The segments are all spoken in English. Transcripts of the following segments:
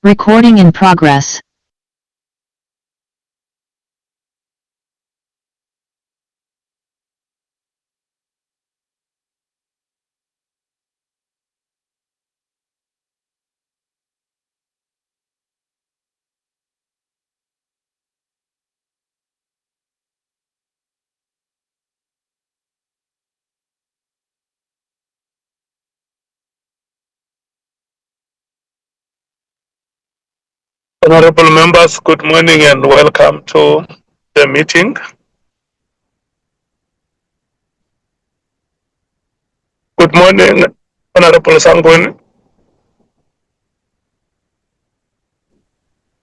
Recording in progress. Honorable members, good morning and welcome to the meeting. Good morning, Honorable Sangweni.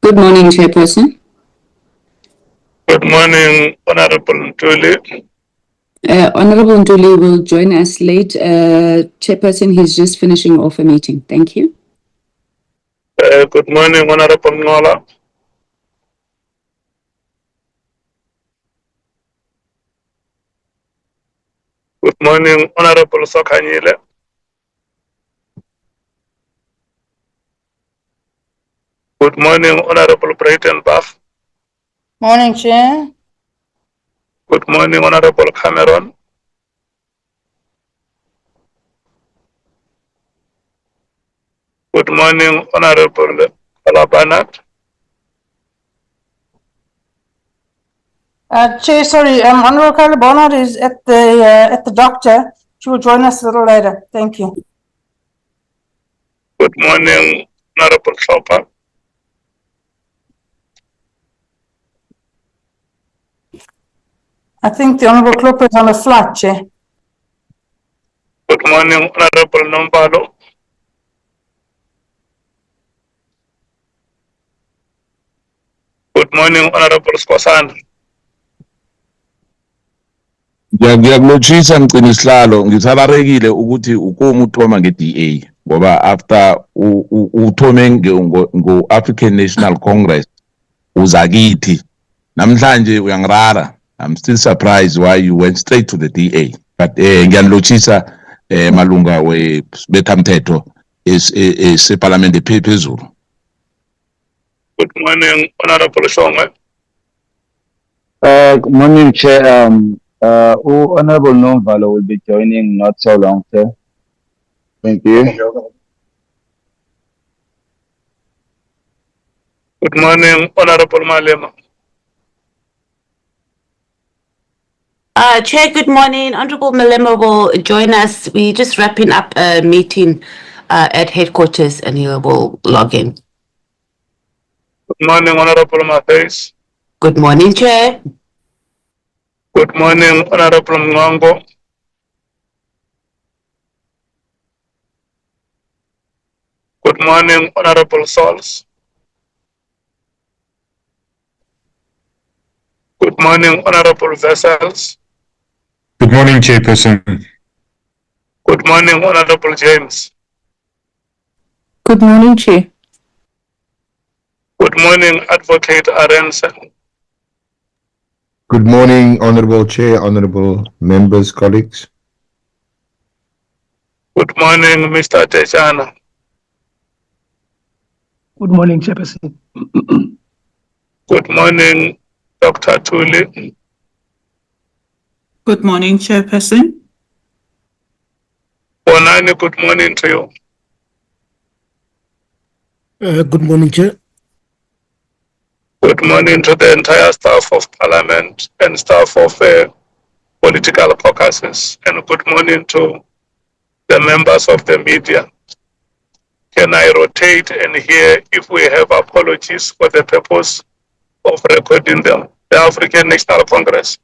Good morning, Chairperson. Good morning, Honorable Ntuli. Honorable Ntuli will join us late. Chairperson, he's just finishing off a meeting. Thank you. Good morning, Honorable Ngola. Good morning, Honorable Sokanyile. Good morning, Honorable Breitenbach. Morning, Chair. Good morning, Honorable Cameron. Good morning, Honorable Alabanat. Chair, sorry, Honorable Carla Barnard is at the doctor. She will join us a little later. Thank you. Good morning, Honorable Chopper. I think the Honorable Klopper is on a flight, Chair. Good morning, Honorable Nombalo. Good morning, Honorable Skosana. Ngiyakulotshisa Mgcinisihlalo, ngisalarekile ukuthi ukuma uthoma nge-DA ngoba after uthome ngo-African National Congress uzakithi namhlanje uyangirara. I'm still surprised why you went straight to the DA, but ngiyanilotshisa malunga webethamthetho eseparlamente phezulu. Good morning, Honorable Shongwe. Good morning, Chair. Honorable Nomvalo will be joining not so long, sir. Thank you. Good morning, Honorable Malema. Chair, good morning. Honorable Malema will join us. We're just wrapping up a meeting at headquarters and he will log in. Good morning, Honorable Matthijs. Good morning, Chair. Good morning, Honorable Mwango. Good morning, Honorable Sols. Good morning, Honorable Vessels. Good morning, Chairperson. Good morning, Honorable James. Good morning, Chair. Good morning, Advocate Arensen. Good morning, Honorable Chair, Honorable members, colleagues. Good morning, Mr. Tejana. Good morning, Chairperson. Good morning, Dr. Tuli. Good morning, Chairperson. Bonani, good morning to you. Good morning, Chair. Good morning to the entire staff of Parliament and staff of political caucuses. And good morning to the members of the media. Can I rotate and hear if we have apologies for the purpose of recording them? The African National Congress.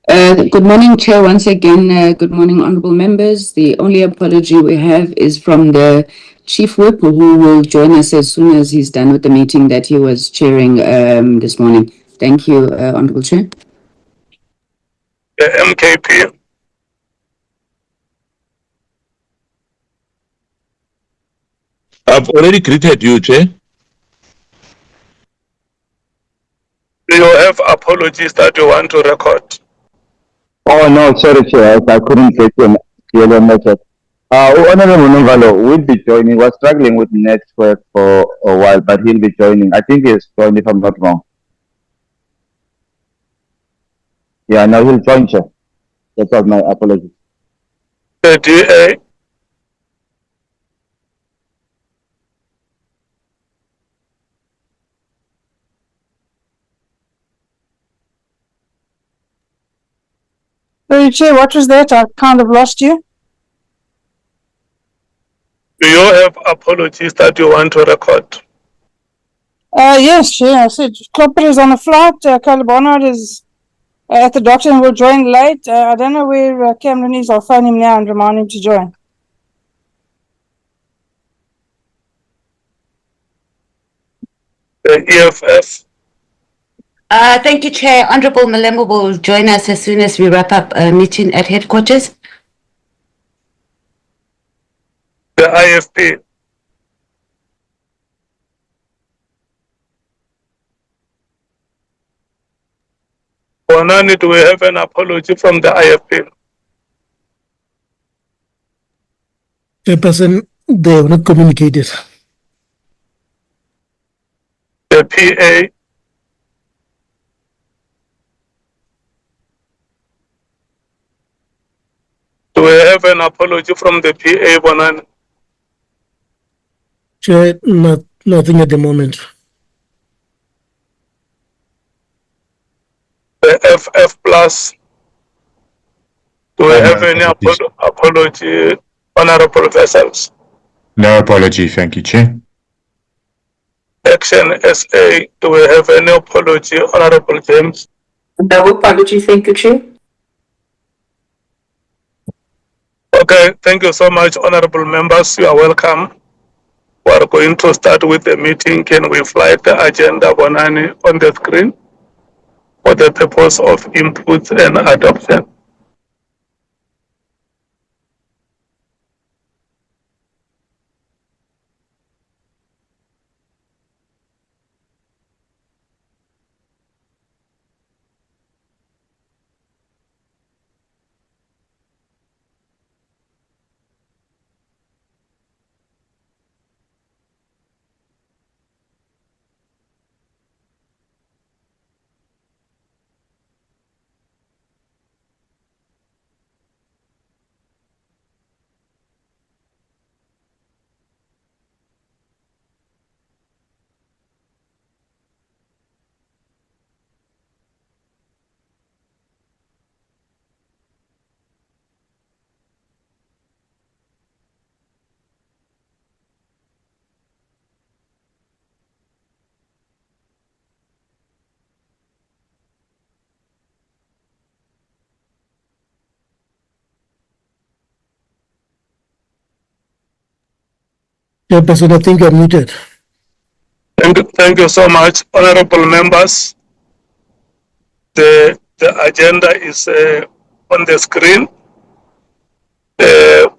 Good morning, Chair. Once again, good morning, honorable members. The only apology we have is from the Chief Whip, who will join us as soon as he's done with the meeting that he was chairing this morning. Thank you, Honorable Chair. The MKP. I've already greeted you, Chair. Do you have apologies that you want to record? Oh, no, sorry, Chair. I couldn't get your message. Honorable Nuvalo will be joining. Was struggling with network for a while, but he'll be joining. I think he's joined, if I'm not wrong. Yeah, now he'll join, Chair. That's all. My apologies. The DA. Sorry, Chair, what was that? I kind of lost you. Do you have apologies that you want to record? Yes, Chair. I said Klopper is on a flight. Curly Barnard is at the doctor and will join late. I don't know where Cameron is. I'll phone him now and remind him to join. The EFF. Thank you, Chair. Honorable Malema will join us as soon as we wrap up a meeting at headquarters. The IFP. Mkhwanazi, do we have an apology from the IFP? Chairperson, they have not communicated. The PA. Do we have an apology from the PA, Mkhwanazi? Chair, nothing at the moment. The FF plus. Do we have any apology, Honorable Vessels? No apology, thank you, Chair. Action SA, do we have any apology, Honorable James? No apology, thank you, Chair. Okay, thank you so much, Honorable members. You are welcome. We are going to start with the meeting. Can we fly the agenda, Bonani, on the screen for the purpose of input and adoption? Chairperson, I think you're muted. Thank you so much, honorable members. The agenda is on the screen. It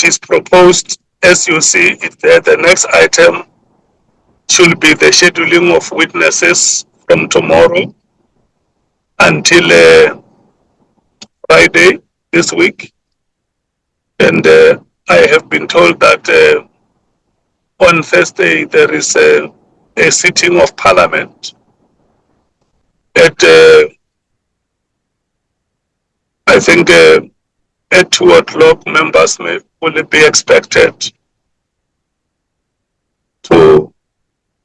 is proposed, as you see it there, the next item should be the scheduling of witnesses from tomorrow until Friday this week. And I have been told that on Thursday there is a sitting of Parliament at I think at 2 o'clock. Members will be expected to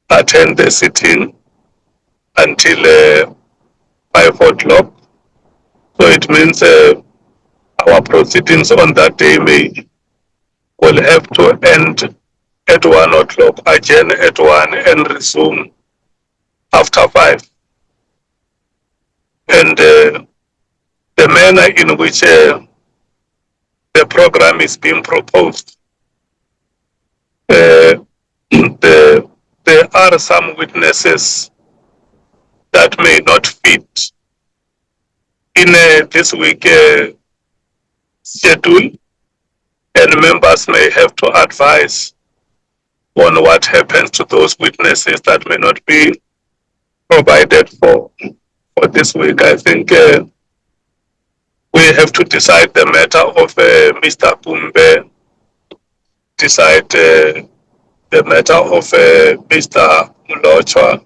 attend the sitting until 5 o'clock. So it means our proceedings on that day will have to end at 1 o'clock, adjourn at 1 and resume after 5. And the manner in which the program is being proposed, there are some witnesses that may not fit in this week schedule, and members may have to advise on what happens to those witnesses that may not be provided for this week. I think we have to decide the matter of Mr. Pumbe, decide the matter of Mr. Mlochwa,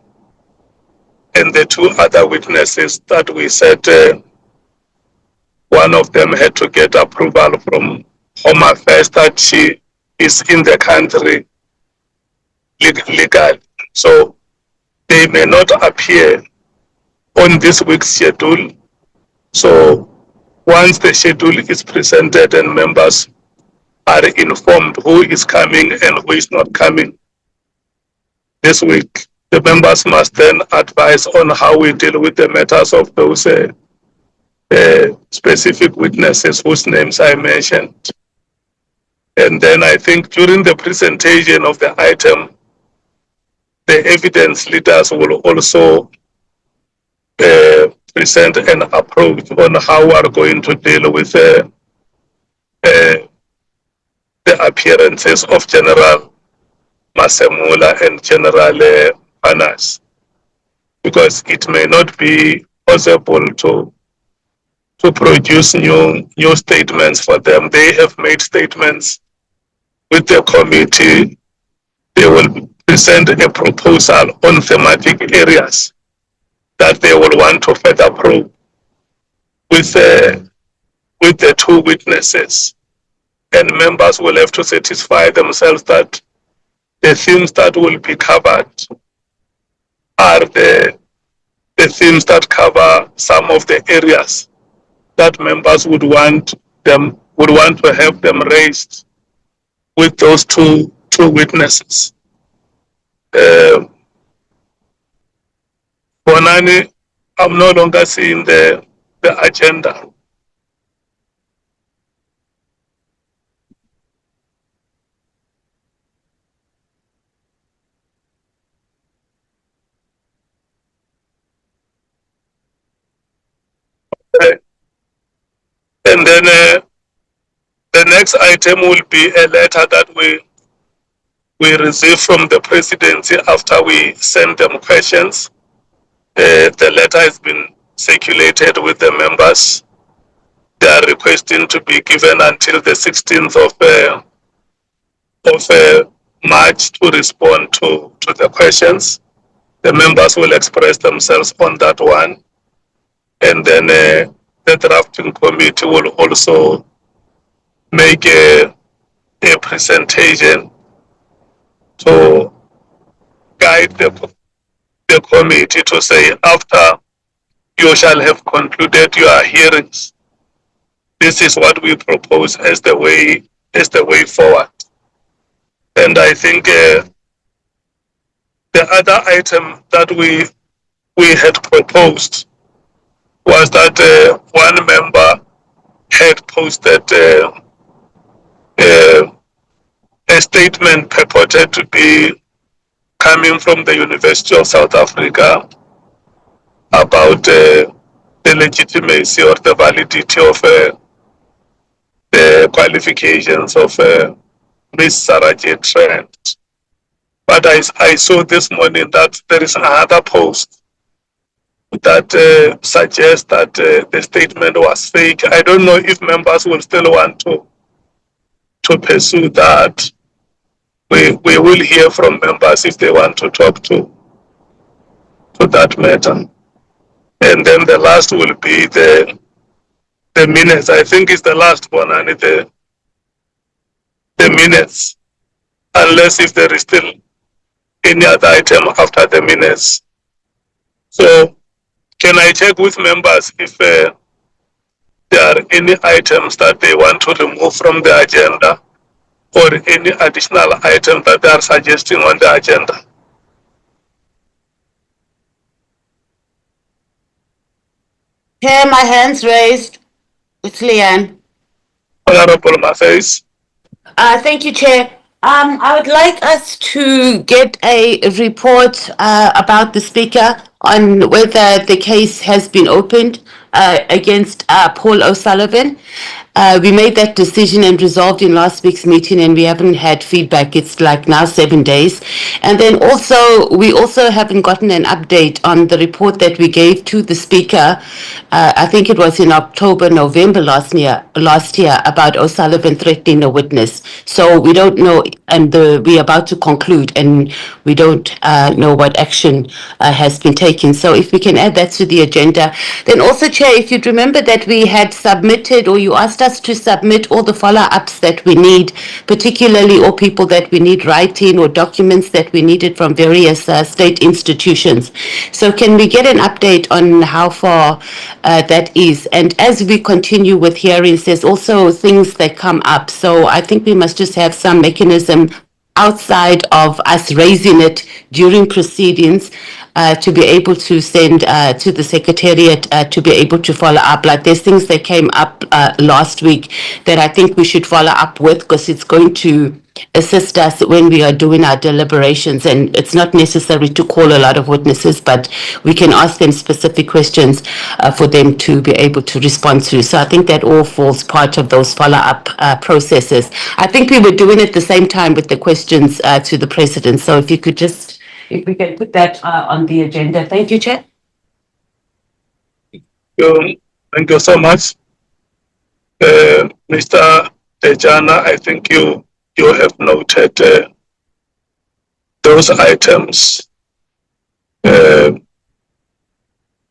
and the two other witnesses that we said one of them had to get approval from Home Affairs that she is in the country legally. So they may not appear on this week's schedule. So once the schedule is presented and members are informed who is coming and who is not coming this week, the members must then advise on how we deal with the matters of those specific witnesses whose names I mentioned. And then I think during the presentation of the item, the evidence leaders will also present an approach on how we are going to deal with the appearances of General Masemula and General Mkhwanazi, because it may not be possible to produce new statements for them. They have made statements with the committee. They will present a proposal on thematic areas that they will want to further probe with the two witnesses, and members will have to satisfy themselves that the themes that will be covered are the themes that cover some of the areas that members would want to have them raised with those two witnesses. Bonani, I'm no longer seeing the agenda. And then the next item will be a letter that we receive from the presidency after we send them questions. The letter has been circulated with the members. They are requesting to be given until the 16th of March to respond to the questions. The members will express themselves on that one. And then the drafting committee will also make a presentation to guide the committee to say, after you shall have concluded your hearings, this is what we propose as the way forward. And I think the other item that we had proposed was that one member had posted a statement purported to be coming from the University of South Africa about the legitimacy or the validity of the qualifications of Ms. Sarah J. Trent. But I saw this morning that there is another post that suggests that the statement was fake. I don't know if members will still want to pursue that. We will hear from members if they want to talk to that matter. And then the last will be the minutes. I think it's the last one, and the minutes, unless if there is still any other item after the minutes. So can I check with members if there are any items that they want to remove from the agenda, or any additional item that they are suggesting on the agenda? Chair, my hand's raised. It's Leanne. Honorable Mathais. Thank you, Chair. I would like us to get a report about the Speaker on whether the case has been opened against Paul O'Sullivan. We made that decision and resolved in last week's meeting, and we haven't had feedback. It's like now 7 days. And then we also haven't gotten an update on the report that we gave to the speaker. I think it was in October, November last year about O'Sullivan threatening a witness. So we don't know, and we're about to conclude, and we don't know what action has been taken. So if we can add that to the agenda. Then also, Chair, if you'd remember that we had submitted, or you asked us to submit all the follow-ups that we need, particularly all people that we need writing or documents that we needed from various state institutions. So can we get an update on how far that is? And as we continue with hearings, there's also things that come up. So I think we must just have some mechanism outside of us raising it during proceedings to be able to send to the Secretariat to be able to follow up. Like there's things that came up last week that I think we should follow up with, because it's going to assist us when we are doing our deliberations. And it's not necessary to call a lot of witnesses, but we can ask them specific questions for them to be able to respond to. So I think that all falls part of those follow-up processes. I think we were doing it at the same time with the questions to the President. So if we can put that on the agenda. Thank you, Chair. Thank you so much. Mr. Tejana, I think you have noted those items for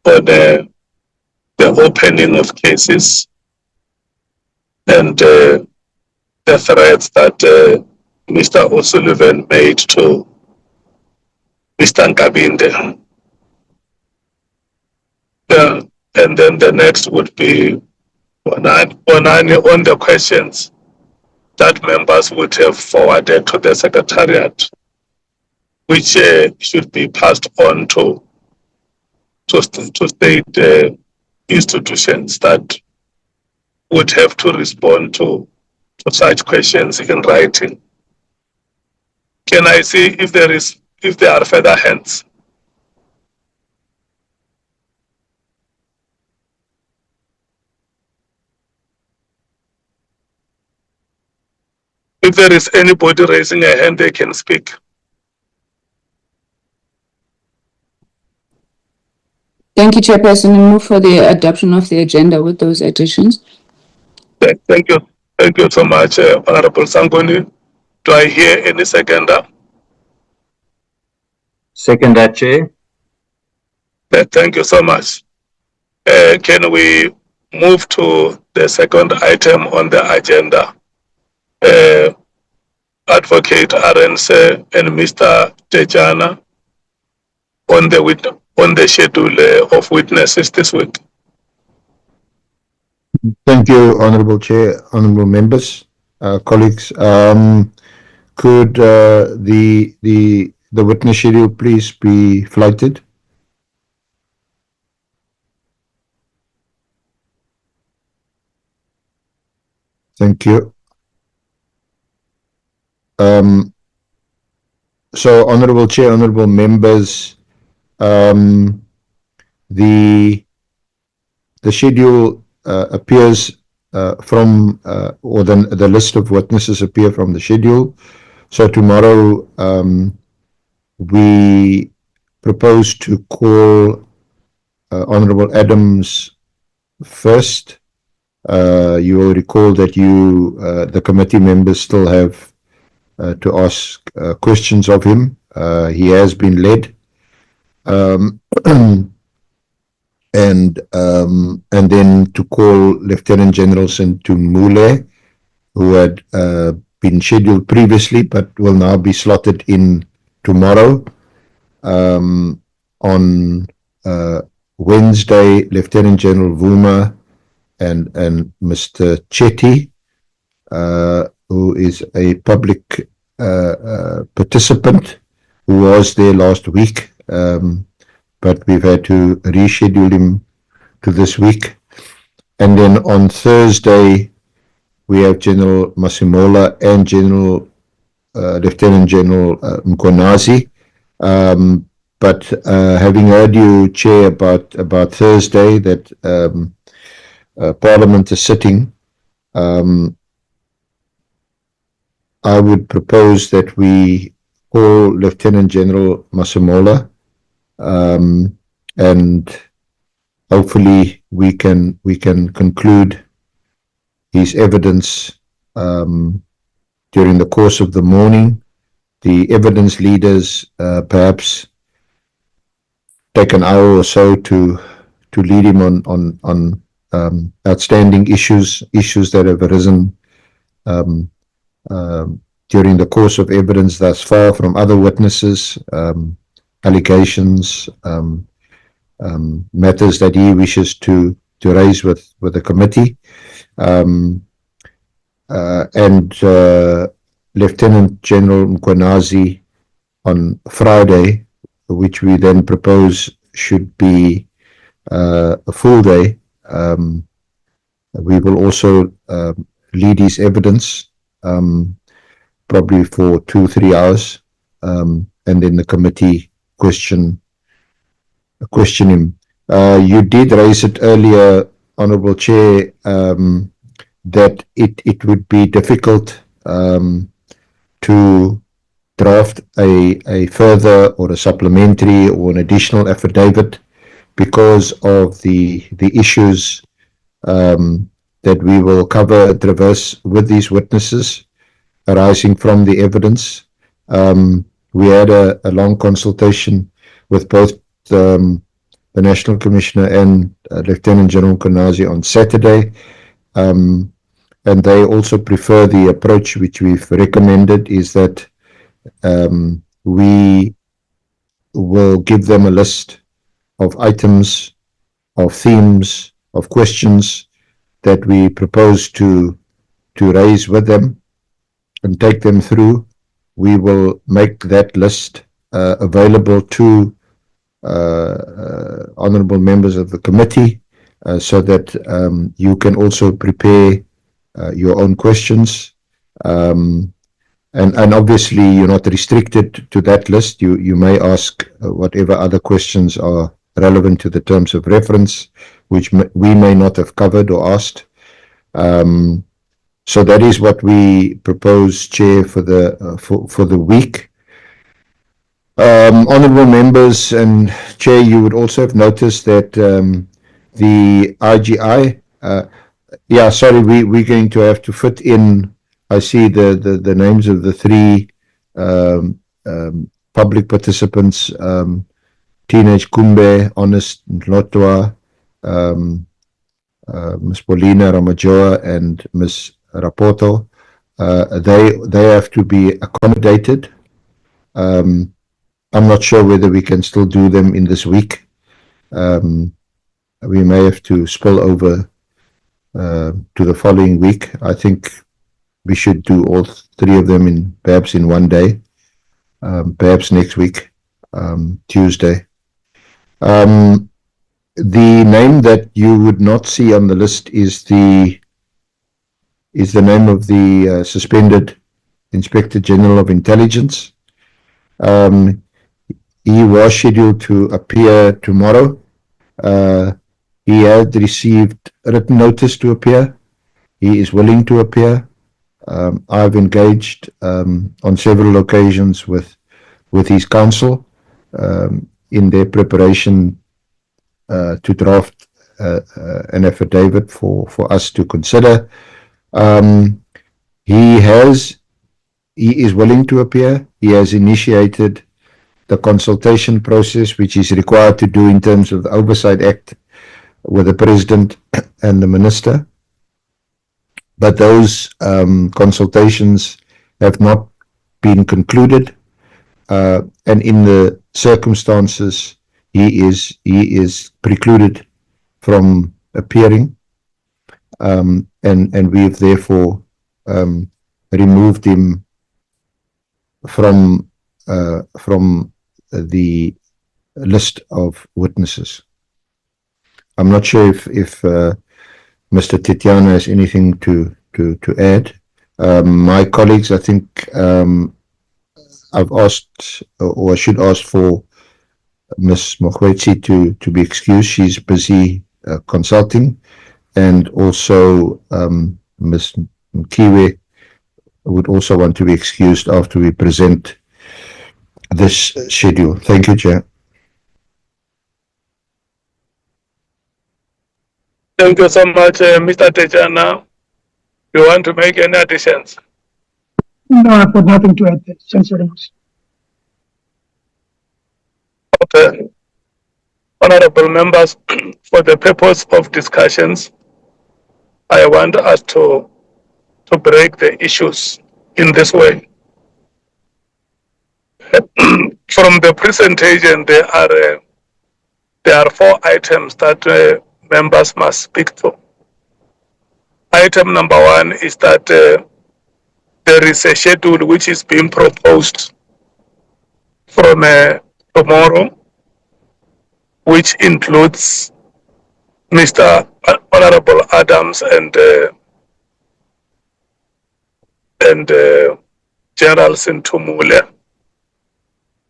the opening of cases and the threats that Mr. O'Sullivan made to Mr. Nkabinde. And then the next would be on the questions that members would have forwarded to the Secretariat, which should be passed on to state institutions that would have to respond to such questions in writing. Can I see if there are further hands? If there is anybody raising a hand, they can speak. Thank you, Chairperson. We move for the adoption of the agenda with those additions. Thank you. Thank you so much, Honorable Sangoni. Do I hear any seconder? Seconder, Chair. Thank you so much. Can we move to the second item on the agenda? Advocate Arens and Mr. Tejana on the schedule of witnesses this week. Thank you, Honorable Chair, honorable members, colleagues. Could the witness schedule please be flighted? Thank you. So, Honorable Chair, honorable members, the schedule appears from, or the list of witnesses appear from the schedule. So tomorrow we propose to call Honorable Adams first. You will recall that the committee members still have to ask questions of him. He has been led. And then to call Lieutenant General Sintumule, who had been scheduled previously but will now be slotted in tomorrow. On Wednesday, Lieutenant General Vuma and Mr. Chetty, who is a public participant who was there last week, but we've had to reschedule him to this week. And then on Thursday, we have General Masimola and Lieutenant General Mkhwanazi. But having heard you, Chair, about Thursday, that Parliament is sitting, I would propose that we call Lieutenant General Masemola, and hopefully we can conclude his evidence during the course of the morning. The evidence leaders perhaps take an hour or so to lead him on outstanding issues that have arisen during the course of evidence thus far from other witnesses, allegations, matters that he wishes to raise with the committee. And Lieutenant General Mkhwanazi on Friday, which we then propose should be a full day. We will also lead his evidence, probably for 2-3 hours, and then the committee question him. You did raise it earlier, Honourable Chair, that it would be difficult to draft a further or a supplementary or an additional affidavit because of the issues that we will cover, traverse with these witnesses arising from the evidence. We had a long consultation with both the National Commissioner and Lieutenant General Mkhwanazi on Saturday, and they also prefer the approach which we've recommended, is that we will give them a list of items, of themes, of questions that we propose to raise with them and take them through. We will make that list available to honourable members of the committee so that you can also prepare your own questions. And obviously you're not restricted to that list. You may ask whatever other questions are relevant to the terms of reference, which we may not have covered or asked. So that is what we propose, Chair, for the week. Honourable members and Chair, you would also have noticed that the IGI, we're going to have to fit in. I see the names of the 3 public participants: Teenage Kumbe, Honest Nlotwa, Ms. Paulina Ramajoa, and Ms. Rapoto. They have to be accommodated. I'm not sure whether we can still do them in this week. We may have to spill over to the following week. I think we should do all 3 of them perhaps in one day, perhaps next week, Tuesday. The name that you would not see on the list is the name of the suspended Inspector General of Intelligence. He was scheduled to appear tomorrow. He had received written notice to appear. He is willing to appear. I've engaged on several occasions with his counsel in their preparation to draft an affidavit for us to consider. He is willing to appear. He has initiated the consultation process which is required to do in terms of the Oversight Act with the President and the Minister. But those consultations have not been concluded, and in the circumstances he is precluded from appearing, and we've therefore removed him from the list of witnesses. I'm not sure if Mr. Titiana has anything to add. My colleagues, I think I've asked, or I should ask for Ms. Mkhwanazi to be excused. She's busy consulting, and also Ms. Mkiwe would also want to be excused after we present this schedule. Thank you, Chair. Thank you so much, Mr. Tejana. You want to make any additions? No, I've got nothing to add. Thanks very much. Okay. Honorable members, for the purpose of discussions, I want us to break the issues in this way. From the presentation, there are 4 items that members must speak to. Item number 1 is that there is a schedule which is being proposed from tomorrow, which includes Mr. Honorable Adams and General Sintumule.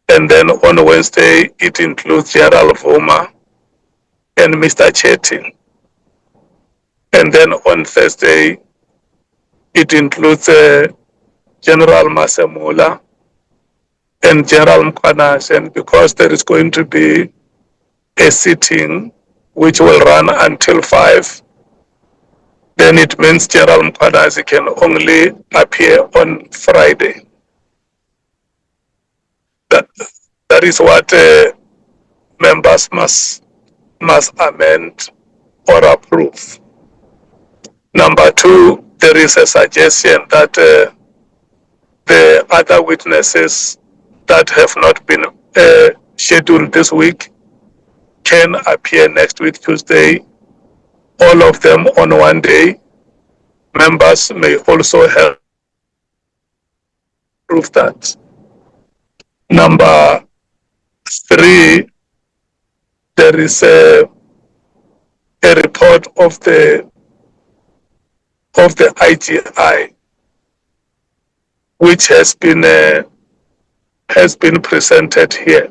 And then on Wednesday, it includes General Vuma and Mr. Chetty. And then on Thursday, it includes General Masemula and General Mkhwanazi. And because there is going to be a sitting which will run until 5, then it means General Mkhwanazi can only appear on Friday. That is what members must amend or approve. Number 2, there is a suggestion that the other witnesses that have not been scheduled this week can appear next week, Tuesday, all of them on one day. Members may also help prove that. Number 3, there is a report of the IGI, which has been presented here,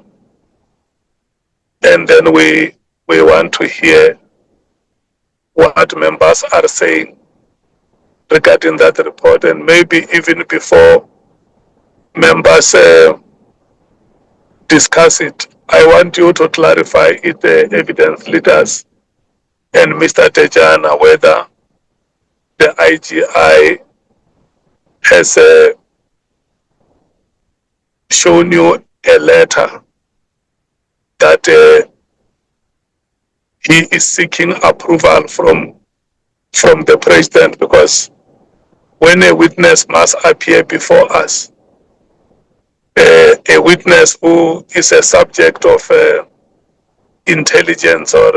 and then we want to hear what members are saying regarding that report, and maybe even before members discuss it, I want you to clarify it, the evidence leaders and Mr. Tejana, whether the IGI has shown you a letter that he is seeking approval from the president, because when a witness must appear before us, a witness who is a subject of intelligence or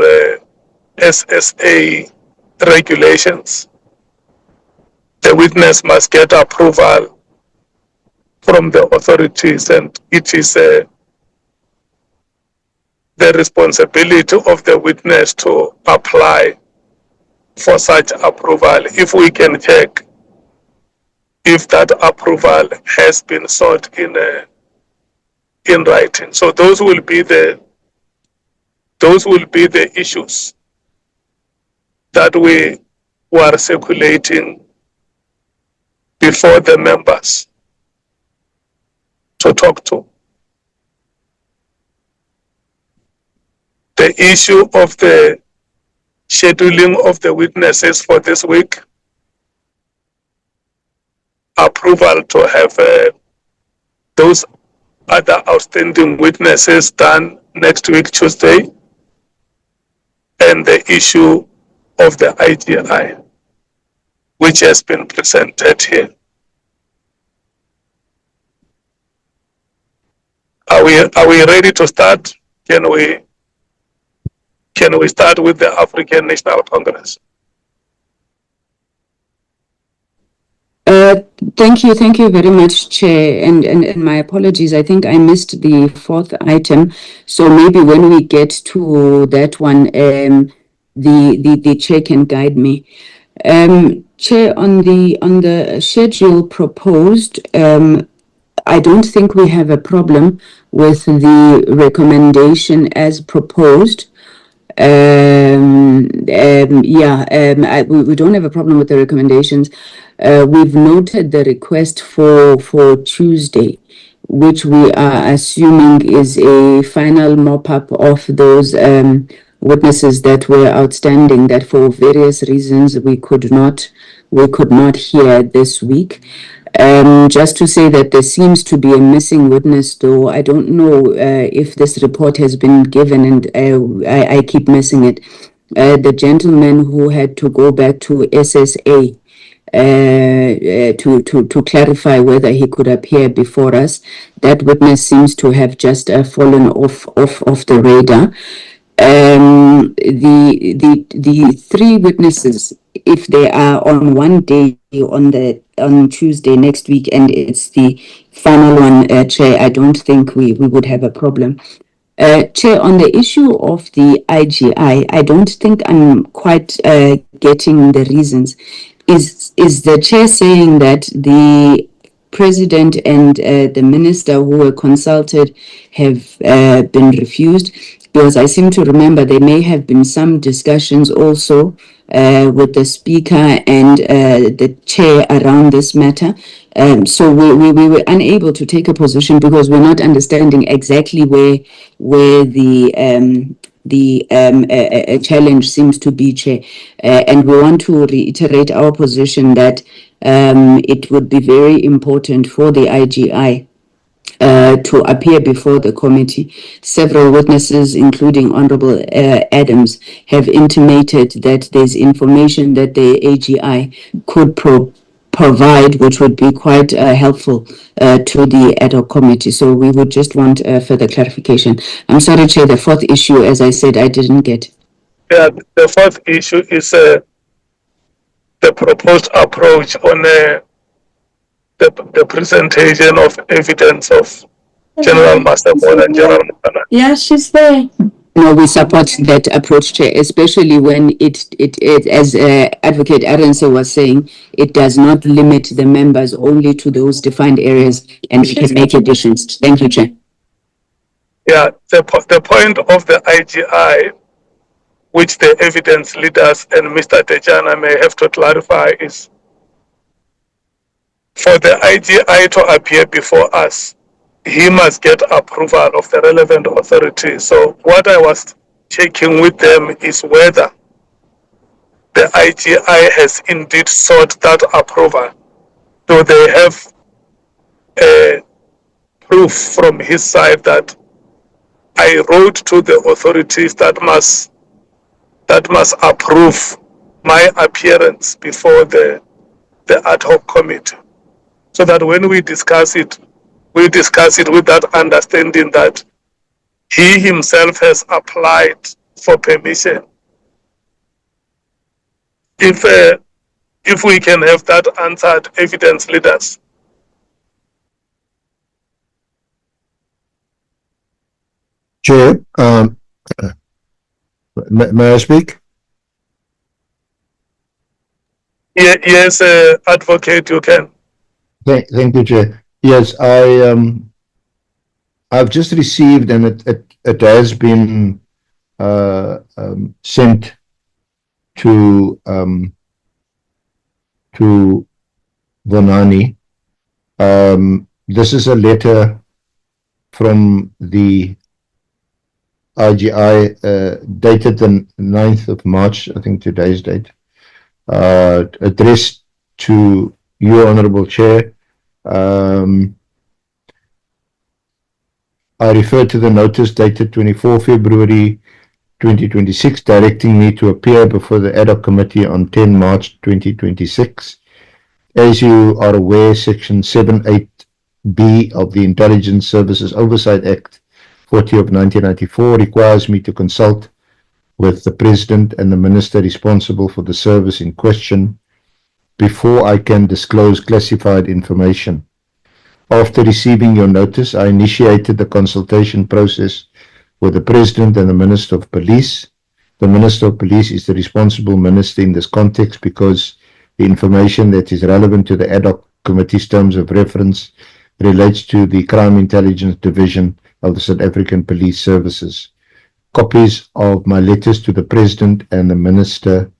SSA regulations, the witness must get approval from the authorities, and it is the responsibility of the witness to apply for such approval. If we can check if that approval has been sought in writing. So those will be the issues that we were circulating before the members to talk to. The issue of the scheduling of the witnesses for this week, approval to have those other outstanding witnesses done next week, Tuesday, and the issue of the IGI, which has been presented here. Are we ready to start? Can we start with the African National Congress? Thank you very much, Chair, and my apologies. I think I missed the 4th item, so maybe when we get to that one, the Chair can guide me. Chair, on the schedule proposed, I don't think we have a problem with the recommendation as proposed. We don't have a problem with the recommendations. We've noted the request for Tuesday, which we are assuming is a final mop-up of those witnesses that were outstanding, that for various reasons we could not hear this week. Just to say that there seems to be a missing witness, though I don't know if this report has been given, and I keep missing it. The gentleman who had to go back to SSA to clarify whether he could appear before us. That witness seems to have just fallen off the radar. The three witnesses, if they are on one day on Tuesday next week, and it's the final one, Chair, I don't think we would have a problem. Chair, on the issue of the IGI, I don't think I'm quite getting the reasons. Is the Chair saying that the President and the Minister who were consulted have been refused? Because I seem to remember there may have been some discussions also with the Speaker and the Chair around this matter. So we were unable to take a position because we're not understanding exactly where the challenge seems to be, Chair. And we want to reiterate our position that it would be very important for the IGI to appear before the committee. Several witnesses, including Honorable Adams, have intimated that there's information that the AGI could provide, which would be quite helpful to the ad hoc committee. So we would just want further clarification. I'm sorry, Chair, the fourth issue, as I said, I didn't get. Yeah, the fourth issue is the proposed approach on the presentation of evidence of General Mastermore and General Mkhwanazi. Yeah, she's there. No, we support that approach, Chair, especially when it as Advocate Arendse was saying, it does not limit the members only to those defined areas, and we can make additions. Thank you, Chair. Yeah, the point of the IGI, which the evidence leaders and Mr. Tejana may have to clarify, is for the IGI to appear before us, he must get approval of the relevant authority. So what I was checking with them is whether the IGI has indeed sought that approval. Do they have proof from his side that I wrote to the authorities that must approve my appearance before the ad hoc committee, so that when we discuss it with that understanding that he himself has applied for permission. If we can have that answered, evidence leaders. Chair, may I speak? Yes, Advocate, you can. Thank you, Chair. Yes, I've just received, and it has been sent to Vonani. This is a letter from the IGI dated the 9th of March, I think today's date, addressed to you, Honorable Chair. I refer to the notice dated 24 February 2026, directing me to appear before the ad hoc committee on 10 March 2026. As you are aware, Section 78B of the Intelligence Services Oversight Act 40 of 1994 requires me to consult with the President and the Minister responsible for the service in question before I can disclose classified information. After receiving your notice, I initiated the consultation process with the President and the Minister of Police. The Minister of Police is the responsible minister in this context because the information that is relevant to the ad hoc committee's terms of reference relates to the Crime Intelligence Division of the South African Police Services. Copies of my letters to the President and the Minister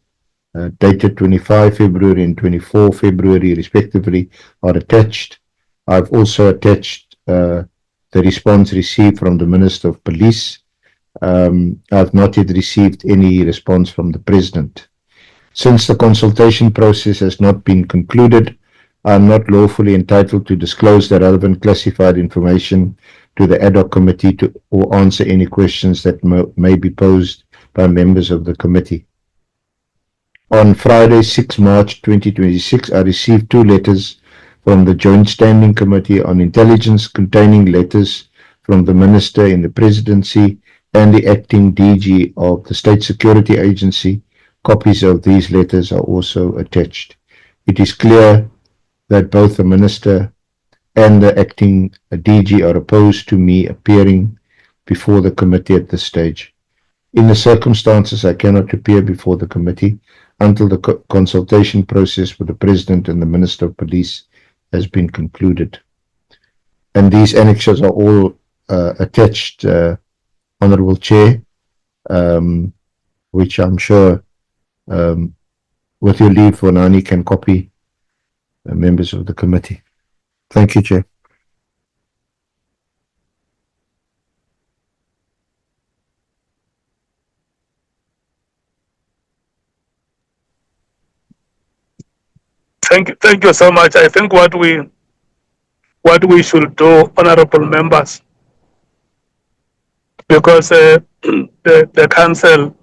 dated 25 February and 24 February respectively are attached. I've also attached the response received from the Minister of Police. I've not yet received any response from the President. Since the consultation process has not been concluded, I am not lawfully entitled to disclose the relevant classified information to the ad hoc committee or answer any questions that may be posed by members of the committee. On Friday, 6 March 2026, I received 2 letters from the Joint Standing Committee on Intelligence containing letters from the Minister in the Presidency and the Acting DG of the State Security Agency. Copies of these letters are also attached. It is clear that both the Minister and the Acting DG are opposed to me appearing before the committee at this stage. In the circumstances, I cannot appear before the committee until the consultation process with the President and the Minister of Police has been concluded. And these annexes are all attached, Honourable Chair, which I'm sure, with your leave, Mkhwanazi can copy members of the committee. Thank you, Chair. Thank you so much. I think what we should do, honorable members, because the council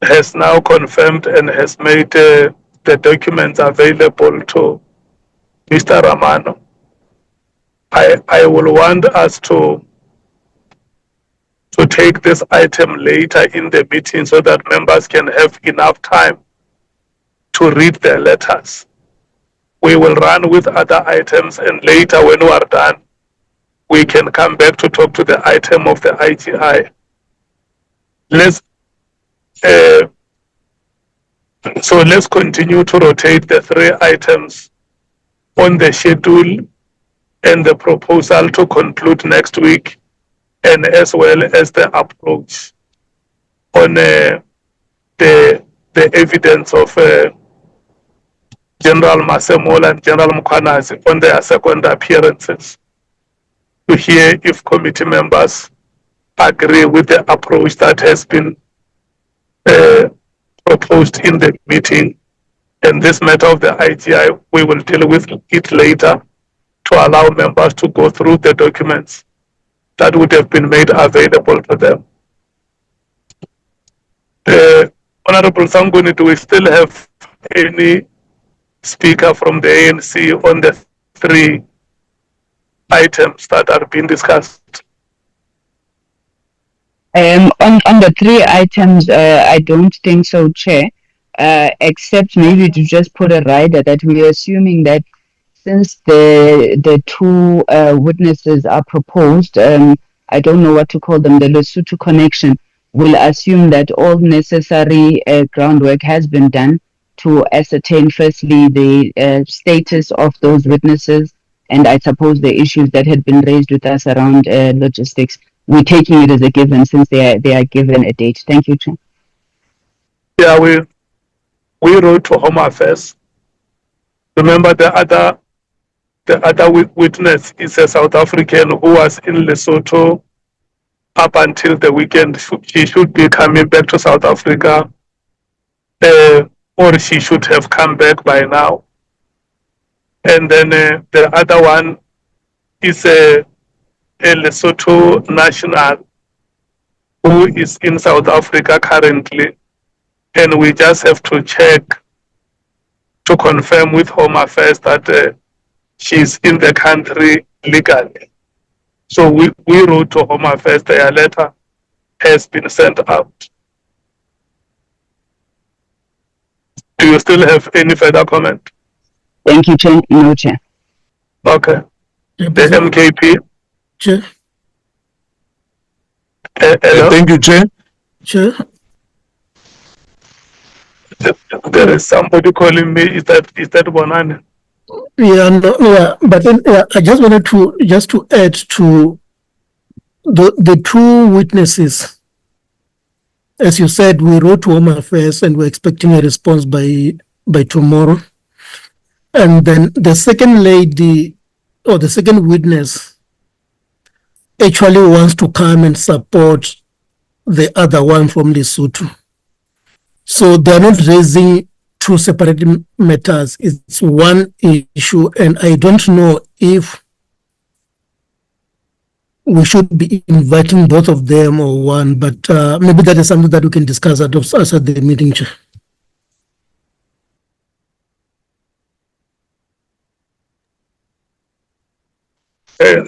has now confirmed and has made the documents available to Mr. Ramano. I will want us to take this item later in the meeting so that members can have enough time to read their letters. We will run with other items, and later when we are done, we can come back to talk to the item of the IGI. So let's continue to rotate the 3 items on the schedule and the proposal to conclude next week, and as well as the approach on the evidence of General Masemola and General Mkhwanazi on their second appearances, to hear if committee members agree with the approach that has been proposed in the meeting. And this matter of the IGI, we will deal with it later to allow members to go through the documents that would have been made available to them. Honorable Sanguni, do we still have any speaker from the ANC on the 3 items that are being discussed? On the 3 items, I don't think so, Chair, except maybe to just put a rider that we are assuming that since the 2 witnesses are proposed, I don't know what to call them, the Lesotho connection, will assume that all necessary groundwork has been done to ascertain firstly the status of those witnesses, and I suppose the issues that had been raised with us around logistics. We're taking it as a given since they are given a date. Thank you, Chair. Yeah, we wrote to Home Affairs. Remember the other witness is a South African who was in Lesotho up until the weekend. She should be coming back to South Africa, or she should have come back by now. And then the other one is a Lesotho national who is in South Africa currently, and we just have to check to confirm with Home Affairs that she's in the country legally. So we wrote to Home Affairs, their letter has been sent out. Do you still have any further comment? Thank you, Chair. No, Chair. Okay. Yeah, The MKP. Chair. Hello? Thank you, Chair. Chair. There is somebody calling me. Is that Bonani? Yeah, no, yeah, but then I just wanted to add to the 2 witnesses as you said, we wrote to Home Affairs and we're expecting a response by tomorrow. And then the second lady or the second witness actually wants to come and support the other one from Lesotho. So they're not raising two separate matters. It's one issue, and I don't know if we should be inviting both of them or one, but maybe that is something that we can discuss at the meeting, Chair.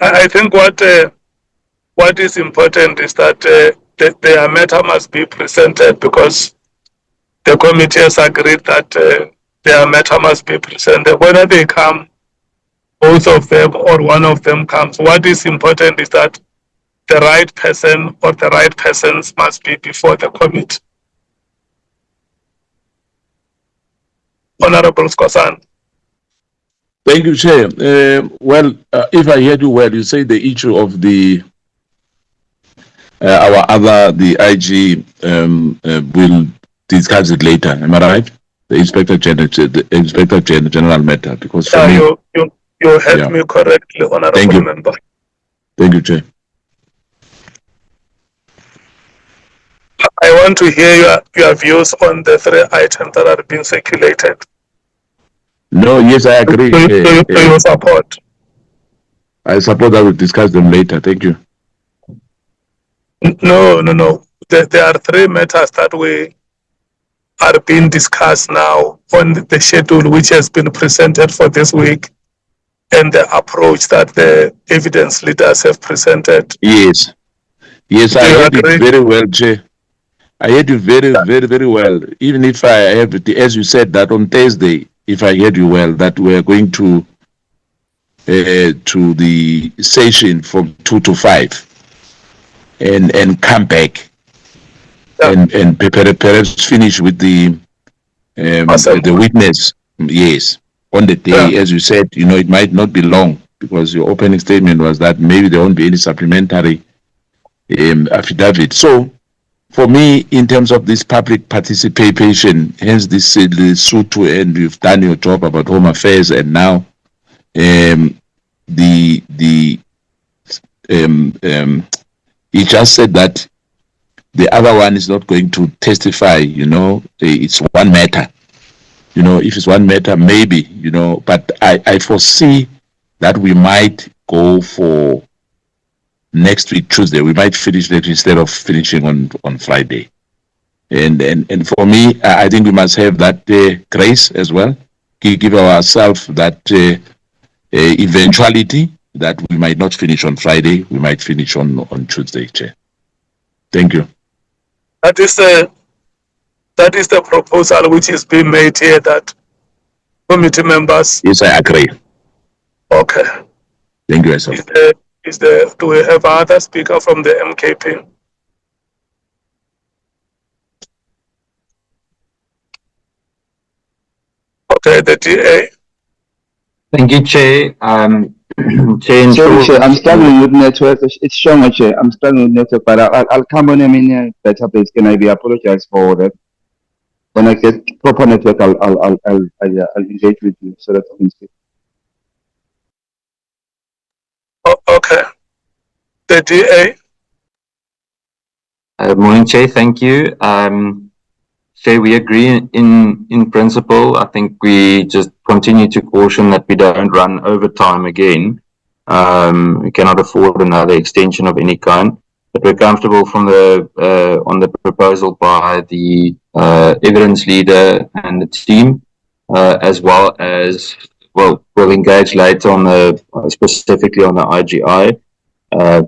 I think what is important is that their matter must be presented, because the committee has agreed that their matter must be presented. Whether they come, both of them or one of them comes, what is important is that the right person or the right persons must be before the committee. Honorable Skosan. Thank you, Chair. If I heard you well, you say the issue of the the IG will discuss it later. Am I right? The Inspector General matter, because for me, you heard me correctly, Honorable Member. Thank you, Chair. I want to hear your views on the 3 items that are being circulated. No, yes, I agree. Do you support? I support that we'll discuss them later. Thank you. No. There are 3 matters that are being discussed now on the schedule, which has been presented for this week, and the approach that the evidence leaders have presented. Yes, I heard it very well, Chair. I heard you very well. Even if I have, as you said, that on Thursday, if I heard you well, that we're going to the session from 2 to 5, and come back, and perhaps finish with the witness. Yes, on the day, as you said, it might not be long, because your opening statement was that maybe there won't be any supplementary affidavit. So, for me, in terms of this public participation, hence this suit, and you've done your job about Home Affairs, and now he just said that the other one is not going to testify. It's one matter. If it's one matter, maybe, but I foresee that we might go for next week, Tuesday. We might finish that instead of finishing on Friday. And for me, I think we must have that grace as well. Give ourselves that eventuality that we might not finish on Friday. We might finish on Tuesday, Chair. Thank you. That is the proposal which is being made here, that committee members. Yes, I agree. Okay. Thank you, sir. Do we have other speaker from the MKP? Okay, the DA. Thank you, Chair. Chair, I'm struggling with network. It's showing, Chair. I'm struggling with network, but I'll come on a better place. Can I be apologize for that? When I get proper network, I'll engage with you so that I can speak. Okay. The DA. Morning, Chair. Thank you. Chair, we agree in principle. I think we just continue to caution that we don't run overtime again. We cannot afford another extension of any kind. But we're comfortable from on the proposal by the evidence leader and the team, as well as we'll engage later on specifically on the IGI.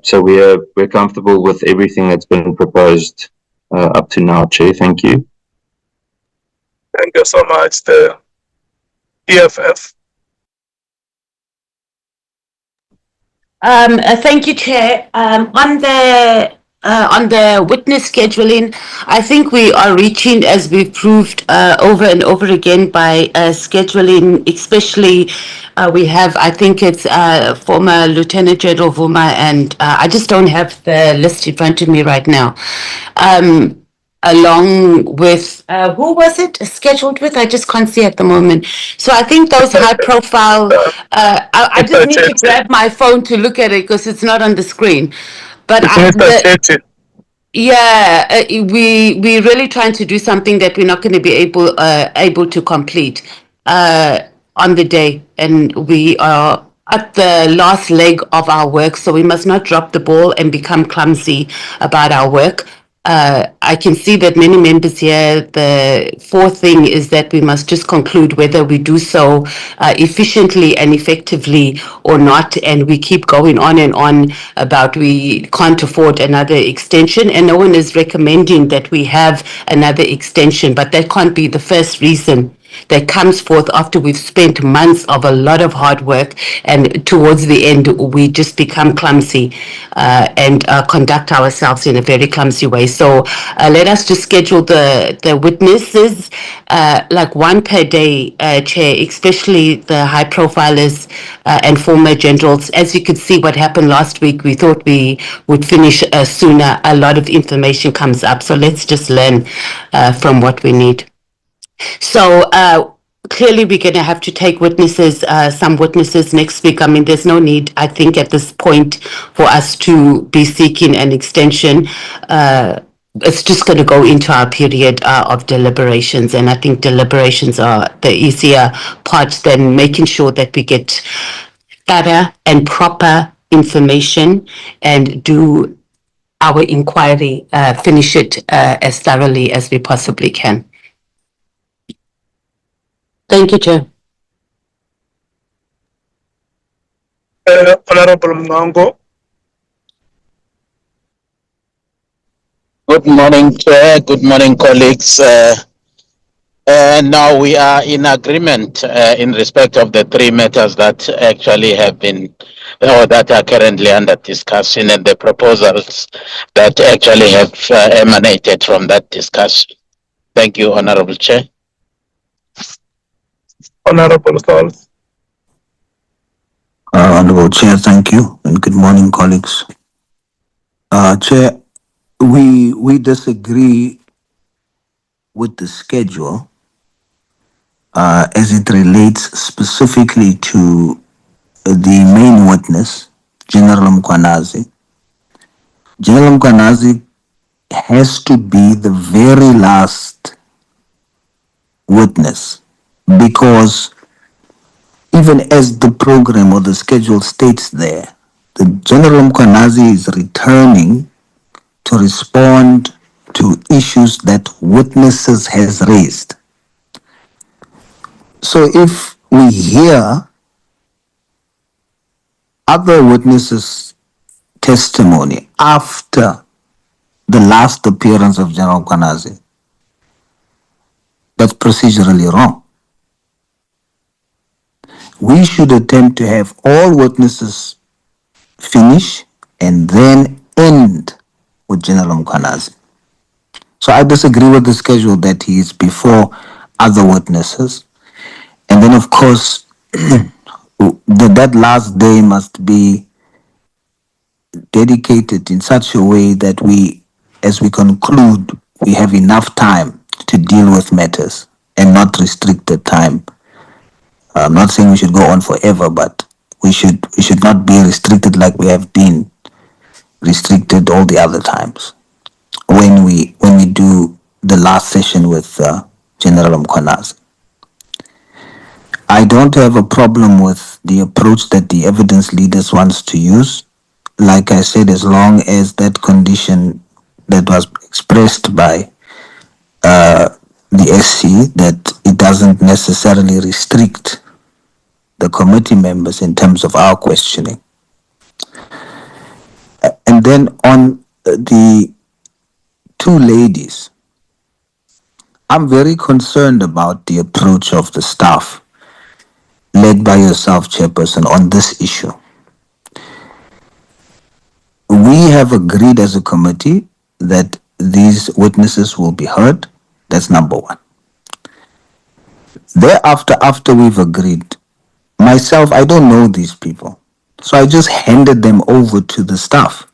So we're comfortable with everything that's been proposed up to now, Chair. Thank you. Thank you so much. The EFF. Thank you, Chair. On the witness scheduling, I think we are reaching, as we've proved over and over again, by scheduling, especially we have, I think it's former Lieutenant General Vuma, and I just don't have the list in front of me right now. along with, who was it scheduled with? I just can't see at the moment. So I think those high profile, I just need to grab my phone to look at it because it's not on the screen. But yeah, we're really trying to do something that we're not going to be able to complete on the day, and we are at the last leg of our work, so we must not drop the ball and become clumsy about our work. I can see that many members here, the fourth thing is that we must just conclude whether we do so efficiently and effectively or not. And we keep going on and on about we can't afford another extension. And no one is recommending that we have another extension, but that can't be the first reason that comes forth after we've spent months of a lot of hard work, and towards the end we just become clumsy and conduct ourselves in a very clumsy way. So let us just schedule the witnesses like one per day, Chair, especially the high profilers and former generals. As you could see what happened last week, we thought we would finish sooner. A lot of information comes up, so let's just learn from what we need. So clearly we're going to have to take witnesses, some witnesses next week. I mean, there's no need, I think, at this point for us to be seeking an extension. It's just going to go into our period of deliberations. And I think deliberations are the easier part than making sure that we get thorough and proper information and do our inquiry, finish it as thoroughly as we possibly can. Thank you, Chair. Honorable Mngango. Good morning, Chair. Good morning, colleagues. Now we are in agreement in respect of the three matters that actually have been, or that are currently under discussion, and the proposals that actually have emanated from that discussion. Thank you, Honorable Chair. Honorable Sauls. Honorable Chair, thank you, and good morning, colleagues. Chair, we disagree with the schedule as it relates specifically to the main witness, General Mkhwanazi. General Mkhwanazi has to be the very last witness, because even as the program or the schedule states there, the General Mkhwanazi is returning to respond to issues that witnesses has raised. So if we hear other witnesses' testimony after the last appearance of General Mkhwanazi, that's procedurally wrong. We should attempt to have all witnesses finish and then end with General Mkhwanazi. So I disagree with the schedule that he is before other witnesses. And then, of course, that last day must be dedicated in such a way that we, as we conclude, we have enough time to deal with matters and not restrict the time. I'm not saying we should go on forever, but we should not be restricted like we have been restricted all the other times when we do the last session with General Mkhwanazi. I don't have a problem with the approach that the evidence leaders wants to use. Like I said, as long as that condition that was expressed by the SC, that it doesn't necessarily restrict the committee members in terms of our questioning. And then on the two ladies, I'm very concerned about the approach of the staff led by yourself, Chairperson, on this issue. We have agreed as a committee that these witnesses will be heard. That's number one. Thereafter, after we've agreed, myself, I don't know these people. So I just handed them over to the staff.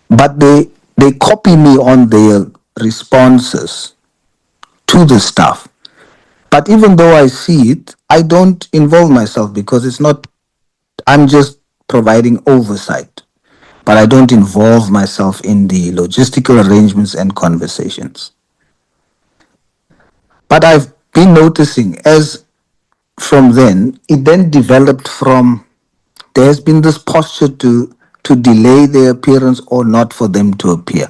But they they copy me on their responses to the stuff. But even though I see it, I don't involve myself because it's not, I'm just providing oversight. But I don't involve myself in the logistical arrangements and conversations. But I've been noticing as from then, it then developed from, there's been this posture to delay their appearance or not for them to appear.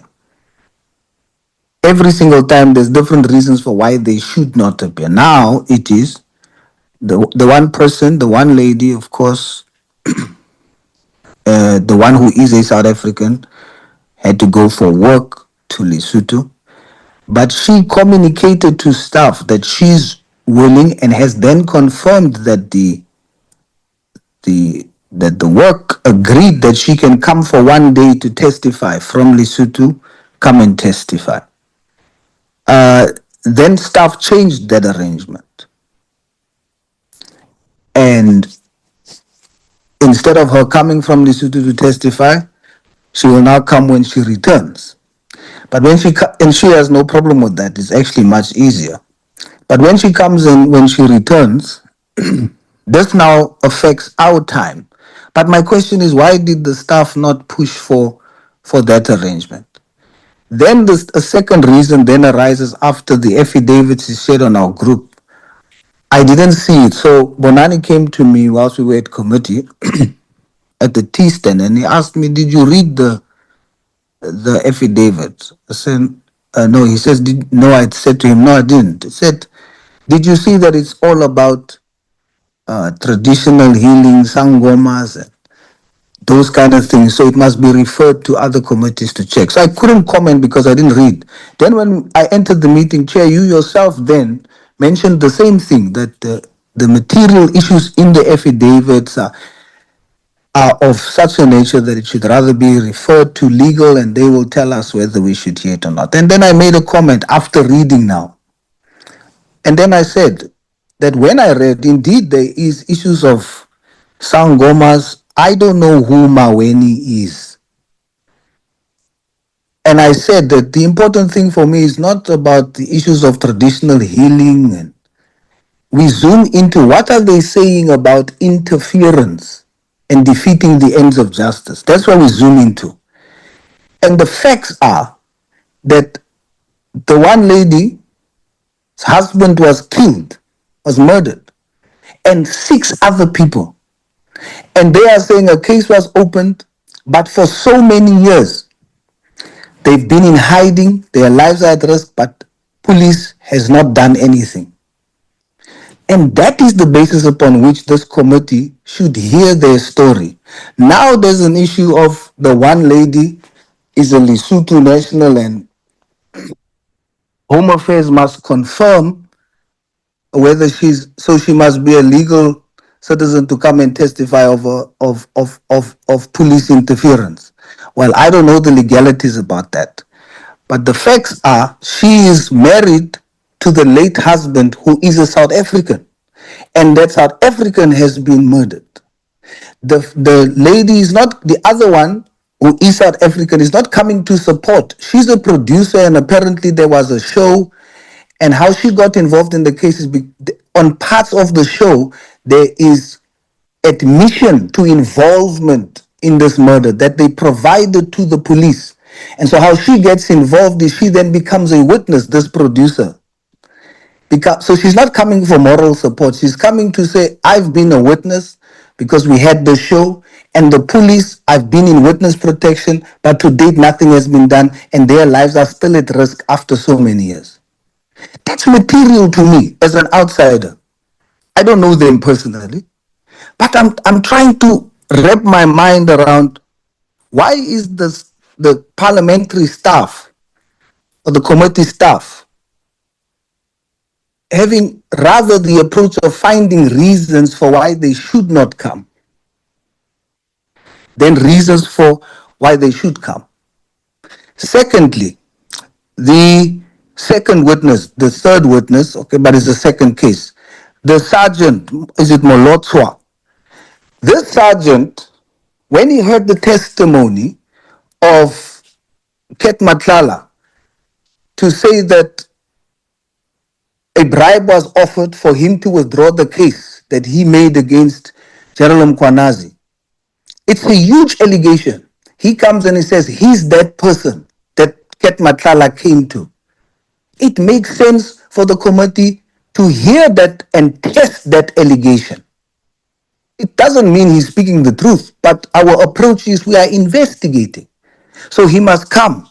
Every single time there's different reasons for why they should not appear. Now it is the one person, the one lady, of course, the one who is a South African, had to go for work to Lesotho, but she communicated to staff that she's willing and has then confirmed that the work agreed that she can come for one day to testify from Lesotho, come and testify. Then staff changed that arrangement. And instead of her coming from Lesotho to testify, she will now come when she returns. But when and she has no problem with that, it's actually much easier. But when she comes in, when she returns, this now affects our time. But my question is, why did the staff not push for that arrangement? Then a second reason then arises after the affidavits is shared on our group. I didn't see it. So Bonani came to me whilst we were at committee at the tea stand and he asked me, did you read the affidavit? I said, no. He says, no. I said to him, no, I didn't. He said, did you see that it's all about traditional healing, sangomas, and those kind of things? So it must be referred to other committees to check. So I couldn't comment because I didn't read. Then when I entered the meeting, Chair, you yourself then mentioned the same thing, that the material issues in the affidavits are of such a nature that it should rather be referred to legal and they will tell us whether we should hear it or not. And then I made a comment after reading now. And then I said that when I read, indeed, there is issues of sangomas. I don't know who Maweni is. And I said that the important thing for me is not about the issues of traditional healing. And we zoom into what are they saying about interference and defeating the ends of justice. That's what we zoom into. And the facts are that the one lady's husband was killed, was murdered, and 6 other people. And they are saying a case was opened, but for so many years, they've been in hiding, their lives are at risk, but police has not done anything. And that is the basis upon which this committee should hear their story. Now there's an issue of the one lady is a Lesotho national and Home Affairs must confirm whether she must be a legal citizen to come and testify of police interference. Well, I don't know the legalities about that. But the facts are she is married to the late husband who is a South African. And that South African has been murdered. The lady is not, the other one who is South African is not coming to support. She's a producer and apparently there was a show, and how she got involved in the case is on parts of the show, there is admission to involvement in this murder that they provided to the police. And so how she gets involved is she then becomes a witness, this producer. So she's not coming for moral support. She's coming to say, I've been a witness because we had the show, and the police, I've been in witness protection, but to date nothing has been done and their lives are still at risk after so many years. That's material to me as an outsider. I don't know them personally, but I'm trying to wrap my mind around why is the parliamentary staff or the committee staff having rather the approach of finding reasons for why they should not come than reasons for why they should come. Secondly, the second witness, the third witness, okay, but it's the second case. The sergeant, is it Molotswa? This sergeant, when he heard the testimony of Ket Matlala to say that a bribe was offered for him to withdraw the case that he made against General Mkhwanazi. It's a huge allegation. He comes and he says he's that person that Ket Matlala came to. It makes sense for the committee to hear that and test that allegation. It doesn't mean he's speaking the truth, but our approach is we are investigating. So he must come.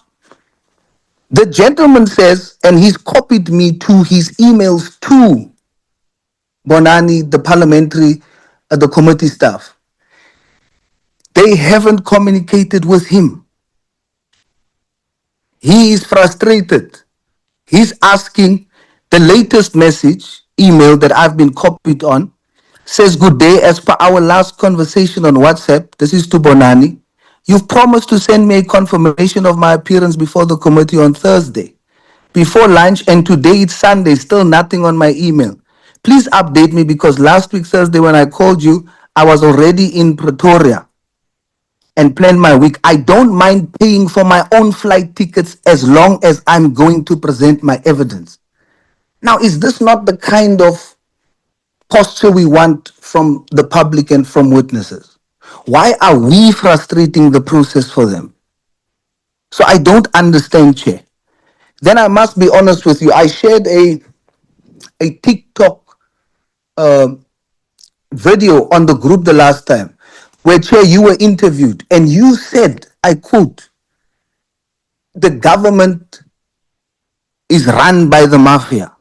The gentleman says, and he's copied me to his emails to Bonani, the parliamentary, the committee staff. They haven't communicated with him. He is frustrated. He's asking the latest message, email that I've been copied on, says, good day, as per our last conversation on WhatsApp, this is to Bonani, you've promised to send me a confirmation of my appearance before the committee on Thursday, before lunch, and today it's Sunday, still nothing on my email. Please update me because last week Thursday when I called you, I was already in Pretoria and planned my week. I don't mind paying for my own flight tickets as long as I'm going to present my evidence. Now, is this not the kind of posture we want from the public and from witnesses? Why are we frustrating the process for them? So I don't understand, Chair. Then I must be honest with you. I shared a TikTok video on the group the last time where, Chair, you were interviewed and you said, I quote, the government is run by the mafia.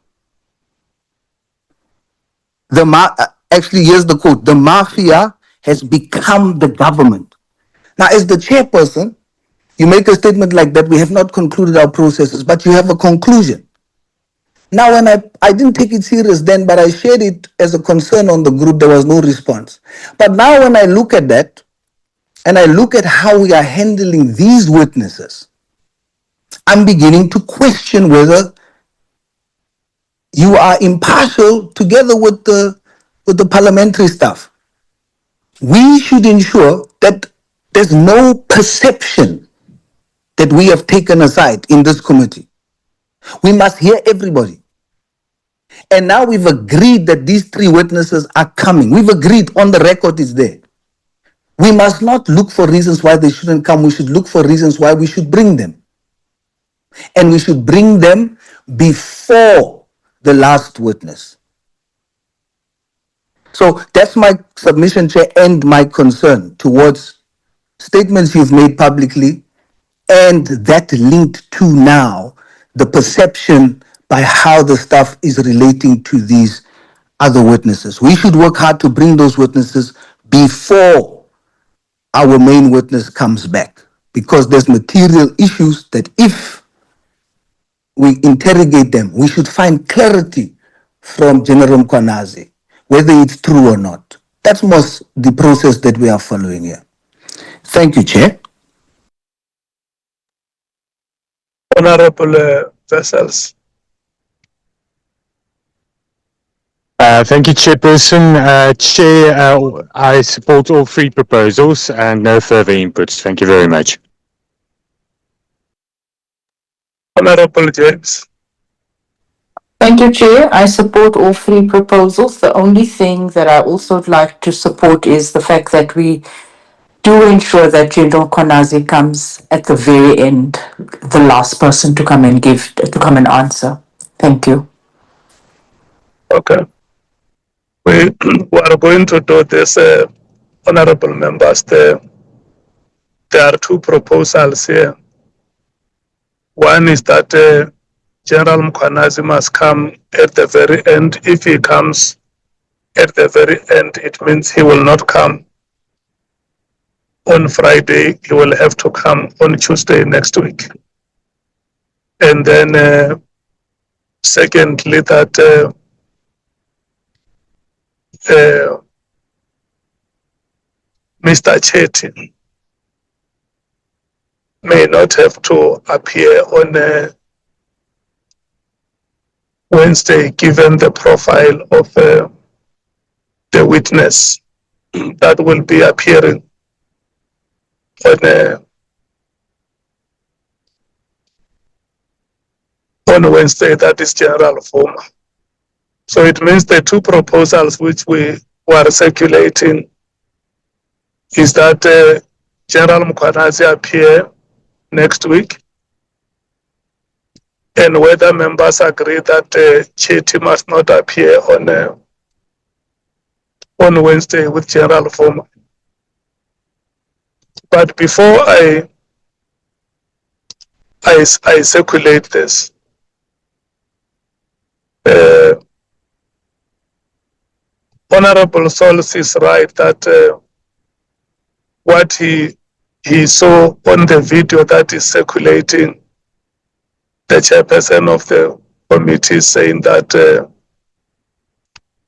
Actually, here's the quote. The mafia has become the government. Now, as the chairperson, you make a statement like that. We have not concluded our processes, but you have a conclusion. Now, when I didn't take it serious then, but I shared it as a concern on the group, there was no response. But now when I look at that, and I look at how we are handling these witnesses, I'm beginning to question whether you are impartial together with the parliamentary staff. We should ensure that there's no perception that we have taken aside in this committee. We must hear everybody. And now we've agreed that these three witnesses are coming. We've agreed, on the record is there. We must not look for reasons why they shouldn't come. We should look for reasons why we should bring them. And we should bring them before the last witness. So that's my submission, Chair, and my concern towards statements you've made publicly and that linked to now the perception by how the staff is relating to these other witnesses. We should work hard to bring those witnesses before our main witness comes back, because there's material issues that if we interrogate them, we should find clarity from General Mkhwanazi, whether it's true or not. That's most the process that we are following here. Thank you, Chair. Honorable Vessels. Thank you, Chairperson. Chair, I support all three proposals and no further inputs. Thank you very much. Honorable James. Thank you, Chair. I support all three proposals. The only thing that I also would like to support is the fact that we do ensure that General Mkhwanazi comes at the very end, the last person to come and answer. Thank you. Okay. We are going to do this, honorable members. There are two proposals here. One is that General Mkhwanazi must come at the very end. If he comes at the very end, it means he will not come on Friday. He will have to come on Tuesday next week. And then secondly, that Mr. Chetty may not have to appear on Wednesday, given the profile of the witness that will be appearing on on Wednesday, that is General Former. So it means the two proposals which we were circulating is that General Mkhwanazi appear next week, and whether members agree that Chetty must not appear on Wednesday with General Former. But before I circulate this, Honorable Sols is right that what he saw on the video that is circulating, the chairperson of the committee saying that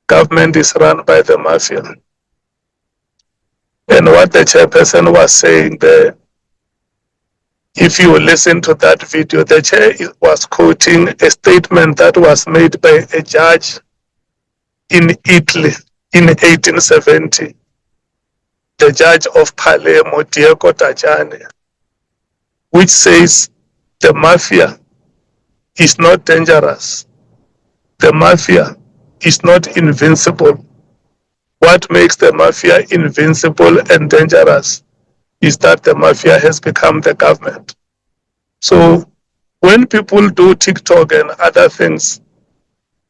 government is run by the mafia. And what the chairperson was saying there, if you listen to that video, the chair was quoting a statement that was made by a judge in Italy in 1870, the judge of Palermo, Diego Tajani, which says the mafia is not dangerous. The mafia is not invincible. What makes the mafia invincible and dangerous is that the mafia has become the government. So when people do TikTok and other things,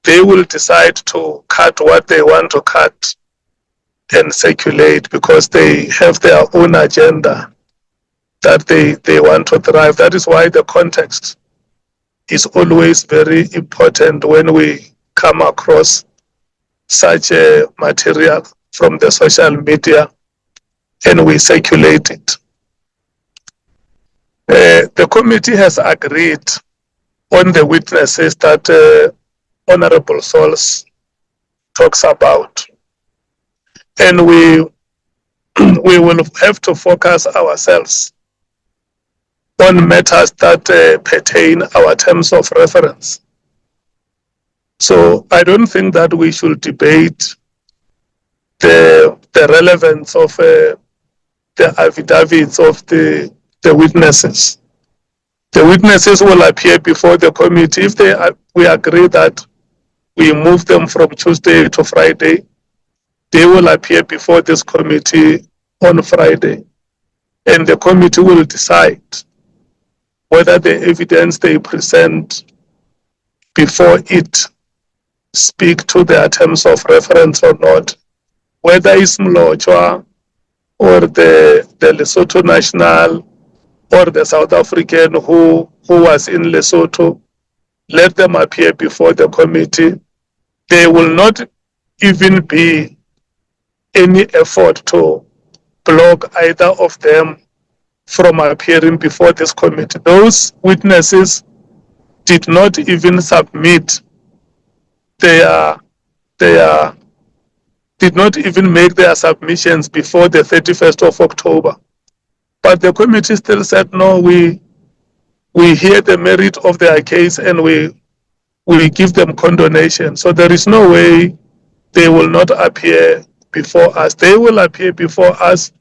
they will decide to cut what they want to cut and circulate because they have their own agenda that they want to drive. That is why the context is always very important when we come across such a material from the social media and we circulate it. The committee has agreed on the witnesses that Honorable Sols talks about. And we will have to focus ourselves on matters that pertain our terms of reference. So I don't think that we should debate the relevance of the affidavits of the witnesses. The witnesses will appear before the committee. If we agree that we move them from Tuesday to Friday, they will appear before this committee on Friday. And the committee will decide whether the evidence they present before it speak to their terms of reference or not. Whether it's Mlotshwa or the Lesotho national or the South African who was in Lesotho, let them appear before the committee. There will not even be any effort to block either of them from appearing before this committee. Those witnesses did not even submit did not even make their submissions before the 31st of October. But the committee still said, no, we hear the merit of their case and we give them condonation. So there is no way they will not appear before us. They will appear before us.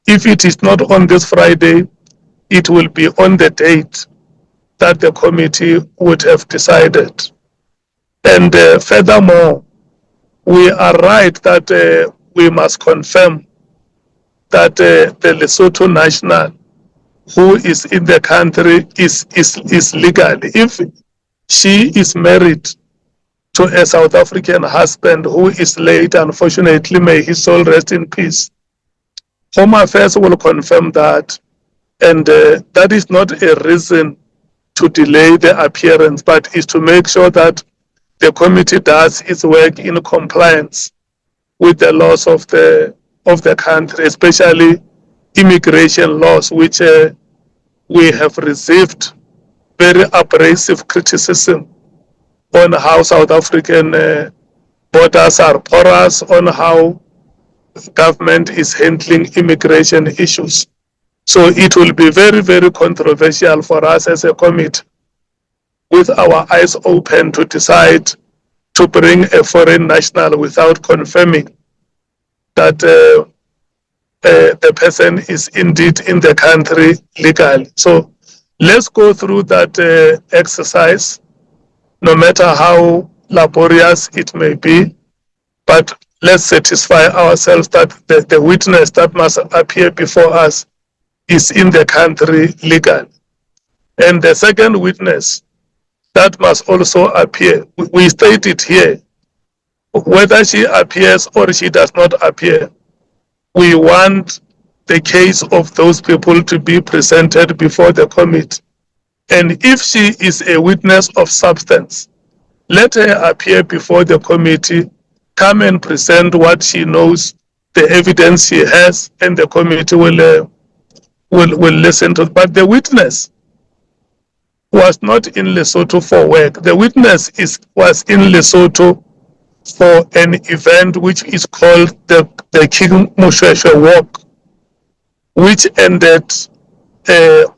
If it is not on this Friday, it will be on the date that the committee would have decided. And furthermore, we are right that we must confirm that the Lesotho national who is in the country is legally. If she is married to a South African husband who is late, unfortunately, may his soul rest in peace, Home Affairs will confirm that. And that is not a reason to delay the appearance, but is to make sure that the committee does its work in compliance with the laws of the country, especially immigration laws, which we have received very abrasive criticism on how South African borders are porous, on how government is handling immigration issues. So it will be very, very controversial for us as a committee, with our eyes open, to decide to bring a foreign national without confirming that the person is indeed in the country legally. So let's go through that exercise no matter how laborious it may be, but let's satisfy ourselves that the witness that must appear before us is in the country legally. And the second witness that must also appear, we state it here, whether she appears or she does not appear, we want the case of those people to be presented before the committee. And if she is a witness of substance, let her appear before the committee, come and present what she knows, the evidence she has, and the committee will listen to it. But the witness was not in Lesotho for work. The witness was in Lesotho for an event which is called the King Moshoeshoe Walk, which ended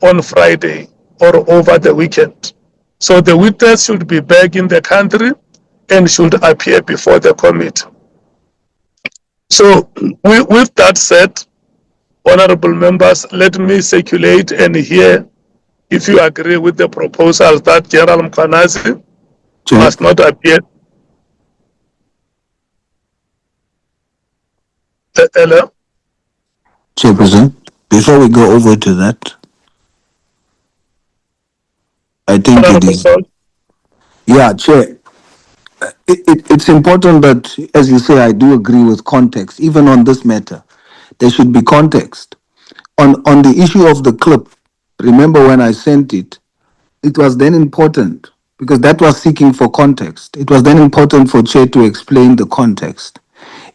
on Friday or over the weekend. So the witness should be back in the country and should appear before the committee. So with that said, honorable members, let me circulate and hear if you agree with the proposal that General Mkhwanazi must not appear. Hello? Chairperson, before we go over to that, I think it is. Yeah, Chair. It's important that, as you say, I do agree with context. Even on this matter, there should be context. On the issue of the clip, remember when I sent it, it was then important because that was seeking for context. It was then important for Chair to explain the context.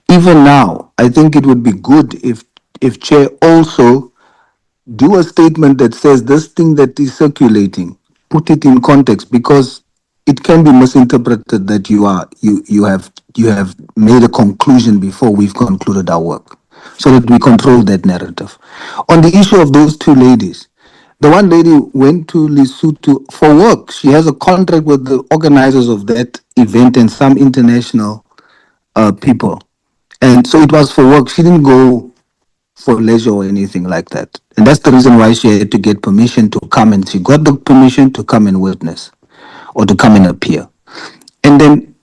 Even now, I think it would be good if Chair also do a statement that says this thing that is circulating, put it in context, because it can be misinterpreted that you have made a conclusion before we've concluded our work, so that we control that narrative. On the issue of those two ladies, the one lady went to Lesotho for work. She has a contract with the organizers of that event and some international people, and so it was for work. She didn't go for leisure or anything like that. And that's the reason why she had to get permission to come, and she got the permission to come and witness or to come and appear. And then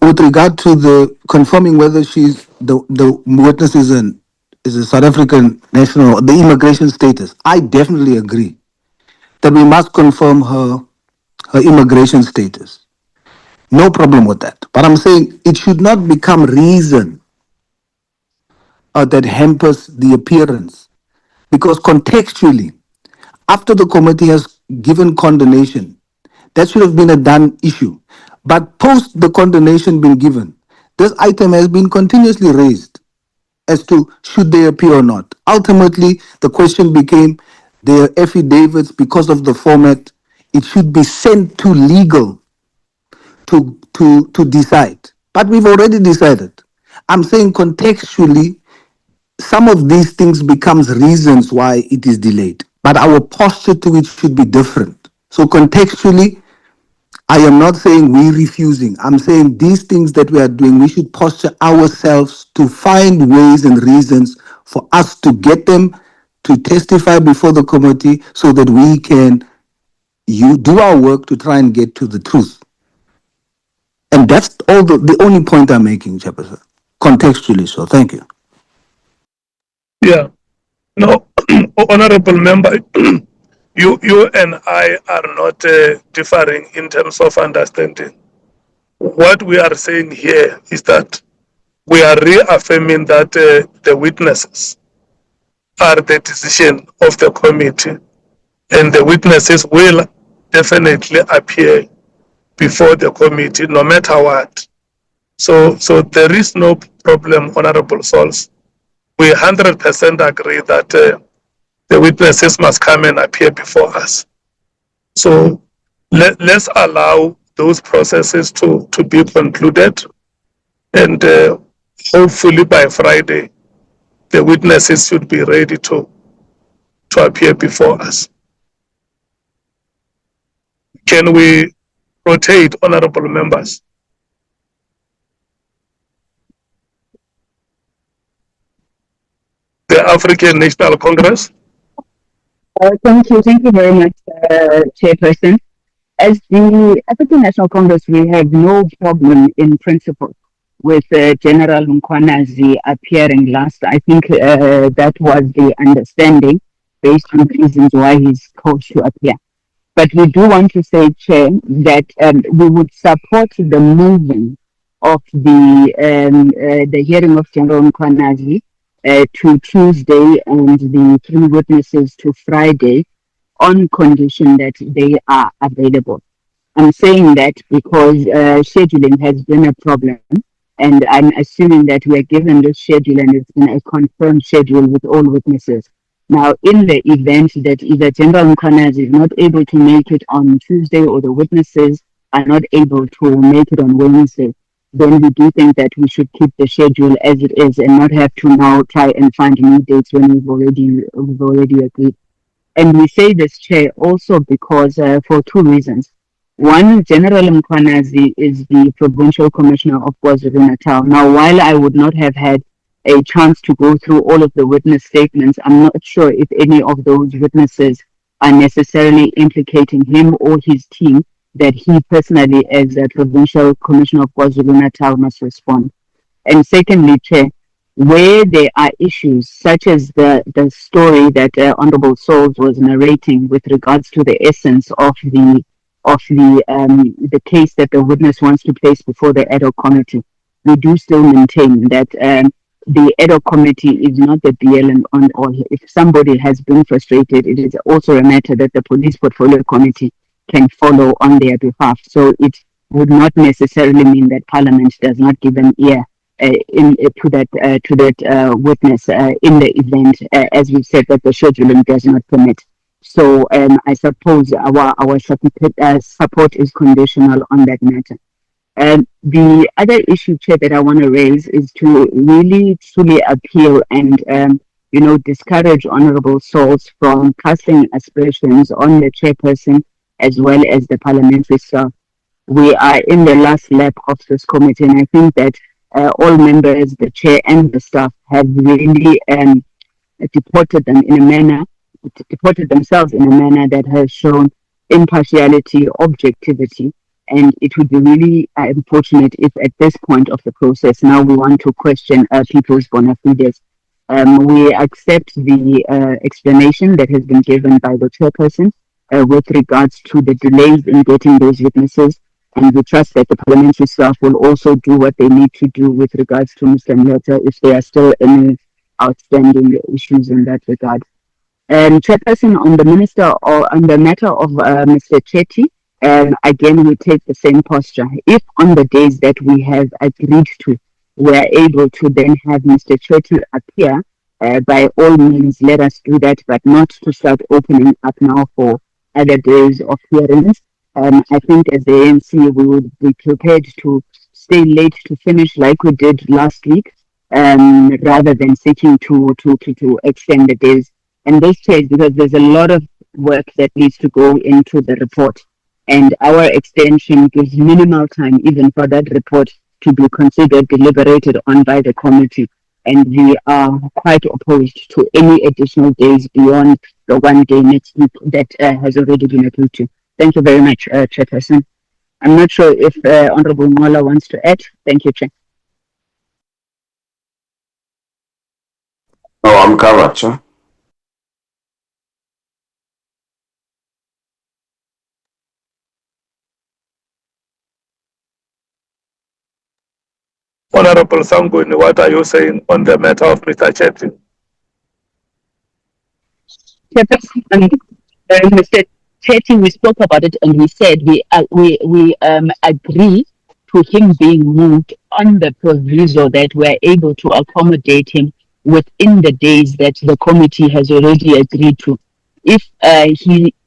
with regard to the confirming whether she's the witness is a South African national, the immigration status, I definitely agree that we must confirm her immigration status. No problem with that. But I'm saying it should not become reason that hampers the appearance. Because contextually, after the committee has given condemnation, that should have been a done issue. But post the condemnation being given, this item has been continuously raised as to should they appear or not. Ultimately, the question became their affidavits, because of the format, it should be sent to legal to decide. But we've already decided. I'm saying contextually, some of these things becomes reasons why it is delayed, but our posture to it should be different. So contextually, I am not saying we're refusing. I'm saying these things that we are doing, we should posture ourselves to find ways and reasons for us to get them to testify before the committee so that we can do our work to try and get to the truth. And that's all the only point I'm making, Chairperson. Contextually, so thank you. Yeah. No, honorable member, you and I are not differing in terms of understanding. What we are saying here is that we are reaffirming that the witnesses are the decision of the committee, and the witnesses will definitely appear before the committee no matter what. So there is no problem, Honorable Souls. We 100% agree that the witnesses must come and appear before us. So let's allow those processes to be concluded, and hopefully by Friday, the witnesses should be ready to appear before us. Can we rotate, honorable members? The African National Congress. Thank you very much, Chairperson. As the African National Congress, we have no problem in principle with General Mkhwanazi appearing last. I think that was the understanding based on reasons why he's called to appear. But we do want to say, Chair, that we would support the moving of the hearing of General Mkhwanazi to Tuesday and the three witnesses to Friday on condition that they are available. I'm saying that because scheduling has been a problem, and I'm assuming that we are given this schedule and it's been a confirmed schedule with all witnesses. Now, in the event that either General Mkhwanazi is not able to make it on Tuesday or the witnesses are not able to make it on Wednesday, then we do think that we should keep the schedule as it is and not have to now try and find new dates when we've already agreed. And we say this, Chair, also because for two reasons. One, General Mkhwanazi is the Provincial Commissioner of KwaZulu-Natal. Now, while I would not have had a chance to go through all of the witness statements, I'm not sure if any of those witnesses are necessarily implicating him or his team that he personally, as a Provincial Commissioner of KwaZulu-Natal, must respond. And secondly, Chair, where there are issues such as the story that Honorable Souls was narrating with regards to the essence of the case that the witness wants to place before the ad hoc committee, we do still maintain that the ad hoc committee is not the BL and on all. If somebody has been frustrated, it is also a matter that the police portfolio committee can follow on their behalf. So it would not necessarily mean that Parliament does not give an ear to that witness in the event, as we said, that the scheduling does not permit. So I suppose our support is conditional on that matter. The other issue, Chair, that I want to raise is to really truly appeal and discourage Honourable Souls from casting aspersions on the chairperson as well as the parliamentary staff. We are in the last lap of this committee, and I think that all members, the chair and the staff have really deported themselves in a manner that has shown impartiality, objectivity, and it would be really unfortunate if at this point of the process now we want to question people's bona fides. We accept the explanation that has been given by the chairperson with regards to the delays in getting those witnesses, and we trust that the parliamentary staff will also do what they need to do with regards to Mr. Mlota if there are still any outstanding issues in that regard. Chairperson, on the minister or on the matter of Mr. Chetty, again, we take the same posture. If on the days that we have agreed to, we are able to then have Mr. Chetty appear, by all means, let us do that, but not to start opening up now for other days of hearings. I think as the ANC, we would be prepared to stay late to finish like we did last week, rather than seeking to extend the days. And this case, because there's a lot of work that needs to go into the report, and our extension gives minimal time even for that report to be considered, deliberated on by the committee. And we are quite opposed to any additional days beyond the 1 day next week that has already been agreed to. Thank you very much, Chairperson. I'm not sure if Honorable Mola wants to add. Thank you, Chair. No, I'm covered, Chair. Honorable Sanguni, what are you saying on the matter of Mr. Chetty? Chairperson, Mr. Chetty, we spoke about it and we said we agree to him being moved on the proviso that we're able to accommodate him within the days that the committee has already agreed to. If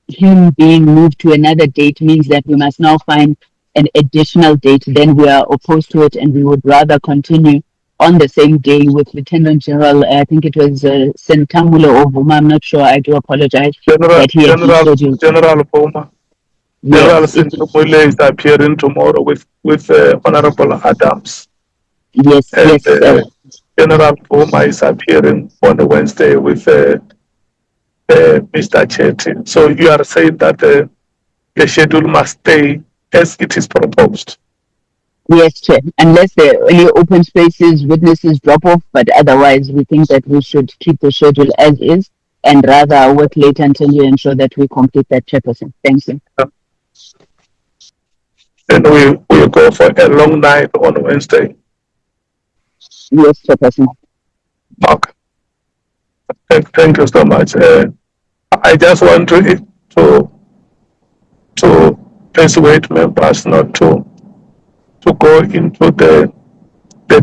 him being moved to another date means that we must now find an additional date, then we are opposed to it, and we would rather continue on the same day with Lieutenant General, I think it was Sentamulo or Vuma, I'm not sure, I do apologize. General Boma. General Yes, Sentamule is appearing tomorrow with Honorable Adams. Yes, and, yes. General Boma is appearing on the Wednesday with Mr. Chetty. So you are saying that the schedule must stay as it is proposed. Yes, Chair. Unless the earlier open spaces witnesses drop off, but otherwise we think that we should keep the schedule as is and rather work late until you ensure that we complete that, Chairperson. Thank you. Then we'll go for a long night on Wednesday. Yes, Chairperson. Okay. Thank you so much. I just want to persuade members not to go into the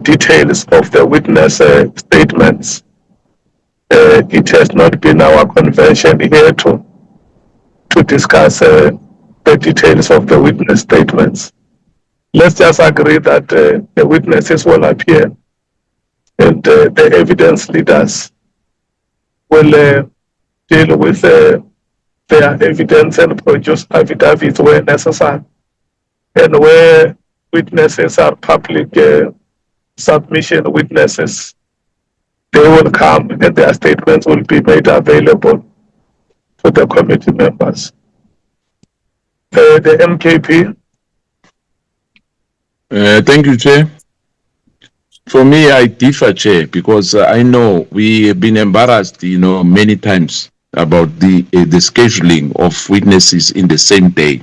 details of the witness statements. It has not been our convention here to discuss the details of the witness statements. Let's just agree that the witnesses will appear and the evidence leaders will deal with their evidence and produce affidavits where necessary. And where witnesses are public submission witnesses, they will come and their statements will be made available to the committee members. The MKP. Thank you, Chair. For me, I differ, Chair, because I know we have been embarrassed, many times about the scheduling of witnesses in the same day.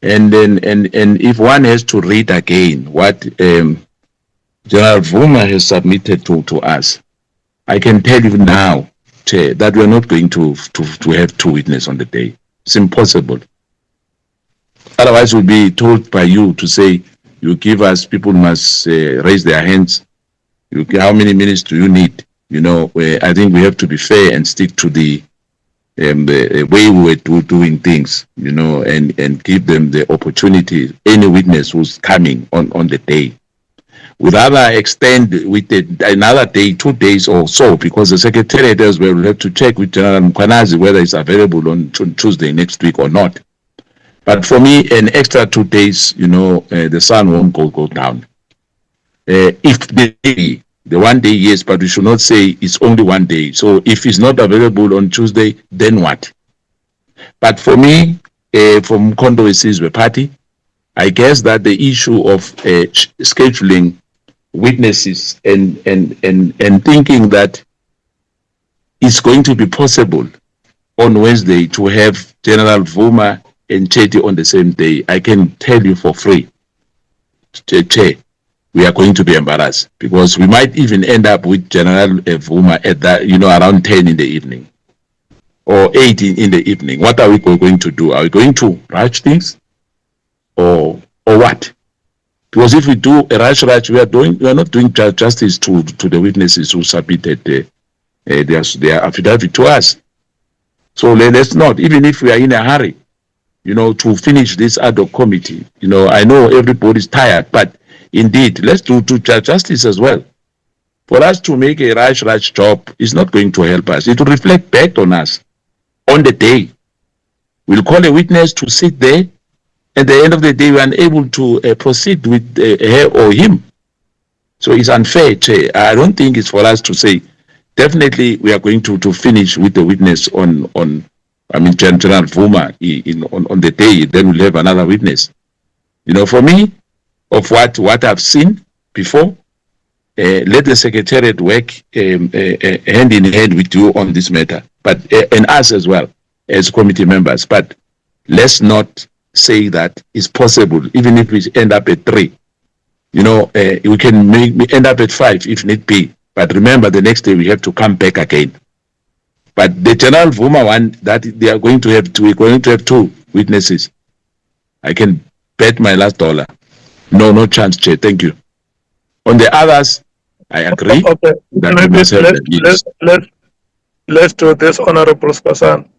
And then, and if one has to read again what General Vuma has submitted to us, I can tell you now, Chair, that we are not going to have two witnesses on the day. It's impossible. Otherwise, we'll be told by you to say, you give us, people must raise their hands. How many minutes do you need? I think we have to be fair and stick to the way we were doing things, and give them the opportunity, any witness who's coming on the day. We'd rather extend with another day, 2 days or so, because the Secretariat as well will have to check with General Mkhwanazi whether it's available on Tuesday next week or not. But for me, an extra 2 days, the sun won't go down. If the 1 day, yes, but we should not say it's only 1 day. So if it's not available on Tuesday, then what? But for me, from Mkhonto Sizwe Party, I guess that the issue of scheduling witnesses and thinking that it's going to be possible on Wednesday to have General Vuma and Chetty on the same day, I can tell you for free, Chair, we are going to be embarrassed, because we might even end up with General Vuma at that, around 10 in the evening or 8 in the evening. What are we going to do? Are we going to rush things or what? Because if we do a rush, we are not doing justice to the witnesses who submitted their affidavit to us. So let's not, even if we are in a hurry, to finish this ad hoc committee. I know everybody's tired, but indeed, let's do justice as well. For us to make a rush job is not going to help us. It will reflect back on us on the day. We'll call a witness to sit there. At the end of the day, we are unable to proceed with her or him. So it's unfair, Chair. I don't think it's for us to say, definitely we are going to finish with the witness on General Vuma on the day, then we'll have another witness. For me, of what I've seen before, let the Secretariat work hand in hand with you on this matter, but and us as well as committee members. But let's not say that it's possible, even if we end up at 3. We can end up at 5 if need be. But remember, the next day we have to come back again. But the General Vuma one, that they are going to have we're going to have 2 witnesses. I can bet my last dollar. No chance, Chair. Thank you. On the others, I agree. Okay. Let's do this, Honorable Spasan.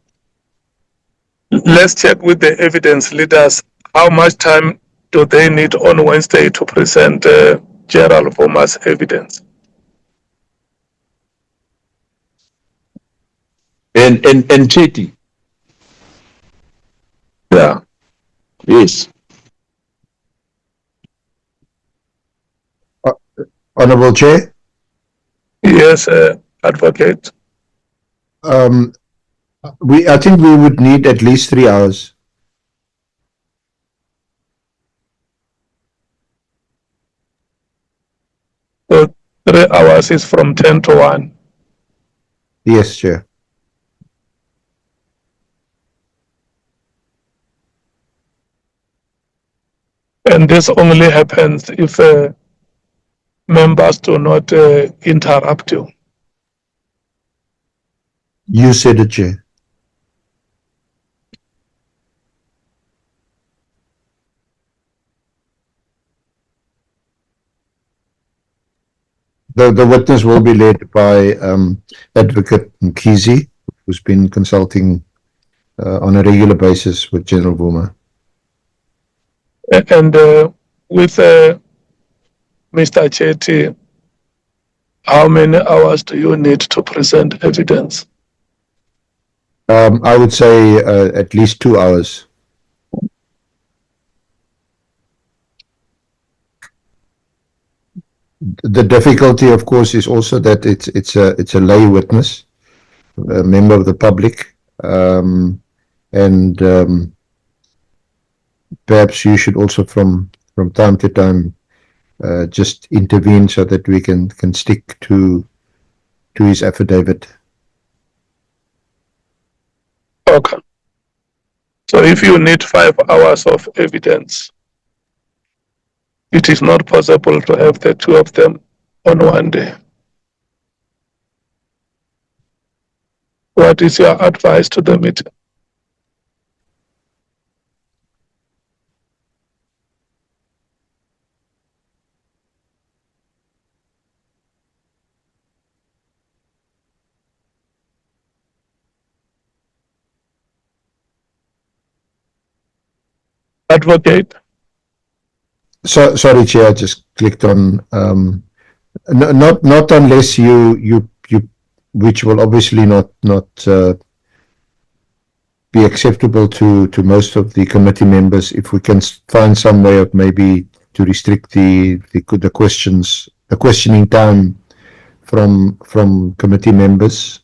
Let's check with the evidence leaders. How much time do they need on Wednesday to present General Vuma's evidence? And Chetty. Yeah. Yes. Honorable Chair. Yes, Advocate. I think we would need at least 3 hours So 3 hours is from 10 to 1. Yes, Chair. And this only happens if members do not interrupt you. You said it, Chair. The witness will be led by Advocate Mkhwanazi, who's been consulting on a regular basis with General Buma. And with Mr. Chetty, how many hours do you need to present evidence? I would say at least 2 hours. The difficulty, of course, is also that it's a lay witness, a member of the public, and perhaps you should also from time to time just intervene so that we can stick to his affidavit. Okay. So if you need 5 hours of evidence, it is not possible to have the two of them on one day. What is your advice to the meeting? Advocate? So sorry, Chair, I just clicked on not unless you which will obviously not be acceptable to most of the committee members. If we can find some way of maybe to restrict the questioning time from committee members.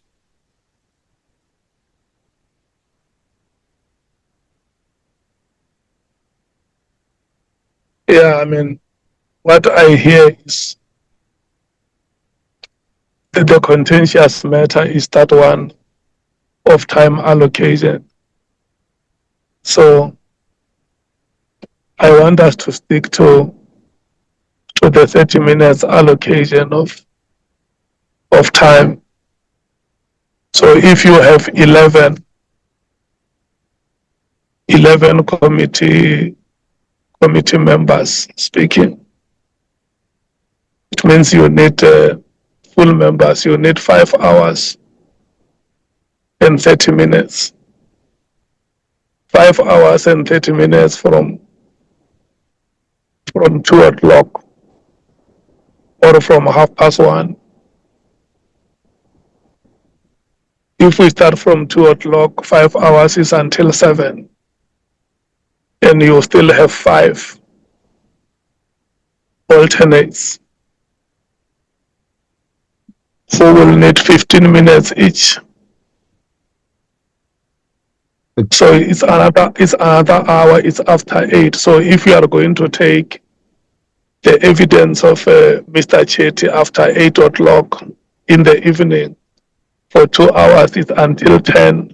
Yeah, I mean, what I hear is that the contentious matter is that one of time allocation. So I want us to stick to the 30 minutes allocation of time. So if you have 11 committee members speaking, it means you need full members, you need 5 hours and 30 minutes. 5 hours and 30 minutes from 2 o'clock or from 1:30. If we start from 2 o'clock, 5 hours is until 7. And you still have 5 alternates. So we'll need 15 minutes each. So it's another hour, it's after 8. So if you are going to take the evidence of Mr. Chetty after 8 o'clock in the evening for 2 hours, it's until 10.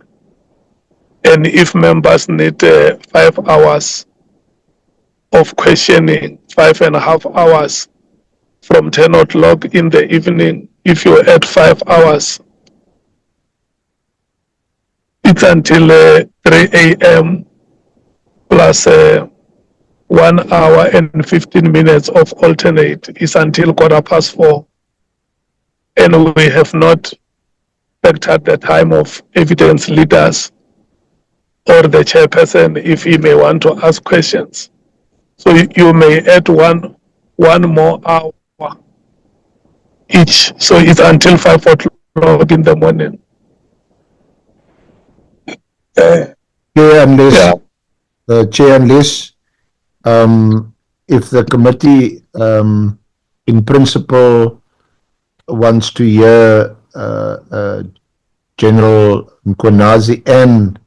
And if members need 5 hours of questioning, 5.5 hours from 10 o'clock in the evening, if you add 5 hours, it's until 3 a.m. plus 1 hour and 15 minutes of alternate is until 4:15. And we have not factored the time of evidence leaders or the chairperson if he may want to ask questions. So you may add one more hour each. So it's until 5 o'clock in the morning. Chair, unless if the committee in principle wants to hear General Mkhwanazi and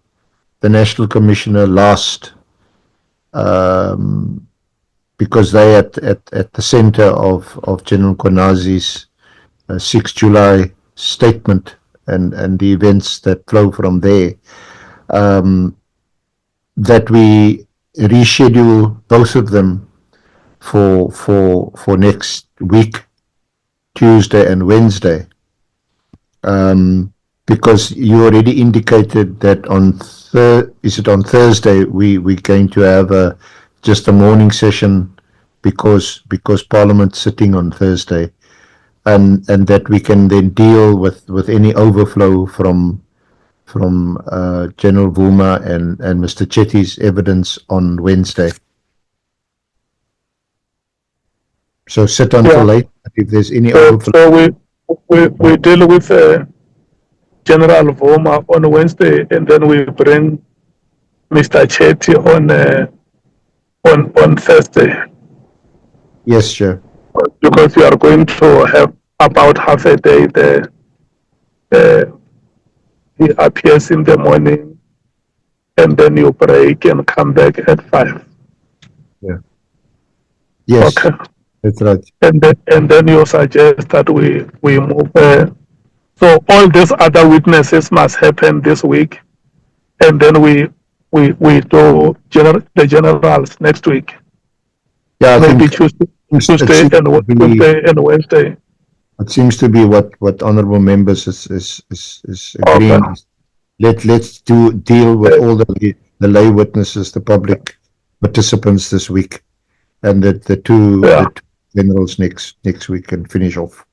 the National Commissioner last because they at the center of General Mkhwanazi's 6 July statement and the events that flow from there, that we reschedule both of them for next week, Tuesday and Wednesday, because you already indicated that on Thursday we're going to have just a morning session because Parliament's sitting on Thursday, and that we can then deal with any overflow from General Vuma and Mr. Chetty's evidence on Wednesday. So sit until late if there's any overflow. So we deal with General Vuma on Wednesday, and then we bring Mr. Chetty on Thursday. Yes, Chair. Because we are going to have about half a day there. He appears in the morning, and then you break and come back at 5. Yeah. Yes. Okay. That's right. And then you suggest that we move. So all these other witnesses must happen this week, and then we do the generals next week. Yeah, maybe Tuesday and Wednesday. It seems to be what honourable members is agreeing. Okay. Let's deal with all the lay witnesses, the public participants this week, and the two generals next week, and finish off.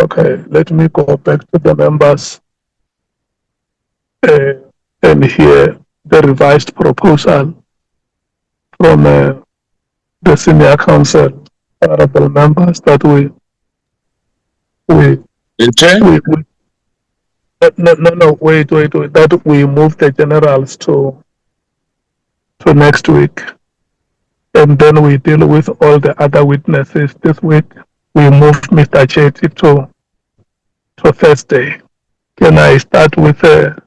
Okay, let me go back to the members and hear the revised proposal from the senior council, honorable members, that we that we move the generals to next week, and then we deal with all the other witnesses this week. We move Mr. Chetty to Thursday. Can I start with the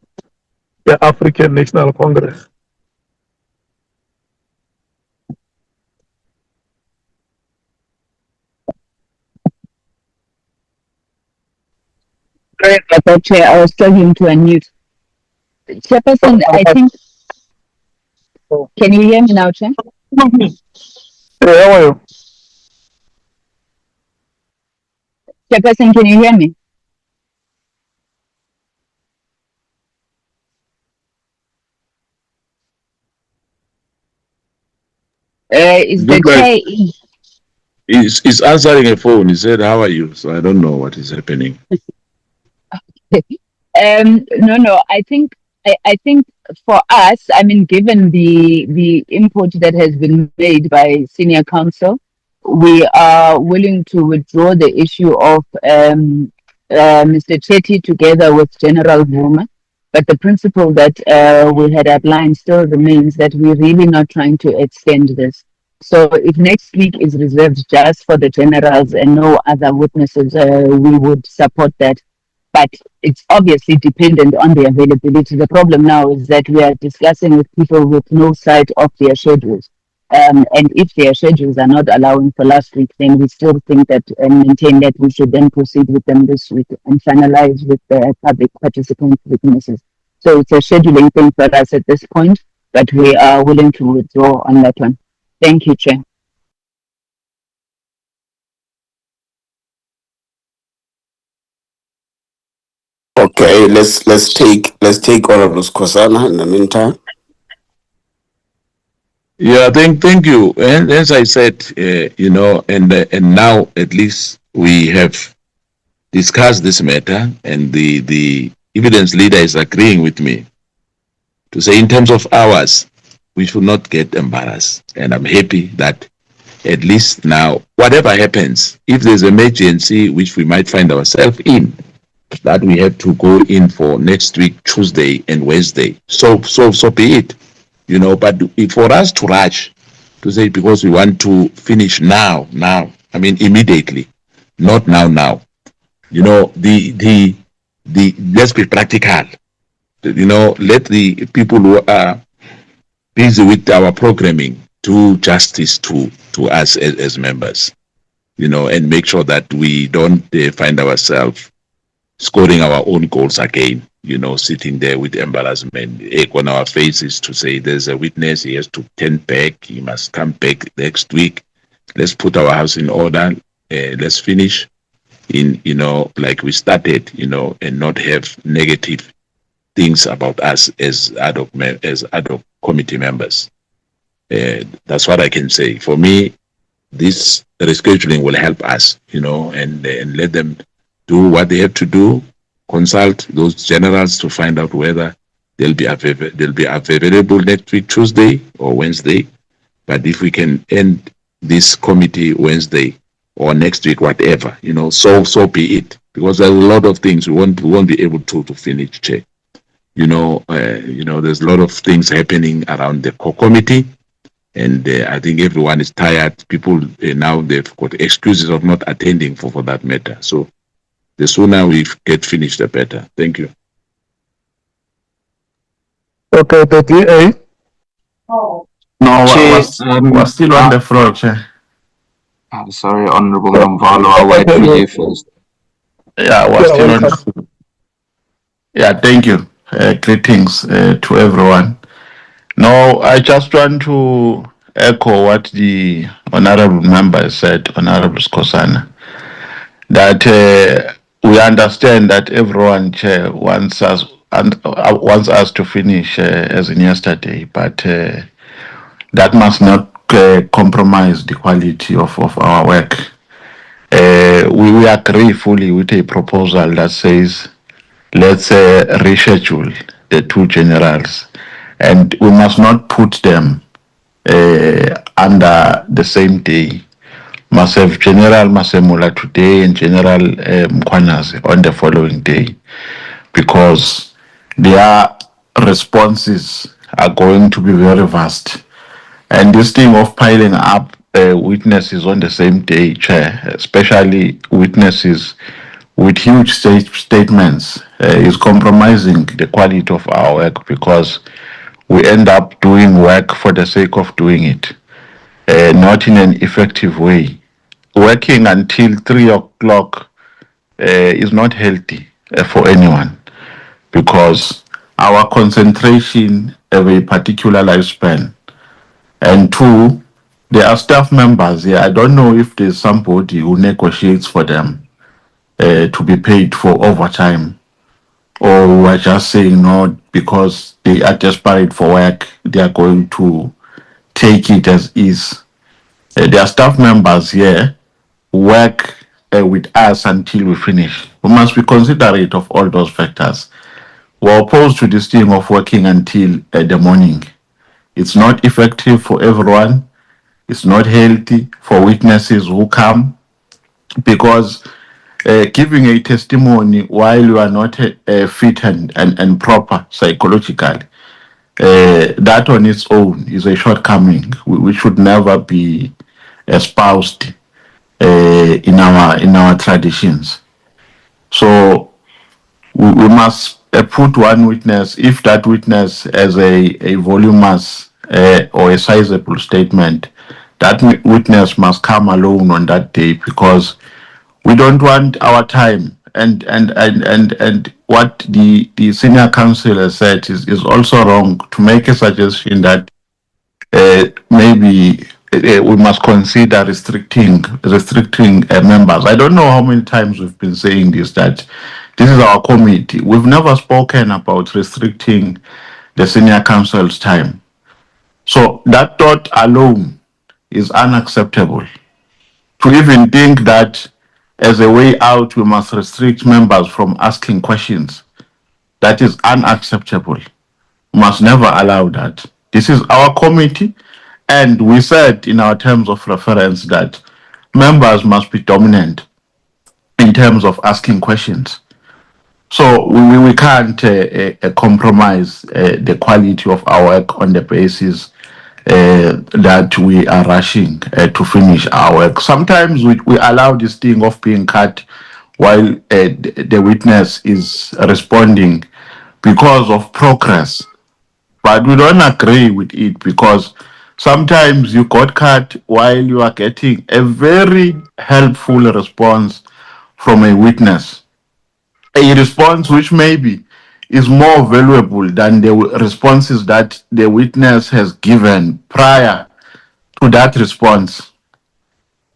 African National Congress? Chair, I was struggling to unmute. Chairperson, I think. Can you hear me now, Chair? Hey, how are you? Chairperson, can you hear me? Is the chair? He's answering a phone. He said, "How are you?" So I don't know what is happening. No. I think for us, I mean, given the input that has been made by senior counsel, we are willing to withdraw the issue of Mr. Chetty together with General Vuma. But the principle that we had outlined still remains, that we're really not trying to extend this. So if next week is reserved just for the generals and no other witnesses, we would support that. But it's obviously dependent on the availability. The problem now is that we are discussing with people with no sight of their schedules. And if their schedules are not allowing for last week, then we still think that and maintain that we should then proceed with them this week and finalize with the public participant witnesses. So it's a scheduling thing for us at this point, but we are willing to withdraw on that one. Thank you, Chair. Okay, let's take Honorable Skosana in the meantime. Yeah, thank you. And as I said, and now at least we have discussed this matter, and the evidence leader is agreeing with me to say, in terms of hours, we should not get embarrassed. And I'm happy that at least now, whatever happens, if there's emergency which we might find ourselves in, that we have to go in for next week, Tuesday and Wednesday. So be it. But for us to rush to say because we want to finish now, I mean immediately, not now. The let's be practical. Let the people who are busy with our programming do justice to us as members, and make sure that we don't find ourselves scoring our own goals again, sitting there with embarrassment, egg on our faces to say there's a witness, he has to turn back, he must come back next week. Let's put our house in order, let's finish in, like we started, and not have negative things about us as ad hoc committee members. That's what I can say. For me, this rescheduling will help us, and let them do what they have to do, consult those generals to find out whether they'll be available next week, Tuesday or Wednesday. But if we can end this committee Wednesday or next week, whatever, so be it. Because there's a lot of things we won't be able to finish, Chair. There's a lot of things happening around the core committee. And I think everyone is tired. People now, they've got excuses of not attending for that matter. So the sooner we get finished, the better. Thank you. Okay, 38. No, we're still on the floor, Chair. Sorry, Honorable Nomvalo, I'll wait for you first. Yeah, we're still on the floor. Yeah, thank you. Greetings to everyone. No, I just want to echo what the honorable member said, Honorable Skosana, that we understand that everyone wants us to finish as in yesterday, but that must not compromise the quality of our work. We agree fully with a proposal that says let's reschedule the two generals, and we must not put them under the same day. Must have General Masemula today and General Mkhwanazi on the following day, because their responses are going to be very vast. And this thing of piling up witnesses on the same day, Chair, especially witnesses with huge statements, is compromising the quality of our work, because we end up doing work for the sake of doing it, not in an effective way. Working until 3 o'clock is not healthy for anyone, because our concentration have a particular lifespan. And two, there are staff members here. I don't know if there's somebody who negotiates for them to be paid for overtime, or who are just saying no because they are desperate for work, they are going to take it as is. There are staff members here who work with us until we finish. We must be considerate of all those factors. We're opposed to this thing of working until the morning. It's not effective for everyone. It's not healthy for witnesses who come, because giving a testimony while you are not fit and proper psychologically, that on its own is a shortcoming. We should never be espoused in our traditions. So we must put one witness, if that witness has a voluminous or a sizable statement, that witness must come alone on that day, because we don't want our time. And what the senior counsel has said is also wrong, to make a suggestion that maybe we must consider restricting members. I don't know how many times we've been saying this, that this is our committee. We've never spoken about restricting the senior counsel's time. So that thought alone is unacceptable. To even think that as a way out we must restrict members from asking questions, that is unacceptable. We must never allow that. This is our committee, and we said in our terms of reference that members must be dominant in terms of asking questions. So we can't compromise the quality of our work on the basis that we are rushing to finish our work. Sometimes we allow this thing of being cut while the witness is responding because of progress. But we don't agree with it, because Sometimes you got cut while you are getting a very helpful response from a witness. A response which maybe is more valuable than the responses that the witness has given prior to that response.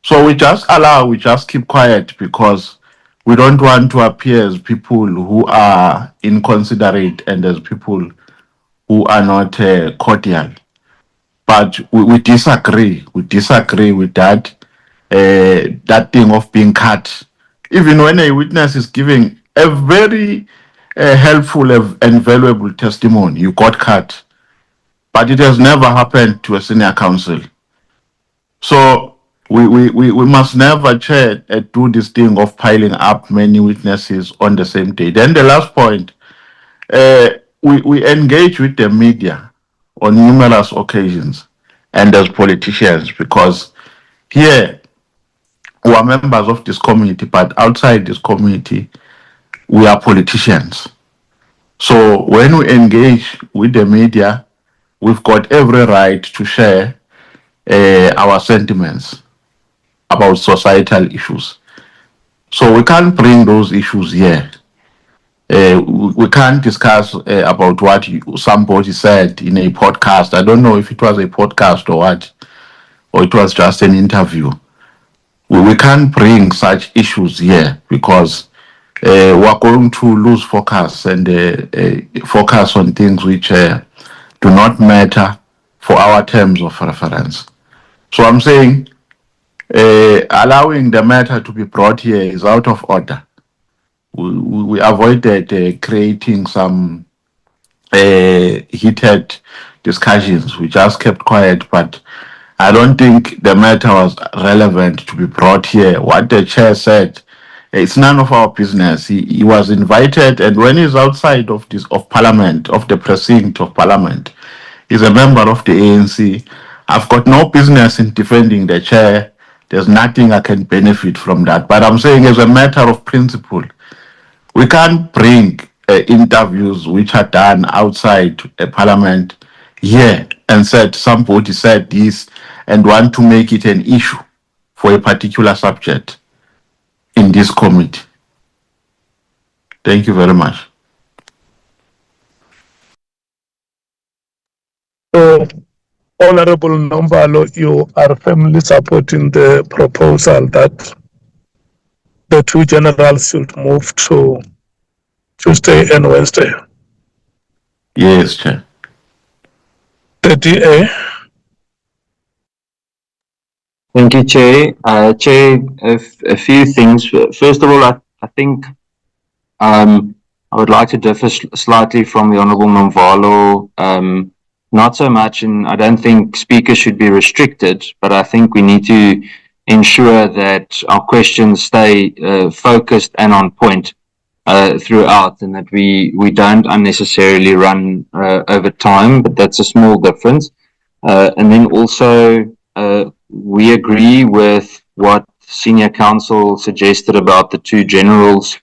So we just keep quiet because we don't want to appear as people who are inconsiderate and as people who are not cordial. But we disagree. We disagree with that. That thing of being cut. Even when a witness is giving a very helpful and valuable testimony, you got cut. But it has never happened to a senior counsel. So we must never do this thing of piling up many witnesses on the same day. Then the last point, we engage with the media on numerous occasions and as politicians, because here we are members of this community, but outside this community, we are politicians. So when we engage with the media, we've got every right to share our sentiments about societal issues. So we can't bring those issues here. We can't discuss about what somebody said in a podcast. I don't know if it was a podcast or what, or it was just an interview. We can't bring such issues here because we're going to lose focus and focus on things which do not matter for our terms of reference. So I'm saying allowing the matter to be brought here is out of order. We avoided creating some heated discussions. We just kept quiet, but I don't think the matter was relevant to be brought here. What the chair said, it's none of our business. He was invited, and when he's outside of Parliament, of the precinct of Parliament, he's a member of the ANC. I've got no business in defending the chair. There's nothing I can benefit from that. But I'm saying, as a matter of principle, we can't bring interviews which are done outside a Parliament here and said somebody said this and want to make it an issue for a particular subject in this committee. Thank you very much. So, Honorable Nombalo, you are firmly supporting the proposal that the two generals should move to Tuesday and Wednesday. Yes, Chair. The DA. Thank you, Chair. Chair, a few things. First of all, I think I would like to differ slightly from the Honourable Nomvalo. Not so much, and I don't think speakers should be restricted, but I think we need to ensure that our questions stay focused and on point throughout, and that we don't unnecessarily run over time, but that's a small difference. And then also, we agree with what Senior Counsel suggested about the two generals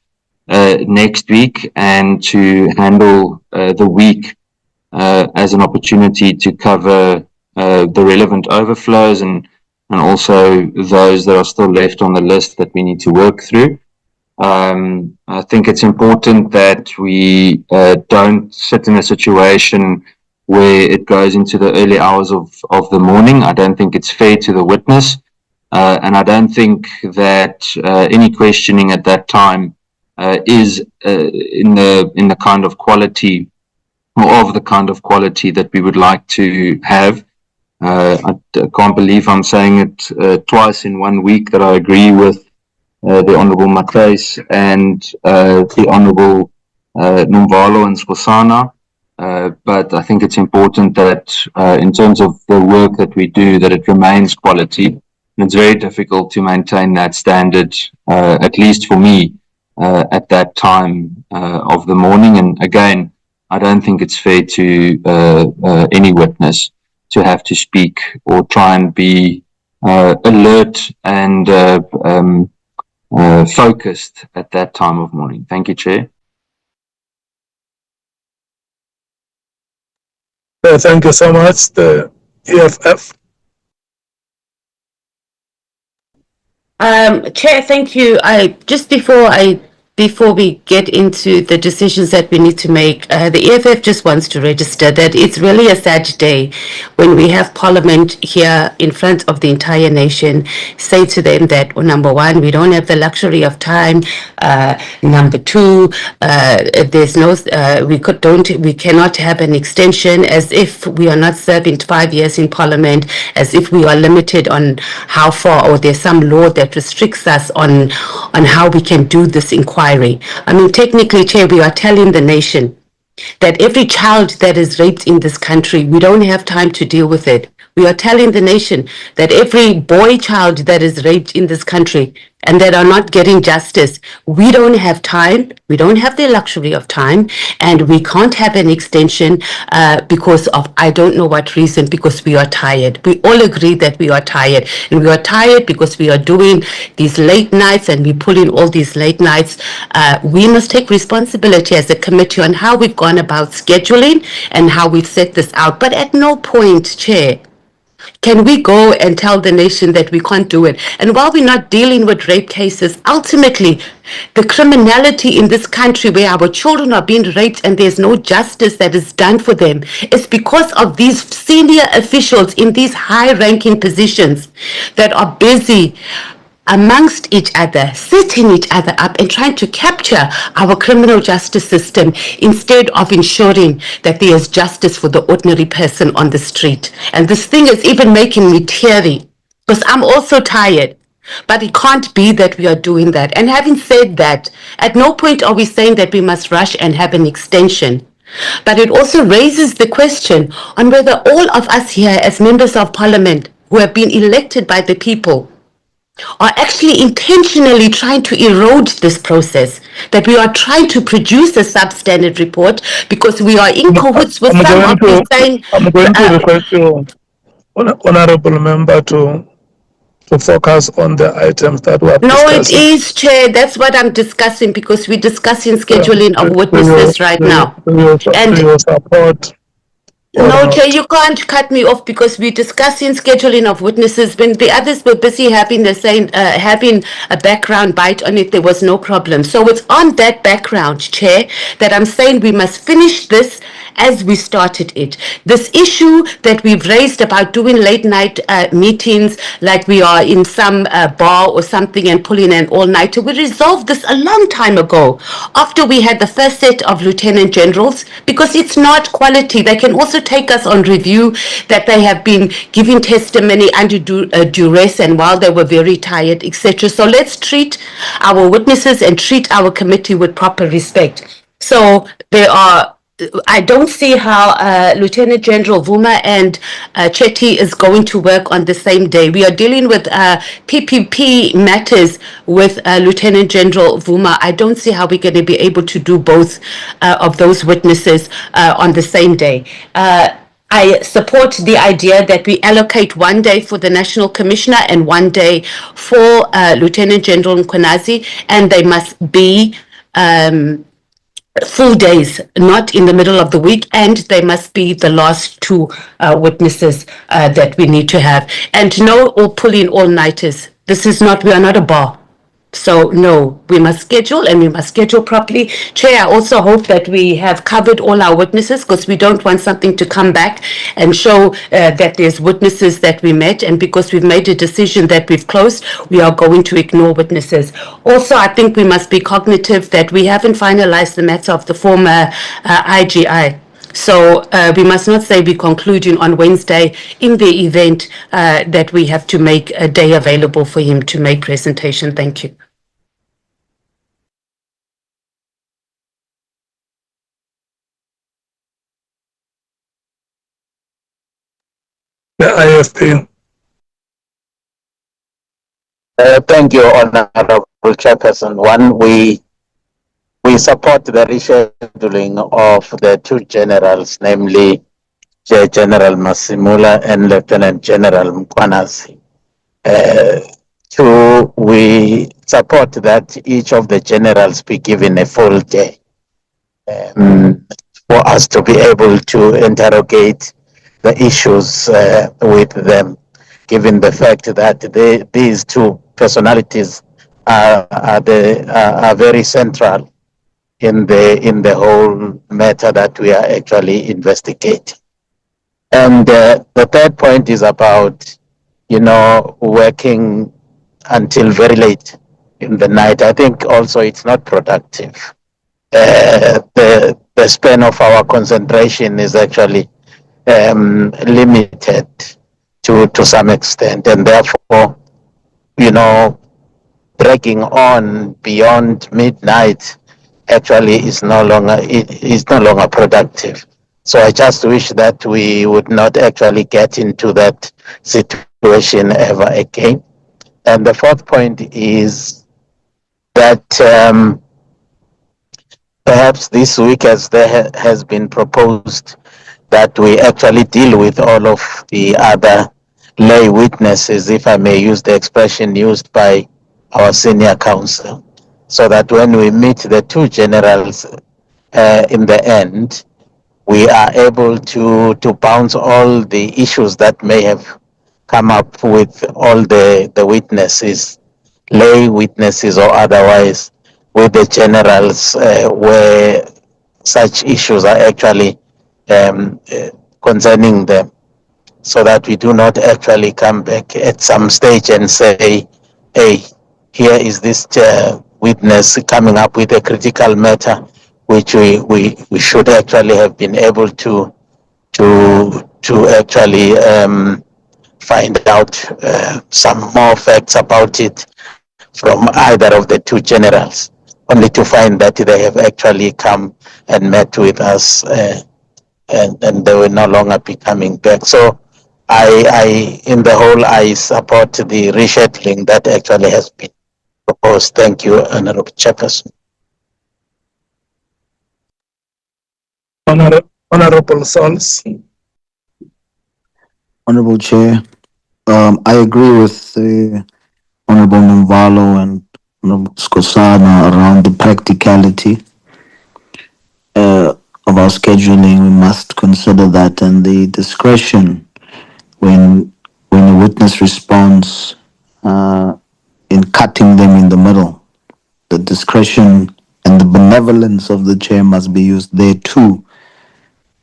next week, and to handle the week as an opportunity to cover the relevant overflows and also those that are still left on the list that we need to work through. I think it's important that we don't sit in a situation where it goes into the early hours of the morning. I don't think it's fair to the witness, and I don't think that any questioning at that time is in the kind of quality, or of the kind of quality that we would like to have. I can't believe I'm saying it twice in 1 week that I agree with the Honourable Mkhwanazi and the Honourable Nomvalo and Skhosana. But I think it's important that in terms of the work that we do, that it remains quality. And it's very difficult to maintain that standard, at least for me, at that time of the morning. And again, I don't think it's fair to any witness to have to speak or try and be alert and focused at that time of morning. Thank you, Chair. Thank you so much. The EFF. Chair, thank you. Before we get into the decisions that we need to make, the EFF just wants to register that it's really a sad day when we have Parliament here in front of the entire nation say to them that, well, number one, we don't have the luxury of time. Number two, there's no, we cannot have an extension, as if we are not serving 5 years in Parliament, as if we are limited on how far, or there's some law that restricts us on how we can do this inquiry. I mean, technically, Chair, we are telling the nation that every child that is raped in this country, we don't have time to deal with it. We are telling the nation that every boy child that is raped in this country and that are not getting justice, we don't have time, we don't have the luxury of time, and we can't have an extension because of I don't know what reason, because we are tired. We all agree that we are tired, and we are tired because we are doing these late nights and we pull in all these late nights. We must take responsibility as a committee on how we've gone about scheduling and how we've set this out. But at no point, Chair, can we go and tell the nation that we can't do it? And while we're not dealing with rape cases, ultimately, the criminality in this country where our children are being raped and there's no justice that is done for them is because of these senior officials in these high-ranking positions that are busy amongst each other, setting each other up and trying to capture our criminal justice system instead of ensuring that there is justice for the ordinary person on the street. And this thing is even making me teary because I'm also tired. But it can't be that we are doing that. And having said that, at no point are we saying that we must rush and have an extension. But it also raises the question on whether all of us here as members of parliament who have been elected by the people are actually intentionally trying to erode this process, that we are trying to produce a substandard report because we are in cahoots with some of these saying... I'm going to request you, honorable member, to focus on the items that were No, it discussing. is, Chair. That's what I'm discussing because we're discussing scheduling of witnesses right now. And your support. No, Chair, you can't cut me off because we're discussing scheduling of witnesses. When the others were busy having the same, having a background bite on it, there was no problem. So it's on that background, Chair, that I'm saying we must finish this as we started it. This issue that we've raised about doing late night meetings, like we are in some bar or something and pulling an all-nighter, we resolved this a long time ago after we had the first set of lieutenant generals, because it's not quality. They can also take us on review that they have been giving testimony under duress and while they were very tired, etc. So let's treat our witnesses and treat our committee with proper respect. So there are, I don't see how Lieutenant General Vuma and Chetty is going to work on the same day. We are dealing with PPP matters with Lieutenant General Vuma. I don't see how we're going to be able to do both of those witnesses on the same day. I support the idea that we allocate 1 day for the National Commissioner and 1 day for Lieutenant General Mkhwanazi, and they must be full days, not in the middle of the week, and they must be the last two witnesses that we need to have. And no all pulling all-nighters. This is not, we are not a bar. So no, we must schedule and we must schedule properly. Chair, I also hope that we have covered all our witnesses because we don't want something to come back and show that there's witnesses that we met, and because we've made a decision that we've closed, we are going to ignore witnesses. Also, I think we must be cognitive that we haven't finalized the matter of the former IGI. So we must not say we're concluding on Wednesday in the event that we have to make a day available for him to make presentation. Thank you. The IFP. Thank you, Honorable Chairperson. One, we support the rescheduling of the two generals, namely General Masimula and Lieutenant General Mkhwanazi. Two, we support that each of the generals be given a full day for us to be able to interrogate the issues with them, given the fact that these two personalities are very central in the whole matter that we are actually investigating. And the third point is about, working until very late in the night. I think also it's not productive. The span of our concentration is actually limited to some extent, and therefore, dragging on beyond midnight actually is no longer productive. So I just wish that we would not actually get into that situation ever again. And the fourth point is that perhaps this week, as there has been proposed, that we actually deal with all of the other lay witnesses, if I may use the expression used by our senior counsel, so that when we meet the two generals in the end, we are able to bounce all the issues that may have come up with all the witnesses, lay witnesses or otherwise, with the generals where such issues are actually concerning them, so that we do not actually come back at some stage and say, hey, here is this witness coming up with a critical matter, which we should actually have been able to actually find out some more facts about it from either of the two generals, only to find that they have actually come and met with us and they will no longer be coming back. So I in the whole, I support the rescheduling that actually has been proposed. Thank you, Honorable Chairperson. Honorable Sons. Honorable Chair, I agree with Honorable Mvalo and Honorable Skosana around the practicality of our scheduling. We must consider that, and the discretion when a witness responds in cutting them in the middle. The discretion and the benevolence of the chair must be used there too,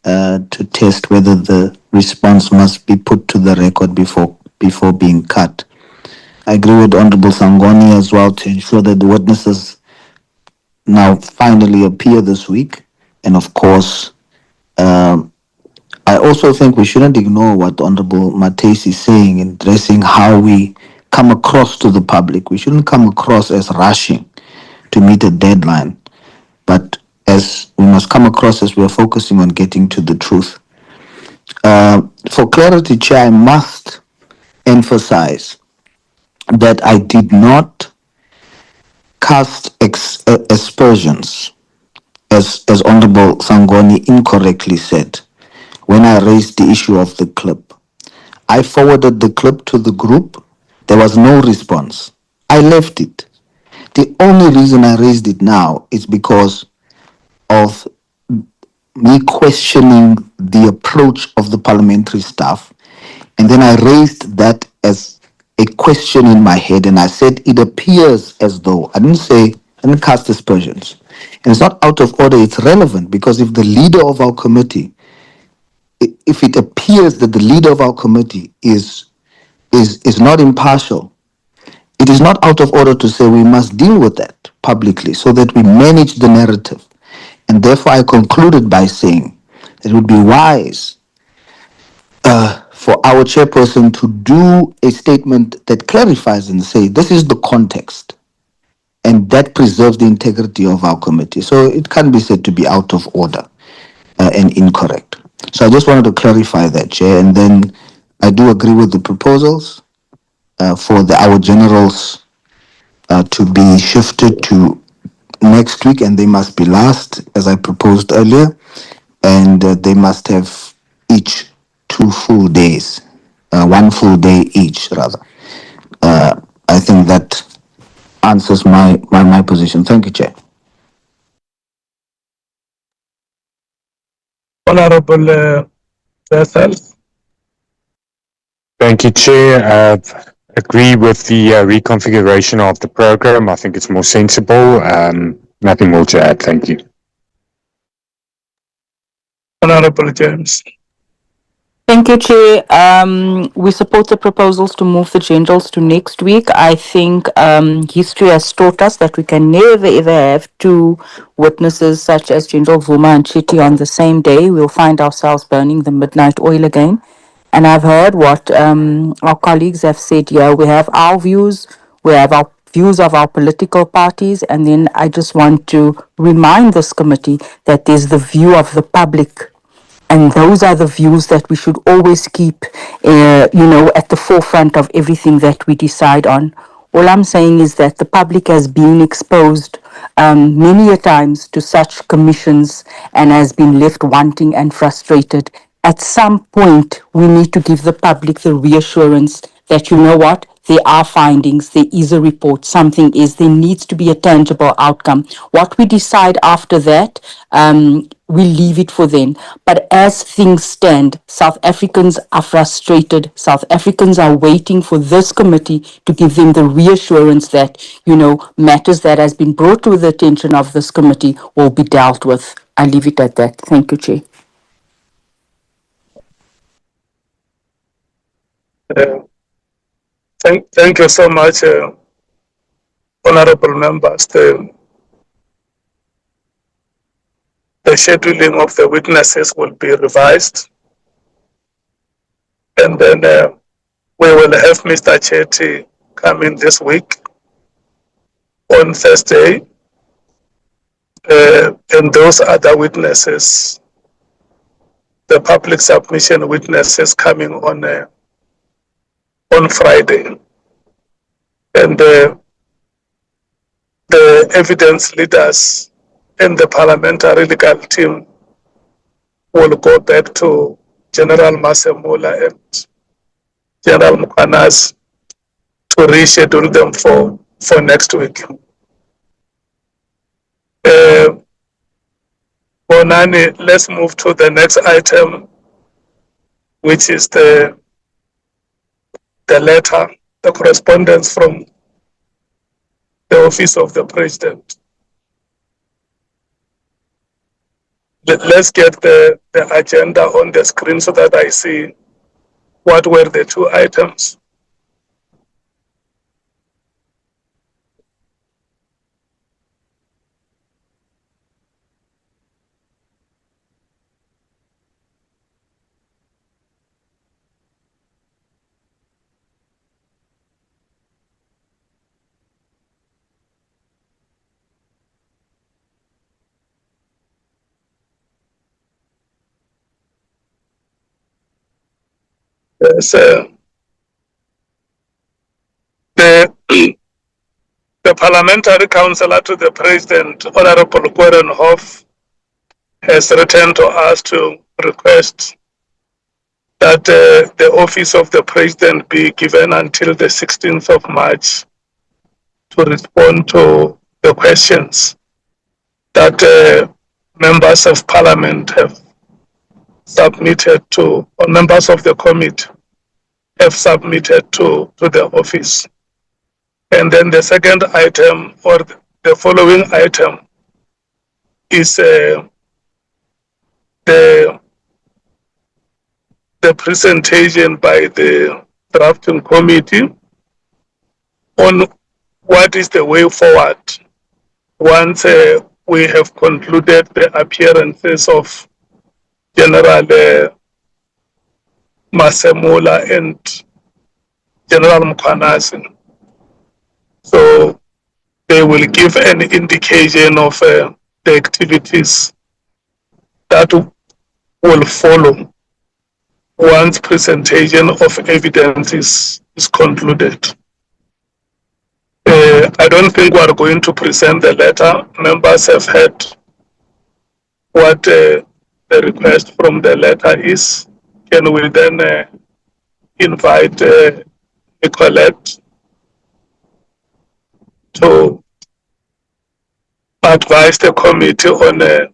to test whether the response must be put to the record before being cut. I agree with Honorable Sangoni as well to ensure that the witnesses now finally appear this week. And of course, I also think we shouldn't ignore what Honorable Matesi is saying in addressing how we come across to the public. We shouldn't come across as rushing to meet a deadline, but as we must come across as we are focusing on getting to the truth. For clarity, Chair, I must emphasize that I did not cast aspersions, as Honorable Sangoni incorrectly said, when I raised the issue of the clip. I forwarded the clip to the group. There was no response. I left it. The only reason I raised it now is because of me questioning the approach of the parliamentary staff. And then I raised that as a question in my head, and I said it appears as though, I didn't cast aspersions. And it's not out of order, it's relevant, because if the leader of our committee, if it appears that the leader of our committee is not impartial, it is not out of order to say we must deal with that publicly so that we manage the narrative. And therefore, I concluded by saying it would be wise for our chairperson to do a statement that clarifies and say, this is the context, and that preserves the integrity of our committee. So it can be said to be out of order and incorrect. So I just wanted to clarify that, Chair. And then I do agree with the proposals for our generals to be shifted to next week, and they must be last, as I proposed earlier, and they must have each 2 full days, 1 full day each, rather. I think that answers my position. Thank you, Chair. Honorable Vessels. Thank you, Chair. Agree with the reconfiguration of the program. I think it's more sensible. Nothing more to add. Thank you. Honorable James. Thank you, Chair. We support the proposals to move the generals to next week. I think history has taught us that we can never ever have two witnesses such as General Vuma and Chitty on the same day. We'll find ourselves burning the midnight oil again. And I've heard what our colleagues have said here. We have our views, we have our views of our political parties, and then I just want to remind this committee that there's the view of the public, and those are the views that we should always keep, at the forefront of everything that we decide on. All I'm saying is that the public has been exposed many a times to such commissions and has been left wanting and frustrated. At some point, we need to give the public the reassurance that, you know what, there are findings, there is a report, something is, there needs to be a tangible outcome. What we decide after that, we leave it for then. But as things stand, South Africans are frustrated. South Africans are waiting for this committee to give them the reassurance that, matters that has been brought to the attention of this committee will be dealt with. I leave it at that. Thank you, Chair. Thank you so much, honorable members. The scheduling of the witnesses will be revised, and then we will have Mr. Chetty come in this week on Thursday, and those other witnesses, the public submission witnesses, coming on Friday, and the evidence leaders and the parliamentary legal team will go back to General Masemula and General Mkhwanazi to reschedule them for next week. Bonani, let's move to the next item, which is the letter, the correspondence from the Office of the President. Let's get the agenda on the screen so that I see what were the two items. Yes, the parliamentary councillor to the President, Honorable Korenhoff, has written to us to request that the Office of the President be given until the 16th of March to respond to the questions that members of Parliament have submitted to, or members of the committee have submitted to the office. And then the second item, or the following item, is the presentation by the drafting committee on what is the way forward once we have concluded the appearances of General Masemula and General Mkhwanazi. So they will give an indication of the activities that will follow once presentation of evidence is concluded. I don't think we are going to present the letter. Members have heard what the request from the letter is. Can we then invite Nicolette to advise the committee on the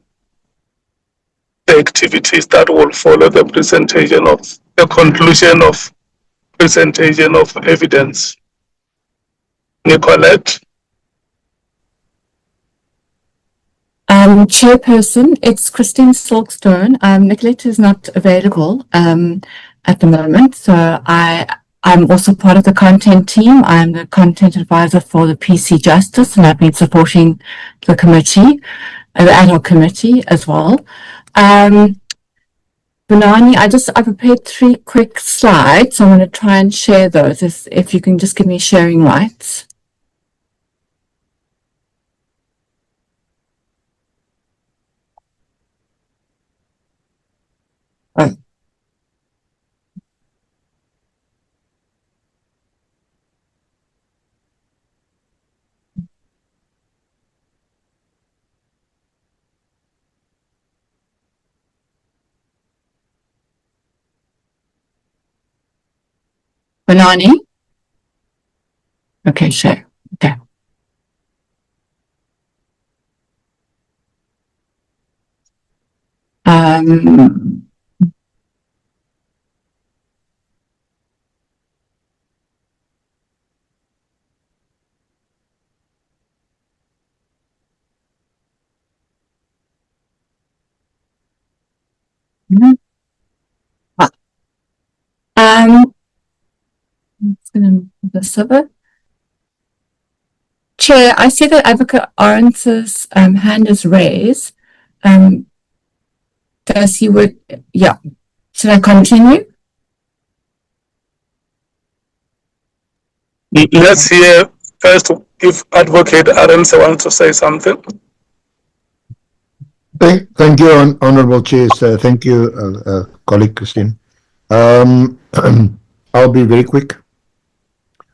activities that will follow the presentation of the conclusion of presentation of evidence. Nicolette. Chairperson, it's Christine Silkstone. Nicolette is not available at the moment, so I'm also part of the content team. I'm the content advisor for the PC Justice, and I've been supporting the committee, the ad hoc committee as well. Banani, I prepared 3 quick slides. So I'm going to try and share those if you can just give me sharing rights. Oh. Banani? Okay, share. Okay. The server. Chair, I see that Advocate Orance's hand is raised. Does he would, yeah. Should I continue? Let's hear first if Advocate Arance wants to say something. Thank you, Honourable Chair. Thank you, colleague Christine. I'll be very quick.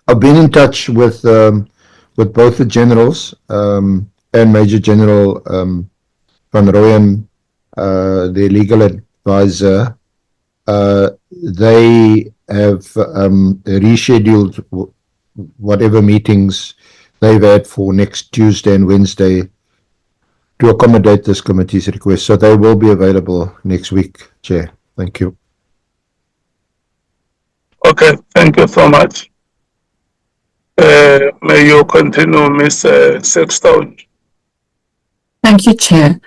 I've been in touch with both the generals and Major General Van Rooyen, their legal advisor. They have rescheduled whatever meetings they've had for next Tuesday and Wednesday to accommodate this committee's request. So they will be available next week, Chair. Thank you. Okay, thank you so much. May you continue, Ms. Silkstone. Thank you, Chair.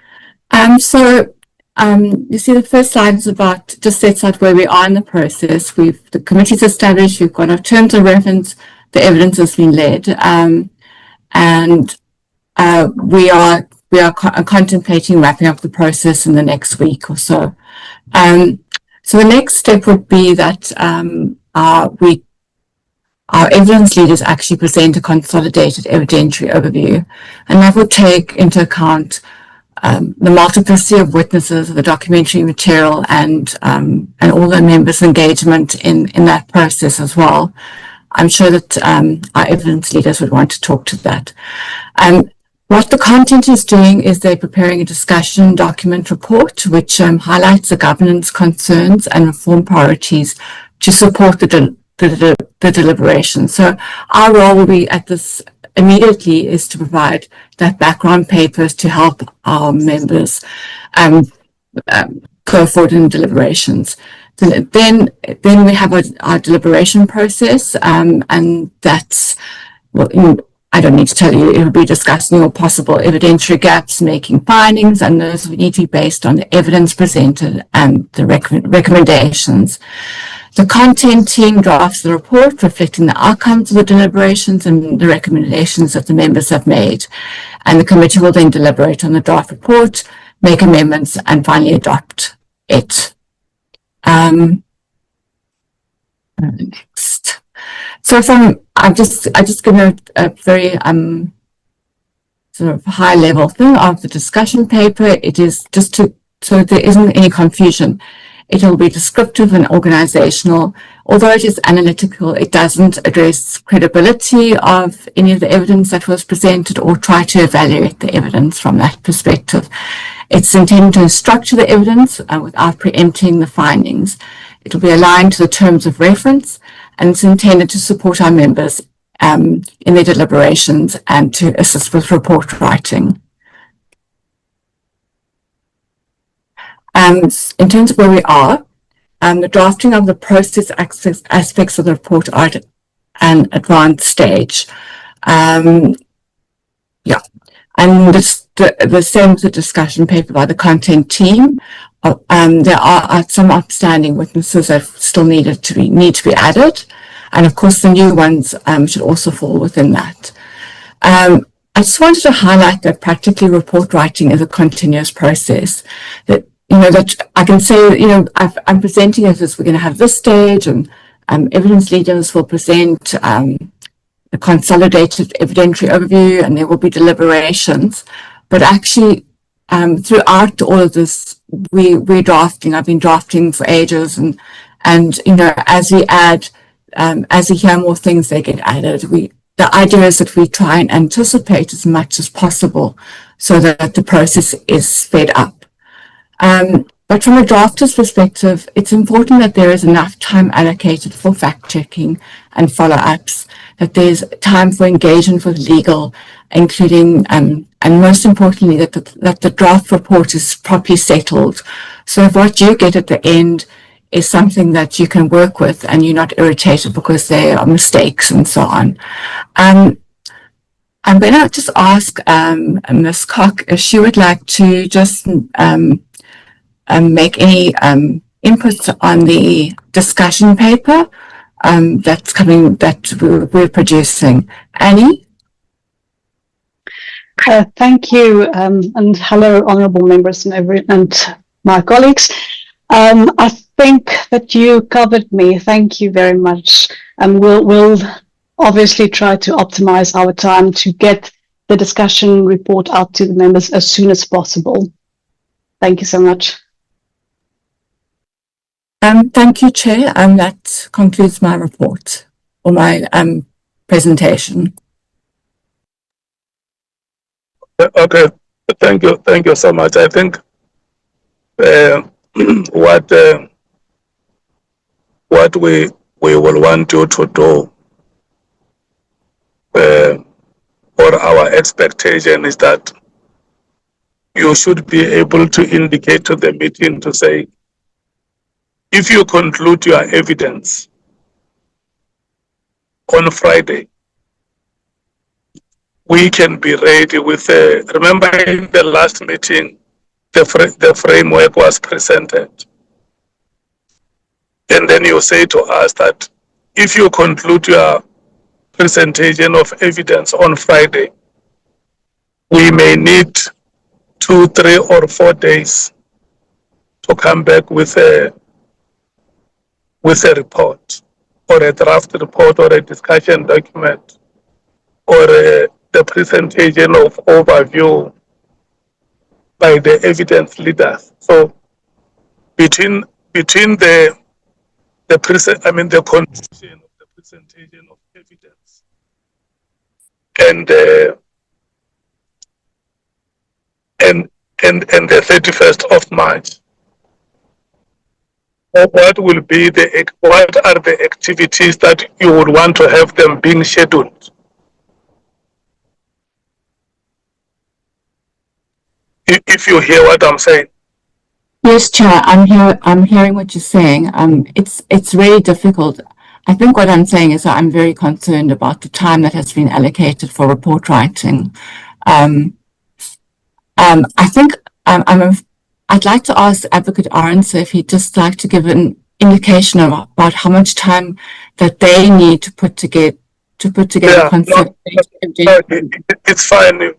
You see the first slide is about, just sets out where we are in the process. The committee's established, we've got our terms of reference, the evidence has been led, and we are contemplating wrapping up the process in the next week or so. So the next step would be that our evidence leaders actually present a consolidated evidentiary overview, and that will take into account the multiplicity of witnesses, the documentary material, and all the members' engagement in that process as well. I'm sure that our evidence leaders would want to talk to that. What the content is doing is they're preparing a discussion document report, which highlights the governance concerns and reform priorities to support the deliberations. So our role will be at this immediately is to provide that background papers to help our members go forward in deliberations. Then we have our deliberation process, and that's, well, I don't need to tell you, it will be discussing all possible evidentiary gaps, making findings, and those need to be based on the evidence presented and the recommendations. The content team drafts the report reflecting the outcomes of the deliberations and the recommendations that the members have made. And the committee will then deliberate on the draft report, make amendments, and finally adopt it. Next. So I'm just going to a very sort of high level thing of the discussion paper. It is just so there isn't any confusion. It will be descriptive and organizational. Although it is analytical, it doesn't address credibility of any of the evidence that was presented or try to evaluate the evidence from that perspective. It's intended to structure the evidence without preempting the findings. It will be aligned to the terms of reference, and it's intended to support our members in their deliberations and to assist with report writing. In terms of where we are, The drafting of the process aspects of the report are at an advanced stage. Yeah, and the same with the discussion paper by the content team. There are some outstanding witnesses that still need to be added, and of course the new ones should also fall within that. I just wanted to highlight that practically report writing is a continuous process. That that I can say, I'm presenting it as we're going to have this stage, and evidence leaders will present the consolidated evidentiary overview, and there will be deliberations. But actually, throughout all of this, we're drafting. I've been drafting for ages, and as we add, as we hear more things, they get added. The idea is that we try and anticipate as much as possible so that the process is sped up. But from a drafter's perspective, it's important that there is enough time allocated for fact-checking and follow-ups, that there's time for engagement with legal, including, and most importantly, that the draft report is properly settled. So if what you get at the end is something that you can work with and you're not irritated because there are mistakes and so on. I'm going to just ask Ms. Cock if she would like to just make any inputs on the discussion paper that we're producing. Annie? Thank you, and hello, honourable members and my colleagues. I think that you covered me. Thank you very much. And we'll obviously try to optimise our time to get the discussion report out to the members as soon as possible. Thank you so much. Thank you, Chair. That concludes my report or my presentation. Okay, thank you so much. I think what we will want you to do, or our expectation is that you should be able to indicate to the meeting to say, if you conclude your evidence on Friday, we can be ready with remember in the last meeting, the framework was presented. And then you say to us that if you conclude your presentation of evidence on Friday, we may need 2, 3, or 4 days to come back with a report, or a draft report, or a discussion document, or the presentation of overview by the evidence leaders. So between the conclusion of the presentation of evidence and the 31st of March, what are the activities that you would want to have them being scheduled? If you hear what I'm saying. Yes, Chair, I'm hearing what you're saying. It's really difficult. I think what I'm saying is that I'm very concerned about the time that has been allocated for report writing. I think I'd like to ask Advocate Arons if he'd just like to give an indication about how much time that they need to put together a concept. It's fine.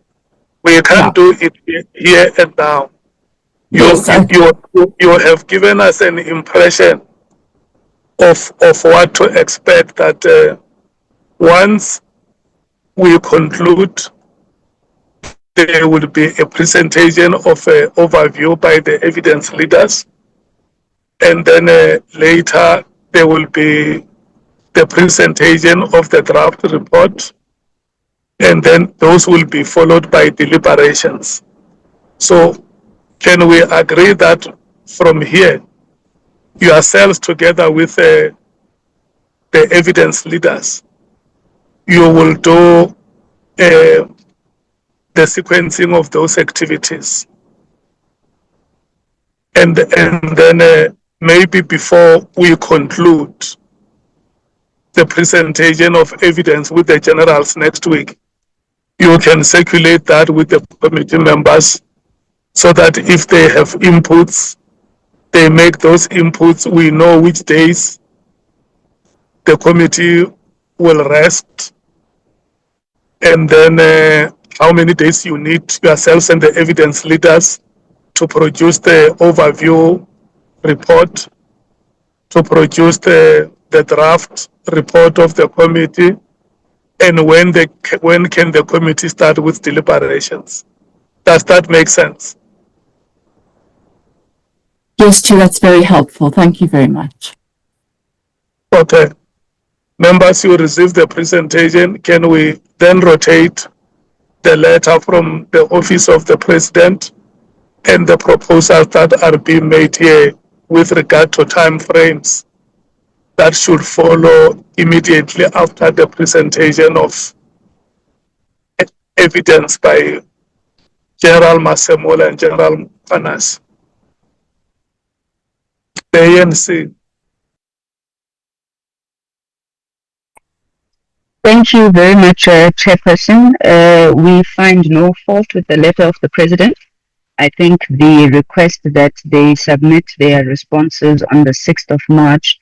We can't do it here and now. You have given us an impression of what to expect, that once we conclude, there will be a presentation of an overview by the evidence leaders, and then later there will be the presentation of the draft report, and then those will be followed by deliberations. So can we agree that from here, yourselves together with the evidence leaders, you will do the sequencing of those activities, and then maybe before we conclude the presentation of evidence with the generals next week, you can circulate that with the committee members so that if they have inputs, they make those inputs. We know which days the committee will rest, and then how many days you need yourselves and the evidence leaders to produce the overview report, to produce the draft report of the committee, and when can the committee start with deliberations. Does that make sense? Yes, Chair, that's very helpful. Thank you very much. Okay. Members, you receive the presentation. Can we then rotate the letter from the office of the president and the proposals that are being made here with regard to time frames that should follow immediately after the presentation of evidence by General Masemola and General Mkhwanazi? The ANC. Thank you very much, Chairperson. We find no fault with the letter of the President. I think the request that they submit their responses on the 6th of March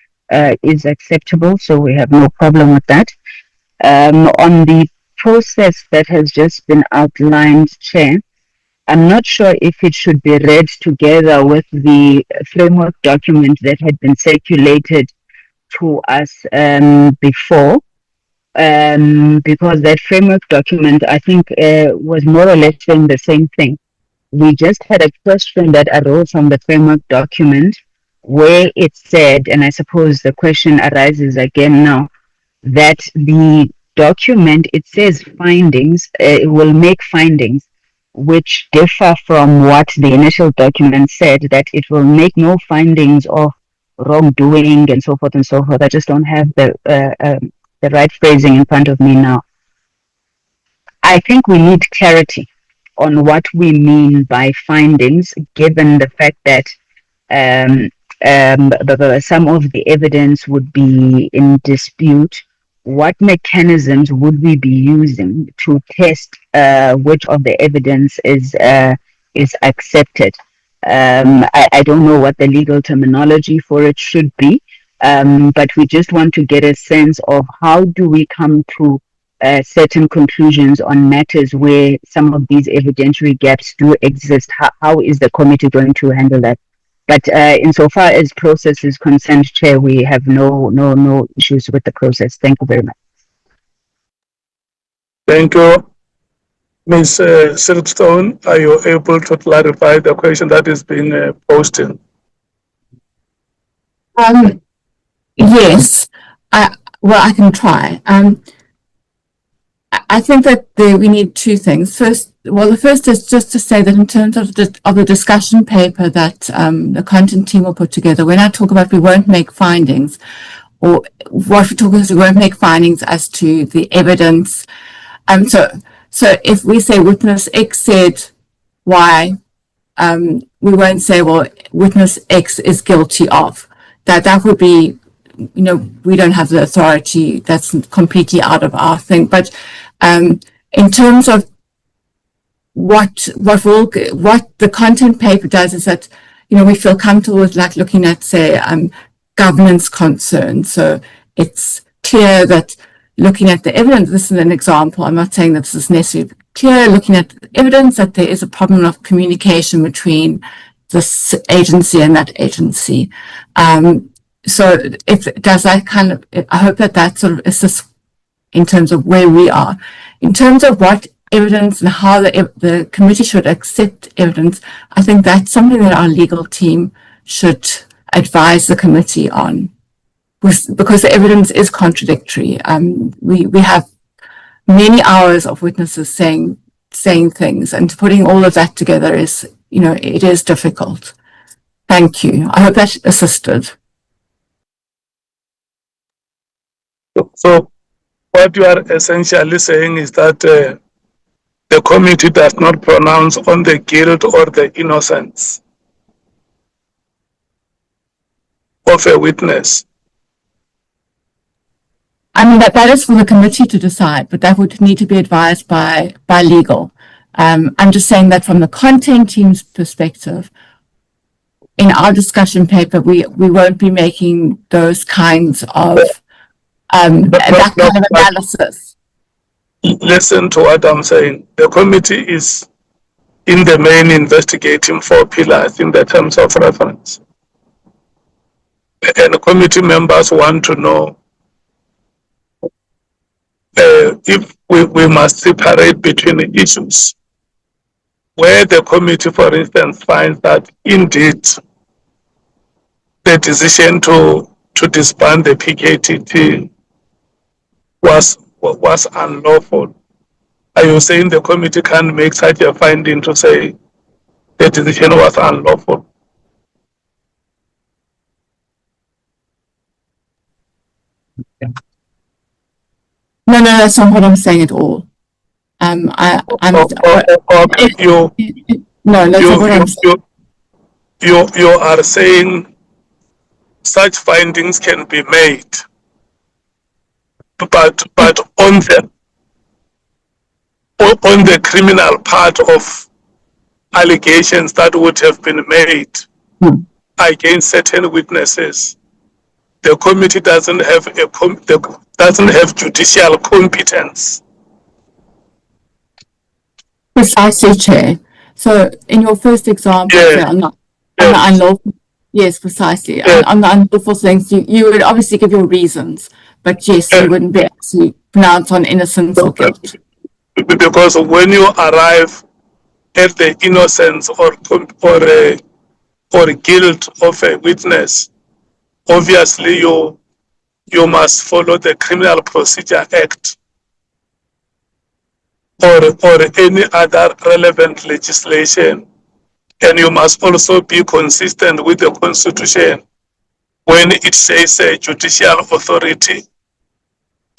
is acceptable, so we have no problem with that. On the process that has just been outlined, Chair, I'm not sure if it should be read together with the framework document that had been circulated to us before. Because that framework document, I think, was more or less saying the same thing. We just had a question that arose from the framework document where it said, and I suppose the question arises again now, that the document, it says findings, it will make findings which differ from what the initial document said, that it will make no findings of wrongdoing and so forth and so forth. I just don't have the right phrasing in front of me now. I think we need clarity on what we mean by findings, given the fact that some of the evidence would be in dispute. What mechanisms would we be using to test which of the evidence is accepted? I don't know what the legal terminology for it should be. But we just want to get a sense of how do we come to certain conclusions on matters where some of these evidentiary gaps do exist. How is the committee going to handle that? But insofar as process is concerned, Chair, we have no issues with the process. Thank you very much. Thank you. Ms. Silkstone, are you able to clarify the question that is being posted? Yes, I can try. I think that we need two things. The first is just to say that in terms of the discussion paper that the content team will put together, when I talk about we won't make findings, or what we're talking is we won't make findings as to the evidence. So if we say witness X said Y, we won't say, well, witness X is guilty of. That would be, we don't have the authority. That's completely out of our thing. But in terms of what the content paper does is that, we feel comfortable with like looking at, say, governance concerns. So it's clear that looking at the evidence, this is an example, I'm not saying that this is necessarily clear, looking at evidence that there is a problem of communication between this agency and that agency. So does that kind of, I hope that sort of assists in terms of where we are. In terms of what evidence and how the committee should accept evidence, I think that's something that our legal team should advise the committee on, because the evidence is contradictory. We have many hours of witnesses saying things, and putting all of that together is, it is difficult. Thank you. I hope that assisted. So what you are essentially saying is that the committee does not pronounce on the guilt or the innocence. of a witness? I mean, that is for the committee to decide, but that would need to be advised by legal. I'm just saying that from the content team's perspective, in our discussion paper, we won't be making those kinds of that kind of analysis. Listen to what I'm saying. The committee is in the main investigating 4 pillars in the terms of reference. And committee members want to know if we must separate between the issues. Where the committee, for instance, finds that indeed the decision to disband the PKTT was unlawful. Are you saying the committee can make such a finding to say the decision was unlawful? No, that's not what I'm saying at all. No, that's not what I'm saying. You are saying such findings can be made, but on the criminal part of allegations that would have been made against certain witnesses, the committee doesn't have judicial competence. Precisely, Chair. So, in your first example, Chair, on the unlawful, yes, precisely. On the unlawful things, you would obviously give your reasons, but yes, you wouldn't be able to pronounce on innocence or guilt. Because when you arrive at the innocence or guilt of a witness, obviously you must follow the Criminal Procedure Act or any other relevant legislation, and you must also be consistent with the Constitution when it says a judicial authority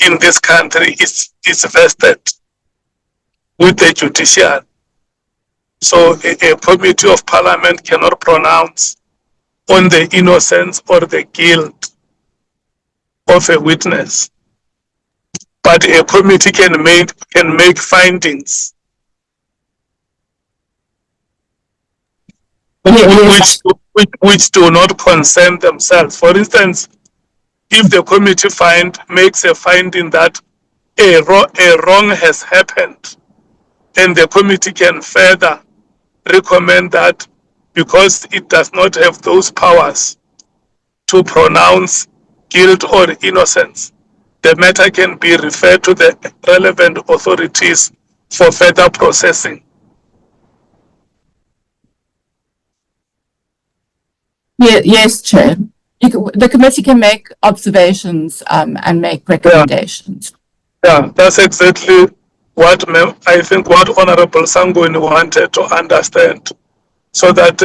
in this country is vested with the judicial. So a committee of parliament cannot pronounce on the innocence or the guilt of a witness, but a committee can make findings which do not concern themselves. For instance, if the committee makes a finding that a wrong has happened, and the committee can further recommend that because it does not have those powers to pronounce guilt or innocence, the matter can be referred to the relevant authorities for further processing. Yes, Chair. The committee can make observations and make recommendations. Yeah, that's exactly what I think what Honorable Sangweni wanted to understand, so that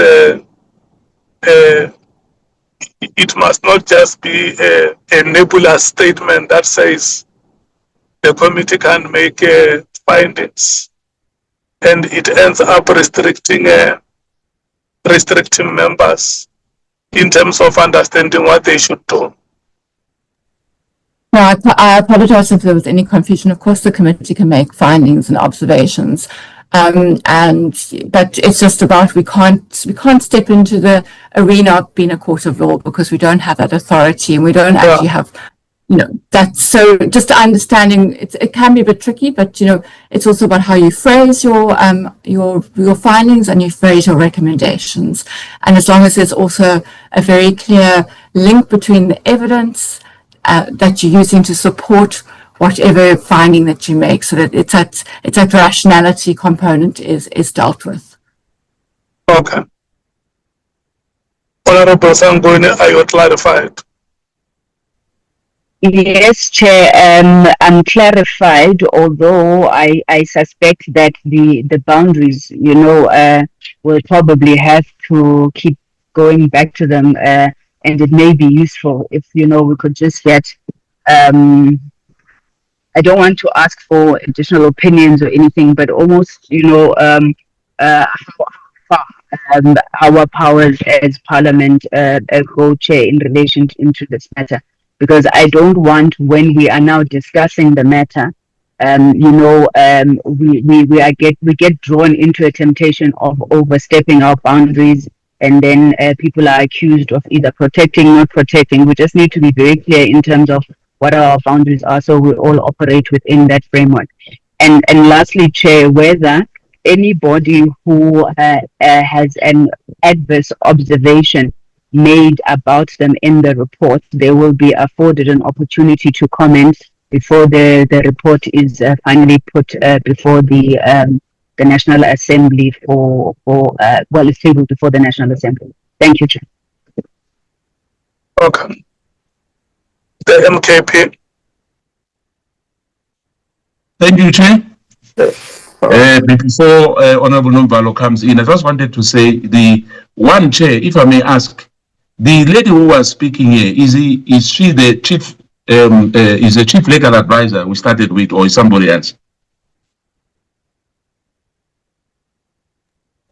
it must not just be a nebulous statement that says the committee can make findings, and it ends up restricting members in terms of understanding what they should do. No, I apologize if there was any confusion. Of course, the committee can make findings and observations, but it's just about we can't step into the arena of being a court of law because we don't have that authority and we don't actually have, that's so. Just understanding it can be a bit tricky, but it's also about how you phrase your findings and you phrase your recommendations, and as long as there's also a very clear link between the evidence that you're using to support whatever finding that you make, so that it's that rationality component is dealt with. Okay. Honorable Sangweni, are you clarified? Yes, Chair, I'm clarified, although I suspect that the boundaries, will probably have to keep going back to them, and it may be useful if, we could just get, I don't want to ask for additional opinions or anything, but almost, far our powers as Parliament co-chair in relation into this matter, because I don't want, when we are now discussing the matter, we get drawn into a temptation of overstepping our boundaries, and then people are accused of either protecting, not protecting. We just need to be very clear in terms of what our boundaries are, so we all operate within that framework. And lastly, Chair, whether anybody who has an adverse observation made about them in the report, they will be afforded an opportunity to comment before the report is finally put before the National Assembly it's tabled before the National Assembly. Thank you, Chair. Okay. The MKP. Thank you, Chair. Before Honorable Nombalo comes in, I just wanted to say the one, Chair, if I may ask, the lady who was speaking here, is she the chief? Is the chief legal advisor we started with, or is somebody else?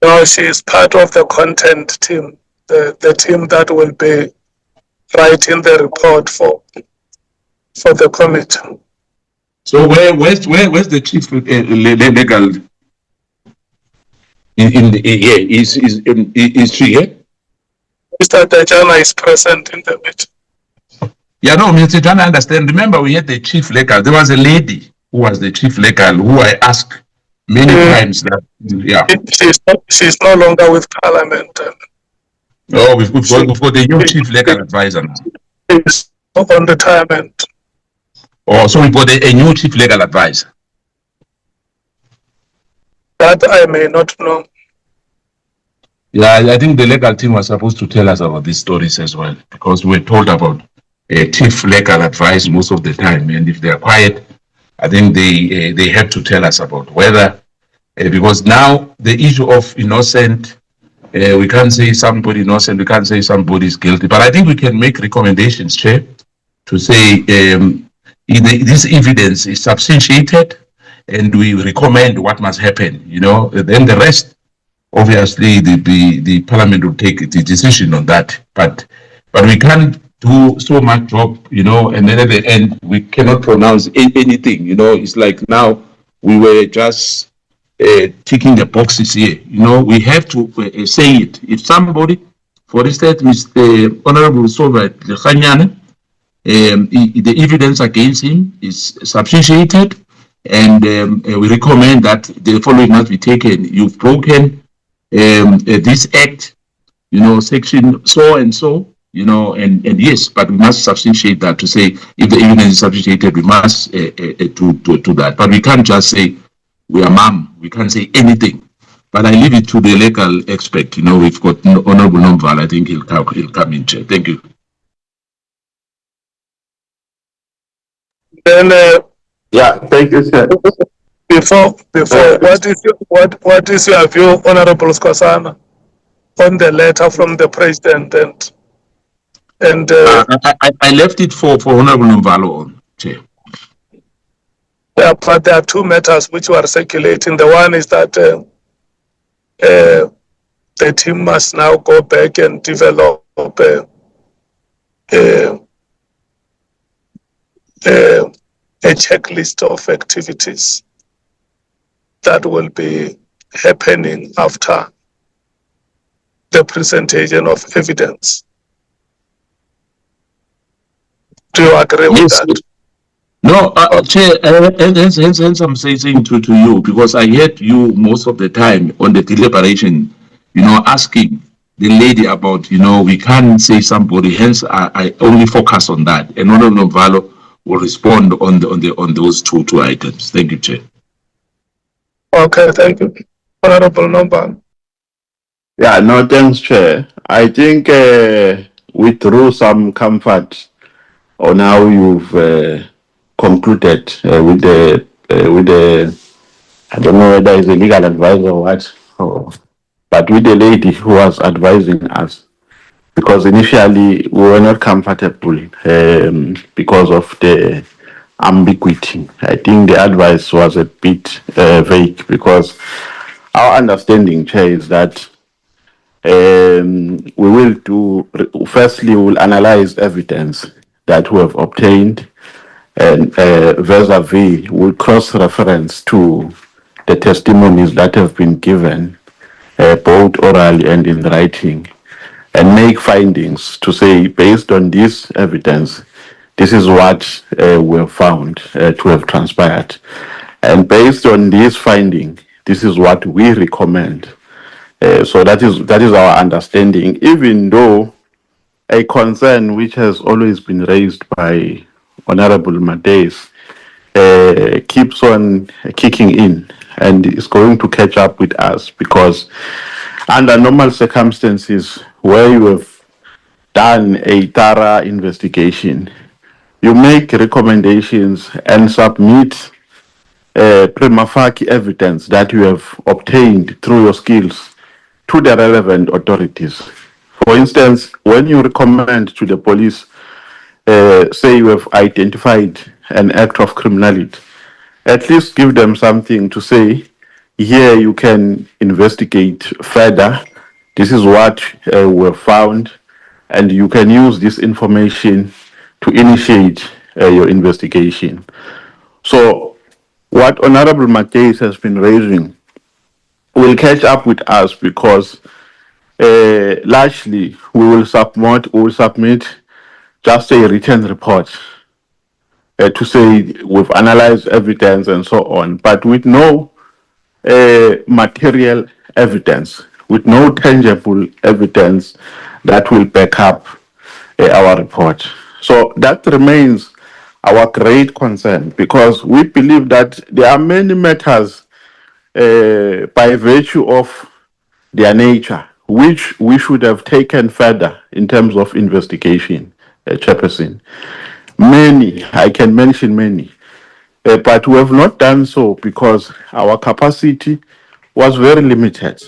No, she is part of the content team, the team that will be writing the report for the committee. So where's the chief legal? Is she here? Mr. Tajana is present in the meeting. Yeah, no, Mr. Tajana, I understand. Remember, we had the chief legal. There was a lady who was the chief legal who I asked many times that. Yeah. She's no longer with Parliament. Oh, we've got the new chief legal advisor now. She's on retirement. Oh, so we've got a new chief legal advisor. That I may not know. Yeah, I think the legal team was supposed to tell us about these stories as well, because we're told about a chief legal advice most of the time, and if they're quiet, I think they have to tell us about whether, because now the issue of innocent, we can't say somebody innocent, we can't say somebody is guilty, but I think we can make recommendations, Chair, to say this evidence is substantiated, and we recommend what must happen. Then the rest, obviously, the Parliament will take the decision on that. But we can't do so much job, and then at the end we cannot pronounce anything. It's like now we were just ticking the boxes here. We have to say it. If somebody, for instance, Mr. Honorable Sova Khanyane, the evidence against him is substantiated, and we recommend that the following must be taken. You've broken this act, section so and so, and yes, but we must substantiate that to say if the evidence is substantiated, we must do that. But we can't just say we are mum. We can't say anything. But I leave it to the legal expert. We've got Honorable Nomval. I think he'll come in, Chair. Thank you. Then yeah, thank you, sir. Before, what is your view, Honorable Skosana, on the letter from the President and I left it for Honorable Nomvalo, Chair. Yeah, but there are two matters which were circulating. The one is that the team must now go back and develop a checklist of activities that will be happening after the presentation of evidence. Do you agree with that? No, Chair, hence I'm saying to you, because I heard you most of the time on the deliberation, asking the lady about, we can't say somebody, hence I only focus on that. And Honorable Nomvalo will respond on those two items. Thank you, Chair. Okay, thank you. Honorable Nomvalo. Yeah, no, thanks, Chair. I think we threw some comfort on how you've concluded with the I don't know whether it's a legal advisor or what, but with the lady who was advising us, because initially we were not comfortable because of the ambiguity. I think the advice was a bit vague, because our understanding, Chair, is that We will firstly, we will analyze evidence that we have obtained, and vis-a-vis, we'll cross-reference to the testimonies that have been given, both orally and in writing, and make findings to say, based on this evidence, this is what we have found to have transpired. And based on this finding, this is what we recommend. So that is our understanding, even though a concern which has always been raised by Honorable Mates keeps on kicking in and is going to catch up with us, because under normal circumstances where you have done a thorough investigation, you make recommendations and submit prima facie evidence that you have obtained through your skills to the relevant authorities. For instance, when you recommend to the police, say you have identified an act of criminality, at least give them something to say, here you can investigate further. This is what we have found, and you can use this information to initiate your investigation. So what Honorable Mates has been raising will catch up with us, because largely we will submit just a written report to say we've analyzed evidence and so on, but with no material evidence, with no tangible evidence that will back up our report. So that remains our great concern, because we believe that there are many matters by virtue of their nature which we should have taken further in terms of investigation, Chairperson. Many, I can mention many, but we have not done so because our capacity was very limited.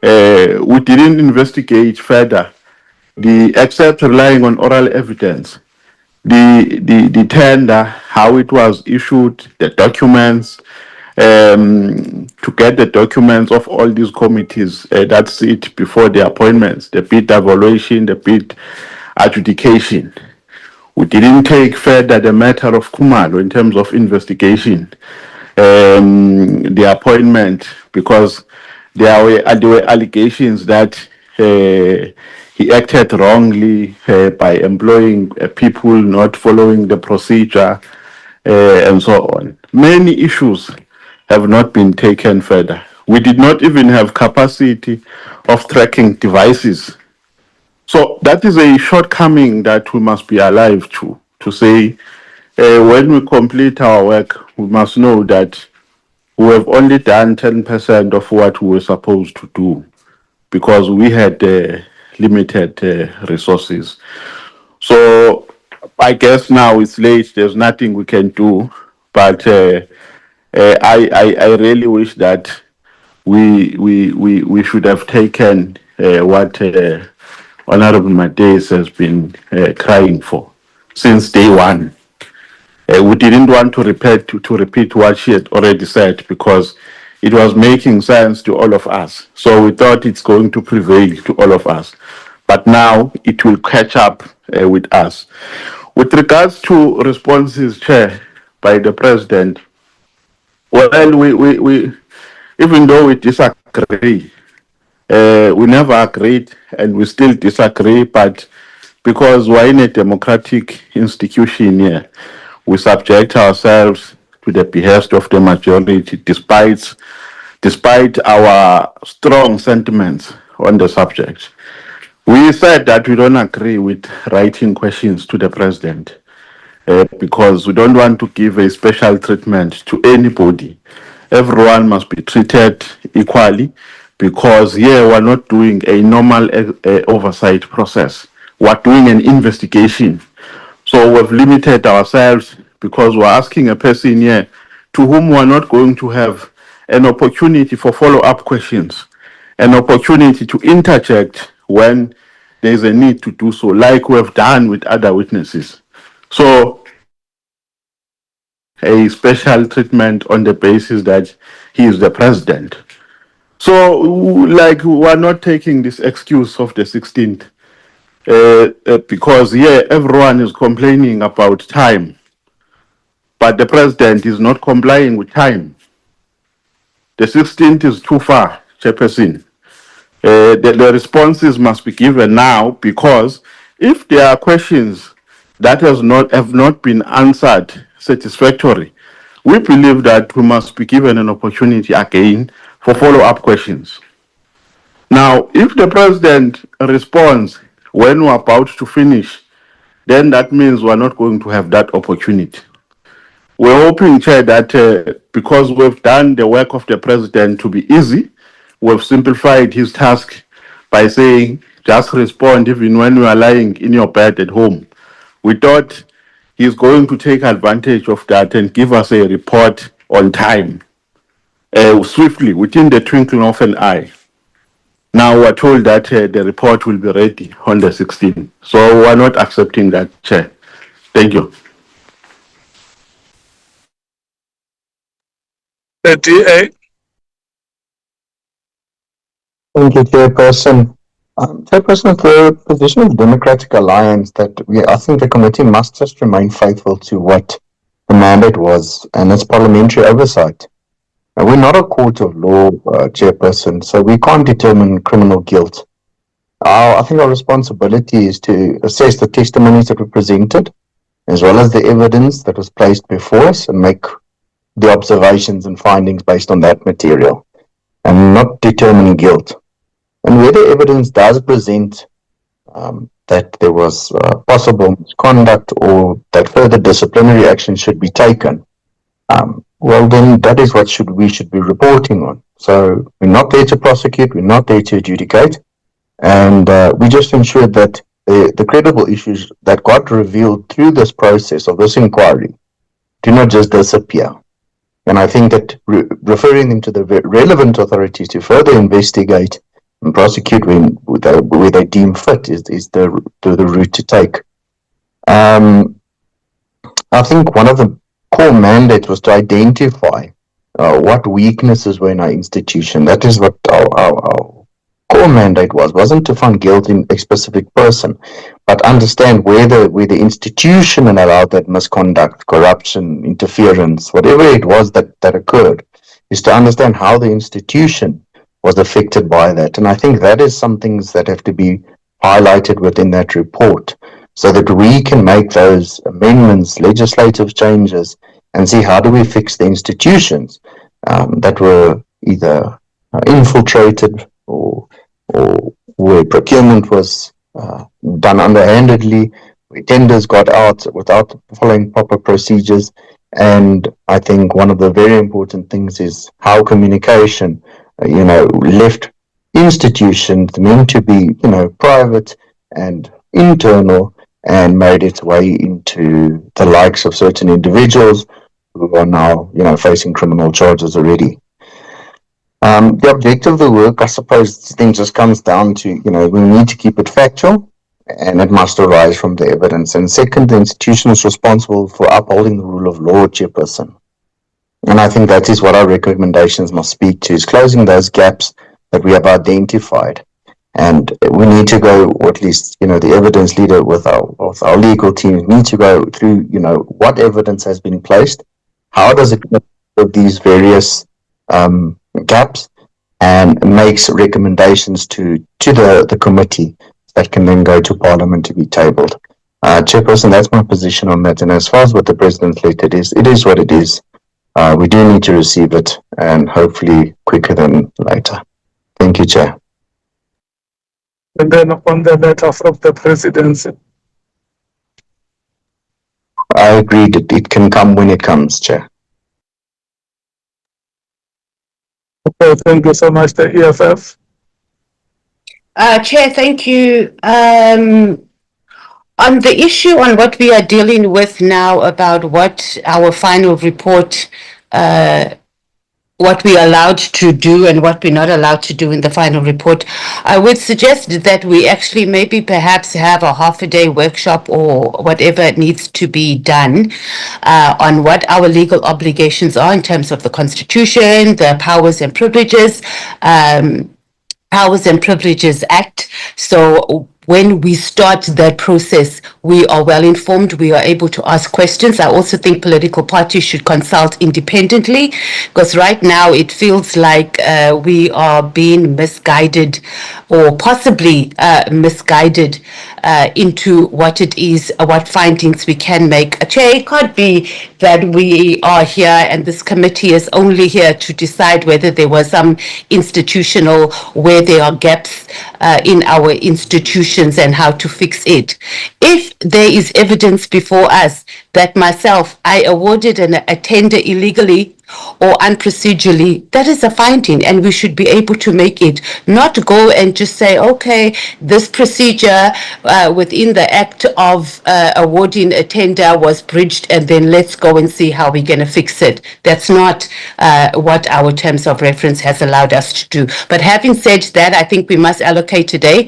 We didn't investigate further, except relying on oral evidence. The tender, how it was issued, the documents, to get the documents of all these committees that sit before the appointments, the bid evaluation, the bid adjudication. We didn't take further the matter of Kumalo in terms of investigation, the appointment, because there were allegations that he acted wrongly by employing people not following the procedure, and so on. Many issues have not been taken further. We did not even have capacity of tracking devices. So that is a shortcoming that we must be alive to say, when we complete our work, we must know that we have only done 10% of what we were supposed to do, because we had limited resources. So I guess now it's late, there's nothing we can do, but I really wish that we should have taken what Honorable Mates has been crying for since day one. We didn't want to repeat what she had already said, because it was making sense to all of us. So we thought it's going to prevail to all of us. But now it will catch up with us. With regards to responses, Chair, by the President, well, we even though we disagree, we never agreed and we still disagree, but because we're in a democratic institution here, we subject ourselves to the behest of the majority, despite our strong sentiments on the subject. We said that we don't agree with writing questions to the President, because we don't want to give a special treatment to anybody. Everyone must be treated equally, because here we're not doing a normal oversight process. We're doing an investigation. So we've limited ourselves, because we're asking a person here to whom we're not going to have an opportunity for follow-up questions, an opportunity to interject when there's a need to do so, like we have done with other witnesses. So a special treatment on the basis that he is the President. So, like, we're not taking this excuse of the 16th because, yeah, everyone is complaining about time, but the president is not complying with time. The 16th is too far, Chairperson. The responses must be given now, because if there are questions that have not been answered satisfactorily, we believe that we must be given an opportunity again for follow-up questions. Now, if the president responds when we're about to finish, then that means we're not going to have that opportunity. We're hoping, Chair, that because we've done the work of the president to be easy, we've simplified his task by saying, just respond even when you are lying in your bed at home. We thought he's going to take advantage of that and give us a report on time, swiftly, within the twinkling of an eye. Now we're told that the report will be ready on the 16th. So we're not accepting that, Chair. Thank you. The DA. Thank you, Chairperson. Chairperson, the position of the Democratic Alliance that I think the committee must just remain faithful to what the mandate was, and it's parliamentary oversight. And we're not a court of law, Chairperson, so we can't determine criminal guilt. I think our responsibility is to assess the testimonies that were presented, as well as the evidence that was placed before us, and make the observations and findings based on that material, and not determine guilt. And where the evidence does present that there was possible misconduct or that further disciplinary action should be taken, well, then that is what we should be reporting on. So we're not there to prosecute, we're not there to adjudicate, and we just ensure that the credible issues that got revealed through this process of this inquiry do not just disappear. And I think that referring them to the relevant authorities to further investigate and prosecute where they deem fit is the route to take. I think one of the core mandates was to identify what weaknesses were in our institution. That is what our core mandate wasn't to find guilt in a specific person, but understand where the institution allowed that misconduct, corruption, interference, whatever it was that occurred, is to understand how the institution was affected by that. And I think that is some things that have to be highlighted within that report, so that we can make those amendments, legislative changes, and see how do we fix the institutions that were either infiltrated or where procurement was done underhandedly, where tenders got out without following proper procedures. And I think one of the very important things is how communication, left institutions meant to be, private and internal, and made its way into the likes of certain individuals who are now, facing criminal charges already. The objective of the work, I suppose, thing just comes down to, we need to keep it factual, and it must arise from the evidence. And second, the institution is responsible for upholding the rule of law, Chairperson. And I think that is what our recommendations must speak to, is closing those gaps that we have identified. And we need to go, or at least, the evidence leader with our legal team need to go through, what evidence has been placed, how does it with these various gaps, and makes recommendations to the committee that can then go to Parliament to be tabled. Chairperson, that's my position on that. And as far as what the President's letter is, it is what it is. We do need to receive it, and hopefully quicker than later. Thank you, Chair. And then upon the letter from the presidency. I agree that it can come when it comes, Chair. Okay, thank you so much, the EFF. Chair, thank you. On the issue on what we are dealing with now about what our final report what we are allowed to do and what we're not allowed to do in the final report, I would suggest that we actually maybe perhaps have a half a day workshop or whatever needs to be done on what our legal obligations are in terms of the Constitution, the Powers and Privileges Act. So when we start that process, we are well informed, we are able to ask questions. I also think political parties should consult independently, because right now it feels like we are being misguided or possibly misguided into what it is, what findings we can make. Chair, it can't be that we are here and this committee is only here to decide whether there was some institutional, where there are gaps in our institutions and how to fix it. If there is evidence before us that I awarded a tender illegally or unprocedurally, that is a finding and we should be able to make it, not go and just say, okay, this procedure within the act of awarding a tender was breached and then let's go and see how we're going to fix it. That's not what our terms of reference has allowed us to do. But having said that, I think we must allocate a day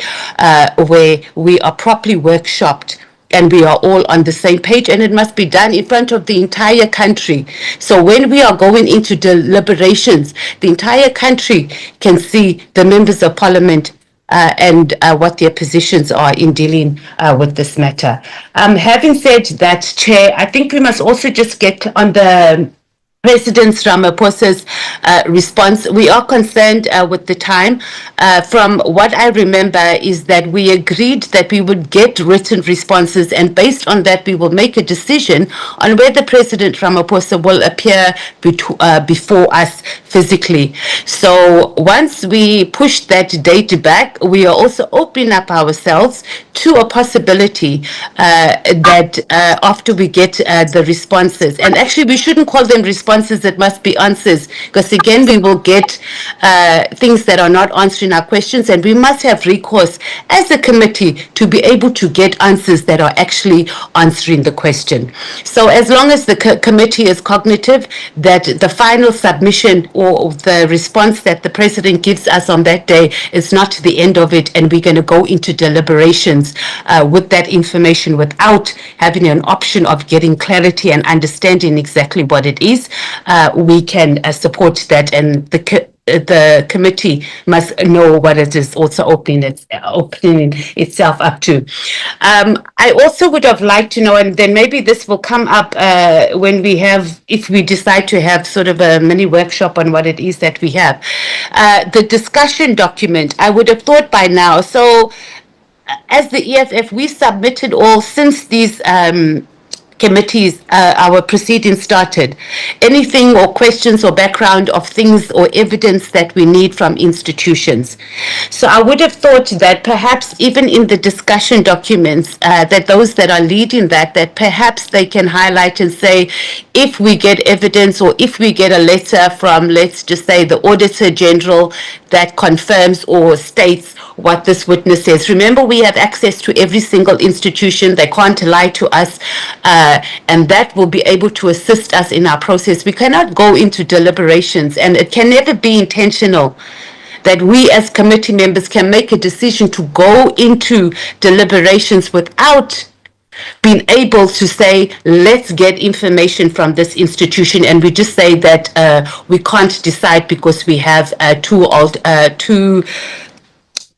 where we are properly workshopped and we are all on the same page, and it must be done in front of the entire country. So when we are going into deliberations, the entire country can see the members of parliament and what their positions are in dealing with this matter. Having said that, Chair, I think we must also just get on the President Ramaphosa's response. We are concerned with the time. From what I remember is that we agreed that we would get written responses, and based on that we will make a decision on whether President Ramaphosa will appear before us physically. So once we push that date back, we are also opening up ourselves to a possibility that after we get the responses, and actually we shouldn't call them responses, it must be answers, because again we will get things that are not answering our questions, and we must have recourse as a committee to be able to get answers that are actually answering the question. So as long as the committee is cognitive that the final submission or the response that the president gives us on that day is not the end of it, and we're going to go into deliberations with that information without having an option of getting clarity and understanding exactly what it is, we can support that, and the committee must know what it is also opening itself up to. I also would have liked to know, and then maybe this will come up when we have, if we decide to have sort of a mini workshop on what it is that we have. The discussion document, I would have thought by now. So as the EFF, we submitted all since these committees, our proceedings started, anything or questions or background of things or evidence that we need from institutions. So I would have thought that perhaps even in the discussion documents, that those that are leading that perhaps they can highlight and say, if we get evidence or if we get a letter from, let's just say, the Auditor General that confirms or states what this witness says. Remember, we have access to every single institution. They can't lie to us, and that will be able to assist us in our process. We cannot go into deliberations, and it can never be intentional that we as committee members can make a decision to go into deliberations without being able to say, let's get information from this institution, and we just say that we can't decide because we have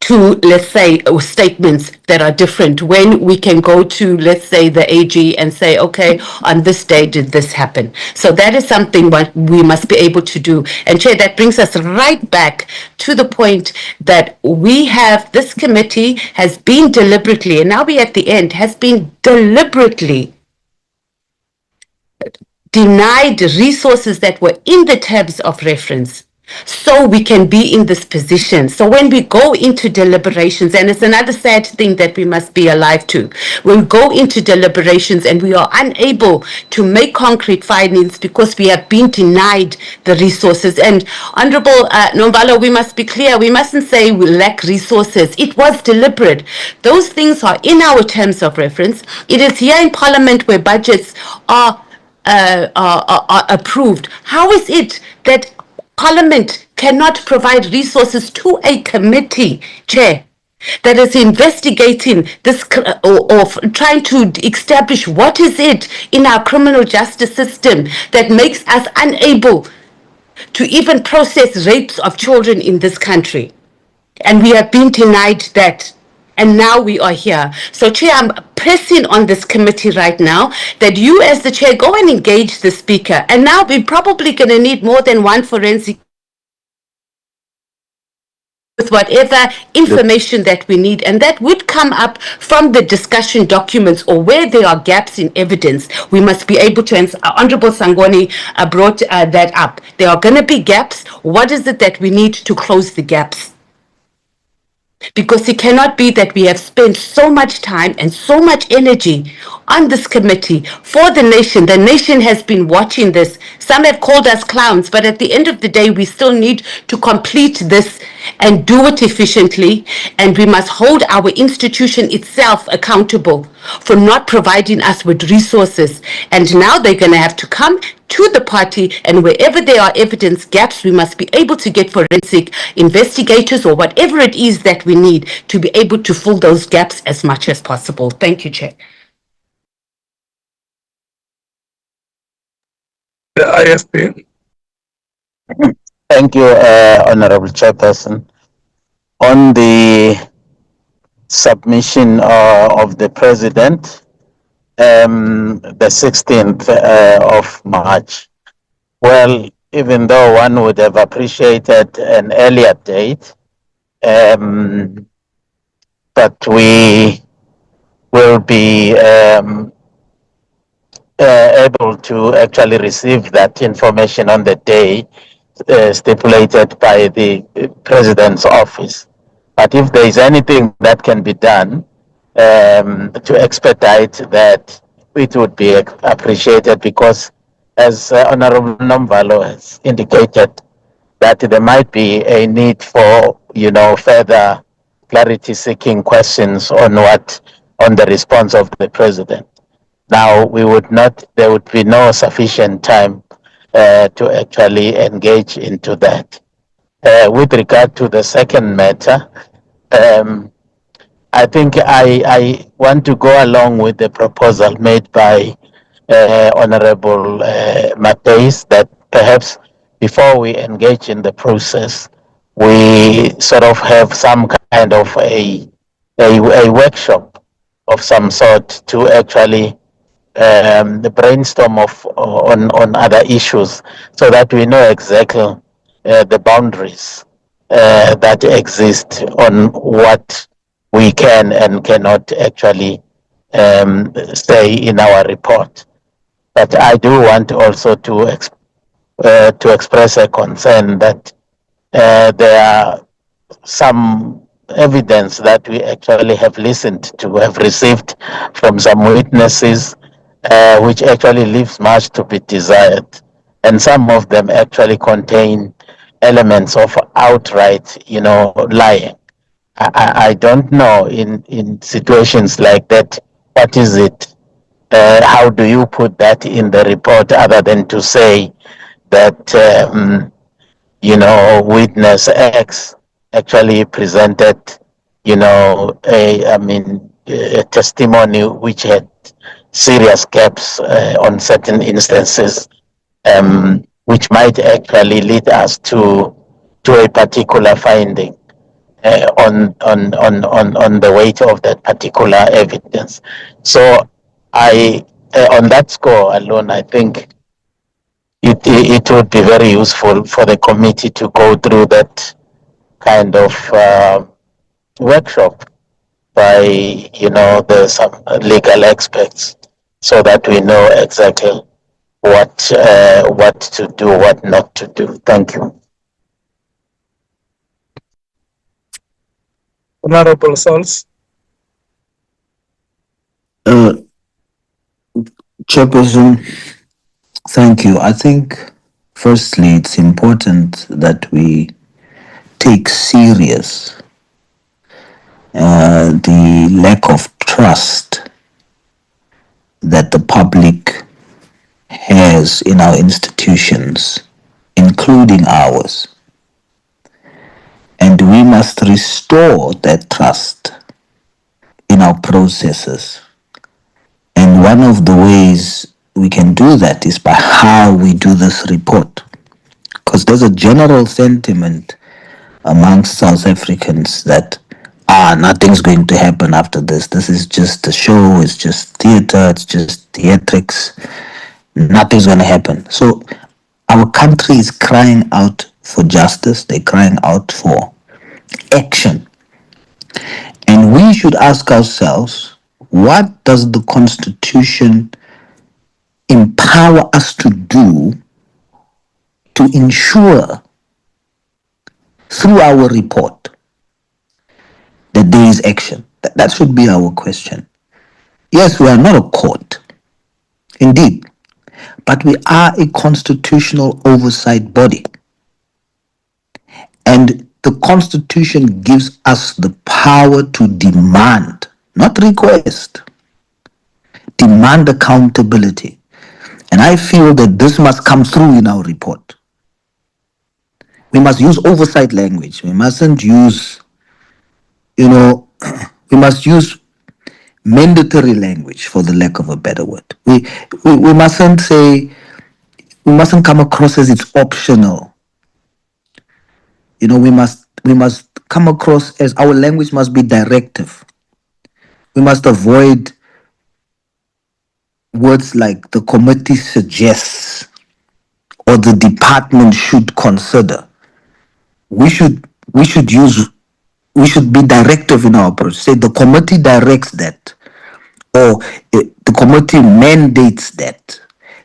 two, let's say, statements that are different, when we can go to, let's say, the AG and say, okay, on this day did this happen. So that is something what we must be able to do. And Chair, that brings us right back to the point that we have, this committee has been deliberately, and now we're at the end, has been deliberately denied resources that were in the tabs of reference, so we can be in this position. So when we go into deliberations, and it's another sad thing that we must be alive to, when we go into deliberations and we are unable to make concrete findings because we have been denied the resources. And Honorable Nombalo, we must be clear, we mustn't say we lack resources. It was deliberate. Those things are in our terms of reference. It is here in Parliament where budgets are approved. How is it that Parliament cannot provide resources to a committee, Chair, that is investigating this or trying to establish what is it in our criminal justice system that makes us unable to even process rapes of children in this country. And we have been denied that. And now we are here. So, Chair, I'm pressing on this committee right now that you, as the Chair, go and engage the Speaker. And now we're probably going to need more than one forensic with whatever information that we need, and that would come up from the discussion documents or where there are gaps in evidence. We must be able to, and Honorable Sangoni brought that up. There are going to be gaps. What is it that we need to close the gaps? Because it cannot be that we have spent so much time and so much energy on this committee for the nation. The nation has been watching this. Some have called us clowns, but at the end of the day, we still need to complete this and do it efficiently. And we must hold our institution itself accountable for not providing us with resources. And now they're going to have to come to the party, and wherever there are evidence gaps, we must be able to get forensic investigators or whatever it is that we need to be able to fill those gaps as much as possible. Thank you, Chair. The IFP. Thank you, Honorable Chairperson. On the submission of the President, the 16th of March, well, even though one would have appreciated an earlier date, but we will be able to actually receive that information on the day stipulated by the President's office. But if there is anything that can be done to expedite that, it would be appreciated, because as Honorable Nomvalo has indicated, that there might be a need for, further clarity-seeking questions on the response of the President. Now, there would be no sufficient time to actually engage into that. With regard to the second matter, I think I want to go along with the proposal made by Honorable Matthijs, that perhaps before we engage in the process, we sort of have some kind of a workshop of some sort to actually the brainstorm on other issues, so that we know exactly the boundaries that exist on what we can and cannot actually say in our report. But I do want also to express a concern that there are some evidence that we actually have listened to, have received from some witnesses, which actually leaves much to be desired. And some of them actually contain elements of outright, lying. I don't know in situations like that, what is it? How do you put that in the report other than to say that, witness X actually presented, a testimony which had serious gaps on certain instances, which might actually lead us to a particular finding on the weight of that particular evidence. So on that score alone, I think it would be very useful for the committee to go through that kind of workshop by some legal experts, so that we know exactly what to do, what not to do. Thank you. Honorable Souls. Chairperson, thank you. I think firstly it's important that we take serious the lack of trust that the public has in our institutions, including including ours. And we must restore that trust in our processes. And one of the ways we can do that is by how we do this report. Because there's a general sentiment amongst South Africans that nothing's going to happen after this. This is just a show, it's just theater, it's just theatrics. Nothing's going to happen. So our country is crying out for justice, they're crying out for action. And we should ask ourselves, what does the Constitution empower us to do to ensure through our report that there is action? That should be our question. Yes, we are not a court, indeed, but we are a constitutional oversight body. And the Constitution gives us the power to demand, not request, demand accountability. And I feel that this must come through in our report. We must use oversight language. We mustn't use, we must use mandatory language, for the lack of a better word. We mustn't say, we mustn't come across as it's optional. We must come across as our language must be directive. We must avoid words like the committee suggests or the department should consider. We should be directive in our approach. Say the committee directs that, or the committee mandates that.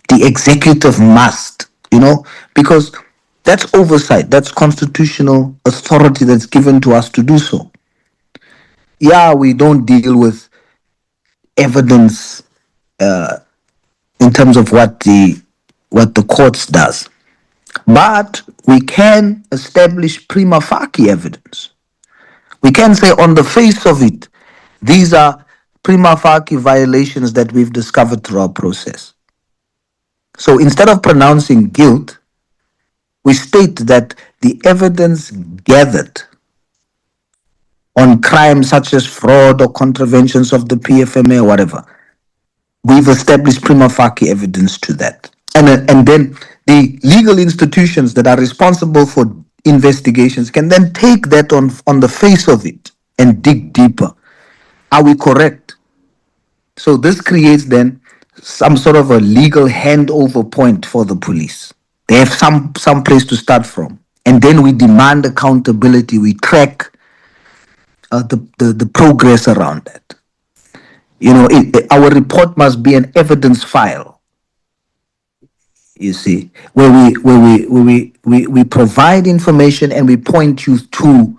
The executive must, because that's oversight. That's constitutional authority that's given to us to do so. Yeah, we don't deal with evidence in terms of what the courts does, but we can establish prima facie evidence. We can say on the face of it, these are prima facie violations that we've discovered through our process. So instead of pronouncing guilt, we state that the evidence gathered on crimes such as fraud or contraventions of the PFMA or whatever, we've established prima facie evidence to that. And then the legal institutions that are responsible for investigations can then take that on the face of it and dig deeper. Are we correct? So this creates then some sort of a legal handover point for the police. They have some place to start from. And then we demand accountability. We track the progress around that. Our report must be an evidence file. You see, where we provide information and we point you to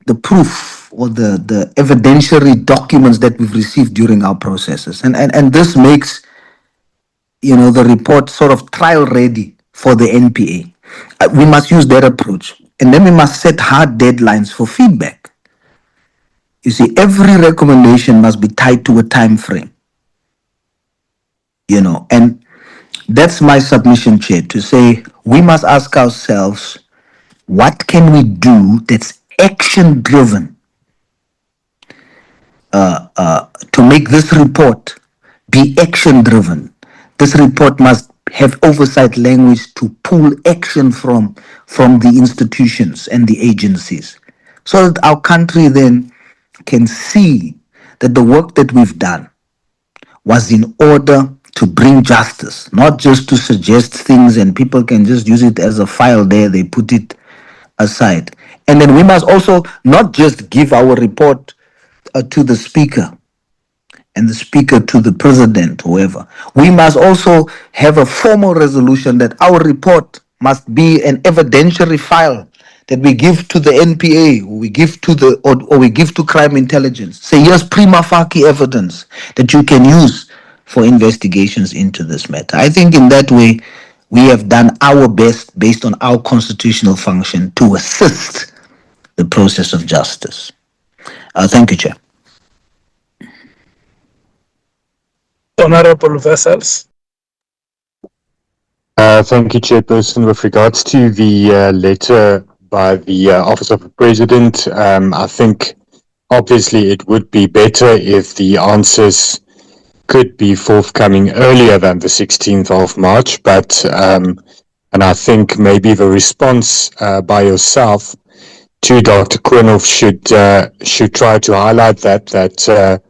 the proof or the evidentiary documents that we've received during our processes. And this makes, the report sort of trial ready for the NPA. We must use that approach. And then we must set hard deadlines for feedback. You see, every recommendation must be tied to a time frame. And that's my submission, Chair, to say we must ask ourselves, what can we do that's action driven to make this report be action driven? This report must have oversight language to pull action from the institutions and the agencies, so that our country then can see that the work that we've done was in order to bring justice, not just to suggest things and people can just use it as a file there, they put it aside. And then we must also not just give our report to the speaker and the speaker to the president, whoever. We must also have a formal resolution that our report must be an evidentiary file that we give to the NPA, or we give to or we give to crime intelligence. Say, here's prima facie evidence that you can use for investigations into this matter. I think in that way, we have done our best based on our constitutional function to assist the process of justice. Thank you, Chair. Honorable Vessels. Thank you, Chairperson. With regards to the letter by the Office of the President, I think obviously it would be better if the answers could be forthcoming earlier than the 16th of March, but and I think maybe the response by yourself to Dr. Quinoff should try to highlight that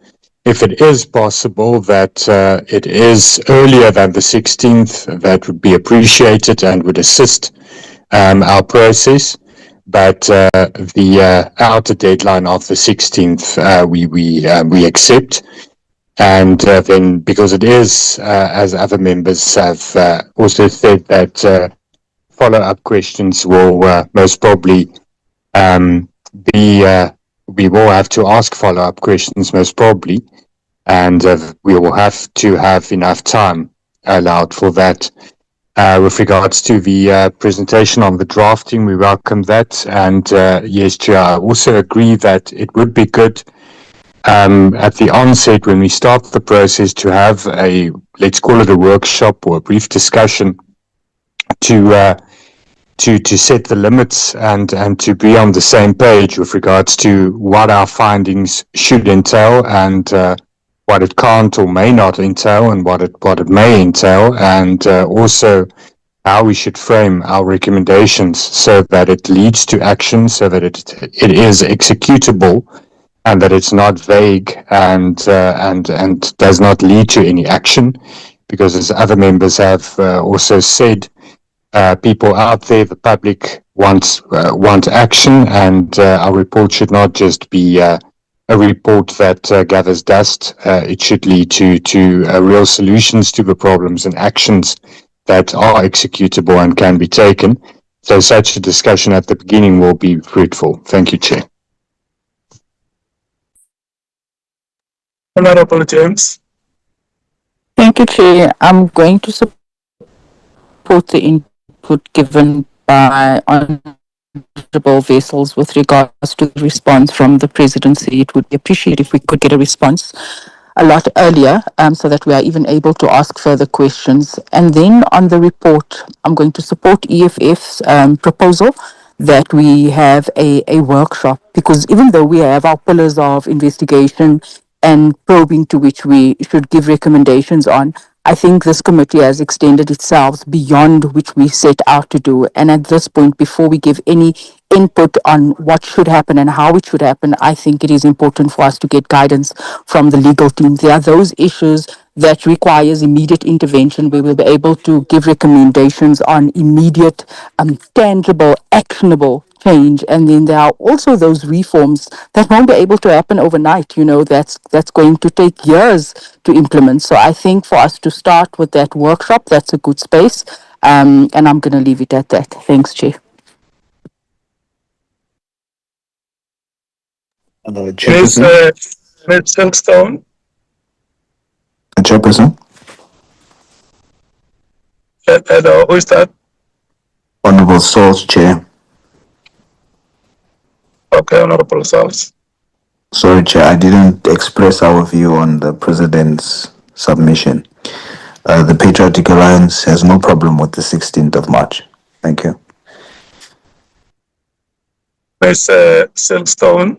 if it is possible that it is earlier than the 16th, that would be appreciated and would assist our process. But the outer deadline of the 16th, we accept. And then, because it is, as other members have also said, that follow-up questions will most probably we will have to ask follow-up questions most probably, and we will have to have enough time allowed for that. With regards to the presentation on the drafting, we welcome that, and yes, Chair, I also agree that it would be good at the onset when we start the process to have a, let's call it a workshop or a brief discussion to set the limits and to be on the same page with regards to what our findings should entail and what it can't or may not entail and what it may entail, and also how we should frame our recommendations so that it leads to action, so that it is executable and that it's not vague and does not lead to any action, because as other members have also said, people out there, the public want action, and our report should not just be a report that gathers dust. It should lead to real solutions to the problems and actions that are executable and can be taken. So such a discussion at the beginning will be fruitful. Thank you, Chair. Honorable James. Thank you, Chair. I'm going to support the input given by Honourable Vessels with regards to the response from the Presidency. It would be appreciated if we could get a response a lot earlier so that we are even able to ask further questions. And then on the report, I'm going to support EFF's proposal that we have a workshop, because even though we have our pillars of investigation and probing to which we should give recommendations on, I think this committee has extended itself beyond which we set out to do. And at this point, before we give any input on what should happen and how it should happen, I think it is important for us to get guidance from the legal team. There are those issues that requires immediate intervention. We will be able to give recommendations on immediate, tangible, actionable change. And then there are also those reforms that won't be able to happen overnight. You know, that's going to take years to implement. So I think for us to start with that workshop, that's a good space. And I'm going to leave it at that. Thanks, Chair. Ms. Silkstone. Chairperson. Hello, who is that? Honourable Souls, Chair. Okay, Honourable Souls. Sorry, Chair, I didn't express our view on the President's submission. The Patriotic Alliance has no problem with the 16th of March. Thank you. Ms. Silkstone.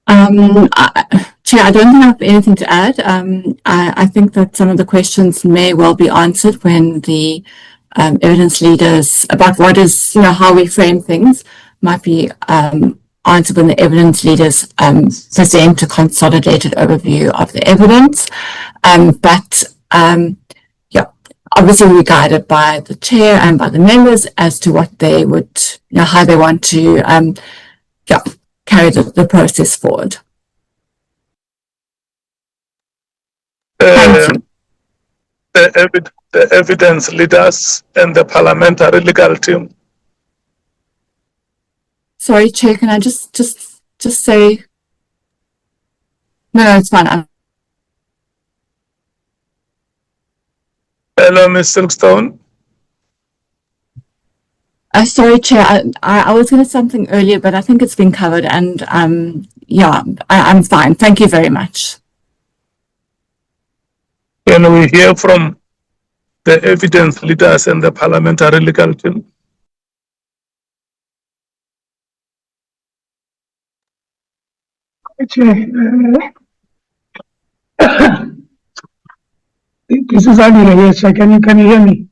Chair, I don't think I have anything to add. I think that some of the questions may well be answered when the evidence leaders, about what is, how we frame things, might be answered when the evidence leaders present a consolidated overview of the evidence. Obviously we're guided by the chair and by the members as to what they would, how they want to carry the process forward. Thank you. The evidence leaders and the parliamentary legal team. Sorry, Chair, can I just say? No, it's fine. Hello, Ms. Silkstone. Sorry, Chair, I was going to say something earlier, but I think it's been covered, and I'm fine. Thank you very much. Can we hear from the evidence leaders and the parliamentary legal team. This is Anila here, Chair. Can you hear me?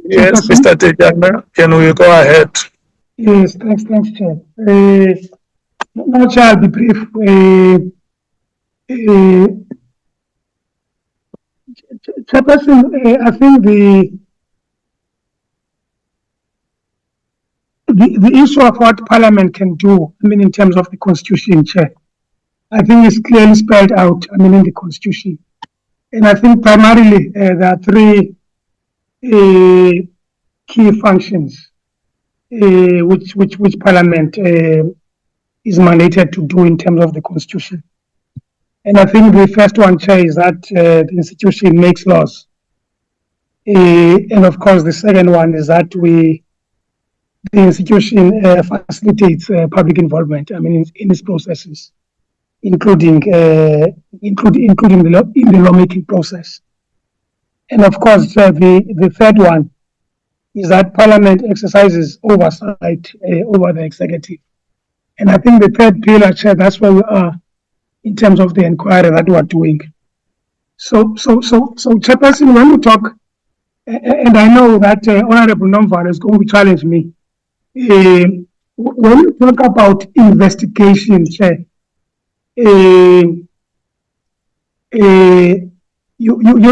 Yes, Mr. Tejana, can we go ahead? Yes, thanks, Chair. Now, Chair, I'll be brief. Chairperson, I think the issue of what Parliament can do, I mean, in terms of the Constitution, Chair, I think is clearly spelled out, I mean, in the Constitution. And I think primarily there are three key functions which Parliament is mandated to do in terms of the Constitution. And I think the first one, Chair, is that the institution makes laws. And of course, the second one is that the institution facilitates public involvement, I mean, in its processes, including the lawmaking process. And of course, the third one is that Parliament exercises oversight over the executive. And I think the third pillar, Chair, that's where we are in terms of the inquiry that we are doing. So Chairperson, when we talk, and I know that Honorable Nomvara is going to challenge me, when we talk about investigation, Chair, you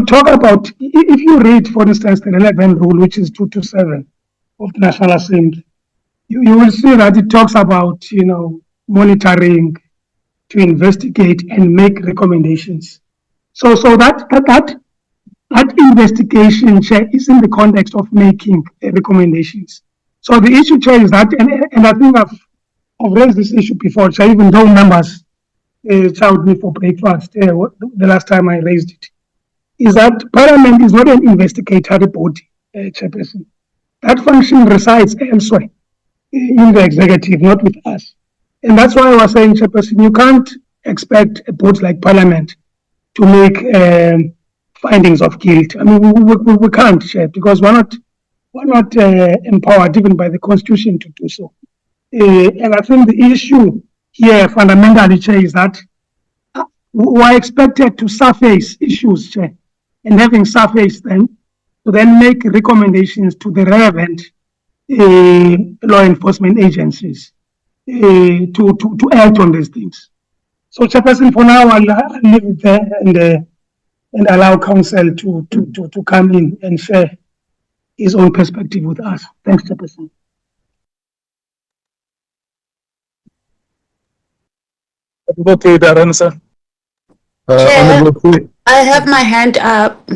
talk about, if you read, for instance, the relevant rule, which is 227 of the National Assembly, you will see that it talks about, monitoring, to investigate and make recommendations. So that investigation, Chair, is in the context of making recommendations. So the issue, Chair, is that, and I think I've raised this issue before, Chair, even though members chowed me for breakfast the last time I raised it, is that Parliament is not an investigatory body, Chairperson. That function resides elsewhere in the executive, not with us. And that's why I was saying, Chairperson, you can't expect a body like Parliament to make findings of guilt. I mean, we can't, Chair, because we're not empowered even by the Constitution to do so. And I think the issue here fundamentally, Chair, is that we're expected to surface issues, Chair, and having surfaced them, to then make recommendations to the relevant law enforcement agencies to act on these things. So, Chairperson, for now, I'll leave it there and allow Council to come in and share his own perspective with us. Thanks, Chairperson. Okay, Darren, sir. Chair, I have my hand up.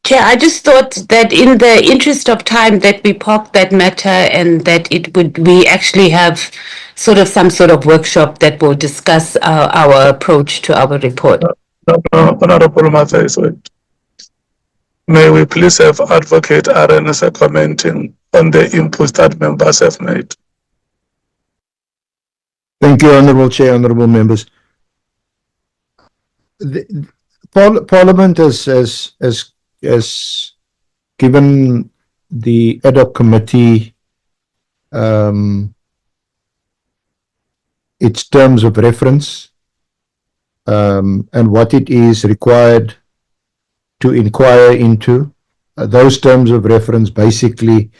Chair, I just thought that in the interest of time that we park that matter and that we actually have some sort of workshop that will discuss our approach to our report. Honorable Matthias, may we please have Advocate Arenesa commenting on the inputs that members have made. Thank you, Honourable Chair, honourable members. Parliament has given the ad hoc committee its terms of reference and what it is required to inquire into. Those terms of reference basically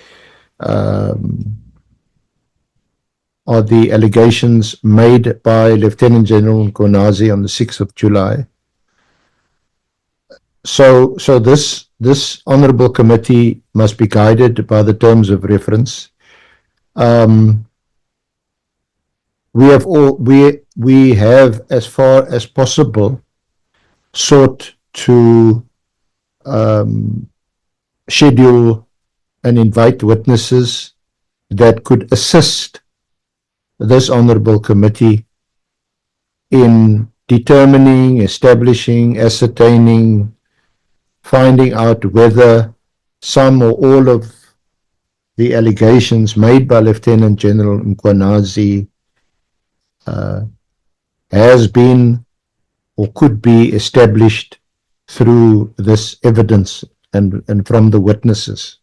are the allegations made by Lieutenant General Mkhwanazi on the 6th of July. So this honourable committee must be guided by the terms of reference. We have, as far as possible, sought to schedule and invite witnesses that could assist this honourable committee in determining, establishing, ascertaining, finding out whether some or all of the allegations made by Lieutenant General Mkhwanazi has been or could be established through this evidence and from the witnesses.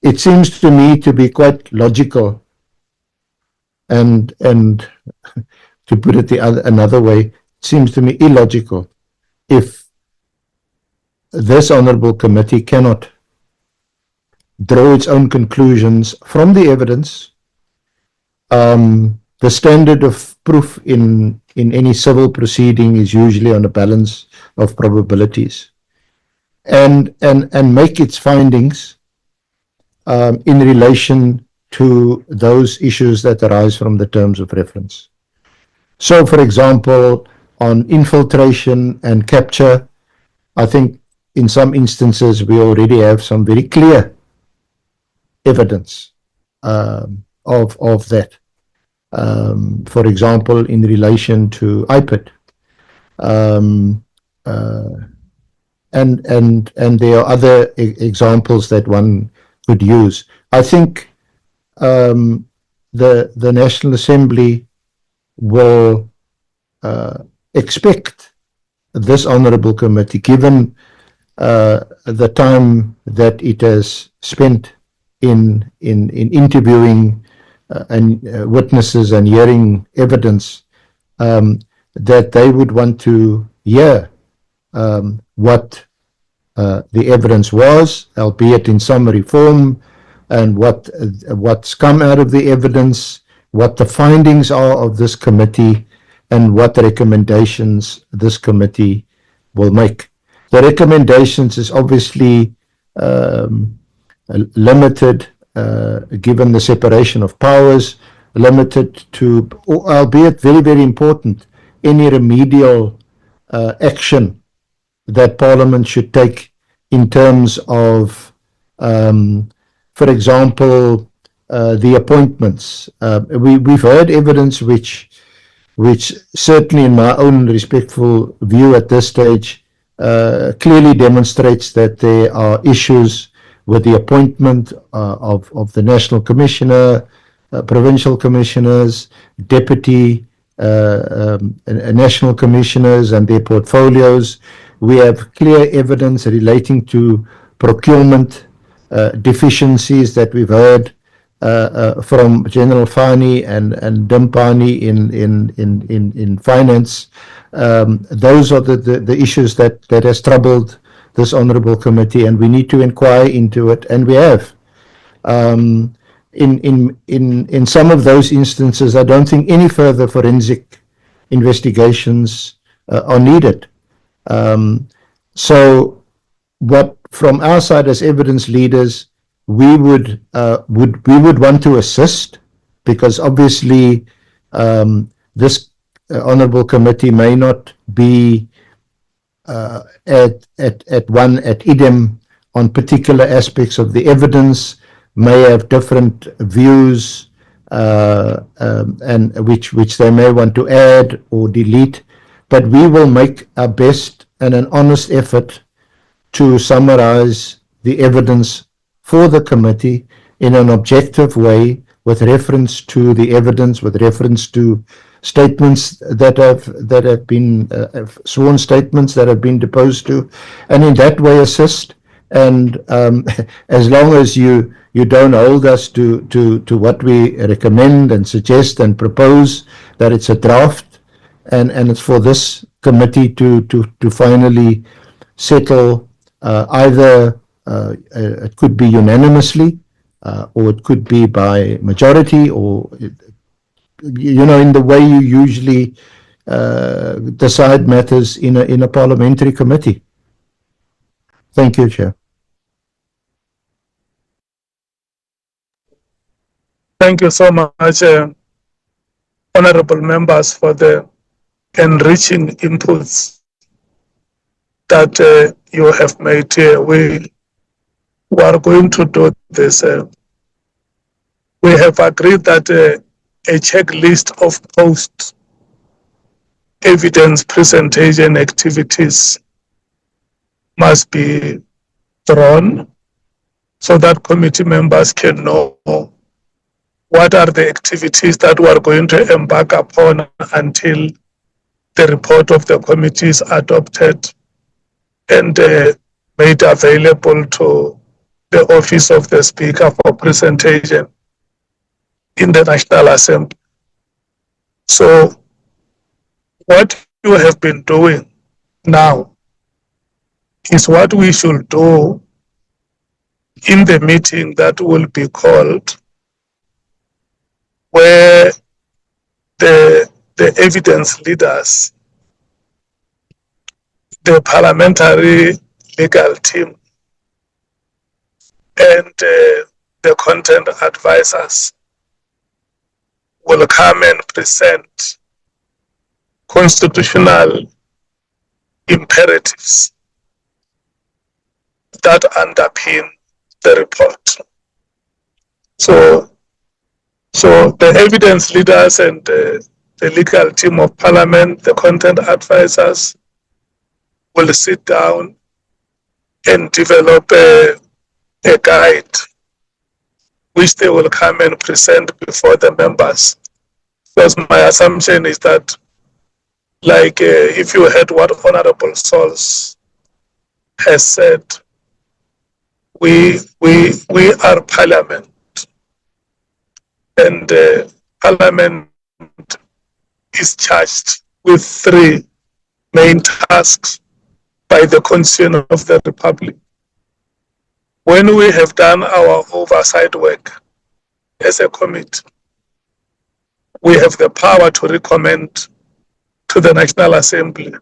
It seems to me to be quite logical, and to put it another way, it seems to me illogical if this honourable committee cannot draw its own conclusions from the evidence. The standard of proof in any civil proceeding is usually on a balance of probabilities, and make its findings in relation to those issues that arise from the terms of reference. So, for example, on infiltration and capture, I think in some instances we already have some very clear evidence of that. For example, in relation to IPID, and there are other examples that one could use. I think the National Assembly will expect this honourable committee, given the time that it has spent in interviewing and witnesses and hearing evidence, that they would want to hear what the evidence was, albeit in summary form, and what's come out of the evidence, what the findings are of this committee, and what recommendations this committee will make. The recommendations is obviously limited, given the separation of powers, limited to, albeit very, very important, any remedial action that Parliament should take in terms of, for example, the appointments. We've heard evidence which certainly, in my own respectful view at this stage, clearly demonstrates that there are issues with the appointment of the National Commissioner, provincial commissioners, deputy national commissioners and their portfolios. We have clear evidence relating to procurement deficiencies that we've heard from General Fani and Dimpani in finance. Those are the issues that has troubled this honourable committee, and we need to inquire into it, and we have. In some of those instances, I don't think any further forensic investigations are needed. So, what from our side as evidence leaders, we would want to assist, because obviously this honourable committee may not be at idem on particular aspects of the evidence, may have different views, and which they may want to add or delete, but we will make our best and an honest effort to summarize the evidence for the committee in an objective way, with reference to the evidence, with reference to statements that have been sworn statements that have been deposed to, and in that way assist. And as long as you don't hold us to what we recommend and suggest and propose, that it's a draft, and it's for this committee to finally settle, either it could be unanimously, or it could be by majority, or in the way you usually decide matters in a parliamentary committee. Thank you, Chair. Thank you so much, honourable members, for the enriching inputs that you have made here. We are going to do this. We have agreed that a checklist of post-evidence presentation activities must be drawn, so that committee members can know what are the activities that we are going to embark upon until the report of the committee is adopted and made available to the office of the Speaker for presentation in the National Assembly. So what you have been doing now is what we should do in the meeting that will be called, where the evidence leaders, the parliamentary legal team, and the content advisors will come and present constitutional imperatives that underpin the report. So the evidence leaders and the legal team of parliament, the content advisors, will sit down and develop a guide which they will come and present before the members. Because my assumption is that, like if you heard what Honorable Sauls has said, we are parliament, and parliament is charged with three main tasks by the Constitution of the Republic. When we have done our oversight work as a committee, we have the power to recommend to the National Assembly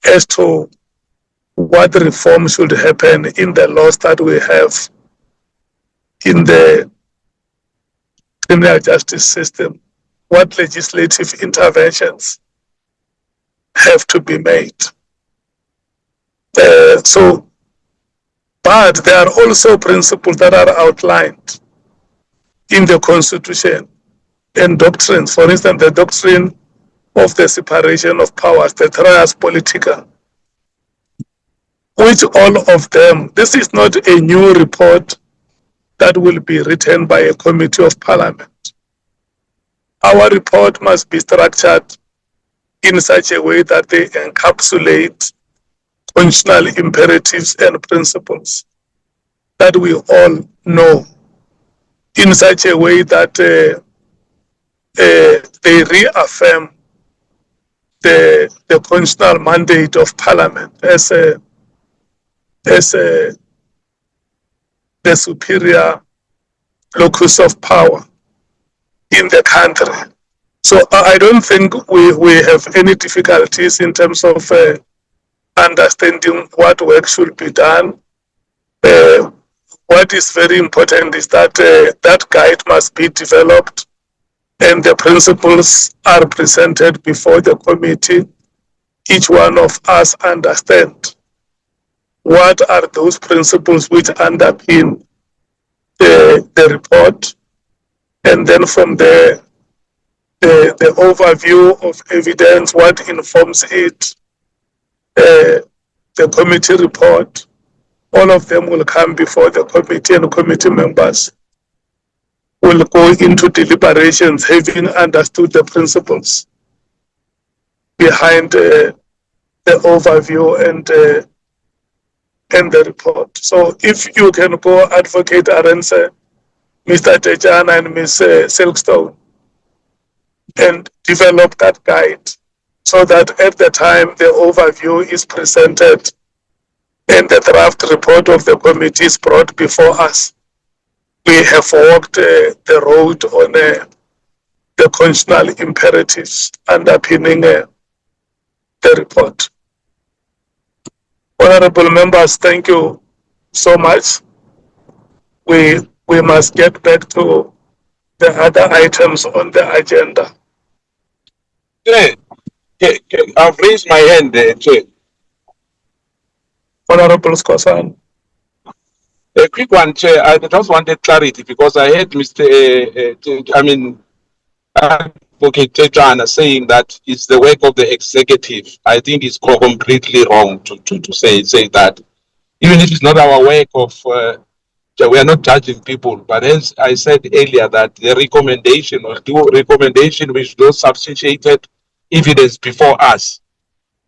as to what reform should happen in the laws that we have in the criminal justice system, what legislative interventions have to be made. But there are also principles that are outlined in the Constitution and doctrines. For instance, the doctrine of the separation of powers, the trias politica, which all of them, this is not a new report that will be written by a committee of parliament. Our report must be structured in such a way that they encapsulate constitutional imperatives and principles that we all know, in such a way that they reaffirm the constitutional mandate of parliament as the superior locus of power in the country. So I don't think we have any difficulties in terms of understanding what work should be done. What is very important is that that guide must be developed and the principles are presented before the committee. Each one of us understand what are those principles which underpin the report, and then from there, the overview of evidence, what informs it, the committee report, all of them will come before the committee, and committee members will go into deliberations having understood the principles behind the overview and the report. So if you can go, Advocate Arendse, Mr. Tejana and Ms. Silkstone, and develop that guide so that at the time the overview is presented and the draft report of the committee is brought before us, we have walked the road on the constitutional imperatives underpinning the report. Honorable members, thank you so much. We must get back to the other items on the agenda. I've raised my hand, Chair. Honorable Skosan. A quick one, Chair. I just wanted clarity because I heard Advocate Tejana saying that it's the work of the executive. I think it's completely wrong to say that. Even if it's not our work of, we are not judging people, but as I said earlier, that the recommendation or recommendation which those substantiated evidence before us.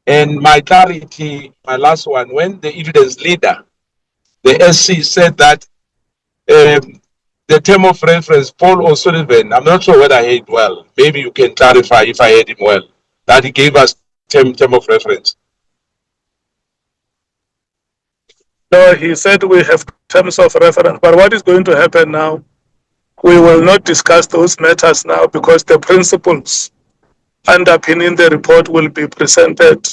And my clarity, my last one, when the evidence leader, the SC, said that the term of reference, Paul O'Sullivan, I'm not sure whether I heard well. Maybe you can clarify if I heard him well, that he gave us term of reference. No, he said we have terms of reference, but what is going to happen now? We will not discuss those matters now because the principles underpinning the report will be presented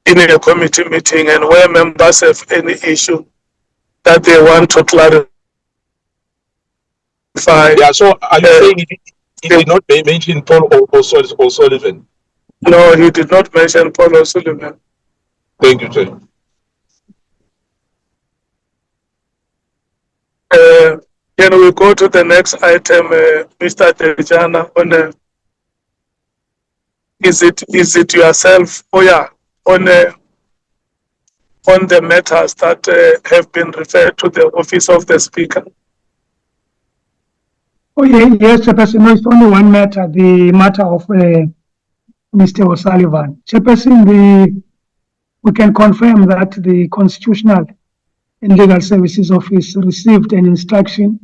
in a committee meeting, and where members have any issue that they want to clarify. Yeah, so are you saying he did not mention Paul O'Sullivan? No, he did not mention Paul O'Sullivan. Thank you, Chair. Can we go to the next item, Mr. Tejana? Is it yourself? Oh yeah, on the matters that have been referred to the office of the Speaker. Oh yeah, yes, Chairperson. No, it's only one matter, the matter of Mr. O'Sullivan. Chairperson, we can confirm that the Constitutional and Legal Services Office received an instruction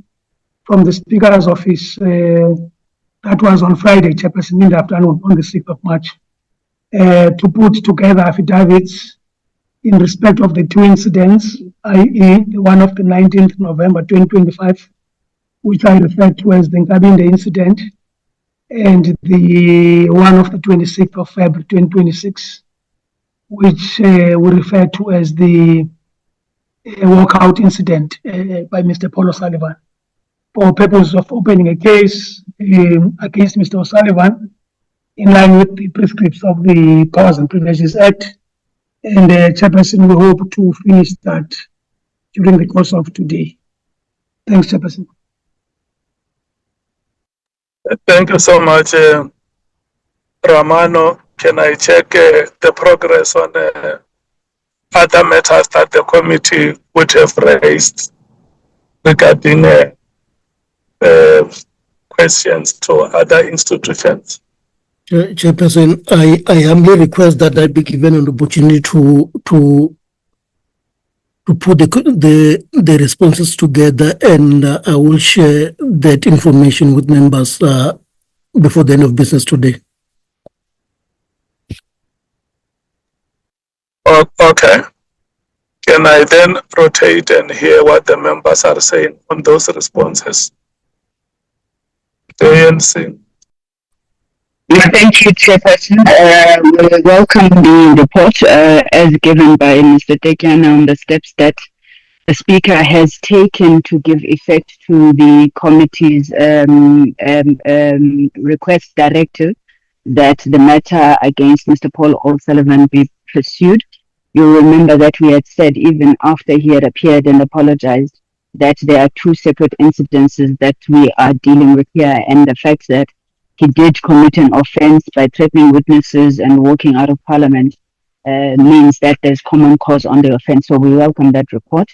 from the Speaker's office that was on Friday, Chairperson, in the afternoon, on the 6th of March, to put together affidavits in respect of the two incidents, i.e. the one of the 19th November 2025, which I referred to as the Nkabinde incident, and the one of the 26th of February 2026, which we refer to as the walkout incident by Mr. Paul O'Sullivan, for purpose of opening a case against Mr. O'Sullivan in line with the prescripts of the Powers and Privileges Act. And Chairperson, we hope to finish that during the course of today. Thanks, Chairperson. Thank you so much, Ramano. Can I check the progress on other matters that the committee would have raised regarding questions to other institutions? Chairperson, I humbly request that I be given an opportunity to put the responses together, and I will share that information with members before the end of business today. Okay. Can I then rotate and hear what the members are saying on those responses? The ANC. Thank you, Chairperson. We welcome the report as given by Mr. Tekana on the steps that the Speaker has taken to give effect to the committee's request directive that the matter against Mr. Paul O'Sullivan be pursued. You'll remember that we had said, even after he had appeared and apologized, that there are two separate incidences that we are dealing with here, and the fact that he did commit an offense by threatening witnesses and walking out of Parliament means that there's common cause on the offense. So we welcome that report.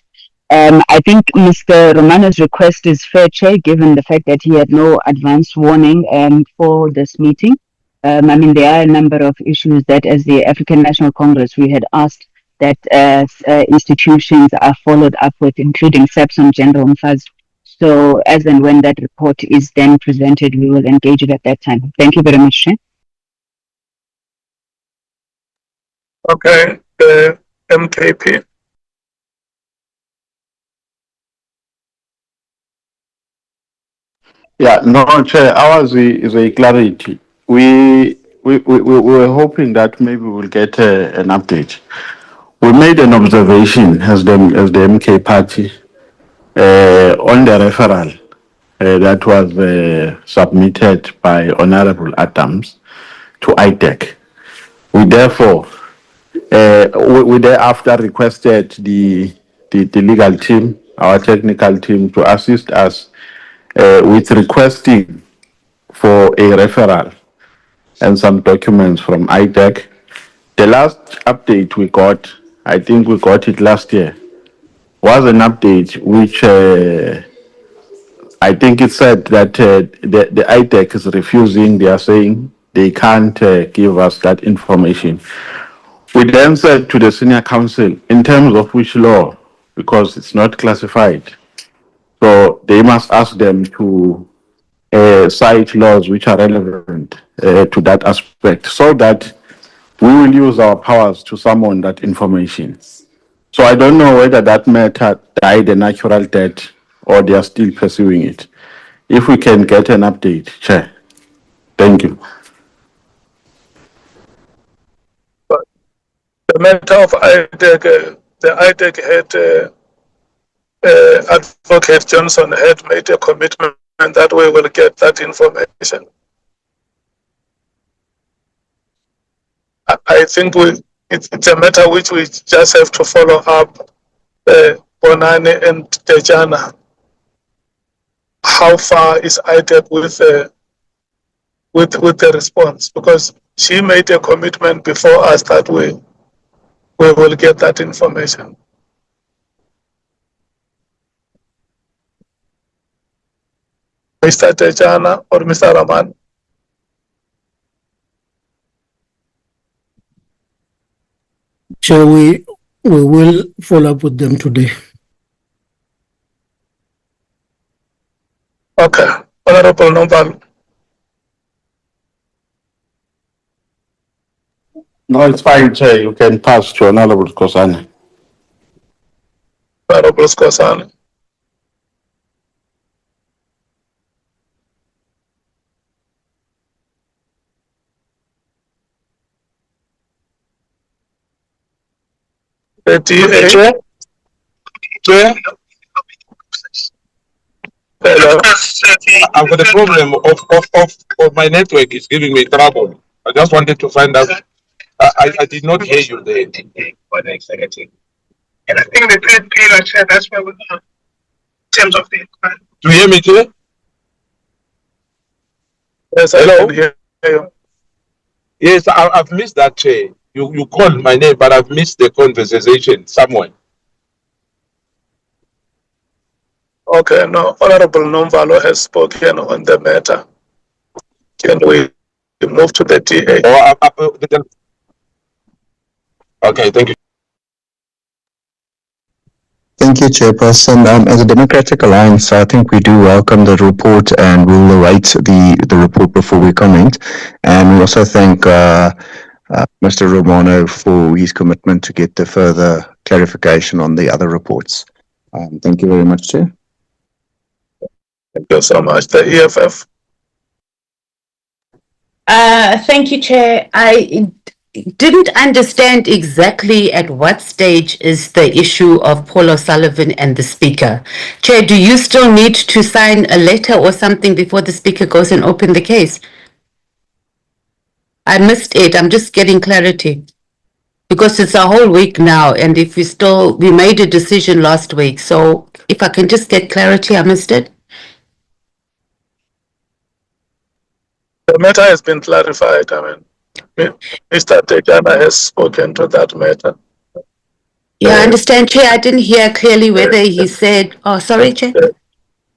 I think Mr. Romano's request is fair, Chair, given the fact that he had no advance warning for this meeting. I mean, there are a number of issues that, as the African National Congress, we had asked that institutions are followed up with, including SAPS General Mkhwanazi. So as and when that report is then presented, we will engage it at that time. Thank you very much, Chair. Okay, MKP. Yeah, no, Chair, ours is a clarity. We were hoping that maybe we'll get an update. We made an observation as the MK party on the referral that was submitted by Honorable Adams to ITEC. We therefore, we thereafter requested the legal team, our technical team, to assist us with requesting for a referral and some documents from ITEC. The last update we got, I think we got it last year, was an update which I think it said that the ITEC is refusing. They are saying they can't give us that information. We then said to the senior council, in terms of which law, because it's not classified, so they must ask them to cite laws which are relevant to that aspect, so that we will use our powers to summon that information. So I don't know whether that matter died a natural death or they are still pursuing it. If we can get an update, Chair. Thank you. The matter of IDEC, the IDEC had, Advocate Johnson had made a commitment that we will get that information. I think it's a matter which we just have to follow up, Bonani and Tejana. How far is IDEC with the response? Because she made a commitment before us that we will get that information. Mr. Tejana or Mr. Raman? Shall we will follow up with them today. Okay, Honorable Noval. No, it's fine, Chair. You can pass to Honorable Kosane. Honorable Kosane. The DA. Hello. I've got a problem of my network is giving me trouble. I just wanted to find out. I did not hear you there. For the executive. And I think the third pillar, Chair, that's where we're in terms of the inquiry. Do you hear me, Chair? Yes, hello. I can hear you. Yes, I've missed that, Chair. You called my name, but I've missed the conversation somewhere. Okay, no, Honorable Nomvalo has spoken on the matter. Can we move to the DA? Okay, thank you. Thank you, Chairperson. As a Democratic Alliance, I think we do welcome the report and we'll await the report before we comment. And we also thank Mr. Romano for his commitment to get the further clarification on the other reports. Thank you very much, Chair. Thank you so much. The EFF. Thank you, Chair. I didn't understand exactly at what stage is the issue of Paul O'Sullivan and the Speaker. Chair, do you still need to sign a letter or something before the Speaker goes and open the case? I missed it. I'm just getting clarity. Because it's a whole week now, and if we made a decision last week, so if I can just get clarity, I missed it. The matter has been clarified. I mean, Mr. Tejana has spoken to that matter. Yeah, I understand, Chair. I didn't hear clearly whether he said, oh, sorry, Chair.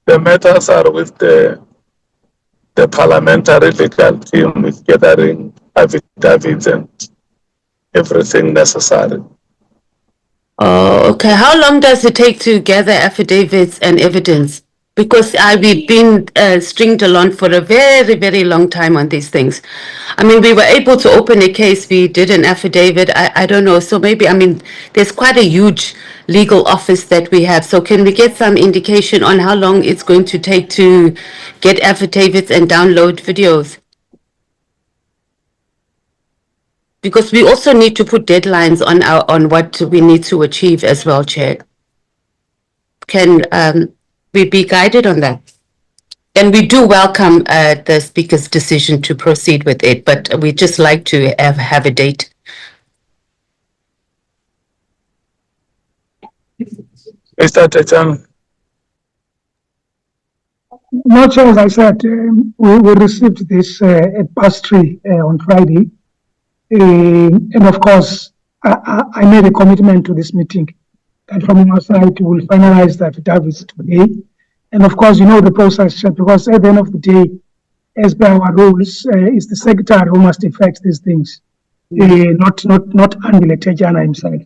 The matters are with the parliamentary legal team with gathering affidavits and everything necessary. Oh, okay. How long does it take to gather affidavits and evidence? Because we've been stringed along for a very, very long time on these things. I mean, we were able to open a case. We did an affidavit. I don't know. So maybe, I mean, there's quite a huge legal office that we have. So can we get some indication on how long it's going to take to get affidavits and download videos? Because we also need to put deadlines on what we need to achieve as well, Chair. Can we be guided on that? And we do welcome the Speaker's decision to proceed with it, but we just like to have a date. Mr. Tejana. Not sure, as I said, we received this at past 3 on Friday. And of course, I made a commitment to this meeting that from our side we will finalize the affidavits today. And of course, you know the process, because at the end of the day, as per our rules, is the secretary who must effect these things, not Andile Tejana himself.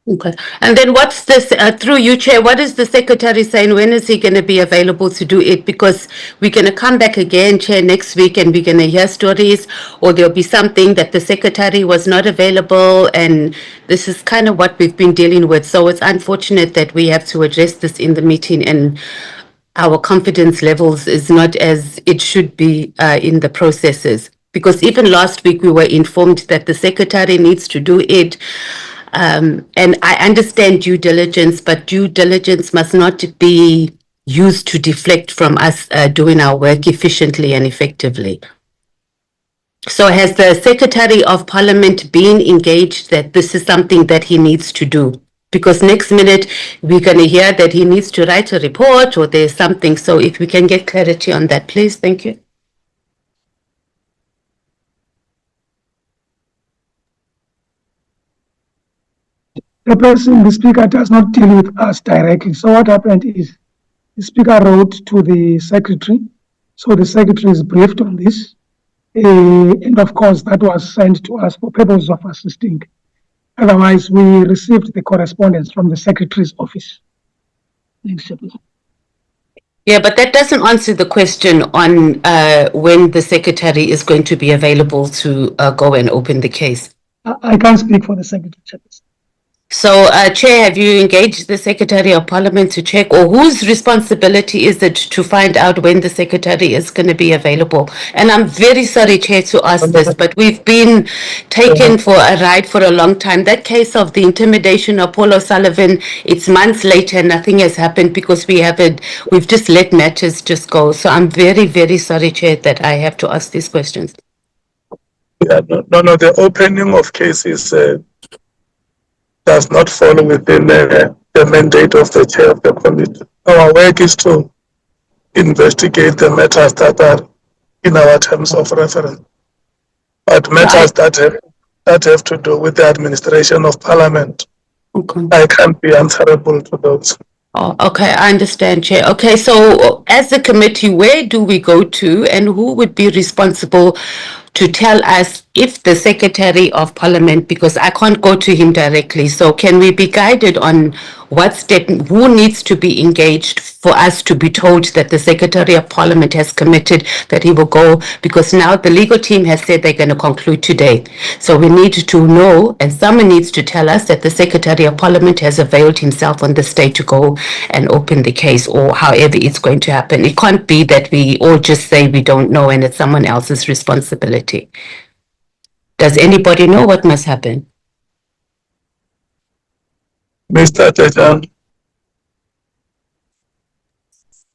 Okay. And then what's this, through you, Chair, what is the Secretary saying? When is he going to be available to do it? Because we're going to come back again, Chair, next week, and we're going to hear stories, or there'll be something that the Secretary was not available, and this is kind of what we've been dealing with. So it's unfortunate that we have to address this in the meeting, and our confidence levels is not as it should be in the processes. Because even last week we were informed that the Secretary needs to do it. And I understand due diligence, but due diligence must not be used to deflect from us doing our work efficiently and effectively. So has the Secretary of Parliament been engaged that this is something that he needs to do? Because next minute we're going to hear that he needs to write a report or there's something. So if we can get clarity on that, please. Thank you. The Speaker does not deal with us directly. So what happened is the Speaker wrote to the Secretary. So the Secretary is briefed on this. And of course, that was sent to us for purposes of assisting. Otherwise, we received the correspondence from the Secretary's office. Thanks, Chairperson. Yeah, but that doesn't answer the question on when the Secretary is going to be available to go and open the case. I can't speak for the Secretary, Chairperson. So, Chair, have you engaged the Secretary of Parliament to check, or whose responsibility is it to find out when the Secretary is going to be available? And I'm very sorry, Chair, to ask this, but we've been taken for a ride for a long time. That case of the intimidation of Paul O'Sullivan, it's months later, nothing has happened because we've just let matters just go. So I'm very, very sorry, Chair, that I have to ask these questions. Yeah, no, the opening of cases does not fall within the mandate of the chair of the committee. Our work is to investigate the matters that are in our terms of reference. But matters that have to do with the administration of Parliament, I can't be answerable to those. Oh, okay, I understand, Chair. Okay, so as a committee, where do we go to and who would be responsible to tell us if the Secretary of Parliament, because I can't go to him directly, so can we be guided on what step, who needs to be engaged for us to be told that the Secretary of Parliament has committed that he will go, because now the legal team has said they're going to conclude today. So we need to know, and someone needs to tell us that the Secretary of Parliament has availed himself on this day to go and open the case, or however it's going to happen. It can't be that we all just say we don't know and it's someone else's responsibility. Does anybody know what must happen? Mr. Tejan.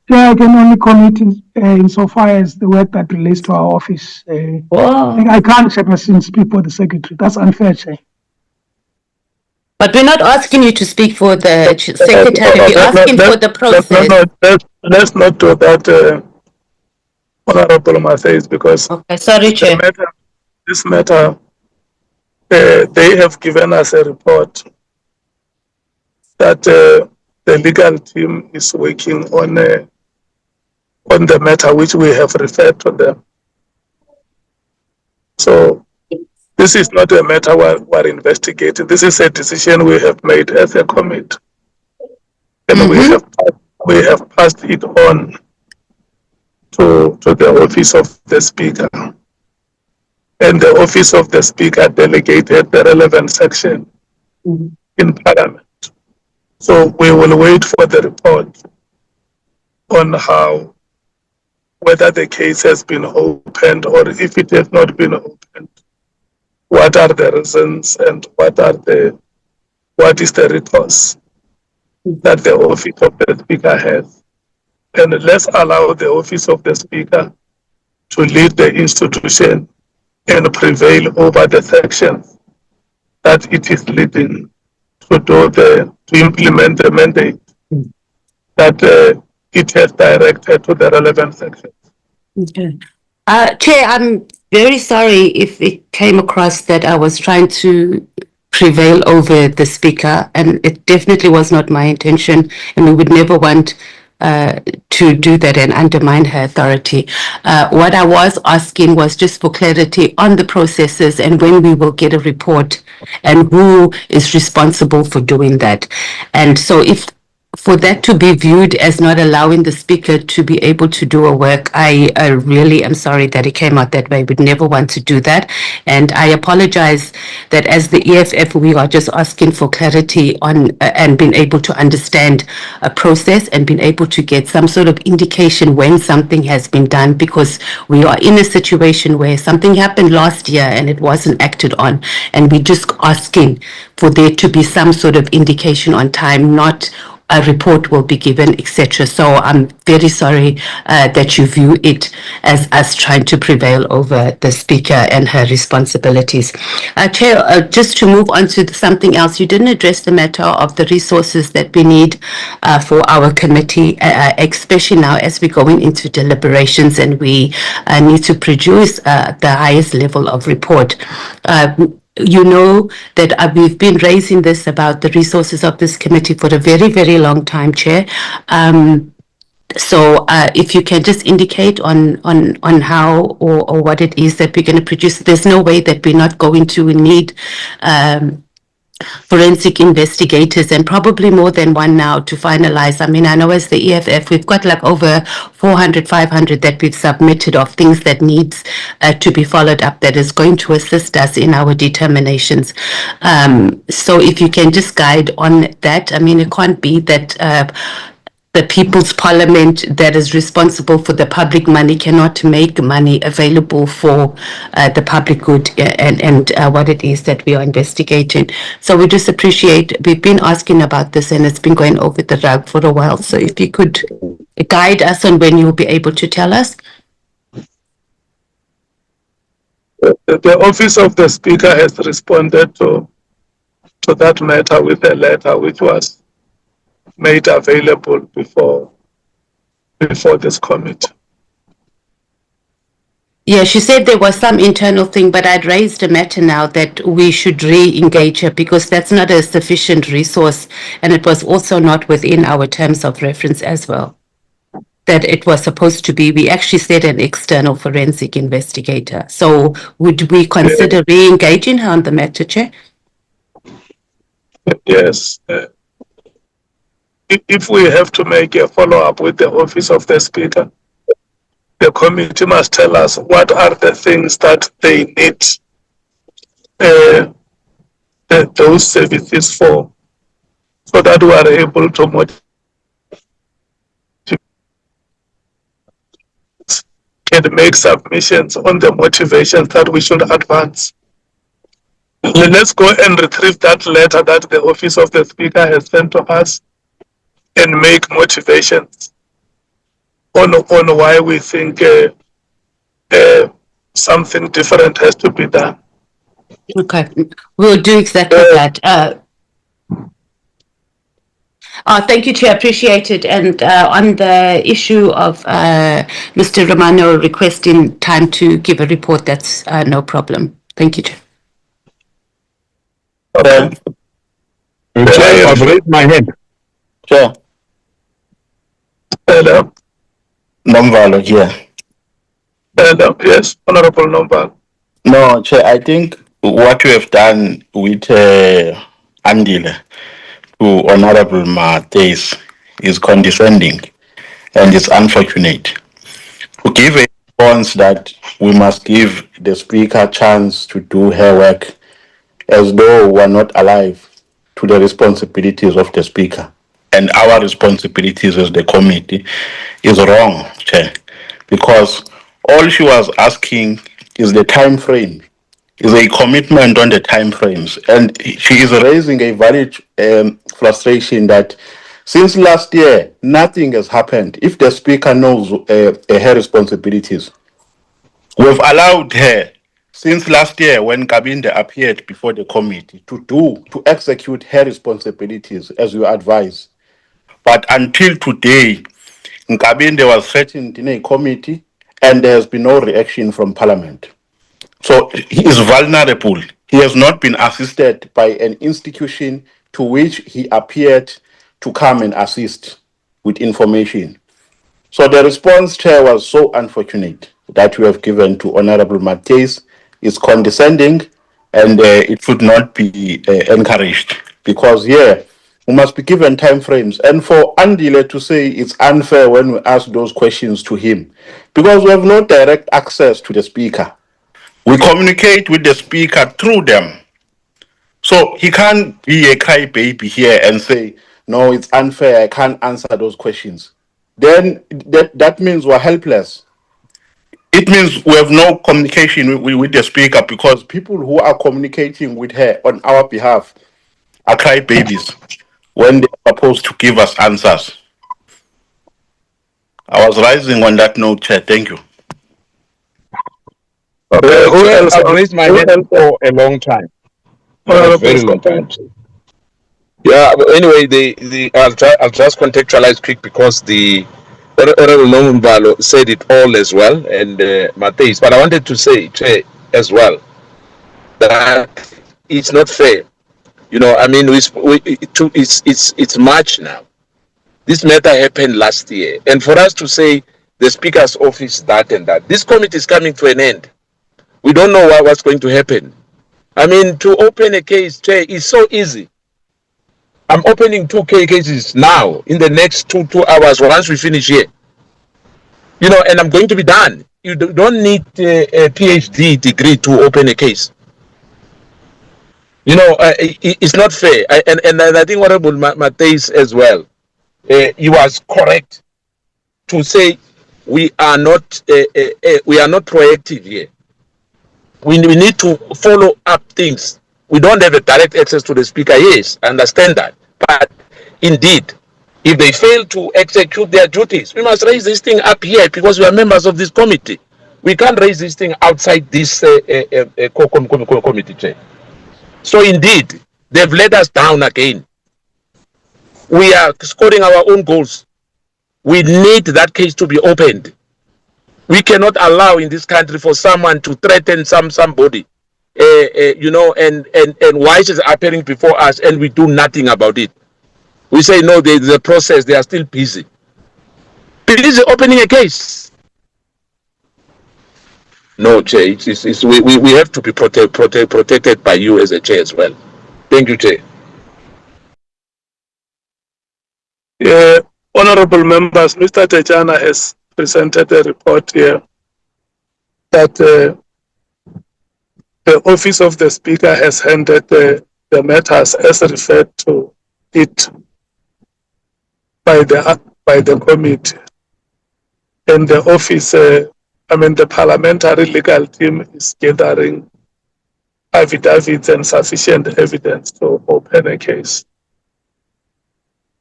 Yeah, I can only commit insofar as the work that relates to our office. I can't, Chairperson, speak for the Secretary. That's unfair, Chair. But we're not asking you to speak for the Secretary. We're asking for the process. Let's not do that, Honorable Matthijs, because sorry, Chair. This matter, they have given us a report that the legal team is working on the matter which we have referred to them. So this is not a matter we're investigating. This is a decision we have made as a committee, and we have passed it on to the office of the Speaker. And the office of the Speaker delegated the relevant section in Parliament. So we will wait for the report on whether the case has been opened or if it has not been opened. What are the reasons and what is the recourse that the office of the Speaker has? And let's allow the office of the Speaker to lead the institution and prevail over the sections that it is leading to implement the mandate that it has directed to the relevant sections. Okay. Chair, I'm very sorry if it came across that I was trying to prevail over the Speaker, and it definitely was not my intention, and we would never want to do that and undermine her authority. What I was asking was just for clarity on the processes and when we will get a report and who is responsible for doing that. And so if for that to be viewed as not allowing the speaker to be able to do a work, I really am sorry that it came out that way. We'd never want to do that. And I apologize that as the EFF, we are just asking for clarity on and being able to understand a process and being able to get some sort of indication when something has been done, because we are in a situation where something happened last year and it wasn't acted on. And we're just asking for there to be some sort of indication on time, not a report will be given, etc. So I'm very sorry that you view it as us trying to prevail over the speaker and her responsibilities. Chair, just to move on to something else, you didn't address the matter of the resources that we need for our committee, especially now as we're going into deliberations and we need to produce the highest level of report. You know that we've been raising this about the resources of this committee for a very, very long time, Chair. So if you can just indicate on how or what it is that we're going to produce. There's no way that we're not going to need forensic investigators and probably more than one now to finalize. I mean, I know as the EFF, we've got like over 400, 500 that we've submitted of things that needs to be followed up that is going to assist us in our determinations. So if you can just guide on that. I mean, it can't be that the People's Parliament that is responsible for the public money cannot make money available for the public good and what it is that we are investigating. So we just appreciate, we've been asking about this and it's been going over the rug for a while. So if you could guide us on when you'll be able to tell us. The Office of the Speaker has responded to that matter with a letter which was made available before this committee. Yeah, she said there was some internal thing, but I'd raised a matter now that we should re-engage her because that's not a sufficient resource and it was also not within our terms of reference as well. That it was supposed to be, we actually said an external forensic investigator. So would we consider re-engaging her on the matter, Chair? Yes. If we have to make a follow-up with the Office of the Speaker, the committee must tell us what are the things that they need those services for, so that we are able to motivate and make submissions on the motivations that we should advance. Let's go and retrieve that letter that the Office of the Speaker has sent to us and make motivations on why we think something different has to be done. Okay, we'll do exactly that. Thank you, Chair. Appreciate it. And on the issue of Mr. Romano requesting time to give a report, that's no problem. Thank you, Chair. Chair, I've raised my hand. Chair. Hello. Nomvalo here. Hello. Yes, Honorable Nomvalo. No, Chair, I think what you have done with Andile to Honorable Mates is condescending and it's unfortunate. To give a response that we must give the Speaker a chance to do her work as though we're not alive to the responsibilities of the Speaker and our responsibilities as the committee is wrong, Chair, because all she was asking is the time frame, is a commitment on the time frames, and she is raising a valid frustration that since last year nothing has happened. If the Speaker knows her responsibilities, we've allowed her since last year when Kabinde appeared before the committee to execute her responsibilities as you advise. But until today, Nkabinde was threatened in a committee and there has been no reaction from Parliament. So he is vulnerable. He has not been assisted by an institution to which he appeared to come and assist. with information. So the response, Chair, was so unfortunate that we have given to Honorable Matthias is condescending, and it should not be encouraged, because here we must be given time frames. And for Andile to say it's unfair when we ask those questions to him, because we have no direct access to the speaker. We communicate with the speaker through them. So he can't be a crybaby here and say, no, it's unfair, I can't answer those questions. Then that means we're helpless. It means we have no communication with the speaker, because people who are communicating with her on our behalf are crybabies when they're supposed to give us answers. I was rising on that note, Chair. Thank you. Chair, I've raised my hand for a long time. For a very long time. Yeah, but anyway, I'll just contextualize quick, because the Honorable Nomumbalo said it all as well, and Matthias. But I wanted to say, Chair, as well, that it's not fair. You know, I mean, it's March now. This matter happened last year, and for us to say the Speaker's office that and that, this committee is coming to an end. We don't know what's going to happen. I mean, to open a case, Chair, is so easy. I'm opening 2 cases now in the next two hours once we finish here. You know, and I'm going to be done. You don't need a PhD degree to open a case. You know, it's not fair. And I think Honorable Matthias as well, he was correct to say we are not proactive here. We need to follow up things. We don't have a direct access to the speaker. Yes, I understand that. But indeed, if they fail to execute their duties, we must raise this thing up here, because we are members of this committee. We can't raise this thing outside this committee, Chair. So indeed, they've let us down again. We are scoring our own goals. We need that case to be opened. We cannot allow in this country for someone to threaten somebody, you know, and why is it appearing before us and we do nothing about it? We say, no, there's a process, they are still busy. Busy opening a case. No, Chair, we have to be protected by you as a Chair as well. Thank you, Chair. Honorable members, Mr. Tejana has presented a report here that the office of the Speaker has handed the matters as referred to it by the committee, and the office, the parliamentary legal team is gathering affidavits and sufficient evidence to open a case.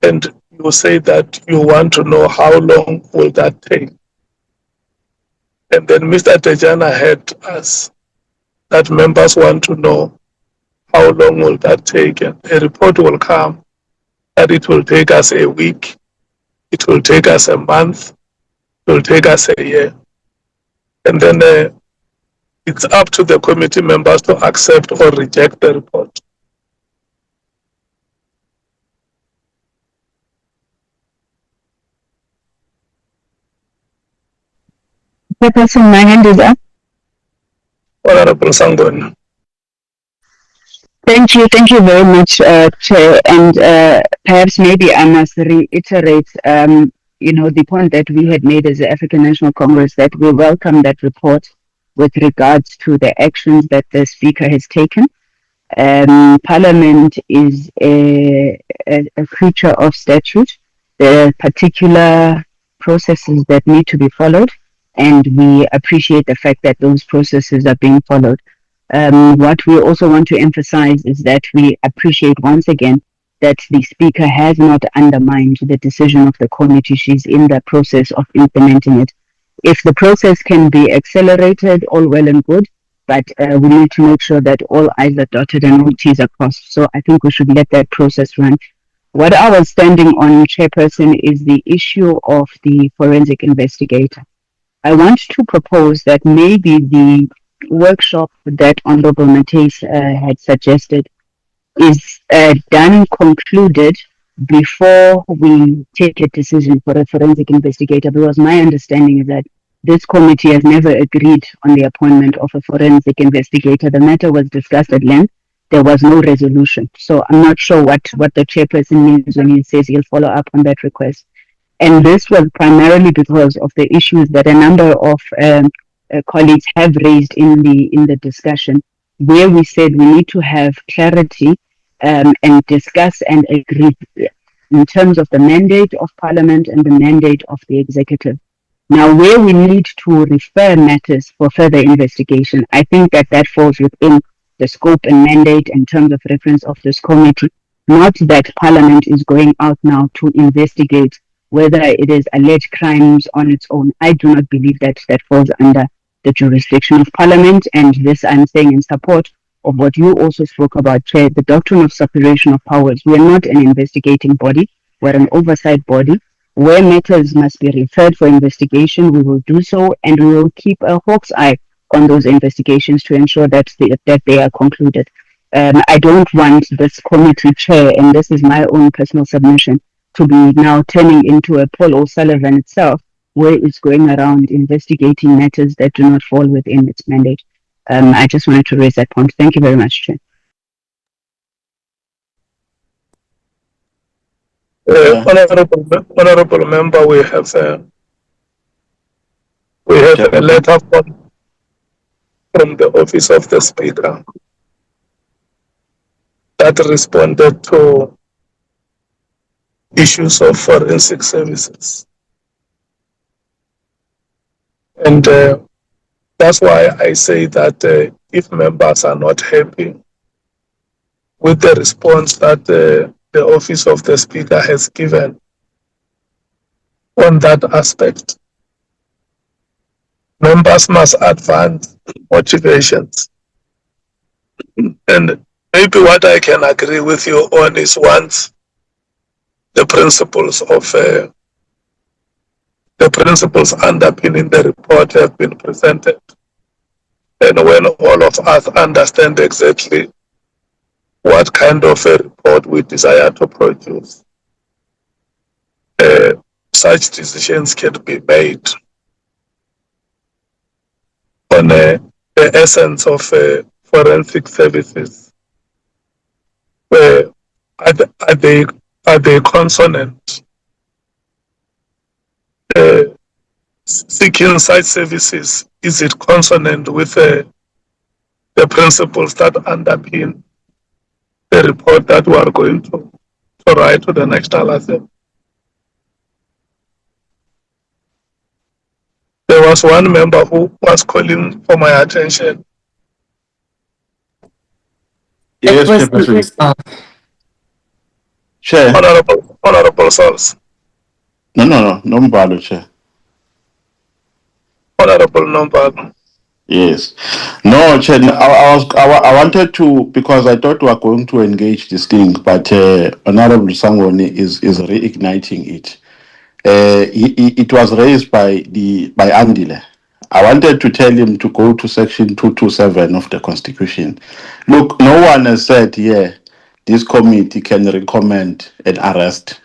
And you say that you want to know how long will that take. And then Mr. Tejana had us that members want to know how long will that take. And a report will come that it will take us a week, it will take us a month, it will take us a year. And then it's up to the committee members to accept or reject the report. Person, my hand is up. Honorable Sangon. Thank you very much, Chair. And perhaps maybe I must reiterate, the point that we had made as the African National Congress, that we welcome that report with regards to the actions that the Speaker has taken. Parliament is a creature of statute. There are particular processes that need to be followed, and we appreciate the fact that those processes are being followed. What we also want to emphasize is that we appreciate once again that the Speaker has not undermined the decision of the committee. She's in the process of implementing it. If the process can be accelerated, all well and good, but we need to make sure that all I's are dotted and all T's are crossed. So I think we should let that process run. What I was standing on, Chairperson, is the issue of the forensic investigator. I want to propose that maybe the workshop that Honorable Matthias had suggested is concluded before we take a decision for a forensic investigator, because my understanding is that this committee has never agreed on the appointment of a forensic investigator. The matter was discussed at length. There was no resolution. So I'm not sure what the chairperson means when he says he'll follow up on that request. And this was primarily because of the issues that a number of colleagues have raised in the discussion, where we said we need to have clarity and discuss and agree in terms of the mandate of Parliament and the mandate of the Executive. Now, where we need to refer matters for further investigation, I think that falls within the scope and mandate in terms of reference of this committee, not that Parliament is going out now to investigate whether it is alleged crimes on its own. I do not believe that falls under the jurisdiction of Parliament, and this I'm saying in support of what you also spoke about, Chair, the doctrine of separation of powers. We are not an investigating body, we're an oversight body. Where matters must be referred for investigation, we will do so, and we will keep a hawk's eye on those investigations to ensure that they are concluded. I don't want this committee chair, and this is my own personal submission, to be now turning into a Paul O'Sullivan itself, where it's going around investigating matters that do not fall within its mandate. I just wanted to raise that point. Thank you very much, Chair. Honorable member, we have a letter from the office of the Speaker that responded to issues of forensic services. And that's why I say that if members are not happy with the response that the office of the Speaker has given on that aspect, members must advance motivations. And maybe what I can agree with you on is once the principles underpinning the report have been presented, and when all of us understand exactly what kind of a report we desire to produce, such decisions can be made on the essence of forensic services. Are they consonant? Seeking such services, is it consonant with the principles that underpin the report that we are going to write to the National Assembly? There was one member who was calling for my attention. Yes, Chairperson. Chair. Honorable Sols. No, Mbalo, Chair. Honorable Nombalo. Yes. No, Chair, I wanted to, because I thought we were going to engage this thing, but Honorable Sangoni is reigniting it. It was raised by Andile. I wanted to tell him to go to section 227 of the Constitution. Look, no one has said here this committee can recommend an arrest.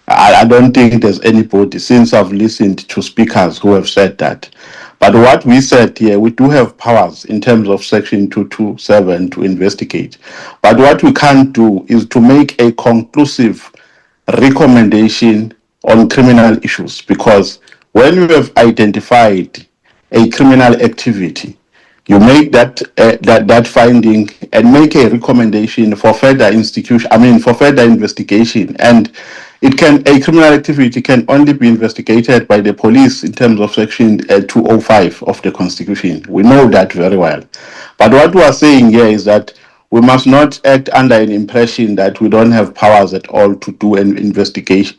I don't think there's anybody, since I've listened to speakers who have said that. But what we said here, we do have powers in terms of section 227 to investigate. But what we can't do is to make a conclusive recommendation on criminal issues, because when you have identified a criminal activity, you make that finding and make a recommendation for further investigation. And a criminal activity can only be investigated by the police in terms of section 205 of the Constitution. We know that very well. But what we are saying here is that we must not act under an impression that we don't have powers at all to do an investigation.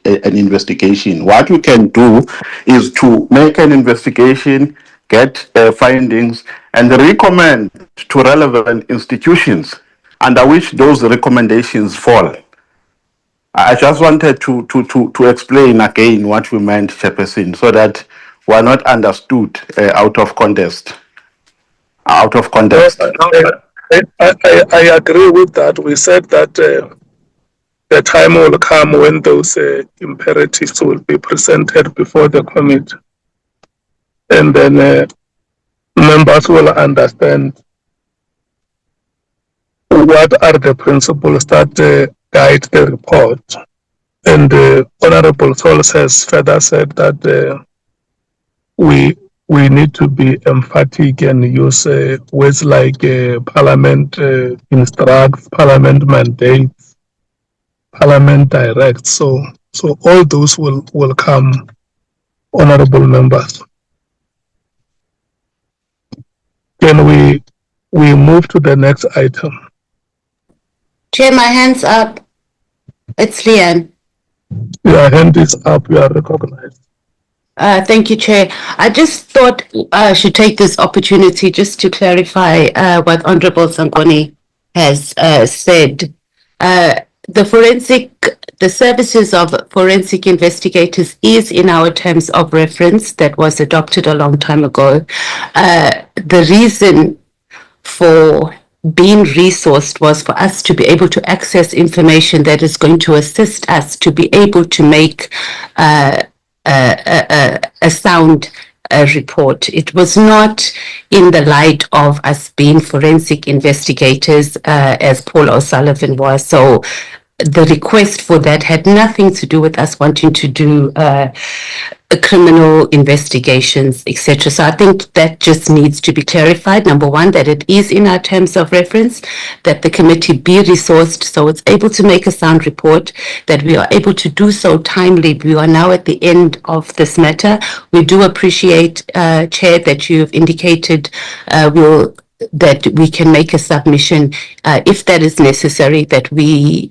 What we can do is to make an investigation, get findings, and recommend to relevant institutions under which those recommendations fall. I just wanted to explain again what we meant, Chairperson, so that we're not understood out of context. I agree with that. We said that the time will come when those imperatives will be presented before the committee, and then members will understand what are the principles that guide the report. And Honorable Sols has further said that we need to be emphatic and use words like Parliament instructs, Parliament mandates, Parliament directs. So all those will come, honorable members. Can we move to the next item? Chair, my hand's up. It's Leanne. Your hand is up. You are recognized. Thank you, Chair. I just thought I should take this opportunity just to clarify what Honorable Sangoni has said. The services of forensic investigators is in our terms of reference that was adopted a long time ago. The reason for being resourced was for us to be able to access information that is going to assist us to be able to make a sound report. It was not in the light of us being forensic investigators, as Paul O'Sullivan was. So the request for that had nothing to do with us wanting to do criminal investigations, etc. So I think that just needs to be clarified. Number one, that it is in our terms of reference, that the committee be resourced so it's able to make a sound report, that we are able to do so timely. We are now at the end of this matter. We do appreciate, Chair, that you've indicated that we can make a submission if that is necessary, that we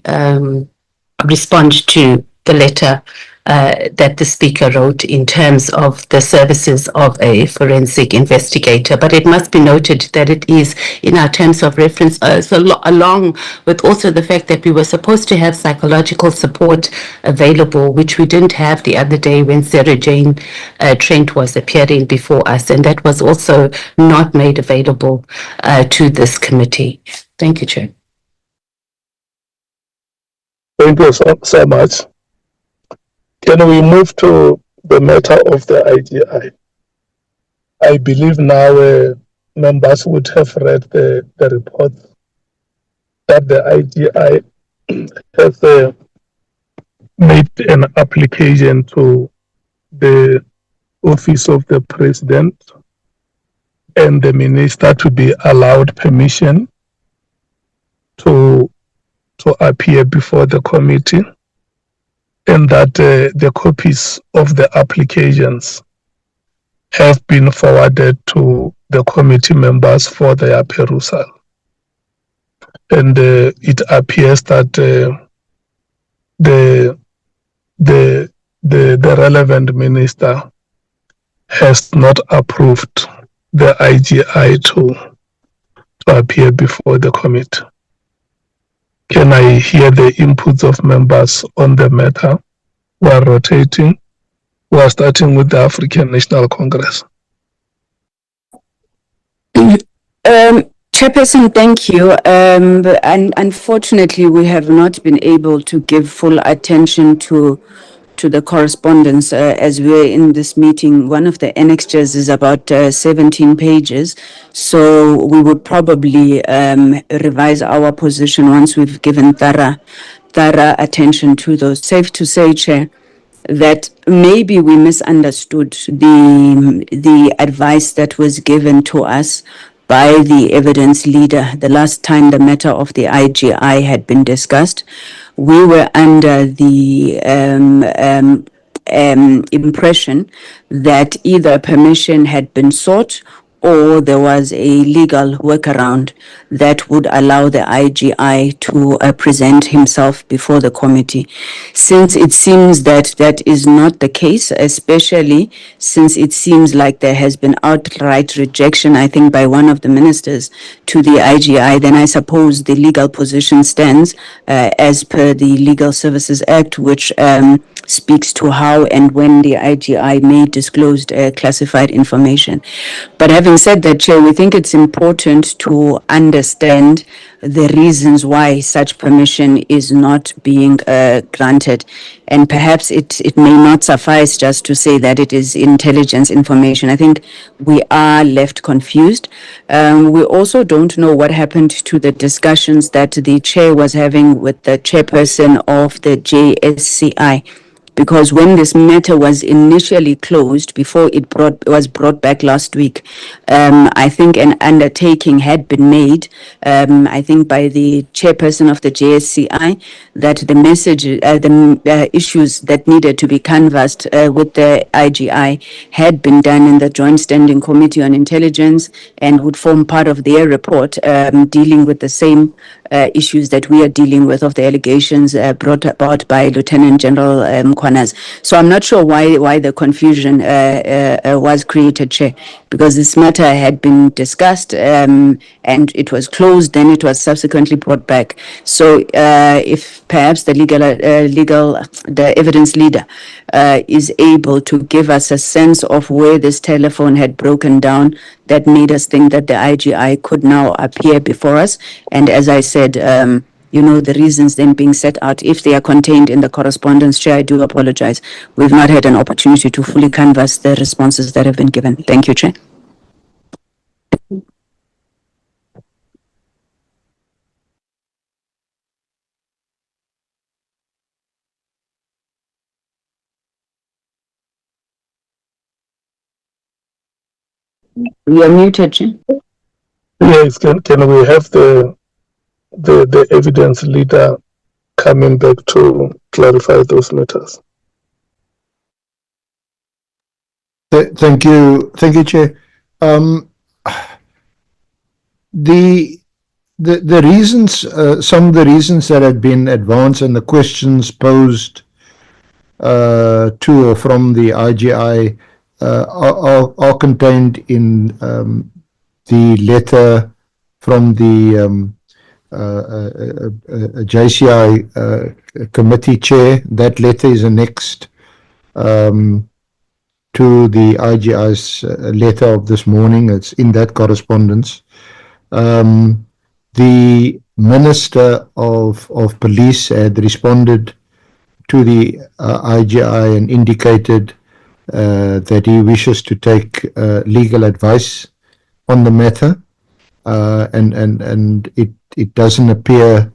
respond to the letter that the Speaker wrote in terms of the services of a forensic investigator. But it must be noted that it is in our terms of reference, along with also the fact that we were supposed to have psychological support available, which we didn't have the other day when Sarah Jane Trent was appearing before us, and that was also not made available to this committee. Thank you, Chair. Thank you so much. Can we move to the matter of the IGI? I believe now members would have read the report that the IGI has made an application to the Office of the President and the Minister to be allowed permission to appear before the committee, and that the copies of the applications have been forwarded to the committee members for their perusal. And it appears that the relevant minister has not approved the IGI to appear before the committee. Can I hear the inputs of members on the matter? We are rotating. We are starting with the African National Congress. Chairperson, thank you. And unfortunately, we have not been able to give full attention to the correspondence as we're in this meeting. One of the annexures is about 17 pages. So we would probably revise our position once we've given thorough attention to those. Safe to say, Chair, that maybe we misunderstood the advice that was given to us by the evidence leader the last time the matter of the IGI had been discussed. We were under the impression that either permission had been sought or there was a legal workaround that would allow the IGI to present himself before the committee. Since it seems that that is not the case, especially since it seems like there has been outright rejection, I think, by one of the ministers to the IGI, then I suppose the legal position stands as per the Legal Services Act, which speaks to how and when the IGI may disclose classified information. But having said that, Chair, we think it's important to understand the reasons why such permission is not being granted. And perhaps it may not suffice just to say that it is intelligence information. I think we are left confused. We also don't know what happened to the discussions that the chair was having with the chairperson of the JSCI. Because when this matter was initially closed, before it was brought back last week, I think an undertaking had been made, I think by the chairperson of the JSCI, that the message, the issues that needed to be canvassed with the IGI had been done in the Joint Standing Committee on Intelligence and would form part of their report dealing with the same issues that we are dealing with of the allegations brought about by Lieutenant General Mkhwanazi. So I'm not sure why the confusion was created, Chair, because this matter had been discussed and it was closed, then it was subsequently brought back. So if perhaps the the evidence leader is able to give us a sense of where this telephone had broken down, that made us think that the IGI could now appear before us. And as I said, the reasons then being set out, if they are contained in the correspondence, Chair, I do apologize. We've not had an opportunity to fully canvass the responses that have been given. Thank you, Chair. You are muted, Chair. Yes, can we have the evidence leader coming back to clarify those matters? Thank you, Chair. The reasons, some of the reasons that have been advanced and the questions posed to or from the IGI are contained in the letter from the JCI committee chair. That letter is annexed to the IGI's letter of this morning. It's in that correspondence. The Minister of Police had responded to the IGI and indicated that he wishes to take legal advice on the matter, and it doesn't appear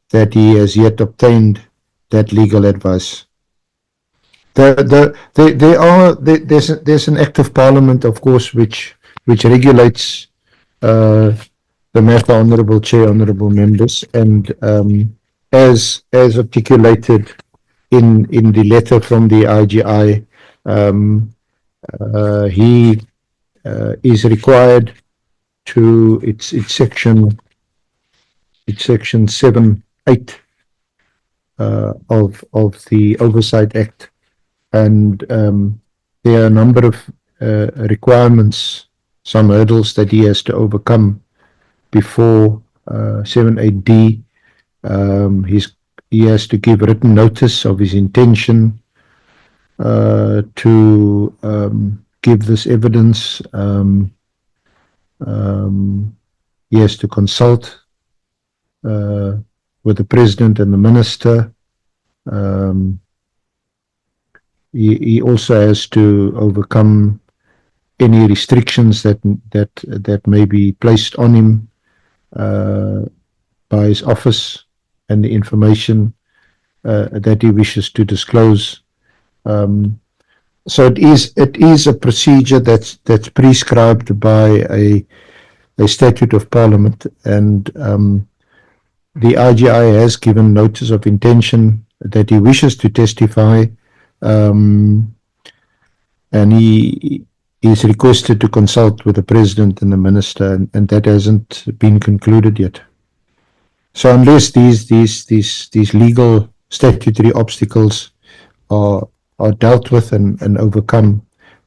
that he has yet obtained that legal advice. There's an act of Parliament, of course, which regulates the matter, Honourable Chair, Honourable Members, and as articulated in the letter from the IGI, he is required to it's section 7(8) of the Oversight Act, and there are a number of requirements, some hurdles that he has to overcome before 7(8)D. He has to give written notice of his intention to give this evidence. He has to consult with the President and the Minister. He also has to overcome any restrictions that may be placed on him by his office and the information that he wishes to disclose. So it is a procedure that's prescribed by a statute of Parliament, and the IGI has given notice of intention that he wishes to testify, and he is requested to consult with the President and the Minister, and that hasn't been concluded yet. So unless these legal statutory obstacles are dealt with and overcome,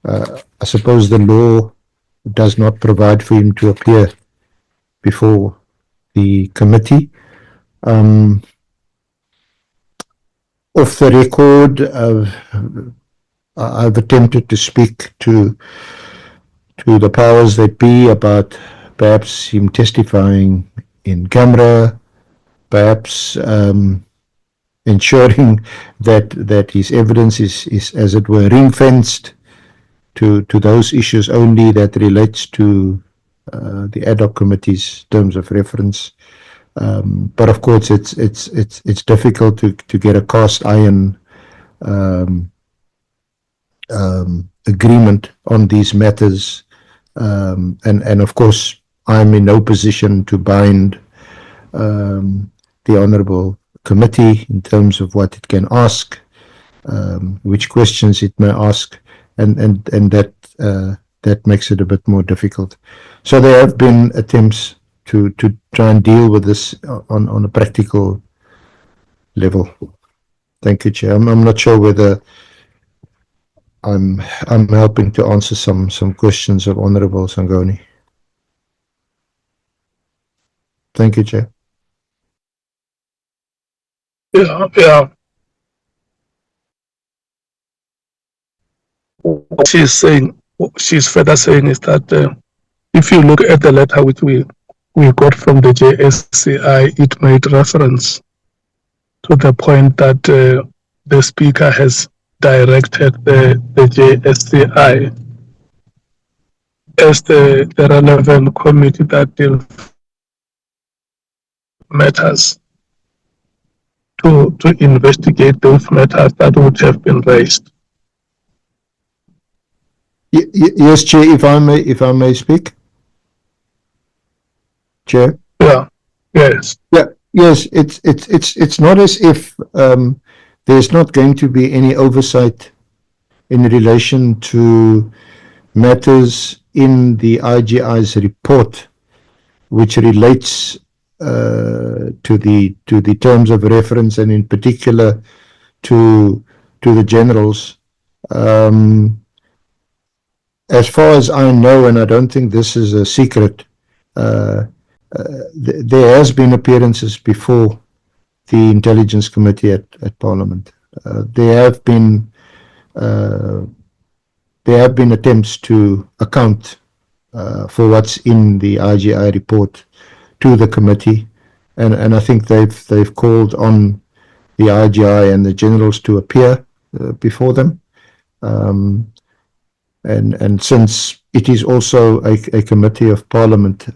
I suppose the law does not provide for him to appear before the committee. off the record, I've attempted to speak to the powers that be about perhaps him testifying in camera, perhaps ensuring that his evidence is as it were ring-fenced to those issues only that relates to the ad hoc committee's terms of reference. But of course, it's difficult to get a cast iron agreement on these matters, and of course, I'm in no position to bind the honourable committee in terms of what it can ask, which questions it may ask, and that makes it a bit more difficult. So there have been attempts to try and deal with this on a practical level. Thank you, Chair. I'm not sure whether I'm helping to answer some questions of Honourable Sangoni. Thank you, Chair. Yeah. What she's further saying is that if you look at the letter which we got from the JSCI, it made reference to the point that the Speaker has directed the JSCI as the relevant committee that deals matters to investigate those matters that would have been raised. Yes, Chair, if I may speak. Chair? Yeah. Yes. Yeah. Yes, it's not as if there's not going to be any oversight in relation to matters in the IGI's report, which relates to the terms of reference, and in particular to the generals. As far as I know, and I don't think this is a secret, there has been appearances before the Intelligence Committee at Parliament. There have been attempts to account for what's in the IGI report to the committee, and I think they've called on the IGI and the generals to appear before them. And since it is also a committee of Parliament,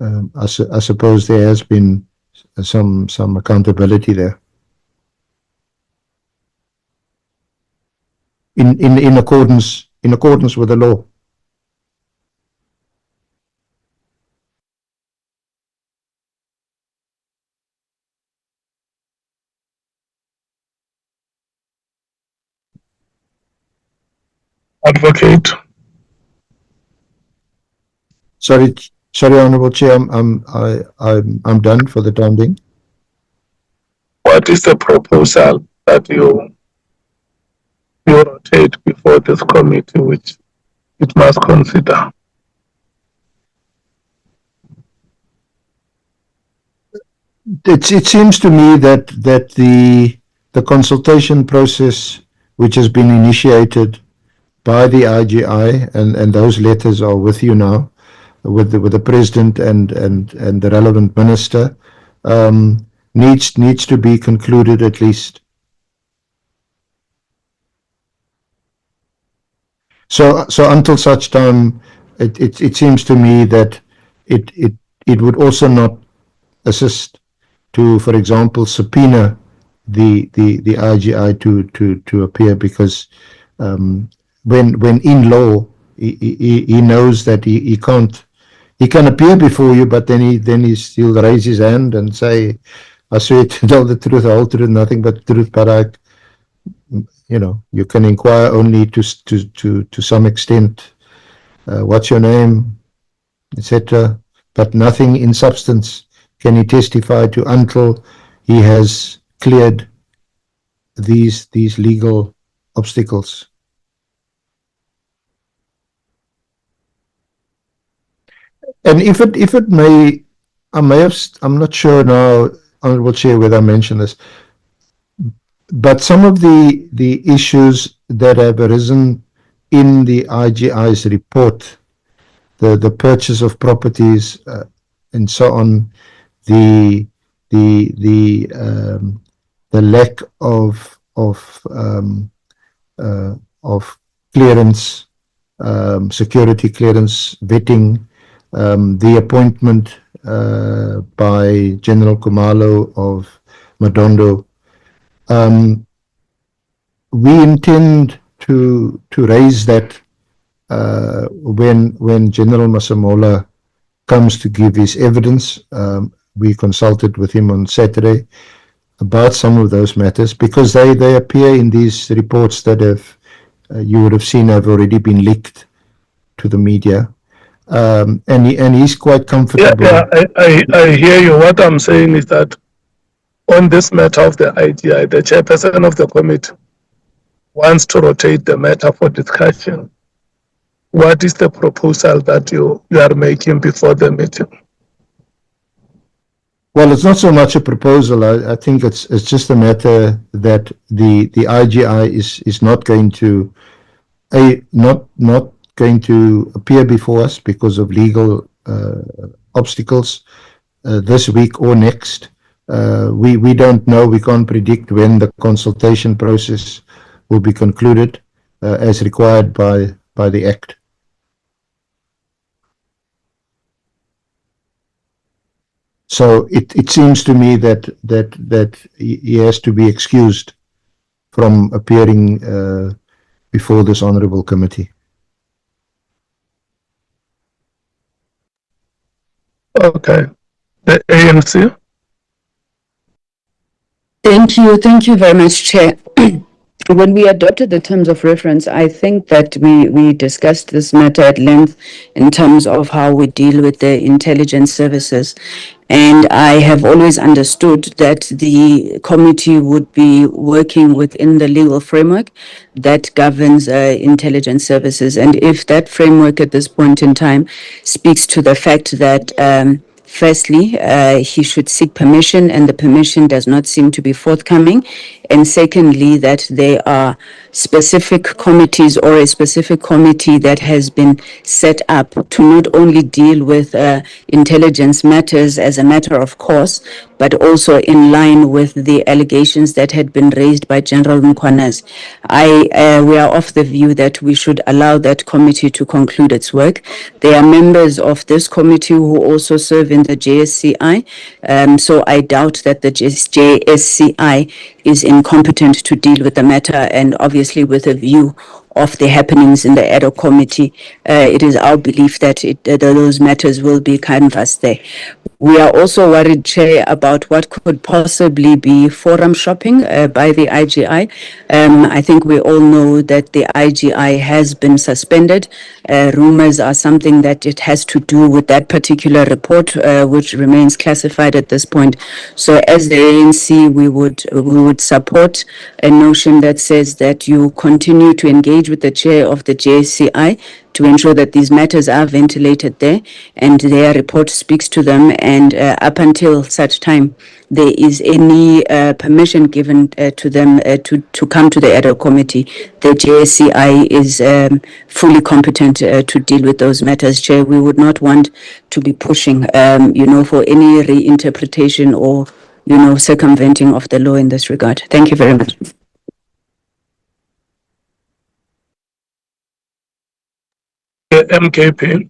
I suppose there has been some accountability there. In accordance with the law. Advocate. Sorry, Honourable Chair, I'm done for the time being. What is the proposal that you rotate before this committee, which it must consider? It seems to me that the consultation process, which has been initiated by the IGI, and those letters are with you now, with the President and the relevant minister, needs to be concluded at least. So until such time, it seems to me that it would also not assist to, for example, subpoena the IGI to appear, because when in law he knows that he can appear before you, but then he'll raise his hand and say, I swear to tell the truth, the whole truth, nothing but the truth. But you can inquire only to some extent. What's your name, etc. But nothing in substance can he testify to until he has cleared these legal obstacles. And if it may, I'm not sure now, Honourable Chair, whether I mentioned this, But some of the issues that have arisen in the IGI's report, the purchase of properties and so on, the lack of clearance, security clearance vetting, the appointment by General Kumalo of Madondo. We intend to raise that when General Masemola comes to give his evidence. We consulted with him on Saturday about some of those matters because they appear in these reports that have you would have seen have already been leaked to the media. And he's quite comfortable. I hear you. What I'm saying is that on this matter of the IGI, the chairperson of the committee wants to rotate the matter for discussion. What is the proposal that you are making before the meeting? Well, it's not so much a proposal. I think it's just a matter that the IGI is not going to not going to appear before us because of legal obstacles this week or next. We don't know. We can't predict when the consultation process will be concluded as required by the Act. So it seems to me that he has to be excused from appearing before this honourable committee. Okay. The ANC? Thank you very much, Chair. When we adopted the terms of reference, I think that we discussed this matter at length in terms of how we deal with the intelligence services. And I have always understood that the committee would be working within the legal framework that governs intelligence services. And if that framework at this point in time speaks to the fact that firstly, he should seek permission and the permission does not seem to be forthcoming. And secondly, that there are specific committees or a specific committee that has been set up to not only deal with intelligence matters as a matter of course, but also in line with the allegations that had been raised by General Mkhwanazi. We are of the view that we should allow that committee to conclude its work. There are members of this committee who also serve in the JSCI, so I doubt that the JSCI is incompetent to deal with the matter, and obviously with a view of the happenings in the ad hoc committee, it is our belief that those matters will be canvassed there. We are also worried, Chair, about what could possibly be forum shopping by the IGI. I think we all know that the IGI has been suspended. Rumors are something that it has to do with that particular report, which remains classified at this point. So as the ANC, we would support a notion that says that you continue to engage with the chair of the JSCI to ensure that these matters are ventilated there and their report speaks to them, and up until such time there is any permission given to them to come to the ad hoc committee, the JSCI is fully competent to deal with those matters. Chair, we would not want to be pushing for any reinterpretation or circumventing of the law in this regard. Thank you very much. The MKP?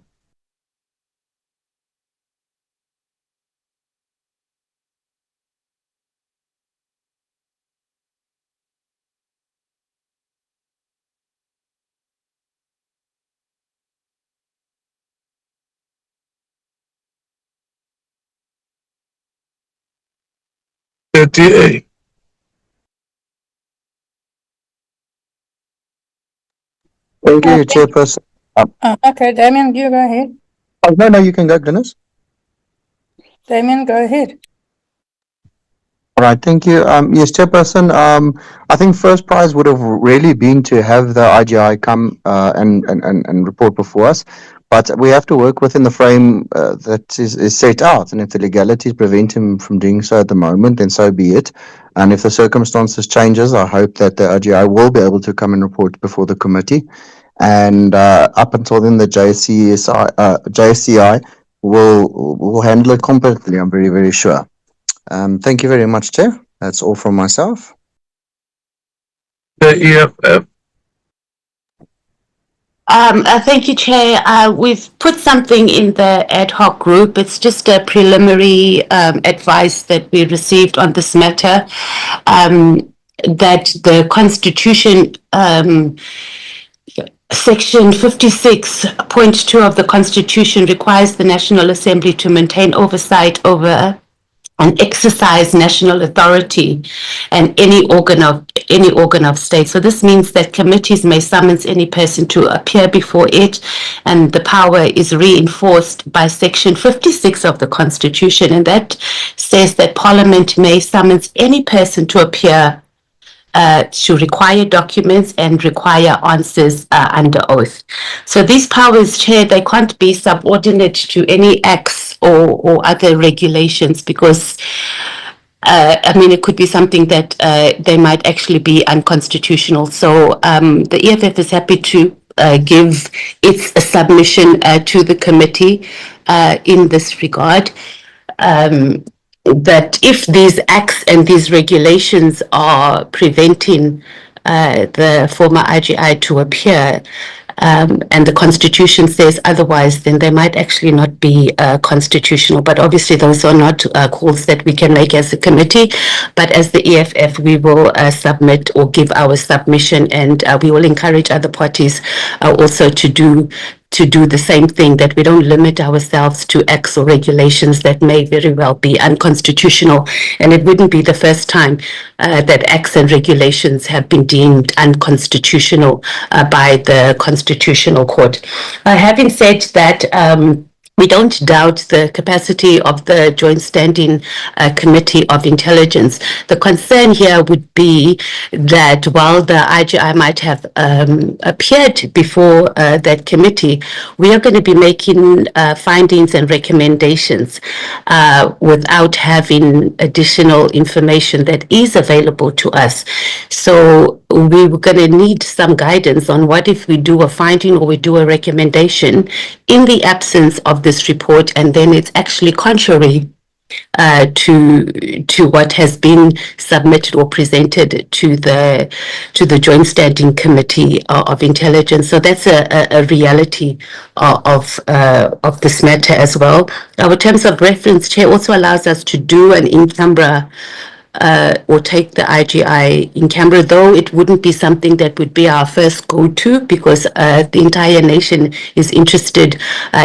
The DA? Thank you, Chairperson. Okay, Damien, you go ahead. Oh, no, you can go, Glynis. Damien, go ahead. All right, thank you. Yes, Chairperson, I think first prize would have really been to have the IGI come and report before us. But we have to work within the frame that is set out. And if the legalities prevent him from doing so at the moment, then so be it. And if the circumstances changes, I hope that the RGI will be able to come and report before the committee. And up until then, the JSCI will handle it competently, I'm very, very sure. Thank you very much, Chair. That's all from myself. The EFF. Thank you, Chair. We've put something in the ad hoc group. It's just a preliminary advice that we received on this matter, that the Constitution, Section 56.2 of the Constitution requires the National Assembly to maintain oversight over and exercise national authority and any organ of state. So this means that committees may summons any person to appear before it, and the power is reinforced by Section 56 of the Constitution, and that says that Parliament may summons any person to appear to require documents and require answers under oath. So these powers, Chair, they can't be subordinate to any acts or other regulations, because I mean, it could be something that they might actually be unconstitutional. So the EFF is happy to give its submission to the committee in this regard. That if these acts and these regulations are preventing the former IGI to appear, and the Constitution says otherwise, then they might actually not be constitutional. But obviously those are not calls that we can make as a committee. But as the EFF, we will submit or give our submission, and we will encourage other parties also to do the same thing, that we don't limit ourselves to acts or regulations that may very well be unconstitutional. And it wouldn't be the first time that acts and regulations have been deemed unconstitutional by the Constitutional Court. Having said that, we don't doubt the capacity of the Joint Standing Committee of Intelligence. The concern here would be that while the IGI might have appeared before that committee, we are going to be making findings and recommendations without having additional information that is available to us. So we were going to need some guidance on what if we do a finding or we do a recommendation in the absence of this report, and then it's actually contrary to what has been submitted or presented to the Joint Standing Committee of Intelligence. So that's a reality of this matter as well. Our terms of reference, Chair, also allows us to do an in-camera or take the IGI in camera, though it wouldn't be something that would be our first go-to, because the entire nation is interested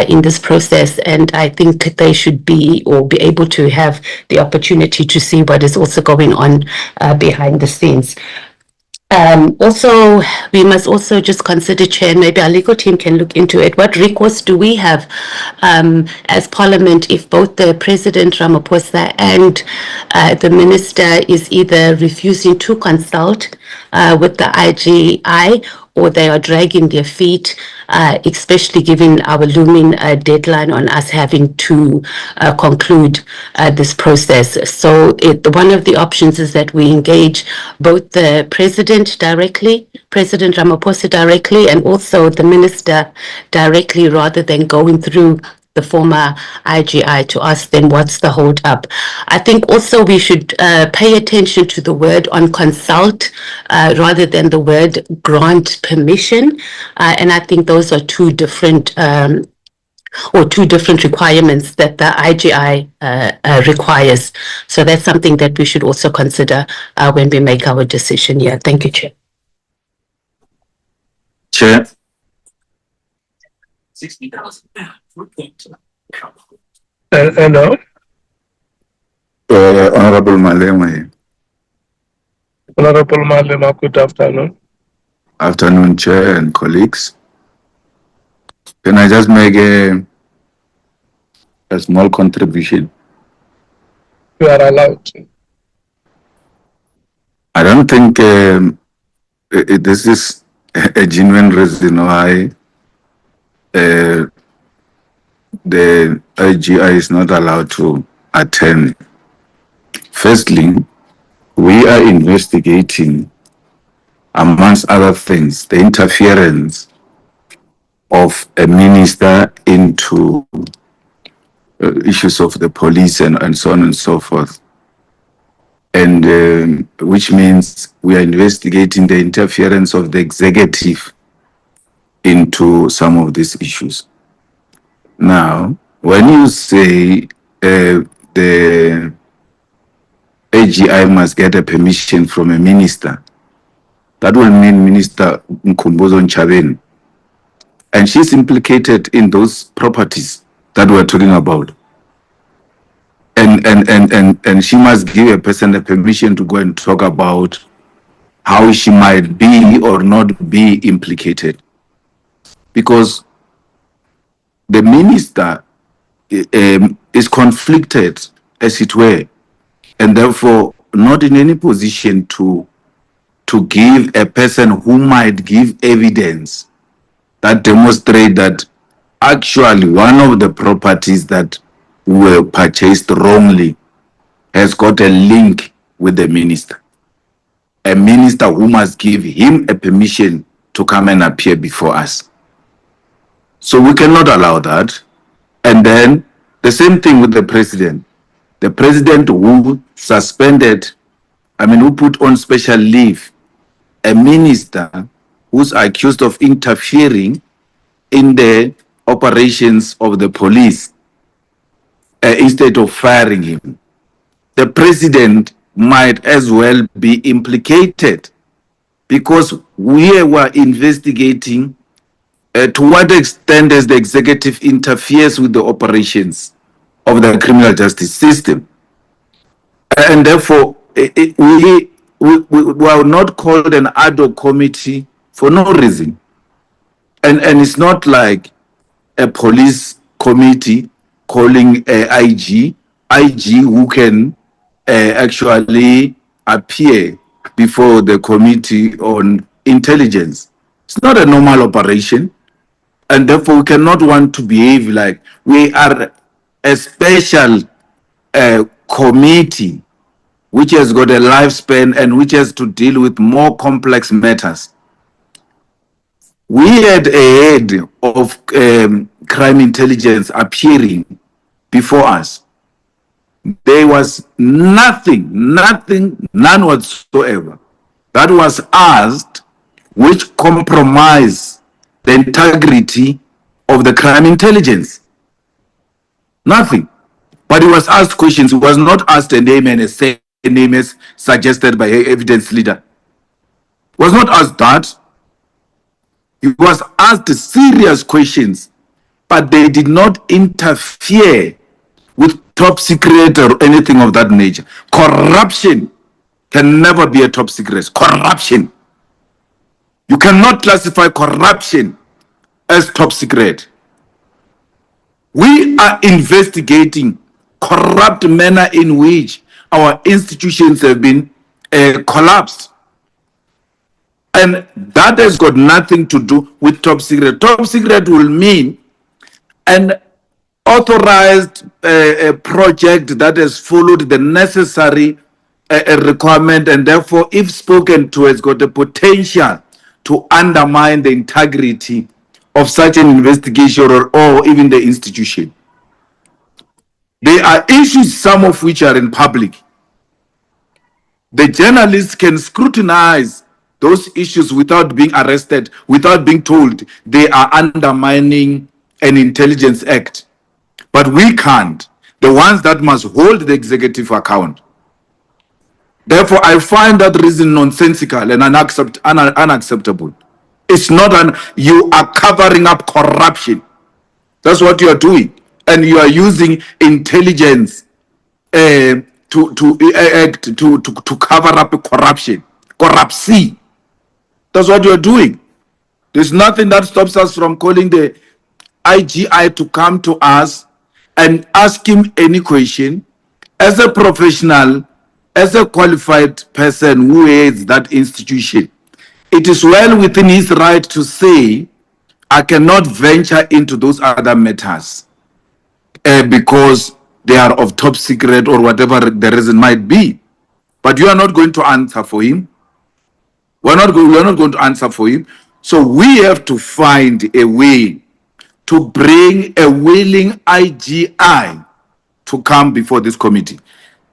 in this process, and I think they should be or be able to have the opportunity to see what is also going on behind the scenes. Also, we must also just consider, Chair, and maybe our legal team can look into it, what recourse do we have as Parliament if both the President Ramaphosa and the Minister is either refusing to consult with the IGI, or they are dragging their feet, especially given our looming deadline on us having to conclude this process. So one of the options is that we engage both the President directly, President Ramaphosa directly, and also the Minister directly, rather than going through the former IGI to ask them what's the hold up. I think also we should pay attention to the word on consult rather than the word grant permission. And I think those are two different requirements that the IGI requires. So that's something that we should also consider when we make our decision here. Thank you, Chair. Chair. 60,000. Hello. Honorable Malema. Honorable Malema, good afternoon. Afternoon, Chair and colleagues. Can I just make a small contribution? You are allowed to. I don't think this is a genuine reason why the IGI is not allowed to attend. Firstly, we are investigating, amongst other things, the interference of a minister into issues of the police and so on and so forth. And which means we are investigating the interference of the executive into some of these issues. Now, when you say the AGI must get a permission from a minister, that will mean Minister Mkhwanazi, and she's implicated in those properties that we're talking about. And she must give a person a permission to go and talk about how she might be or not be implicated. Because the minister is conflicted, as it were, and therefore not in any position to give a person who might give evidence that demonstrate that actually one of the properties that were purchased wrongly has got a link with the minister. A minister who must give him a permission to come and appear before us. So we cannot allow that. And then the same thing with the president. The president who suspended, who put on special leave a minister who's accused of interfering in the operations of the police instead of firing him. The president might as well be implicated because we were investigating to what extent does the executive interferes with the operations of the criminal justice system. And therefore, we are not called an ad hoc committee for no reason. And it's not like a police committee calling IG who can actually appear before the committee on intelligence. It's not a normal operation. And therefore, we cannot want to behave like we are a special committee which has got a lifespan and which has to deal with more complex matters. We had a head of crime intelligence appearing before us. There was none whatsoever that was asked which compromised the integrity of the crime intelligence. Nothing. But he was asked questions. He was not asked a name and a second name as suggested by evidence leader. He was not asked that. He was asked serious questions, but they did not interfere with top secret or anything of that nature. Corruption can never be a top secret. Corruption. You cannot classify corruption as top secret. We are investigating corrupt manner in which our institutions have been collapsed. And that has got nothing to do with top secret. Top secret will mean an authorized project that has followed the necessary requirement, and therefore, if spoken to, has got the potential to undermine the integrity of such an investigation or even the institution. There are issues, some of which are in public. The journalists can scrutinize those issues without being arrested, without being told they are undermining an intelligence act. But we can't. The ones that must hold the executive account. Therefore, I find that reason nonsensical and unacceptable. It's not you are covering up corruption. That's what you are doing. And you are using intelligence to cover up corruption. Corruption. That's what you are doing. There's nothing that stops us from calling the IGI to come to us and ask him any question. As a professional, as a qualified person who heads that institution, it is well within his right to say, I cannot venture into those other matters. because they are of top secret or whatever the reason might be. But you are not going to answer for him. We are not going to answer for him. So we have to find a way to bring a willing IGI to come before this committee.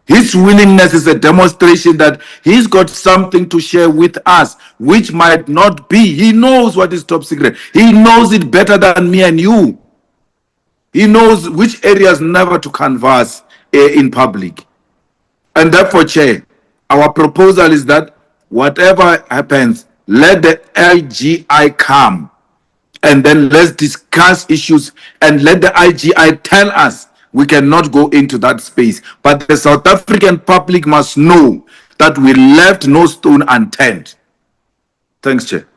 His willingness is a demonstration that he's got something to share with us, which might not be. He knows what is top secret. He knows it better than me and you. He knows which areas never to canvass in public. And therefore, Chair, our proposal is that whatever happens, let the IGI come and then let's discuss issues and let the IGI tell us we cannot go into that space. But the South African public must know that we left no stone unturned. Thanks, Chair.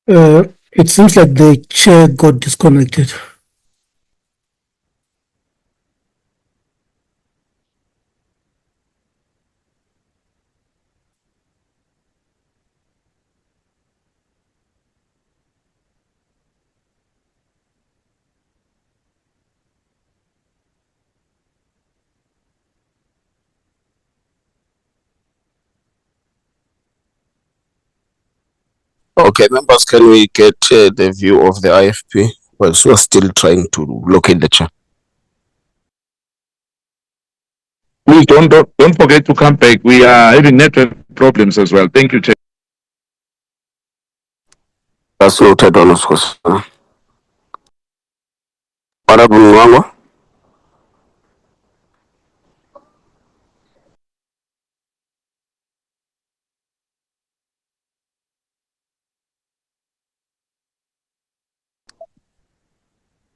It seems like the chair got disconnected. Okay, members, can we get the view of the IFP? Well, we're still trying to locate the chair. Please don't forget to come back. We are having network problems as well. Thank you, Chair. That's noted on us, course. Honorable Mwango.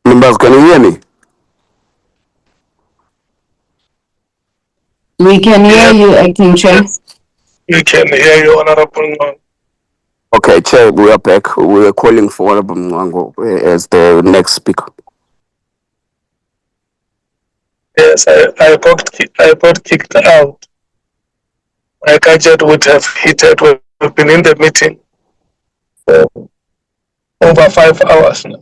Members, can you hear me? We can hear you, Acting Chair. We can hear you, Honorable. Okay, Chair, we are back. We are calling for Honorable Mwango as the next speaker. Yes, I got kicked out. My gadget would have heated. We've been in the meeting for over 5 hours now.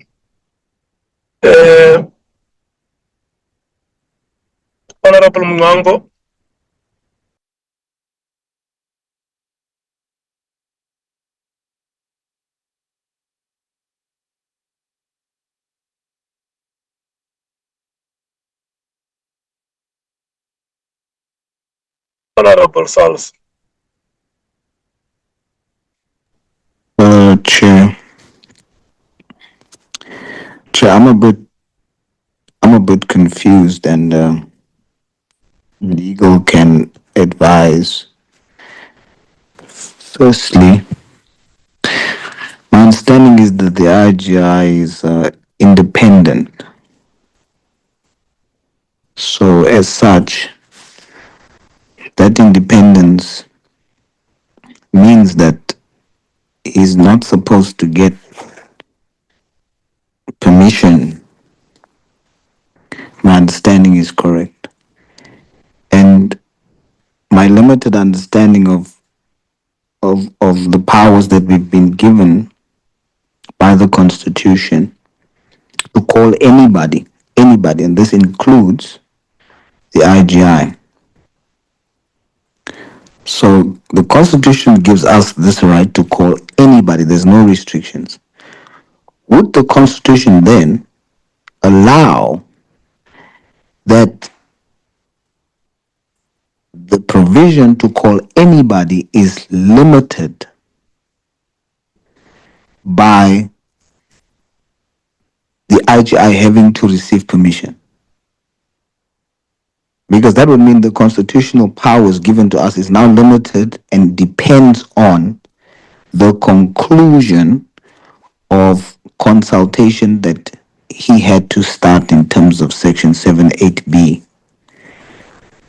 Honorable Mwango. Honorable Sauls. Chair, I'm a bit confused, and legal can advise. Firstly, my understanding is that the IGI is independent. So, as such, that independence means that he's not supposed to get permission. My understanding is correct. And my limited understanding of the powers that we've been given by the Constitution to call anybody, and this includes the IGI. So the Constitution gives us this right to call anybody. There's no restrictions. Would the Constitution then allow that the provision to call anybody is limited by the IGI having to receive permission? Because that would mean the constitutional powers given to us is now limited and depends on the conclusion of consultation that he had to start in terms of Section 78B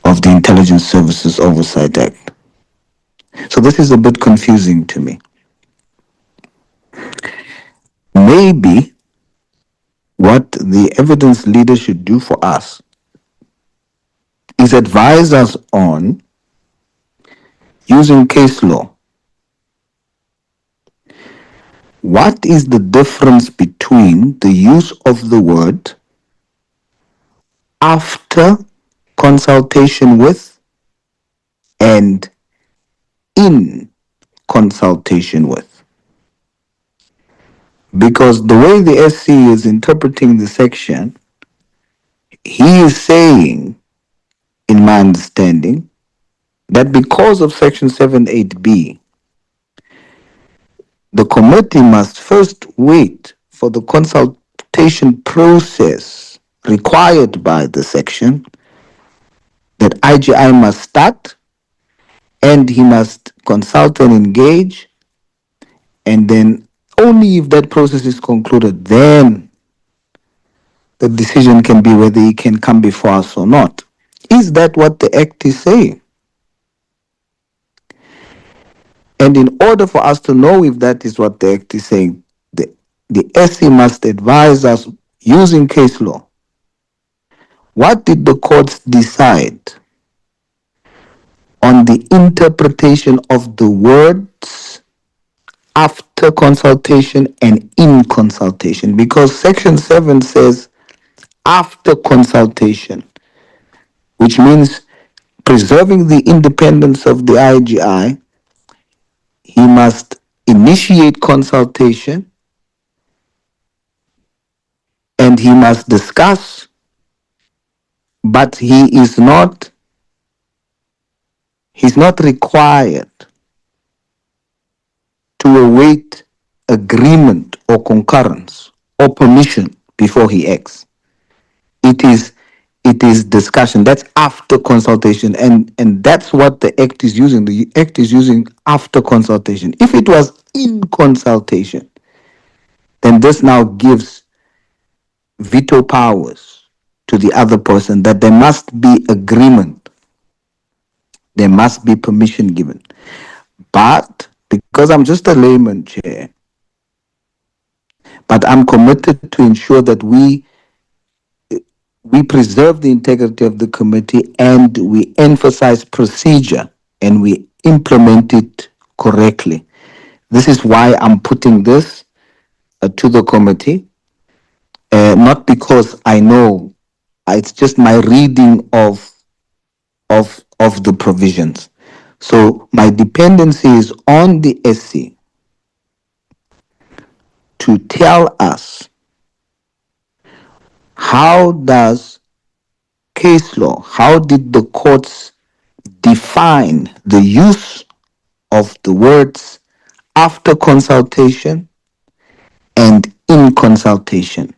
of the Intelligence Services Oversight Act. So this is a bit confusing to me. Maybe what the evidence leader should do for us is advise us on using case law. What is the difference between the use of the word after consultation with and in consultation with? Because the way the SC is interpreting the section, he is saying, in my understanding, that because of Section 78B, the committee must first wait for the consultation process required by the section, that IGI must start, and he must consult and engage, and then only if that process is concluded, then the decision can be whether he can come before us or not. Is that what the Act is saying? And in order for us to know if that is what the Act is saying, the SC must advise us using case law. What did the courts decide on the interpretation of the words after consultation and in consultation? Because Section 7 says after consultation, which means preserving the independence of the IGI, he must initiate consultation and he must discuss, but he's not required to await agreement or concurrence or permission before he acts. It is discussion. That's after consultation, and that's what the Act is using. The Act is using after consultation. If it was in consultation, then this now gives veto powers to the other person, that there must be agreement, there must be permission given. But because I'm just a layman, Chair, but I'm committed to ensure that we preserve the integrity of the committee and we emphasize procedure and we implement it correctly. This is why I'm putting this to the committee, not because I know, it's just my reading of the provisions. So my dependency is on the SC to tell us, how does case law, how did the courts define the use of the words after consultation and in consultation?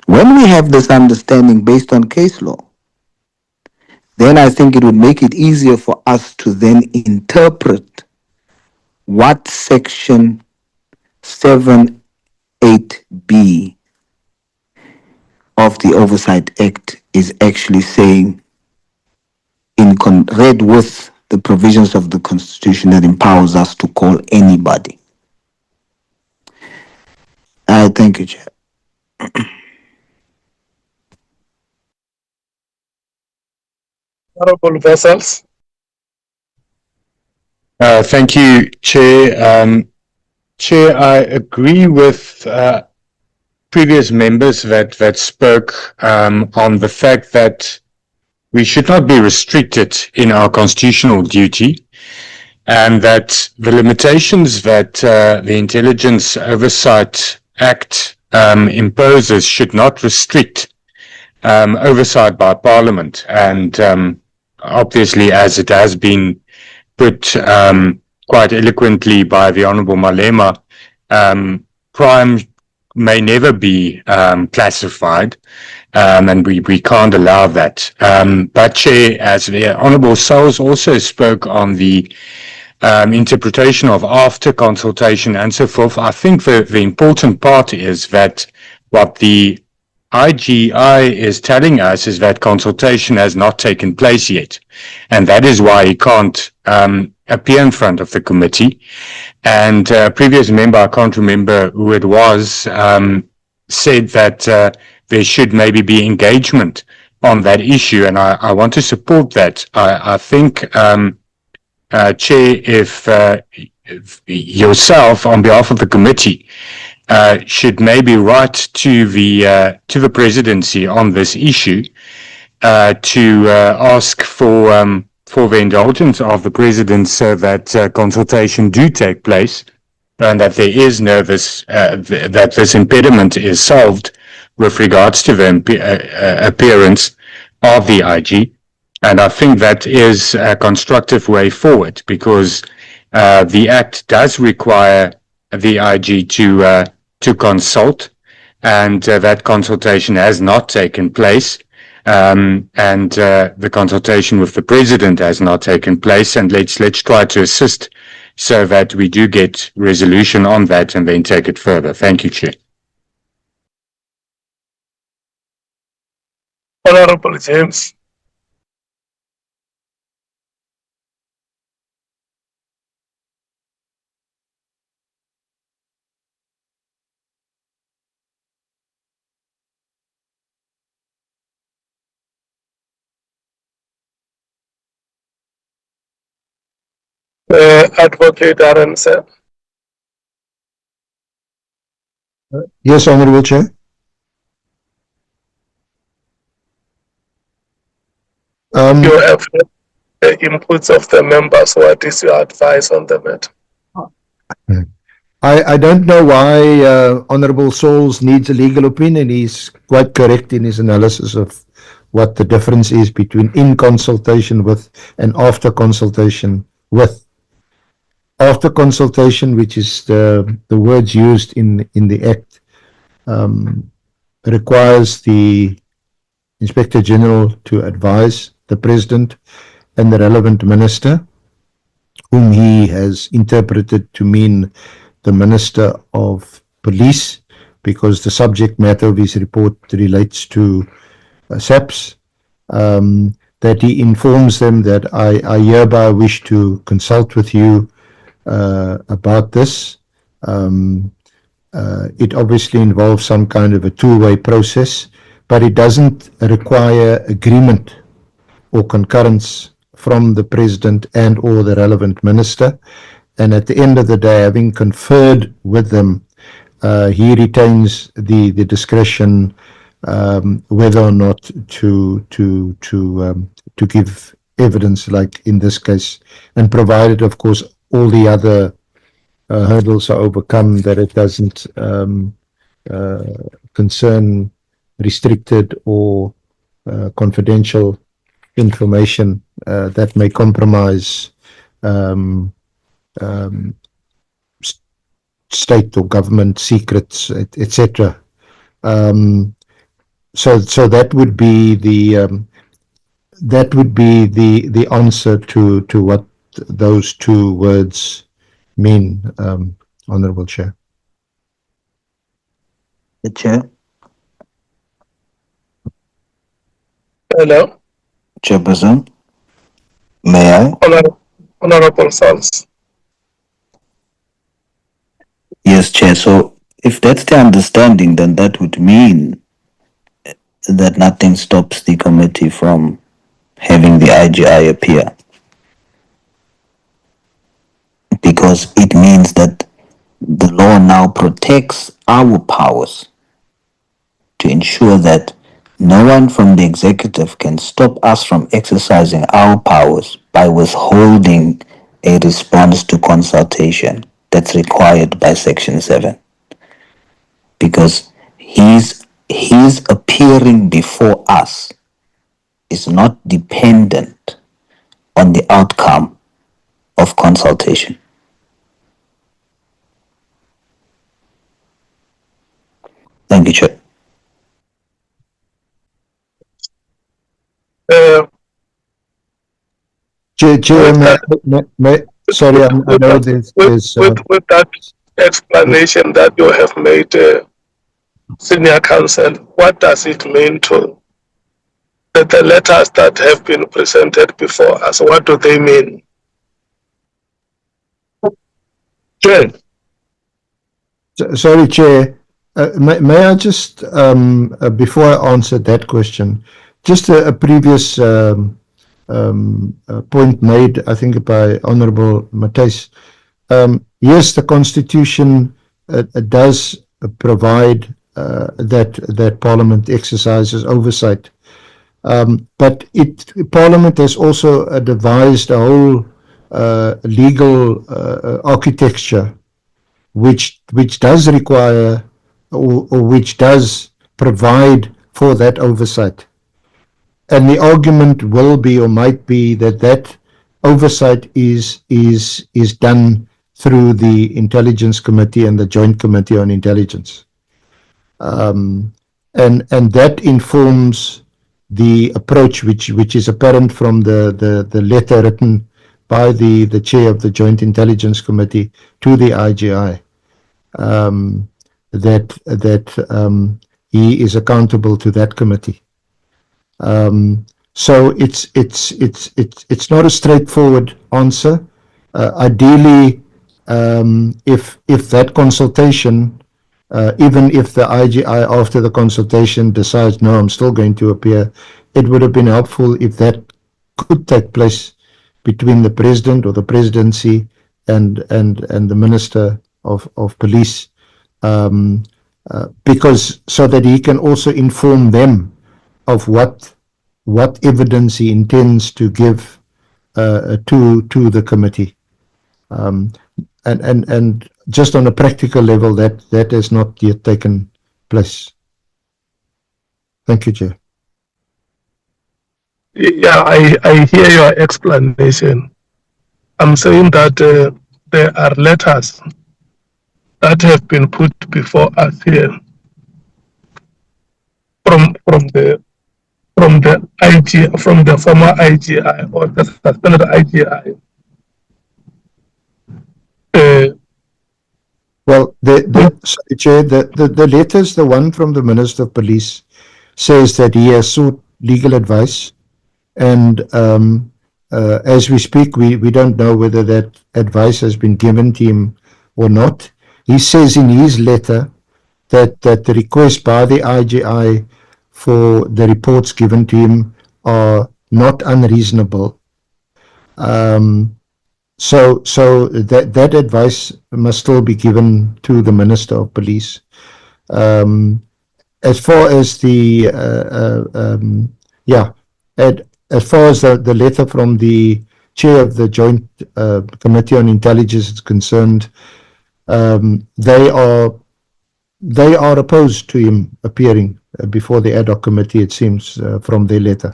When we have this understanding based on case law, then I think it would make it easier for us to then interpret what Section 78B of the Oversight Act is actually saying, read with the provisions of the Constitution that empowers us to call anybody. I thank you, Chair. Honorable Vessels. Thank you, Chair. Chair, I agree with previous members that spoke on the fact that we should not be restricted in our constitutional duty, and that the limitations that the Intelligence Oversight Act imposes should not restrict oversight by Parliament. And obviously, as it has been put quite eloquently by the Honourable Malema, crime may never be classified, and we can't allow that. But Chair, as the Honourable Souls also spoke on the interpretation of after consultation and so forth, I think the important part is that what the IGI is telling us is that consultation has not taken place yet, and that is why he can't appear in front of the committee. And a previous member, I can't remember who it was, said that there should maybe be engagement on that issue, and I want to support that. I think, Chair, if yourself, on behalf of the committee, should maybe write to the presidency on this issue to ask for the indulgence of the president, so that consultation do take place, and that there is that this impediment is solved with regards to the appearance of the IG. And I think that is a constructive way forward, because the Act does require the IG to consult, and that consultation has not taken place, and the consultation with the President has not taken place, and let's try to assist so that we do get resolution on that and then take it further. Thank you, Chair. Honorable James. Advocate Darren, sir. Yes, Honorable Chair. You have the inputs of the members. What is your advice on the matter? I don't know why Honorable Souls needs a legal opinion. He's quite correct in his analysis of what the difference is between in consultation with and after consultation with. After consultation, which is the words used in the Act, requires the Inspector General to advise the President and the relevant Minister, whom he has interpreted to mean the Minister of Police, because the subject matter of his report relates to SAPS, that he informs them that I hereby wish to consult with you about this. It obviously involves some kind of a two-way process, but it doesn't require agreement or concurrence from the President and or the relevant Minister. And at the end of the day, having conferred with them, he retains the discretion whether or not to give evidence, like in this case, and provided, of course, all the other hurdles are overcome, that it doesn't concern restricted or confidential information that may compromise state or government secrets, etc. So that would be the answer to what those two words mean, Honorable Chair. The Chair. Hello. Chairperson, may I? Honorable Sons. Yes, Chair. So if that's the understanding, then that would mean that nothing stops the committee from having the IGI appear. Because it means that the law now protects our powers to ensure that No one from the executive can stop us from exercising our powers by withholding a response to consultation that's required by Section 7. Because his appearing before us is not dependent on the outcome of consultation. Thank you, Chair. Sorry, I know there's with that explanation that you have made, Senior Counsel, what does it mean to the letters that have been presented before us? What do they mean? Chair. Sorry, Chair. May I just, before I answer that question, just a previous point made, I think, by Honourable Matthys. Yes, the Constitution does provide that Parliament exercises oversight, but Parliament has also devised a whole legal architecture which does require or which does provide for that oversight. And the argument will be or might be that oversight is done through the Intelligence Committee and the Joint Committee on Intelligence. And that informs the approach which is apparent from the letter written by the chair of the Joint Intelligence Committee to the IGI, that he is accountable to that committee. So it's not a straightforward answer. Ideally, if that consultation, even if the IGI after the consultation decides, no, I'm still going to appear, it would have been helpful if that could take place between the President or the Presidency and the Minister of Police, because so that he can also inform them of what evidence he intends to give to the committee, and just on a practical level, that has not yet taken place. Thank you, Chair. Yeah, I hear your explanation. I'm saying that there are letters that have been put before us here from the IG, from the former IGI or the suspended IGI. Well, sorry, Chair, the letters, the one from the Minister of Police says that he has sought legal advice, and as we speak, we don't know whether that advice has been given to him or not. He says in his letter that the request by the IGI for the reports given to him are not unreasonable. So that advice must still be given to the Minister of Police. As far as the as far as the letter from the chair of the Joint Committee on Intelligence is concerned, they are opposed to him appearing before the ad hoc committee, it seems, from their letter.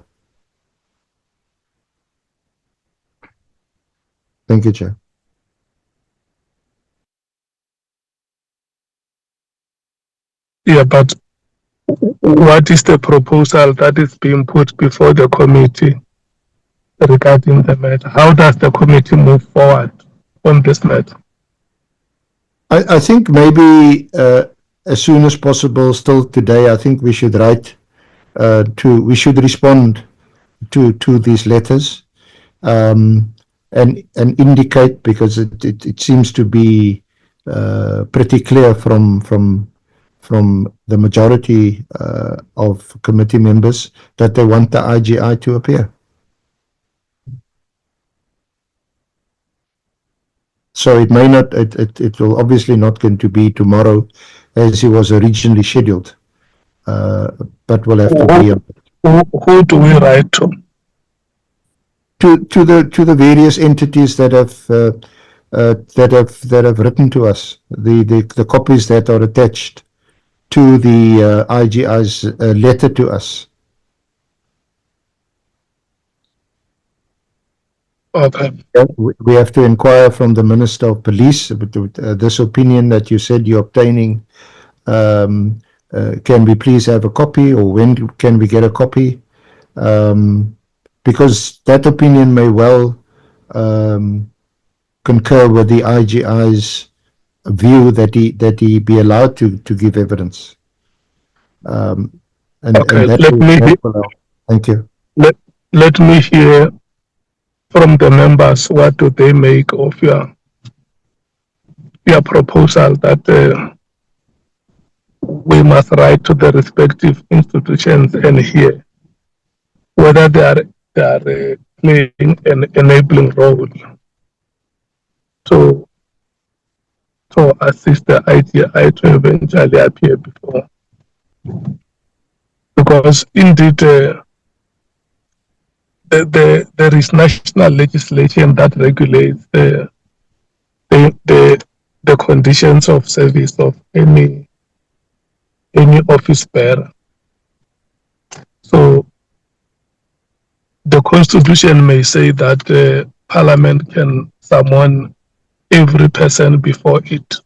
Thank you, Chair. Yeah, but what is the proposal that is being put before the committee regarding the matter? How does the committee move forward on this matter? I think maybe as soon as possible, still today, I think we should write we should respond to these letters, and indicate, because it seems to be pretty clear from the majority of committee members that they want the IGI to appear. So it may not, it will obviously not going to be tomorrow as it was originally scheduled. but we'll have to agree on Who do we write to? to the various entities that have written to us, the copies that are attached to the IGI's letter to us. Okay. We have to inquire from the Minister of Police. This opinion that you said you're obtaining, can we please have a copy, or when can we get a copy? Because that opinion may well concur with the IGI's view that he be allowed to give evidence. And thank you. Let me hear from the members, what do they make of your proposal that we must write to the respective institutions and hear whether they are playing an enabling role to assist the IGI to eventually appear before. Because indeed there is national legislation that regulates the conditions of service of any office bearer. So the Constitution may say that Parliament can summon every person before it,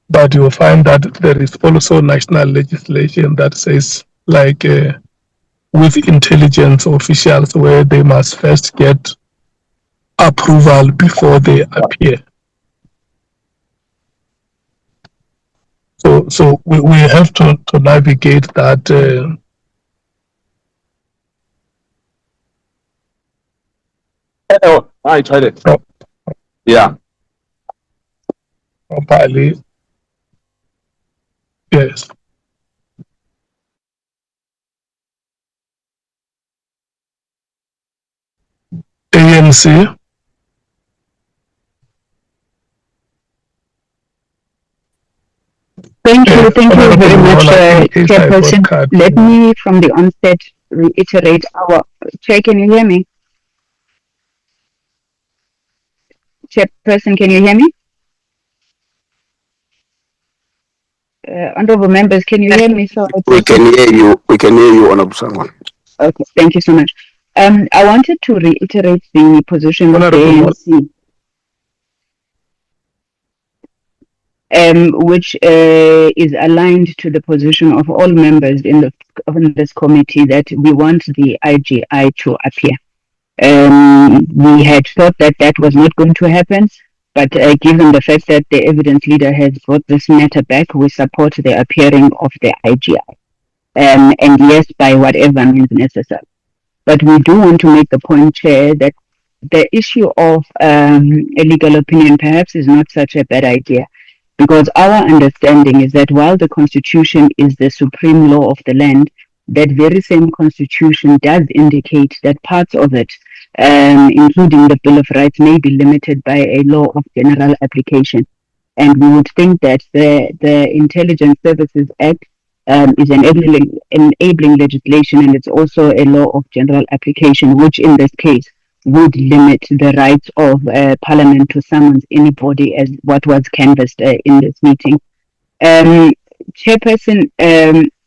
but you'll find that there is also national legislation that says, like with intelligence officials, where they must first get approval before they appear. So we have to navigate that I tried it. Yeah. properly. Yes. ANC. Thank you very much, Chairperson. Let me, from the onset, reiterate our... Chair, can you hear me? Chairperson, can you hear me? Honorable members, can you hear me? So we can hear you. We can hear you, Honorable Sangwan. Okay, thank you so much. I wanted to reiterate the position of the ANC, which is aligned to the position of all members in this committee, that we want the IGI to appear. We had thought that that was not going to happen, but given the fact that the evidence leader has brought this matter back, we support the appearing of the IGI. And yes, by whatever means necessary. But we do want to make the point, Chair, that the issue of a legal opinion perhaps is not such a bad idea, because our understanding is that while the Constitution is the supreme law of the land, that very same Constitution does indicate that parts of it, including the Bill of Rights, may be limited by a law of general application. And we would think that the Intelligence Services Act is enabling legislation, and it's also a law of general application, which in this case would limit the rights of Parliament to summons anybody, as what was canvassed in this meeting. Chairperson,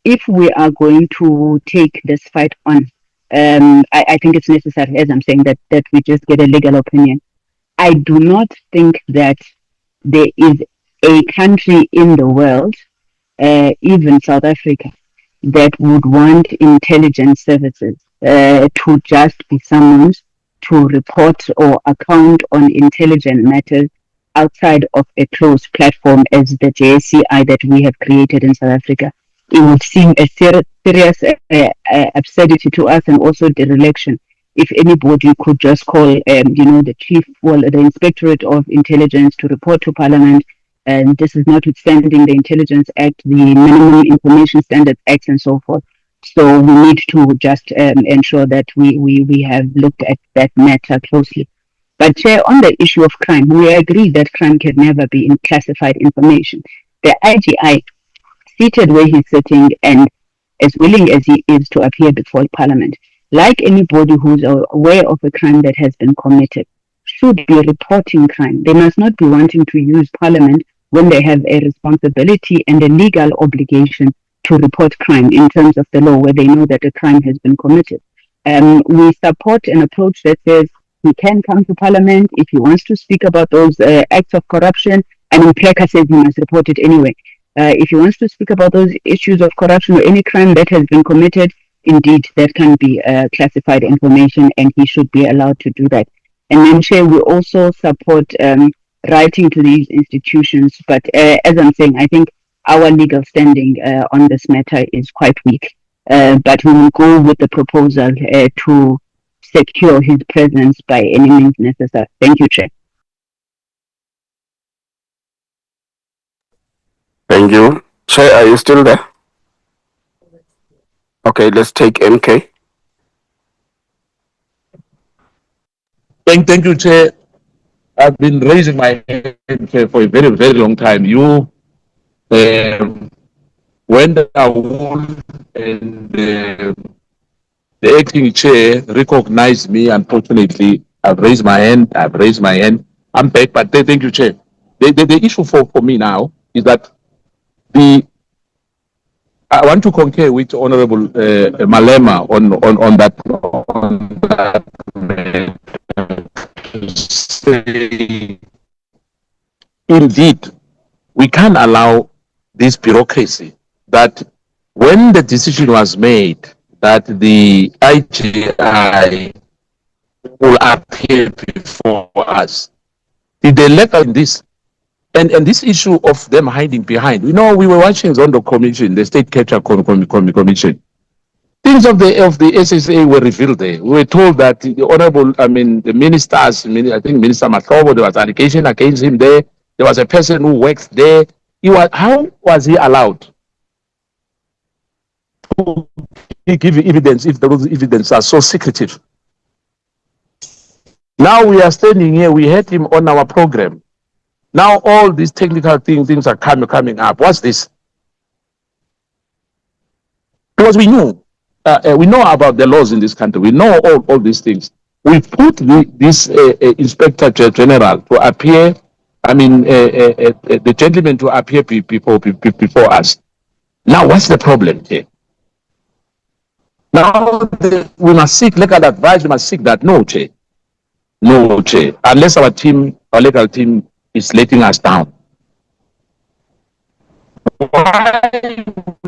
if we are going to take this fight on, I think it's necessary, as I'm saying, that we just get a legal opinion. I do not think that there is a country in the world, even South Africa, that would want intelligence services to just be summoned to report or account on intelligent matters outside of a closed platform as the JSCI that we have created in South Africa. It would seem a serious absurdity to us, and also dereliction, if anybody could just call, the chief, the Inspectorate of Intelligence to report to Parliament. And this is notwithstanding the Intelligence Act, the Minimum Information Standards Act, and so forth. So we need to just ensure that we have looked at that matter closely. But Chair, on the issue of crime, we agree that crime can never be in classified information. The IGI seated where he's sitting and as willing as he is to appear before Parliament, like anybody who's aware of a crime that has been committed, should be reporting crime. They must not be wanting to use Parliament when they have a responsibility and a legal obligation to report crime in terms of the law where they know that a crime has been committed. We support an approach that says he can come to Parliament if he wants to speak about those acts of corruption. And Mkhwanazi says he must report it anyway. If he wants to speak about those issues of corruption or any crime that has been committed, indeed, that can be classified information and he should be allowed to do that. And then, Chair, we also support writing to these institutions. But as I'm saying, I think our legal standing on this matter is quite weak. But we will go with the proposal to secure his presence by any means necessary. Thank you, Chair. Thank you. Chair, are you still there? Okay, let's take MK. Thank you, Chair. I've been raising my hand, Chair, for a very, very long time. You, when the Awul and the acting chair recognized me, unfortunately, I've raised my hand. I'm back, but thank you, Chair. The issue for me now is that I want to concur with Honorable Malema on that. Indeed, we can't allow this bureaucracy that when the decision was made that the IGI will appear before us, did they let us in this? And this issue of them hiding behind, we were watching on the commission, the State Capture Commission. Things of the SSA were revealed there. We were told that the the ministers, I think Minister Mkhwanazi, there was allegation against him there. There was a person who works there. How was he allowed to give evidence if those evidence are so secretive? Now we are standing here, we had him on our program. Now all these technical things are coming up. What's this? Because we know about the laws in this country. We know all these things. We put this Inspector General to appear. The gentleman to appear before us. Now, what's the problem here? Now we must seek legal advice. We must seek that. No, Chair. Unless our legal team is letting us down. Why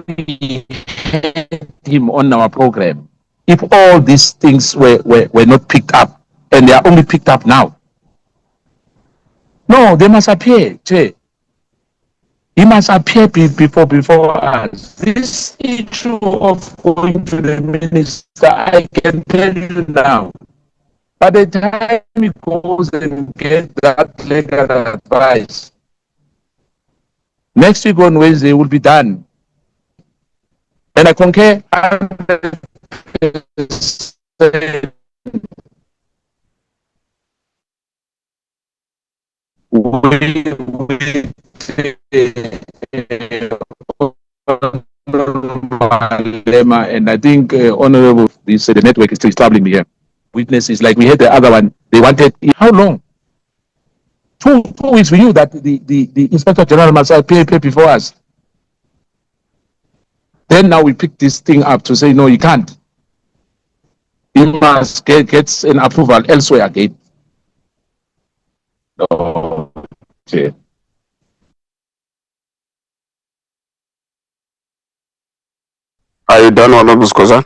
we had him on our program if all these things were not picked up and they are only picked up now? No, they must appear, Chair. He must appear before us. This issue of going to the minister, I can tell you now. By the time he goes and gets that legal advice, next week on Wednesday will be done. And I concur 100%. And I think Honorable, the network is still establishing here. Witnesses like we had the other one. They wanted how long? 2 weeks. We knew that the Inspector General must appear before us. Then now we pick this thing up to say no, you can't. He must get an approval elsewhere again. Okay. Are you done, Honorable Skoza?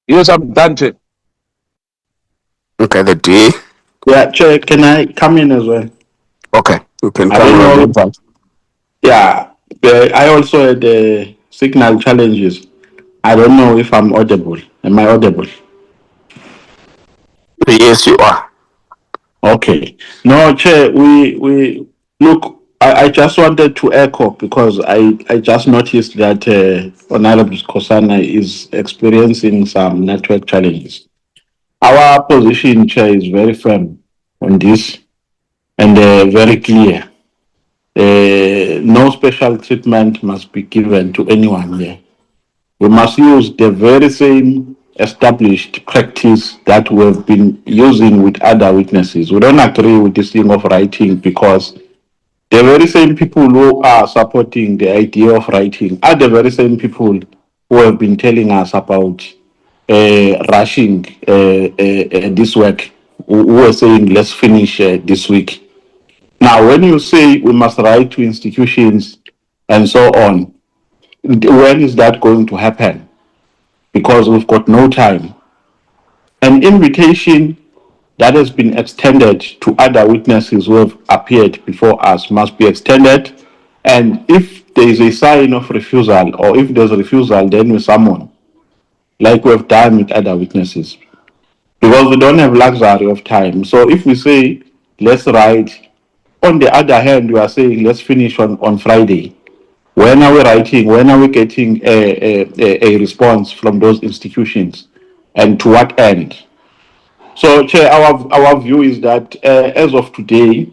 Yes, I'm done, Chair. Okay, the D. Yeah, Chair, can I come in as well? Okay, you can I come don't in. Yeah, I also had signal challenges. I don't know if I'm audible. Am I audible? Yes, you are. Okay. No, Chair, we look, I just wanted to echo because I just noticed that Honorable Kosana is experiencing some network challenges. Our position, Chair, is very firm on this and very clear. No special treatment must be given to anyone here. We must use the very same established practice that we have been using with other witnesses. We don't agree with this thing of writing because the very same people who are supporting the idea of writing are the very same people who have been telling us about rushing this work, who are saying let's finish this week. Now, when you say we must write to institutions and so on, when is that going to happen? Because we've got no time. An invitation that has been extended to other witnesses who have appeared before us must be extended. And if there is a sign of refusal, or if there's a refusal, then we summon, like we have done with other witnesses. Because we don't have luxury of time. So if we say, let's write, on the other hand, we are saying, let's finish on Friday. When are we writing? When are we getting a response from those institutions? And to what end? So, Chair, our view is that as of today,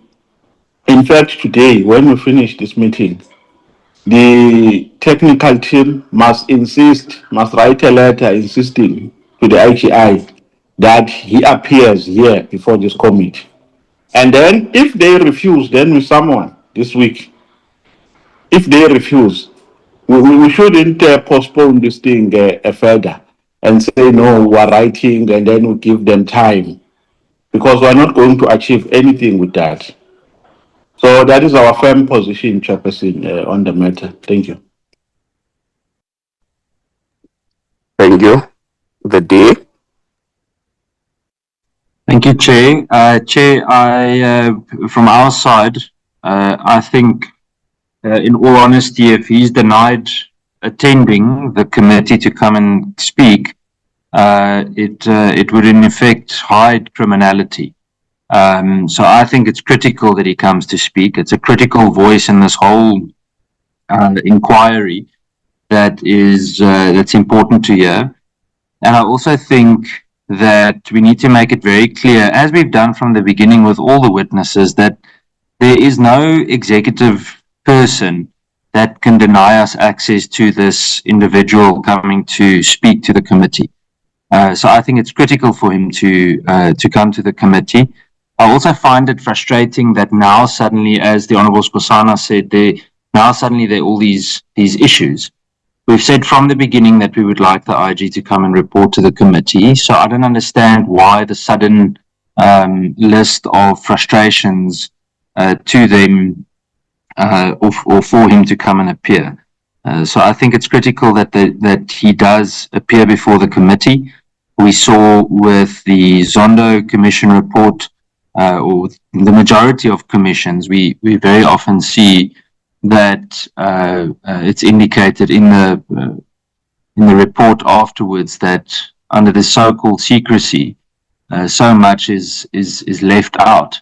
in fact, today, when we finish this meeting, the technical team must write a letter insisting to the IGI that he appears here before this committee. And then if they refuse, then we summon this week. If they refuse, we shouldn't postpone this thing further and say, no, we are writing and then we give them time, because we are not going to achieve anything with that. So that is our firm position, Chairperson, on the matter. Thank you. Thank you. The D. Thank you, Chair. Chair, from our side, I think, in all honesty, if he's denied attending the committee to come and speak, it would in effect hide criminality. So I think it's critical that he comes to speak. It's a critical voice in this whole inquiry that's important to hear. And I also think that we need to make it very clear, as we've done from the beginning with all the witnesses, that there is no executive person that can deny us access to this individual coming to speak to the committee. So I think it's critical for him to come to the committee. I also find it frustrating that now suddenly, as the Honourable Skhosana said, there are all these issues. We've said from the beginning that we would like the IG to come and report to the committee. So I don't understand why the sudden list of frustrations to them or for him to come and appear. So I think it's critical that he does appear before the committee. We saw with the Zondo Commission report, or the majority of commissions, we very often see that it's indicated in the report afterwards that under the so-called secrecy, so much is left out,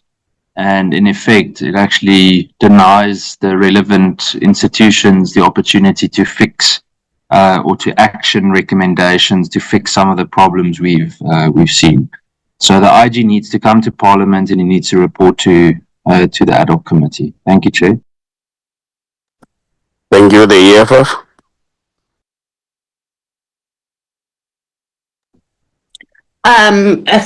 and in effect, it actually denies the relevant institutions the opportunity to fix or to action recommendations to fix some of the problems we've seen. So the IG needs to come to Parliament and he needs to report to the ad hoc committee. Thank you, Chair. Thank you, the EFF.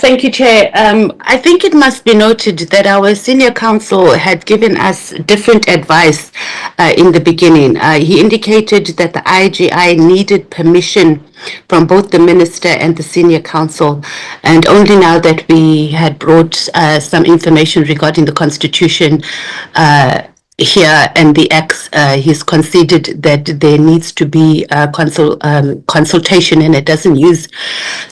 Thank you, Chair. I think it must be noted that our senior counsel had given us different advice in the beginning. He indicated that the IGI needed permission from both the minister and the senior counsel, and only now that we had brought some information regarding the constitution here and the acts, he's conceded that there needs to be a consultation, and it doesn't use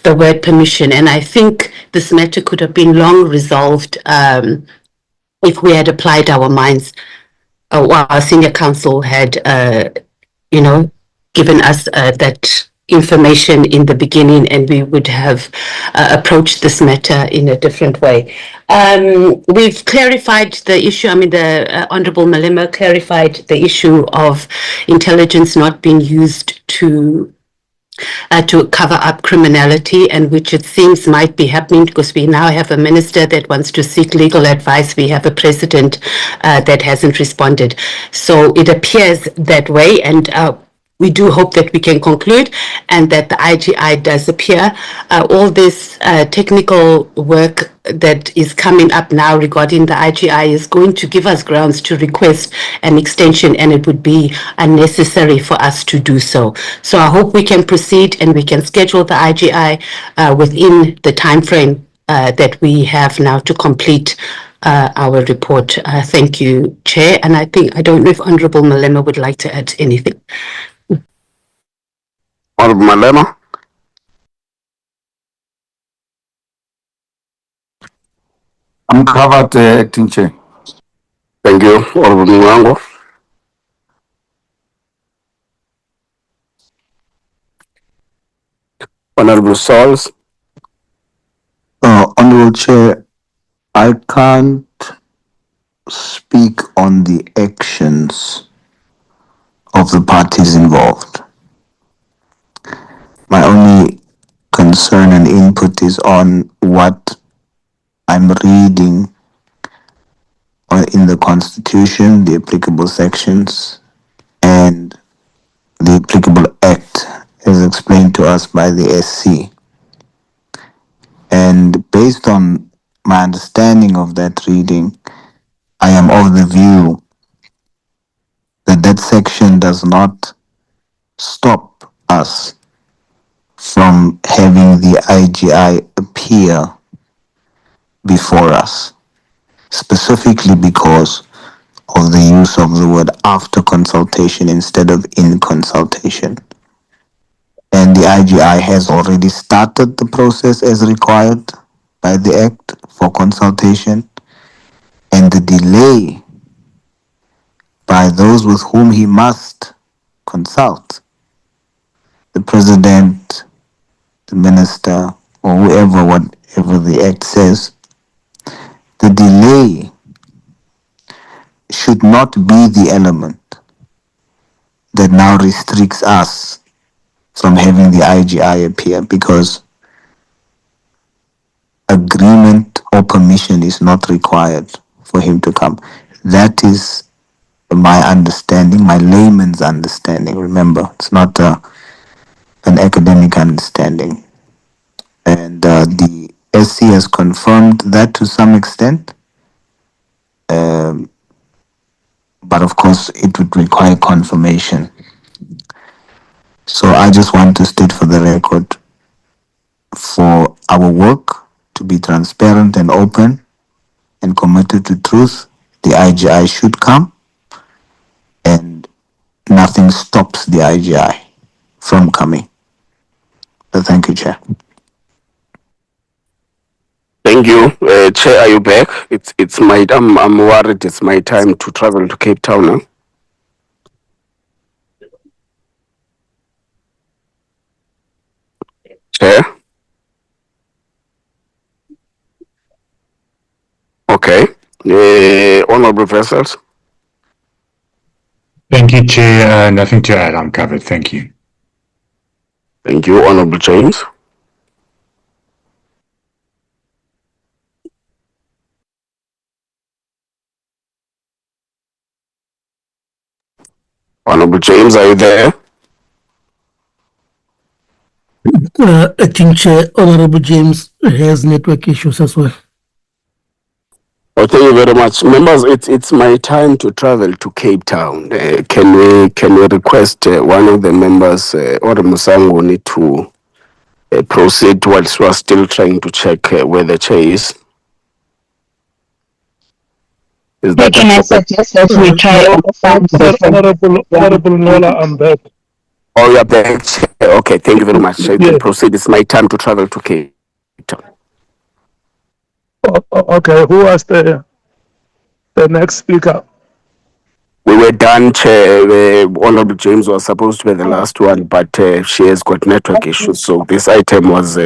the word permission. And I think this matter could have been long resolved if we had applied our minds, while our senior counsel had, given us that information in the beginning, and we would have approached this matter in a different way. We've clarified the issue. The Honourable Malema clarified the issue of intelligence not being used to to cover up criminality, and which it seems might be happening because we now have a minister that wants to seek legal advice. We have a president that hasn't responded. So it appears that way, and we do hope that we can conclude and that the IGI does appear. All this technical work that is coming up now regarding the IGI is going to give us grounds to request an extension, and it would be unnecessary for us to do so. So I hope we can proceed and we can schedule the IGI within the time frame that we have now to complete our report. Thank you, Chair. And I don't know if Honorable Malema would like to add anything. Honorable Malema. I'm covered, Acting Chair. Thank you, Honorable Mwango. Honorable Sauls. Honorable Chair, I can't speak on the actions of the parties involved. My only concern and input is on what I'm reading in the Constitution, the applicable sections, and the applicable act as explained to us by the SC. And based on my understanding of that reading, I am of the view that that section does not stop us from having the IGI appear before us, specifically because of the use of the word after consultation instead of in consultation. And the IGI has already started the process as required by the Act for consultation, and the delay by those with whom he must consult, the President, the Minister, or whoever, whatever the Act says, the delay should not be the element that now restricts us from having the IGI appear, because agreement or permission is not required for him to come. That is my understanding, my layman's understanding. Remember, it's not an academic understanding. And the SC has confirmed that to some extent. But of course, it would require confirmation. So I just want to state for the record, for our work to be transparent and open and committed to truth, the IGI should come, and nothing stops the IGI from coming. So thank you, Chair. Thank you. Chair, are you back? It's my I'm worried it's my time to travel to Cape Town now. Chair? Okay. Honorable Vessels? Thank you, Chair. Nothing to add. I'm covered. Thank you. Thank you, Honorable James. Honorable James, are you there? Acting Chair, Honorable James has network issues as well. Oh, thank you very much, members. It's my time to travel to Cape Town. Can we request one of the members, or Musangoni, to proceed whilst we are still trying to check where the chair is? Is that Can I suggest that we try Honorable Nola, I'm back. Oh, you're back. Okay, thank you very much. You can proceed. It's my time to travel to Cape Town. Okay, who was the next speaker? We were done, Chair. Honorable James was supposed to be the last one, but she has got network issues, so this item was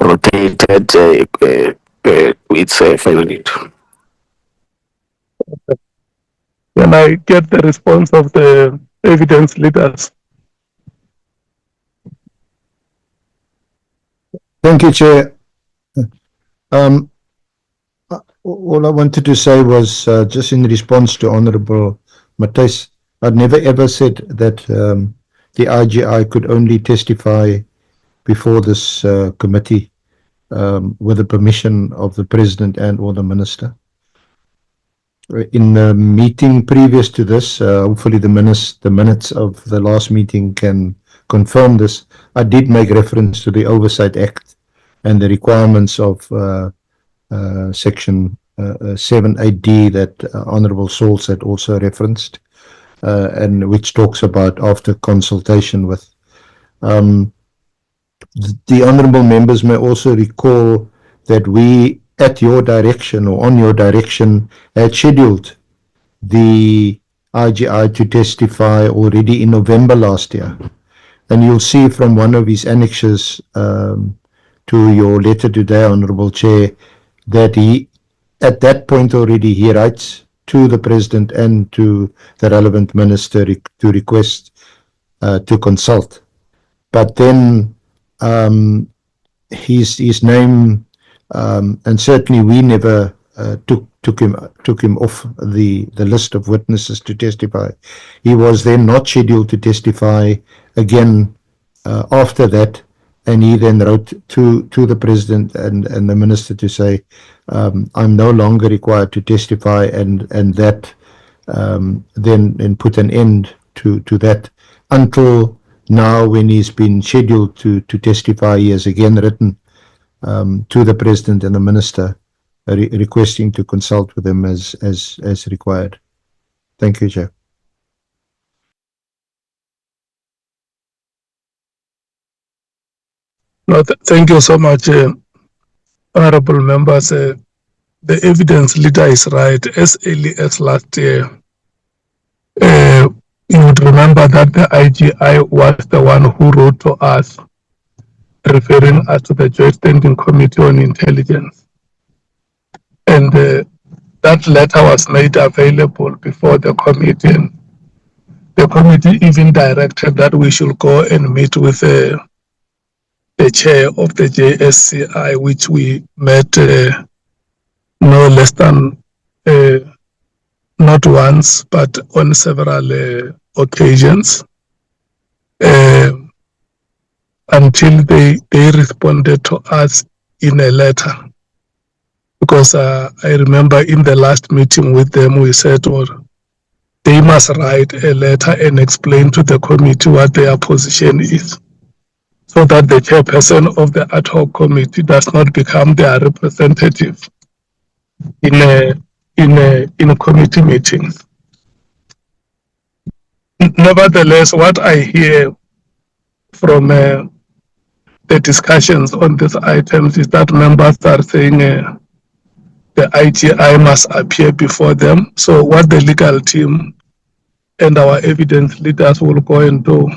rotated. It's finally. Can I get the response of the evidence leaders? Thank you, Chair. All I wanted to say was just in response to Honourable Matthys, I'd never ever said that the IGI could only testify before this committee with the permission of the President and or the Minister. In the meeting previous to this, hopefully the minutes of the last meeting can confirm this, I did make reference to the Oversight Act and the requirements of Section 7.8D that Honourable Sauls had also referenced, and which talks about after consultation with. The Honourable members may also recall that we, at your direction or on your direction, had scheduled the IGI to testify already in November last year. And you'll see from one of his annexes to your letter today, Honourable Chair, that he, at that point already, he writes to the President and to the relevant minister to request to consult. But then his name, and certainly we never took him off the list of witnesses to testify. He was then not scheduled to testify again after that, and he then wrote to the President and the Minister to say, I'm no longer required to testify, and that then put an end to that until now, when he's been scheduled to testify. He has again written to the President and the Minister requesting to consult with him as required. Thank you, Chair. No, thank you so much, honourable members. The evidence leader is right. As early as last year, you would remember that the IGI was the one who wrote to us, referring us to the Joint Standing Committee on Intelligence. And that letter was made available before the committee. And the committee even directed that we should go and meet with the chair of the JSCI, which we met no less than not once, but on several occasions, until they responded to us in a letter. Because I remember in the last meeting with them, we said, well, they must write a letter and explain to the committee what their position is, so that the chairperson of the ad hoc committee does not become their representative in committee meetings. Nevertheless, what I hear from the discussions on these items is that members are saying the IGI must appear before them. So what the legal team and our evidence leaders will go and do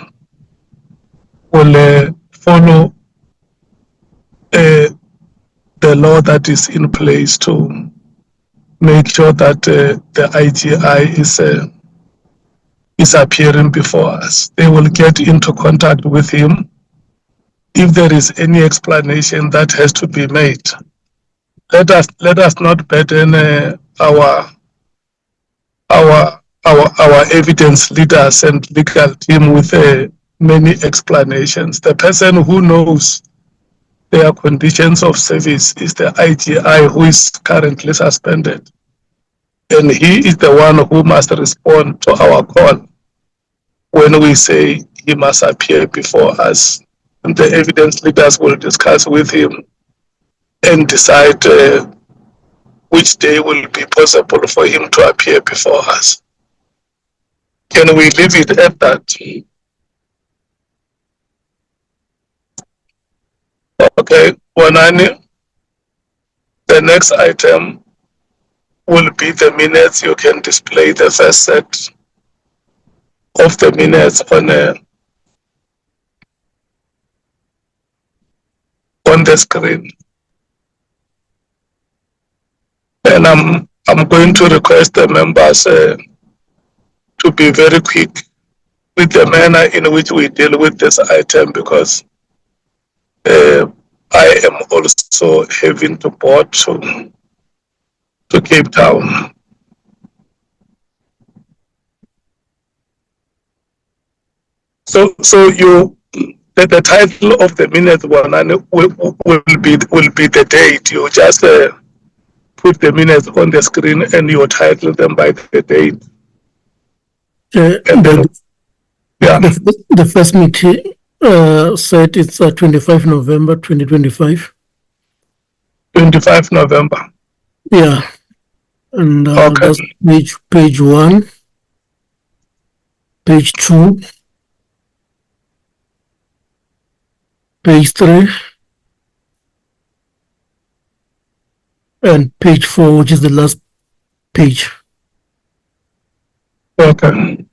will follow the law that is in place to make sure that the IGI is appearing before us. They will get into contact with him. If there is any explanation that has to be made, let us not burden our evidence leaders and legal team with many explanations. The person who knows their conditions of service is the IGI, who is currently suspended. And he is the one who must respond to our call when we say he must appear before us. And the evidence leaders will discuss with him and decide which day will be possible for him to appear before us. Can we leave it at that? Okay, Wanani, the next item will be the minutes. You can display the first set of the minutes on the screen. And I'm going to request the members to be very quick with the manner in which we deal with this item, because I am also having to board to Cape Town. So the title of the minute one will be the date. You just put the minutes on the screen and you title them by the date. And then, yeah. The first meeting said it's 25 November 2025. 25 November. Yeah. And Okay. that's page 1, page 2, page 3, and page 4, which is the last page. Okay.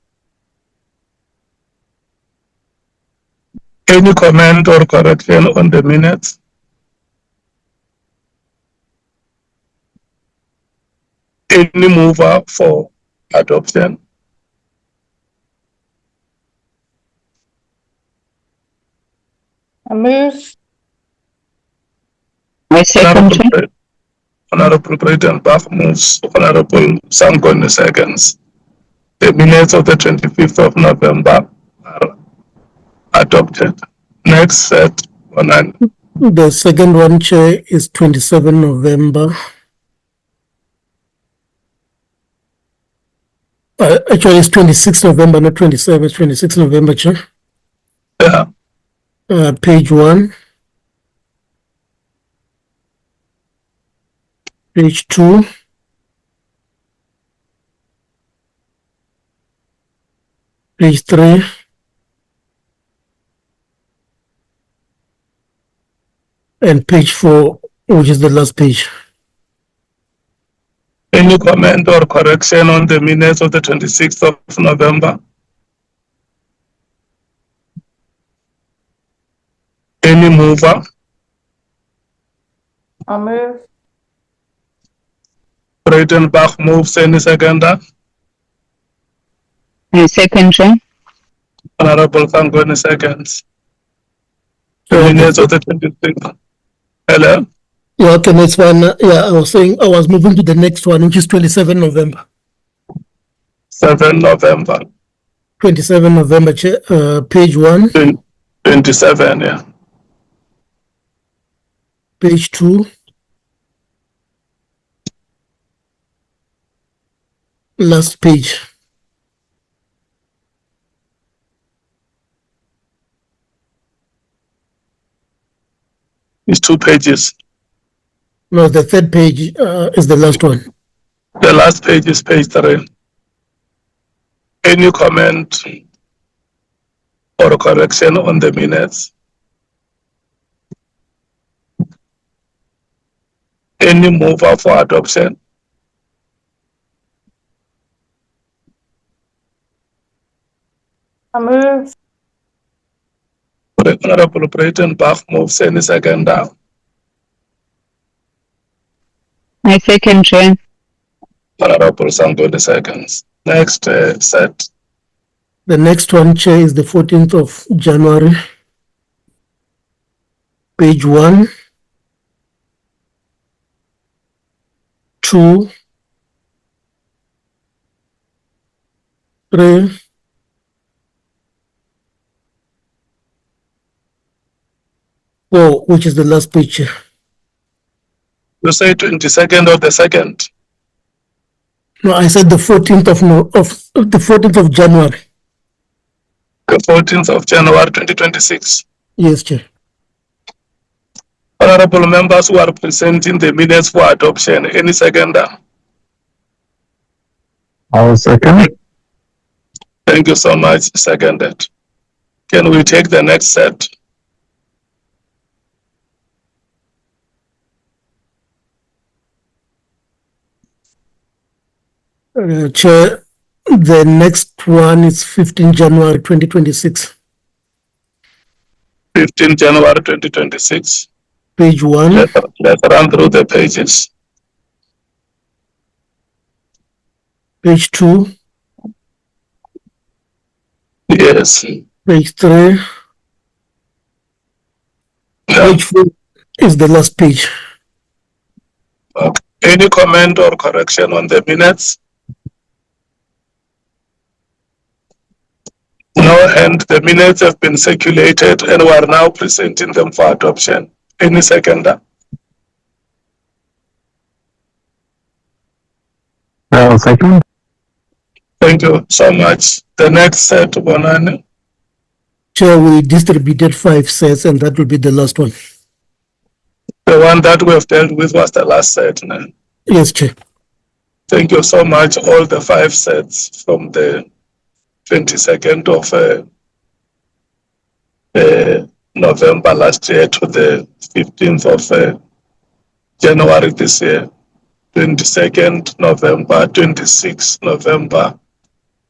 Any comment or correction on the minutes? Any mover for adoption? I move. I second. Honorable Breitenbach moves. Honorable Sangoni seconds. The minutes of the 25th of November are adopted. Next set. The second one, Chair, is 27 November. Actually, it's 26 November, not 27. It's 26 November, Chair. Yeah. Page 1. Page 2. Page 3. And page 4, which is the last page. Any comment or correction on the minutes of the 26th of November? Any mover? I move. Breitenbach moves. Any seconder? I second, Chair. Honorable Sangoni seconds. The minutes of the 26th. Hello? Yeah, okay, next one. Yeah, I was saying I was moving to the next one, which is 27 November. 7 November. 27 November, Chair, page 1. 27, yeah. Page 2. Last page. It's 2 pages. No, the third page is the last one. The last page is page 3. Any comment or correction on the minutes? Any mover for adoption? I move. Honorable Breitenbach moves. Any seconder? I second, Chair. Honorable Sangoni seconds. Next set. The next one, Chair, is the 14th of January. Page 1. 2. 3. 4, which is the last page. You say 22nd or the 2nd? No, I said the 14th of the 14th of January. The 14th of January 2026. Yes, Chair. Honorable members who are presenting the minutes for adoption, any seconder? I will second. Thank you so much. Seconded. Can we take the next set? Chair, the next one is 15 January 2026. 15 January 2026. Page 1. Let's run through the pages. Page 2. Yes. Page 3. Yeah. Is the last page. Okay. Any comment or correction on the minutes? No, and the minutes have been circulated and we are now presenting them for adoption. Any seconder? Second. Thank you so much. The next set, Bonani. Chair, we distributed 5 sets and that will be the last one. The one that we have dealt with was the last set. No? Yes, Chair. Thank you so much. All the 5 sets from the 22nd of November last year to the 15th of January this year. 22nd November, 26th November,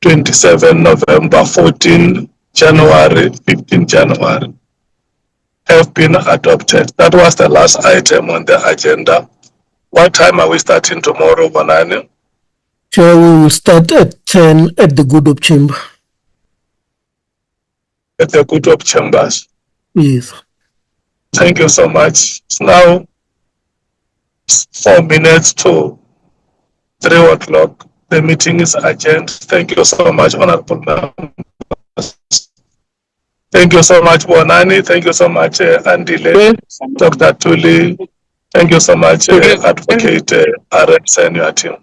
27 November, 14 January, 15 January have been adopted. That was the last item on the agenda. What time are we starting tomorrow, Bonani? Chair, we will start at 10 at the Good Hope Chamber. At the Good Hope Chambers. Yes. Thank you so much. It's now 4 minutes to 3 o'clock. The meeting is adjourned. Thank you so much, Honorable Members. Thank you so much, Bonani. Thank you so much, Andile, Dr. Tuli. Thank you so much, Advocate RX and your team.